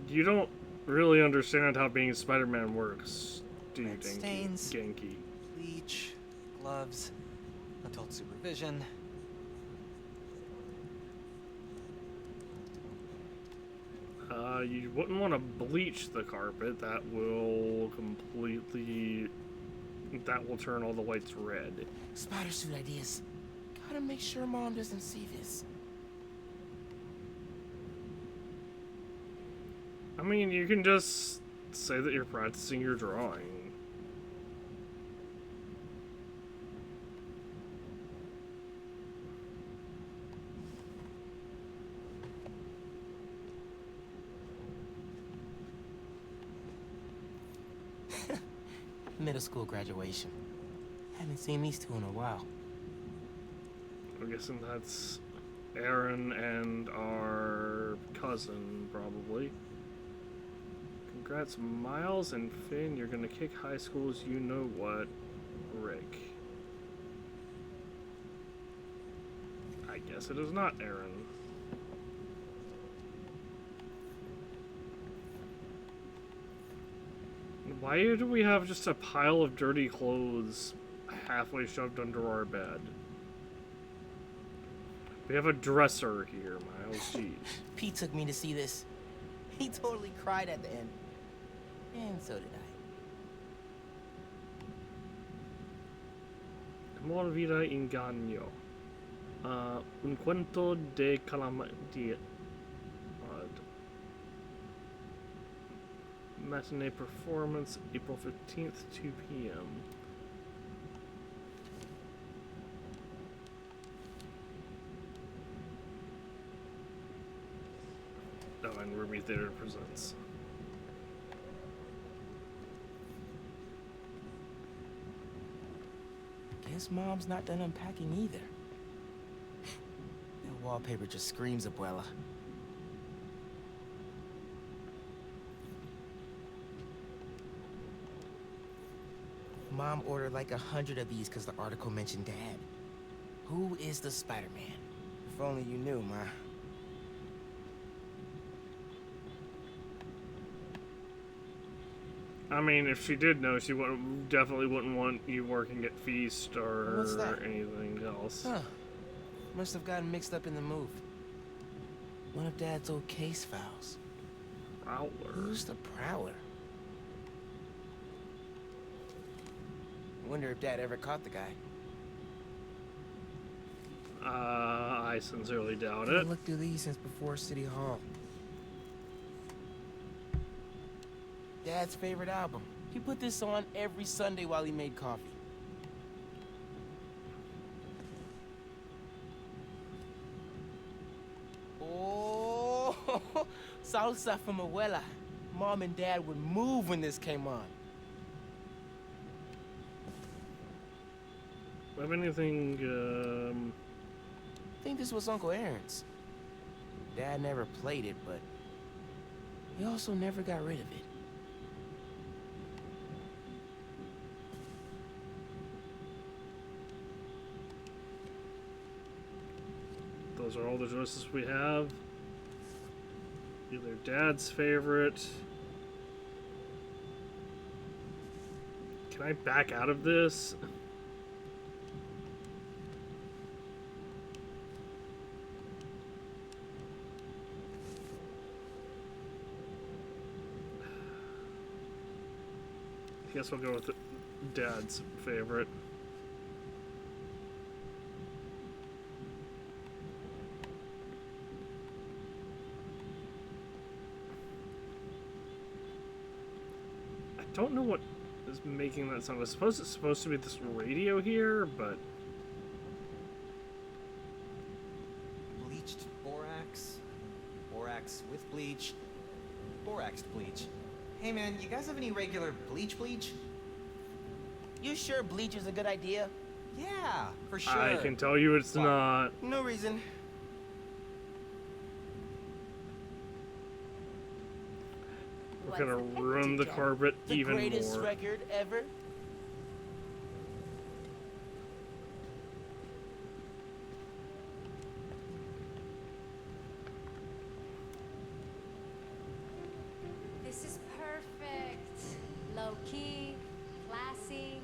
You don't really understand how being Spider-Man works, do you, Red Genki? stains. Genki. Bleach, gloves, adult supervision. You wouldn't want to bleach the carpet. That will completely... That will turn all the lights red. Spider suit ideas. Gotta make sure Mom doesn't see this. I mean, you can just say that you're practicing your drawing. Middle school graduation. Haven't seen these two in a while. I'm guessing that's Aaron and our cousin, probably. Congrats, Miles and Finn. You're gonna kick high school's you-know-what, Rick. I guess it is not Aaron. Why do we have just a pile of dirty clothes halfway shoved under our bed? We have a dresser here, Miles. Jeez. Pete took me to see this. He totally cried at the end. And so did I. Amor vida engaño. Un cuento de calamidad. Matinee performance, April 15th, 2 p.m. Oh, and Ruby Theater presents. Guess Mom's not done unpacking either. That wallpaper just screams Abuela. Mom ordered like 100 of these because the article mentioned Dad. Who is the Spider-Man? If only you knew, Ma. I mean, if she did know, she definitely wouldn't want you working at Feast or What's that? anything else. Huh. Must have gotten mixed up in the move. One of Dad's old case files. Prowler. Who's the Prowler? I wonder if Dad ever caught the guy. I sincerely doubt I it. looked through these since before City Hall. Dad's favorite album. He put this on every Sunday while he made coffee. Oh, salsa from abuela. Mom and Dad would move when this came on. Have anything, I think this was Uncle Aaron's. Dad never played it, but he also never got rid of it. those are all the choices we have. Either Dad's favorite. Can I back out of this? I guess we'll go with Dad's favorite. I don't know what is making that sound. I suppose it's supposed to be this radio here, but Bleached borax, borax with bleach, boraxed bleach. Hey man, you guys have any regular bleach? You sure bleach is a good idea? Yeah, for sure. I can tell you it's not. No reason. We're gonna ruin the carpet even more. The greatest record ever? This is perfect. Low key, classy.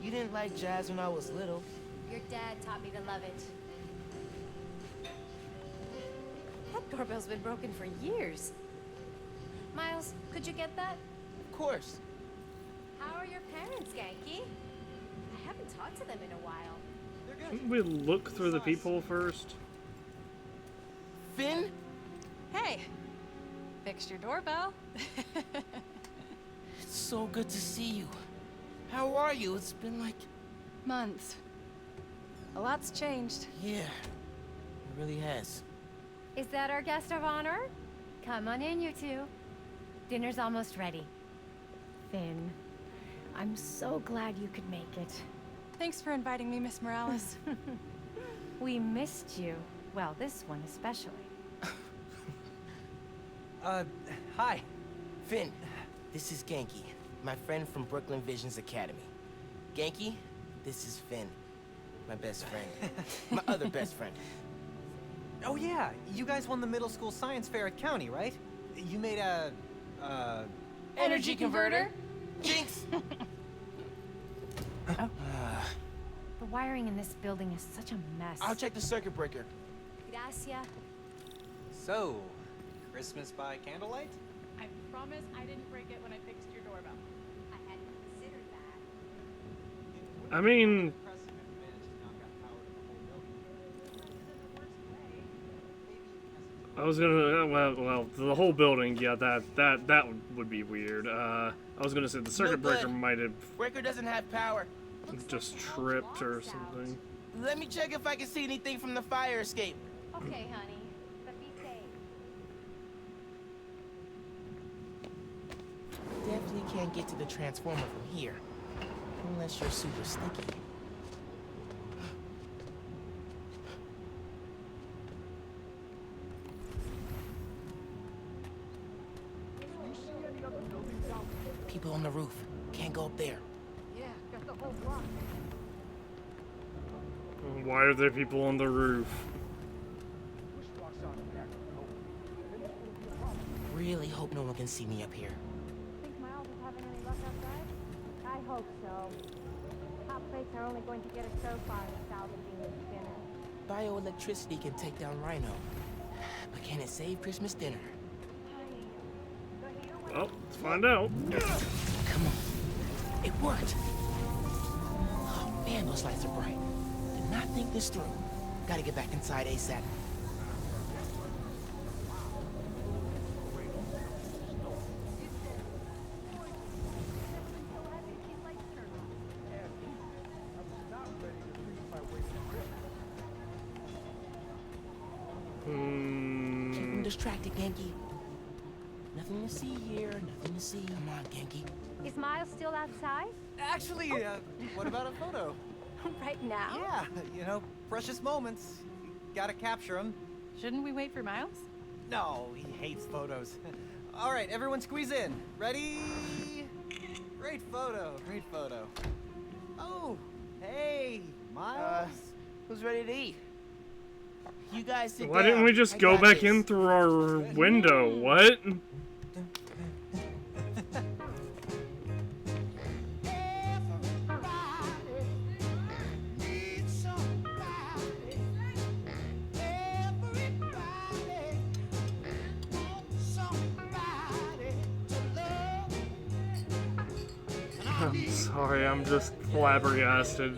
You didn't like jazz when I was little. Your dad taught me to love it. That doorbell's been broken for years. Miles, could you get that? Of course. How are your parents, Genki? I haven't talked to them in a while. Shouldn't we look through the people first? Finn? Hey, fixed your doorbell. It's so good to see you. How are you? It's been like months. A lot's changed. Yeah, it really has. Is that our guest of honor? Come on in, you two. Dinner's almost ready. Finn, I'm so glad you could make it. Thanks for inviting me, Miss Morales. We missed you. Well, this one especially. Hi. Finn, this is Genki, my friend from Brooklyn Visions Academy. Genki, this is Finn, my best friend. My other best friend. Oh yeah, you guys won the middle school science fair at County, right? You made a, Energy converter? Jinx! The wiring in this building is such a mess. I'll check the circuit breaker. Gracias. So, Christmas by candlelight? I promise I didn't break it when I fixed your doorbell. I hadn't considered that. I mean, I was gonna, well, the whole building, yeah, that would be weird. I was gonna say the circuit breaker might have Breaker doesn't have power. just tripped or something. Let me check if I can see anything from the fire escape. Okay, honey. But be safe. Definitely can't get to the transformer from here. Unless you're super sticky. People on the roof. Can't go up there. Yeah, got the Why are there people on the roof? Really hope no one can see me up here. Think Miles is having any luck outside? I hope so. Hot plates are only going to get us so far in salvaging this dinner. Bioelectricity can take down Rhino. But can it save Christmas dinner? Well, let's find out. Come on. It worked. Oh man, those lights are bright. Did not think this through. Gotta get back inside ASAP. Keep distracted, Genki. Nothing to see here, nothing to see. Come on, Genki. Is Miles still outside? Actually, what about a photo? Right now? Yeah, you know, precious moments. Gotta capture them. Shouldn't we wait for Miles? No, he hates photos. All right, everyone squeeze in. Ready? Great photo, great photo. Oh, hey, Miles. Who's ready to eat? You guys sit Why down. didn't we just I go got back this. in through our window? What? I'm sorry, I'm just flabbergasted.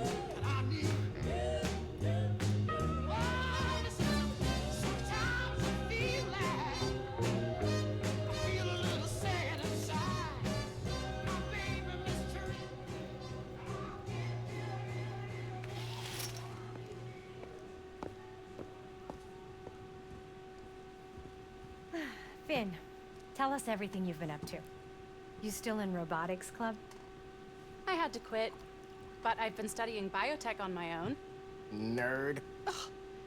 Finn, tell us everything you've been up to. You still in robotics club? I had to quit, but I've been studying biotech on my own. Nerd. Ugh,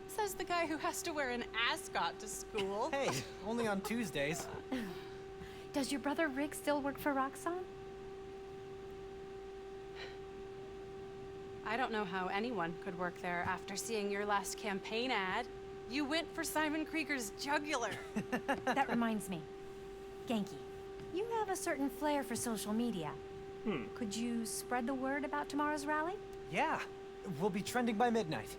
says the guy who has to wear an ascot to school. Hey, only on Tuesdays. Does your brother Rick still work for Roxxon? I don't know how anyone could work there after seeing your last campaign ad. You went for Simon Krieger's jugular. That reminds me. Genki, you have a certain flair for social media. Could you spread the word about tomorrow's rally? Yeah, we'll be trending by midnight.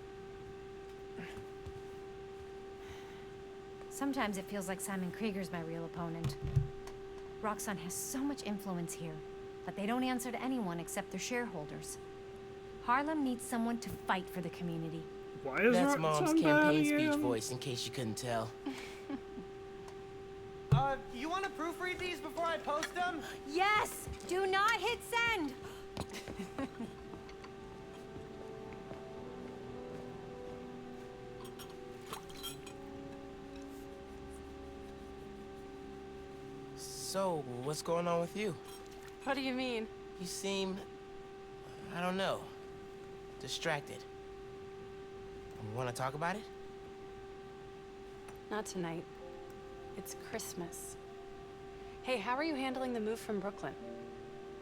Sometimes it feels like Simon Krieger's my real opponent. Roxxon has so much influence here, but they don't answer to anyone except their shareholders. Harlem needs someone to fight for the community. Why is That's Roxxon Mom's bad campaign again? speech voice, in case you couldn't tell. You want to proofread these before I post them? Yes! Do not hit send! So, what's going on with you? What do you mean? You seem, I don't know, distracted. Want to talk about it? Not tonight. It's Christmas. Hey, how are you handling the move from Brooklyn?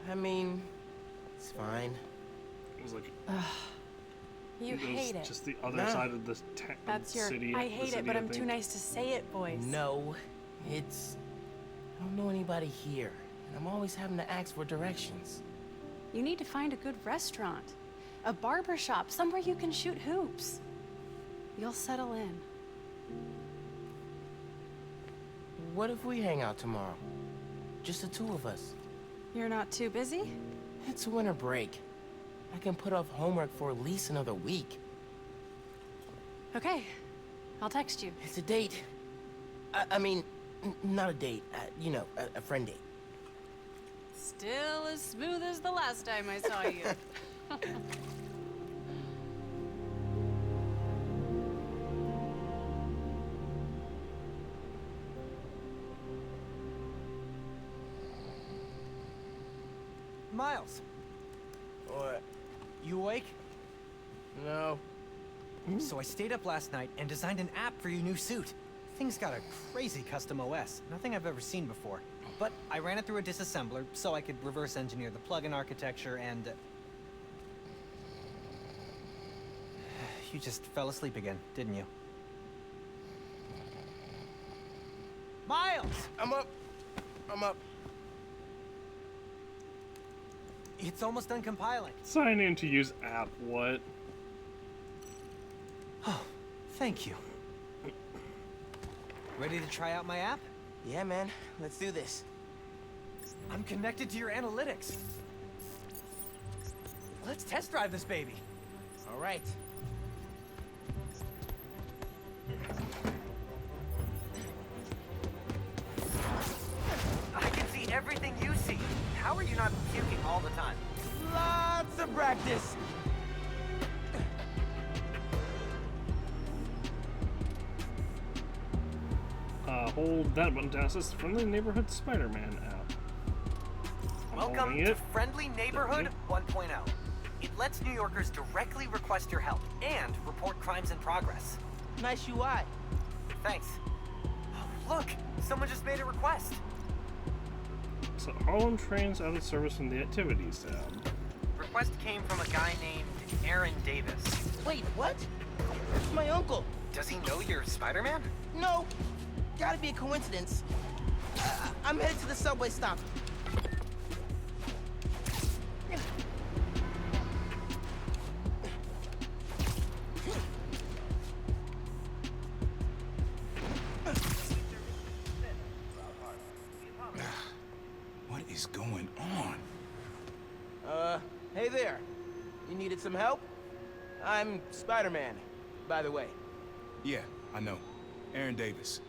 I mean, it's fine. It was like You hate it. just the other side of the That's your city. I hate it, but I'm too nice to say it voice. No, it's... I don't know anybody here, and I'm always having to ask for directions. You need to find a good restaurant. A barber shop, somewhere you can shoot hoops. You'll settle in. What if we hang out tomorrow? Just the two of us. You're not too busy? It's winter break. I can put off homework for at least another week. Okay. I'll text you. It's a date. I mean, not a date. You know, a friend date. Still as smooth as the last time I saw you. Miles, What? you awake? No. So I stayed up last night and designed an app for your new suit. Thing's got a crazy custom OS, nothing I've ever seen before. But I ran it through a disassembler so I could reverse engineer the plugin architecture and... you just fell asleep again, didn't you? Miles! I'm up. I'm up. It's almost done compiling. Sign in to use app, what? Oh, thank you. Ready to try out my app? Yeah, man. Let's do this. I'm connected to your analytics. Let's test drive this baby. All right. I can see everything you see. How are you not puking all the time? Lots of practice. Hold that button to access the Friendly Neighborhood Spider-Man app. Welcome to Friendly Neighborhood 1.0. It lets New Yorkers directly request your help and report crimes in progress. Nice UI. Thanks. Oh, look, someone just made a request. So Harlem trains out of service from the Activities tab. Request came from a guy named Aaron Davis. Wait, what? That's my uncle. Does he know you're Spider-Man? No. Gotta be a coincidence. I'm headed to the subway stop. What is going on? Hey there. You needed some help? I'm Spider-Man, by the way. Yeah, I know. Aaron Davis.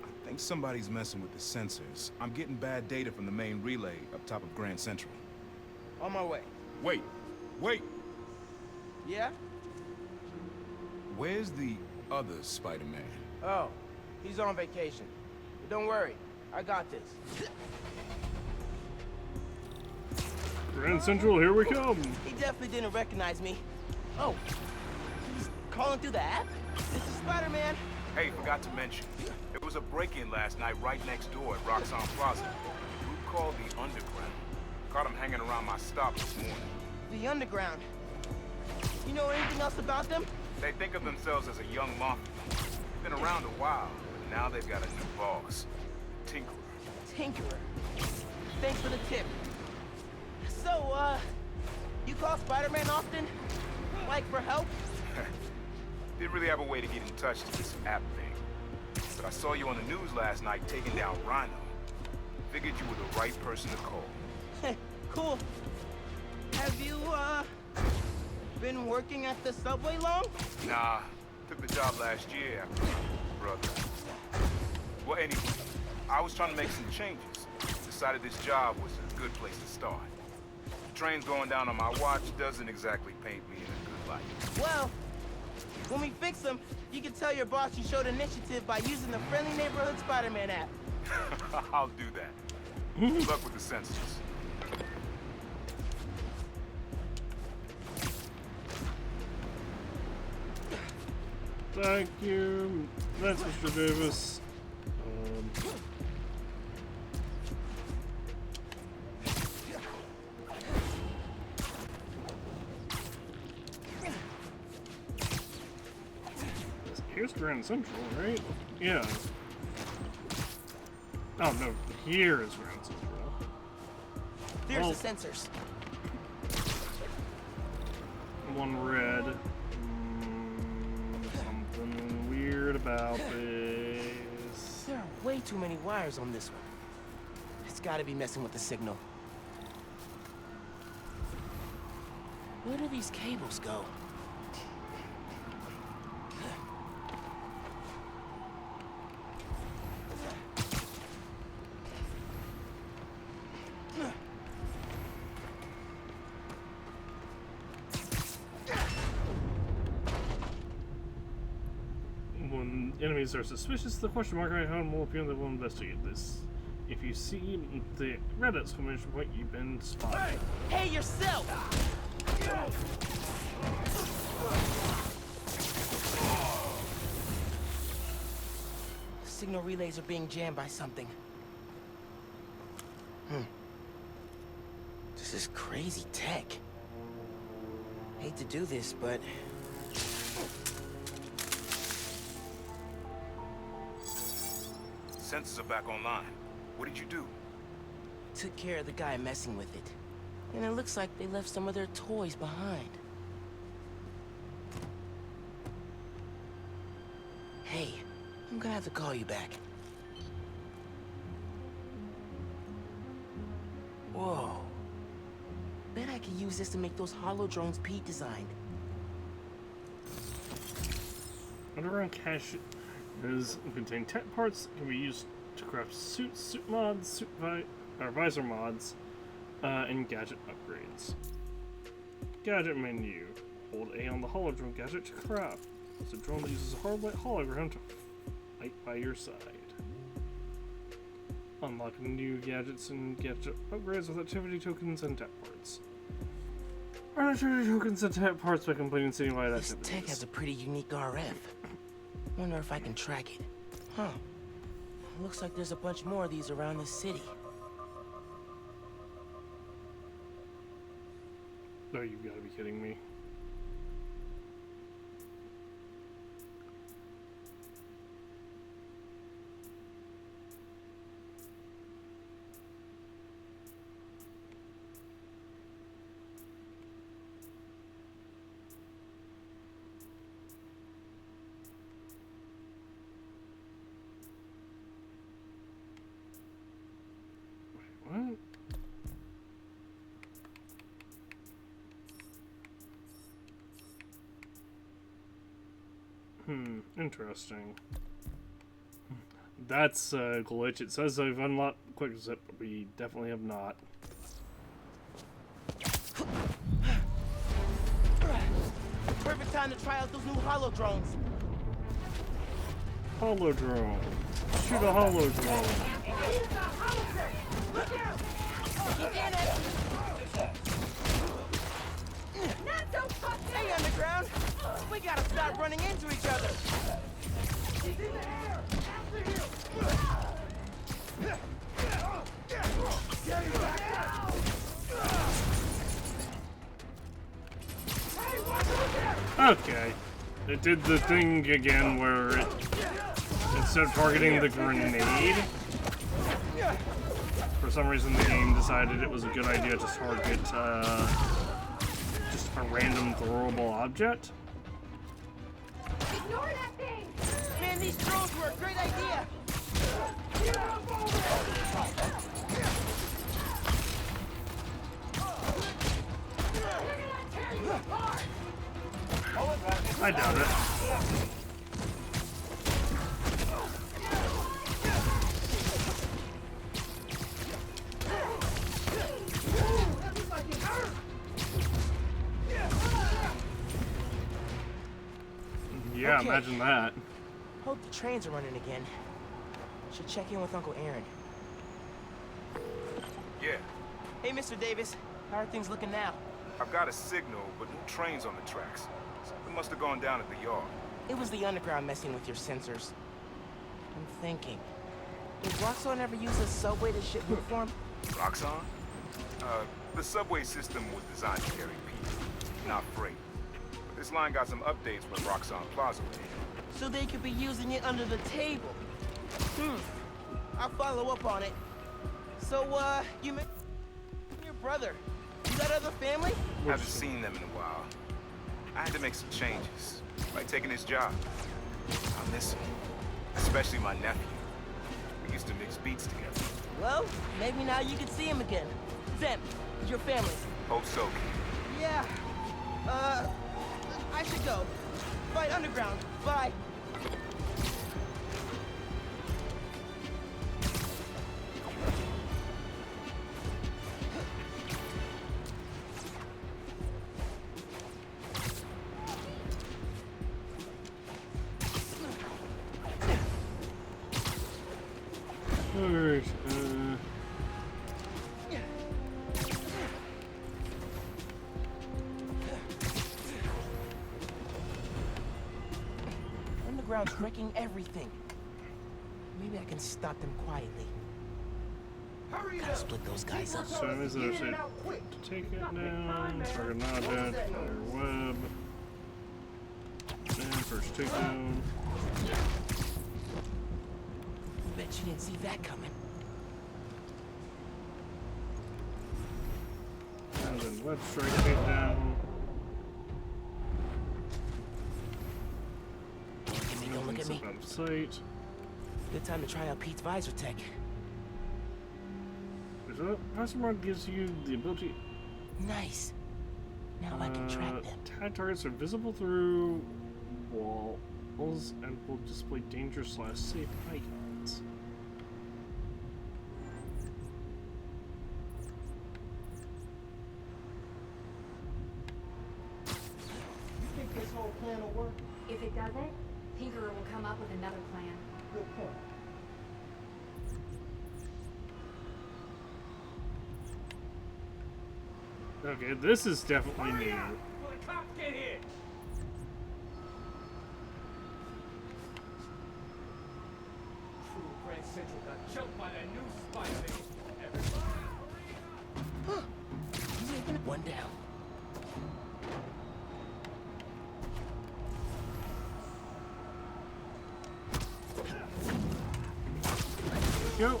I think somebody's messing with the sensors. I'm getting bad data from the main relay up top of Grand Central. On my way. Wait! Wait! Yeah? Where's the other Spider-Man? Oh, he's on vacation. But don't worry, I got this. Grand Central, here we come! He definitely didn't recognize me. Oh, he's calling through the app? This is Spider-Man. Hey, forgot to mention. There was a break-in last night right next door at Roxxon Plaza. Group called the Underground. Caught him hanging around my stop this morning. The Underground. You know anything else about them? They think of themselves as a young mafia. Been around a while, but now they've got a new boss. Tinkerer. Tinkerer. Thanks for the tip. So, you call Spider-Man often? Like for help? Didn't really have a way to get in touch to this app thing. But I saw you on the news last night taking down Rhino. Figured you were the right person to call. Cool. Have you, been working at the subway long? Nah, took the job last year after my brother. Well, anyway, I was trying to make some changes. Decided this job was a good place to start. The train's going down on my watch doesn't exactly paint me in a good light. Well, when we fix them, you can tell your boss you showed initiative by using the Friendly Neighborhood Spider-Man app. I'll do that. Good luck with the sensors. Thank you. That's Mr. Davis. Here's Grand Central, right? Yeah. Oh no, here is Grand Central. There's Well, the sensors. one red. Something weird about this. There are way too many wires on this one. It's gotta be messing with the signal. Where do these cables go? When enemies are suspicious, the question mark icon will appear and they will investigate this. If you see the red exclamation point, you've been spotted. Hey, yourself! Signal relays are being jammed by something. This is crazy tech. Hate to do this, but Sensors are back online. What did you do? Took care of the guy messing with it. And it looks like they left some of their toys behind. Hey, I'm gonna have to call you back. Whoa. Bet I could use this to make those hollow drones Pete designed. Underground cache contain tech parts that can be used to craft suits, suit mods, visor mods, and gadget upgrades. Gadget menu. Hold A on the hollow drone gadget to craft. It's a drone that uses a hard-light hologram to fight by your side. Unlock new gadgets and gadget upgrades with activity tokens and tech parts. Earn activity tokens and tech parts by completing citywide activities. This tech has a pretty unique RF. Wonder if I can track it. Huh. Looks like there's a bunch more of these around the city. No, you've got to be kidding me. What? Interesting. That's a glitch. It says I've unlocked quick zip, but we definitely have not. Perfect time to try out those new hollow drones. Hollow drone. Shoot a hollow drone. Hey, Underground! We gotta stop running into each other! He's in the air! After you! Okay. It did the thing again where it, instead of targeting the grenade, for some reason the game decided it was a good idea to target just a random throwable object. Ignore that thing! Man, these drones were a great idea! I doubt it. Yeah, okay. Imagine that. Hope the trains are running again. Should check in with Uncle Aaron. Yeah. Hey, Mr. Davis. How are things looking now? I've got a signal, but no trains on the tracks. Something must have gone down at the yard. It was the underground messing with your sensors. I'm thinking. Did Roxxon ever use a subway to ship food for him? Roxxon? The subway system was designed to carry people, not freight. But this line got some updates when Roxxon Plaza went in. So they could be using it under the table. I'll follow up on it. So, you met your brother. You got other family? Haven't seen them in a while. I had to make some changes, like taking his job. I miss him, especially my nephew. We used to mix beats together. Well, maybe now you can see him again. Zem, your family. Hope so, kid. Yeah. I should go. Fight Underground. Bye. Alright, Underground's wrecking everything. Maybe I can stop them quietly. Gotta split those guys up. so is it to take it down, target an object, fire web, and first takedown. Bet you didn't see that coming. And then web strike came down. Don't look at me. Out of sight. Good time to try out Pete's visor tech. Visor mod gives you the ability. Nice. Now I can track them. Tag targets are visible through walls and will display danger/safe icons. You think this whole plan will work? If it doesn't, Tinkerer will come up with another plan. Good point. Okay, this is definitely new. Will the cops get here? True Grand Central got jumped by that new spy thing. Everybody, One down. Go.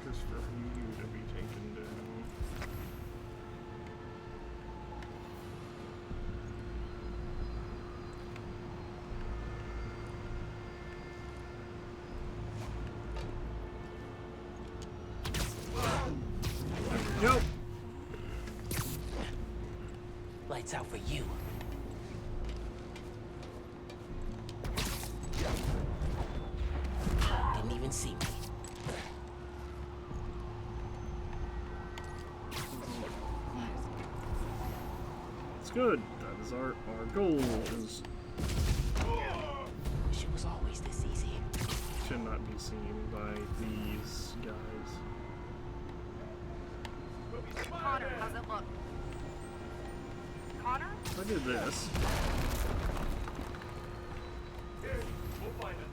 Just for you to be taken down. There we go. Lights out for you. Didn't even see me. It's good. That is our goal. Is Wish it was always this easy. should not be seen by these guys. Connor, how's it look? Connor? If I did this. we'll find it.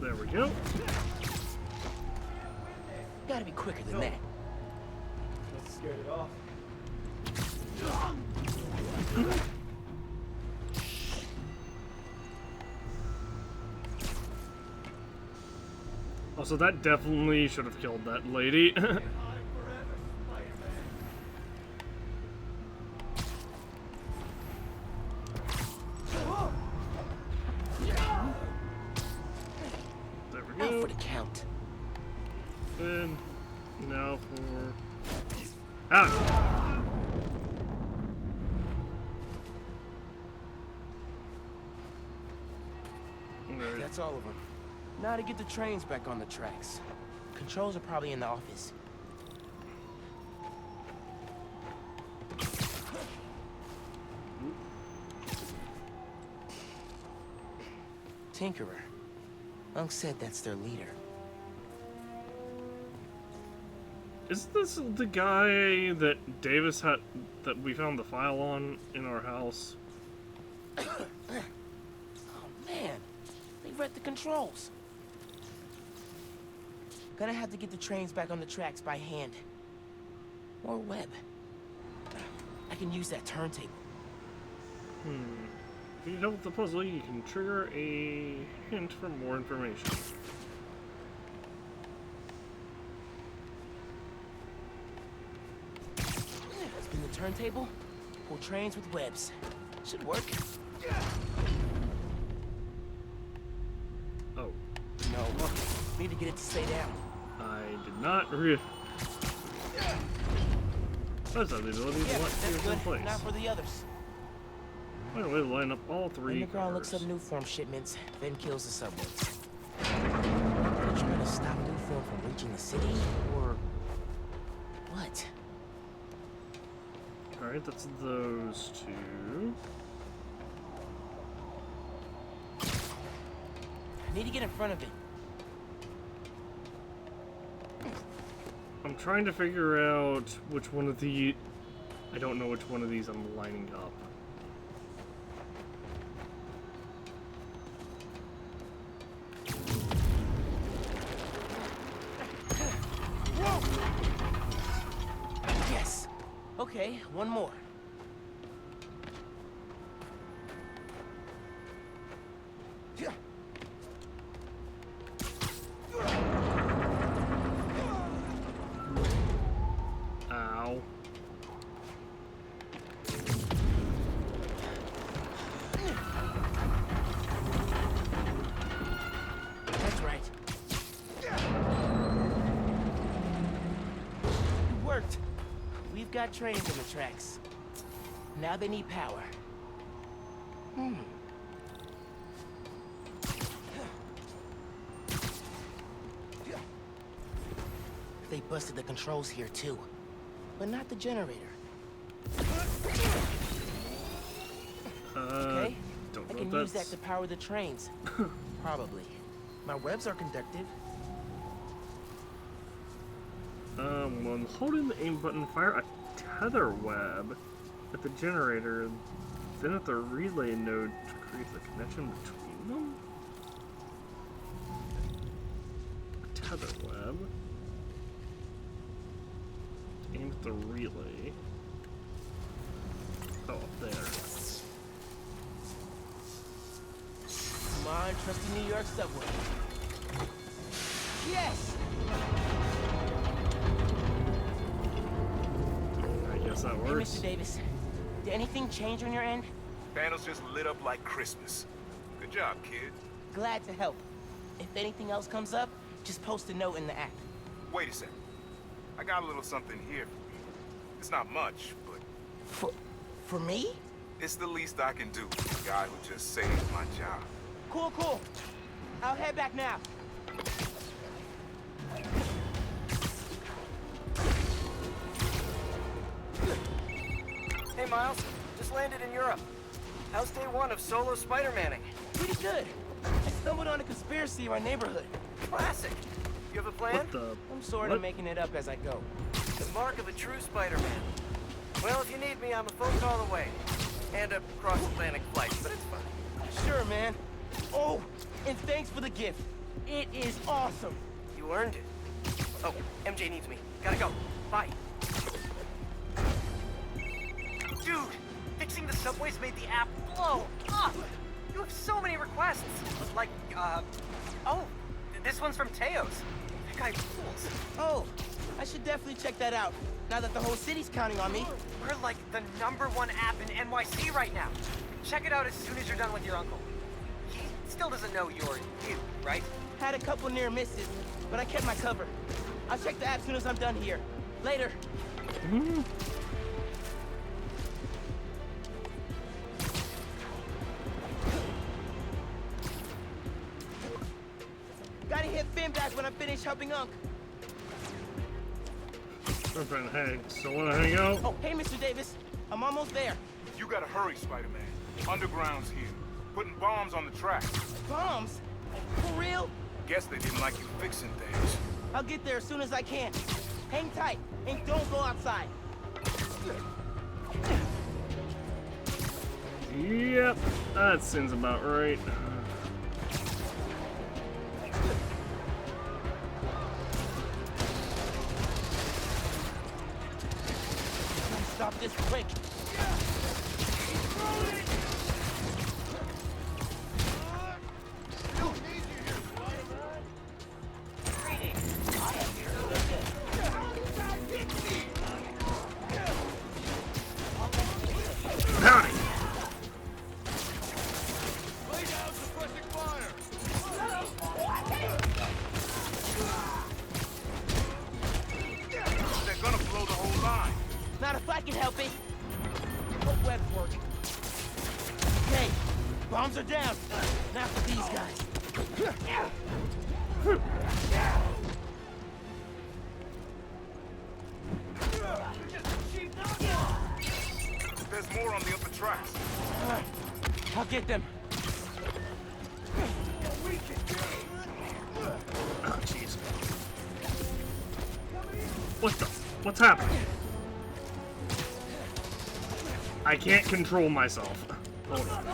There we go. Gotta be quicker than that. Just scared it off. Also, that definitely should have killed that lady. There we Out go. for the count. And now for out. Alright. That's all of them. Now to get the trains back on the tracks. Controls are probably in the office. Tinkerer. Unc said that's their leader. Is this the guy that Davis had, that we found the file on in our house? Oh man, they read the controls. Gonna have to get the trains back on the tracks by hand. Or web. I can use that turntable. If you help with the puzzle, you can trigger a hint for more information. Spin the turntable, pull trains with webs. Should work. Oh. No. Need to get it to stay down. I did not That's not the ability to let that's things in good. place. Now for the others. Find a way to line up all three Underground cars. looks up new form shipments, then kills the subways. They're trying to stop new form from reaching the city, or what? Alright, that's those two. Need to get in front of it. I'm trying to figure out which one of the... I don't know which one of these I'm lining up. Okay, one more. Ow. That's right. It worked. We've got trains on the tracks. Now they need power. They busted the controls here too, but not the generator. Okay, don't I know can if use that that's... to power the trains. Probably. My webs are conductive. When holding the aim button, fire a tether web at the generator, then at the relay node to create the connection between them? A tether web. Aim at the relay. Oh, up there. Come on, trusty New York subway. Yes! I guess that works. Hey, Mr. Davis. Did anything change on your end? Panels just lit up like Christmas. Good job, kid. Glad to help. If anything else comes up, just post a note in the app. Wait a second. I got a little something here for you. It's not much, but... For me? It's the least I can do for the guy who just saved my job. Cool, cool. I'll head back now. Hey, Miles. Just landed in Europe. How's day one of solo Spider-Manning? Pretty good. I stumbled on a conspiracy in my neighborhood. Classic. You have a plan? What the... I'm sort of making it up as I go. The mark of a true Spider-Man. Well, if you need me, I'm a phone call away. And a cross-Atlantic flight, but it's fine. Sure, man. Oh, and thanks for the gift. It is awesome. You earned it. Oh, MJ needs me. Gotta go. Bye. Dude, fixing the subways made the app blow up. You have so many requests. Like, oh, this one's from Teos. That guy rules. Oh, I should definitely check that out, now that the whole city's counting on me. We're like the #1 app in NYC right now. Check it out as soon as you're done with your uncle. He still doesn't know you're you, right? Had a couple near misses, but I kept my cover. I'll check the app as soon as I'm done here. Later. Gotta hit Finn back when I finish helping Unc. Hey, still wanna hang out? Oh, hey, Mr. Davis. I'm almost there. You gotta hurry, Spider-Man. Underground's here. Putting bombs on the tracks. Bombs? For real? Guess they didn't like you fixing things. I'll get there as soon as I can. Hang tight, and don't go outside. Yep, that seems about right. Stop this quick. Howdy! They're gonna blow the whole line. Not if I can help it. Hope webs work. Okay, bombs are down. Now for these guys. There's more on the upper tracks. I'll get them. Oh, jeez. What's happening? I can't control myself. Hold on.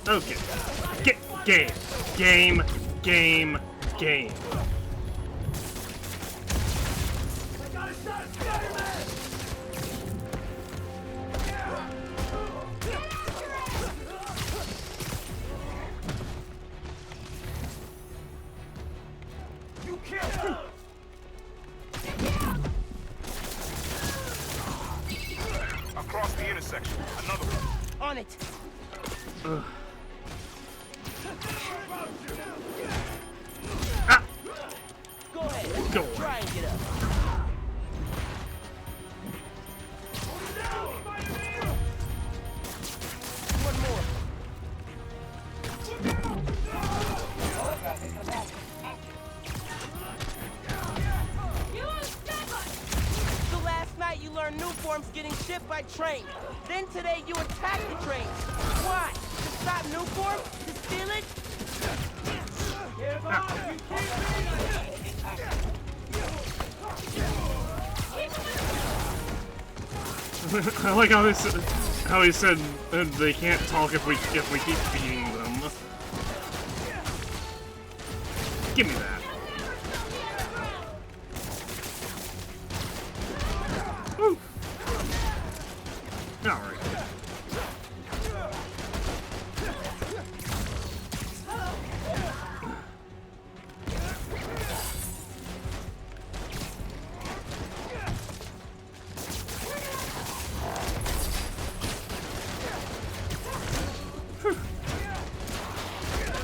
Okay. Get Game. Game. Game. Game. You can't. Across the intersection. Another one. On it. Ugh. Go ahead. Go Try and get up. One more. So last night you learned new forms getting shipped by train. Then today you attack the train. Why? To stop new forms? To steal it? Give up! You I like how he said they can't talk if we keep beating them. Give me that. Woo. All right.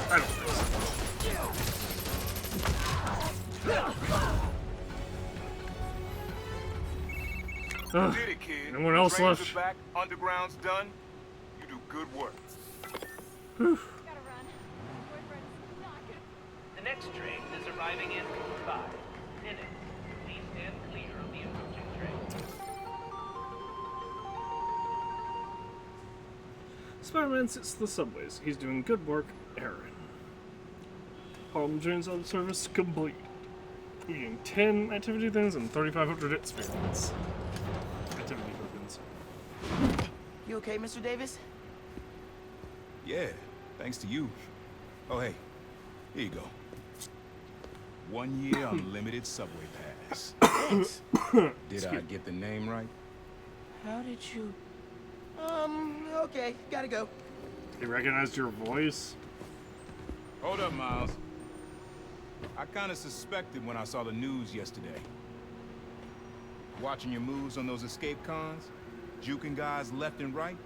I don't think so. Ugh. Did it, kid. No one else Trains left. are back, underground's done. You do good work. Whew. The next train is arriving in 5 minutes. Please stand clear of the approaching train. Spider-Man sits the subways. He's doing good work, Aaron. Harlem Trains on service complete. Eating 10 activity things and 3,500 experience. Activity tokens. You okay, Mr. Davis? Yeah, thanks to you. Oh, hey, here you go. 1 year unlimited subway pass. Thanks. Did I get the name right? How did you... okay, gotta go. He recognized your voice? Hold up, Miles. I kind of suspected when I saw the news yesterday. Watching your moves on those escape cons, juking guys left and right.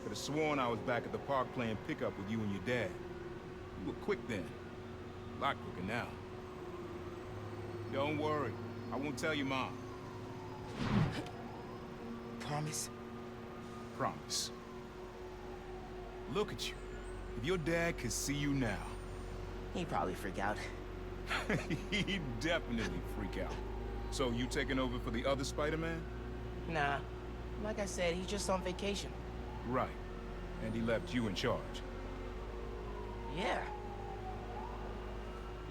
Could have sworn I was back at the park playing pickup with you and your dad. You were quick then. A lot quicker now. Don't worry. I won't tell your mom. Promise? Promise. Look at you. If your dad could see you now... He'd probably freak out. He'd definitely freak out. So you taking over for the other Spider-Man? Nah. Like I said, he's just on vacation. Right. And he left you in charge. Yeah.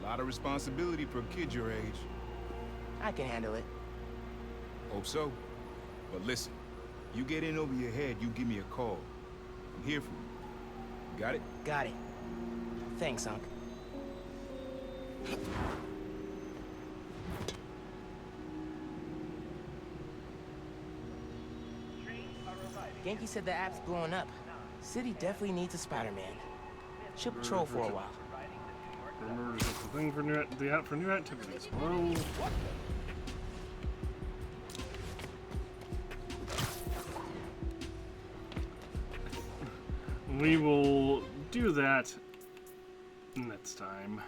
A lot of responsibility for a kid your age. I can handle it. Hope so. But listen, you get in over your head, you give me a call. I'm here for you. Got it? Got it. Thanks, Unc. Genki said the app's blowing up. City definitely needs a Spider-Man. Should patrol for a while. Remember the thing for the app for new activities. Well, we will do that next time.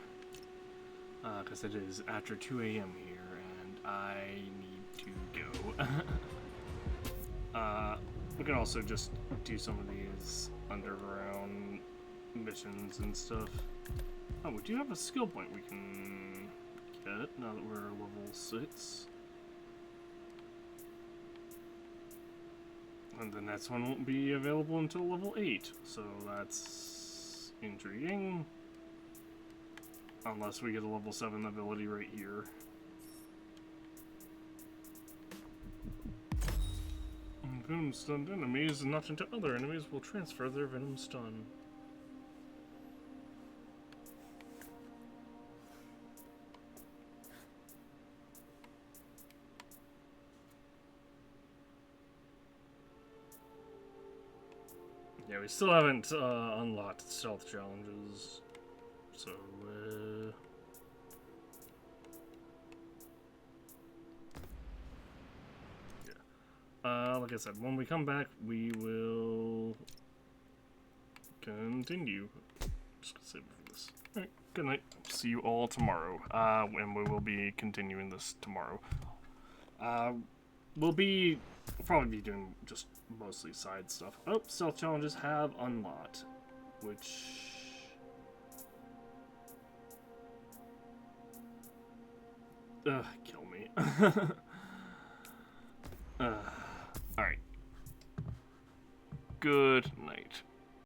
Because it is after 2 a.m. here, and I need to go. We can also just do some of these underground missions and stuff. Oh, we do have a skill point we can get now that we're level 6. And the next one won't be available until level 8, so that's intriguing. Unless we get a level 7 ability right here. Venom stunned enemies, not into other enemies, will transfer their venom stun. Yeah, we still haven't unlocked stealth challenges, so yeah. Like I said, when we come back, we will continue. Just gonna save it for this. All right. Good night. See you all tomorrow. And we will be continuing this tomorrow. We'll probably be doing just mostly side stuff. Oh, stealth challenges have unlocked, which kill me. All right. Good night.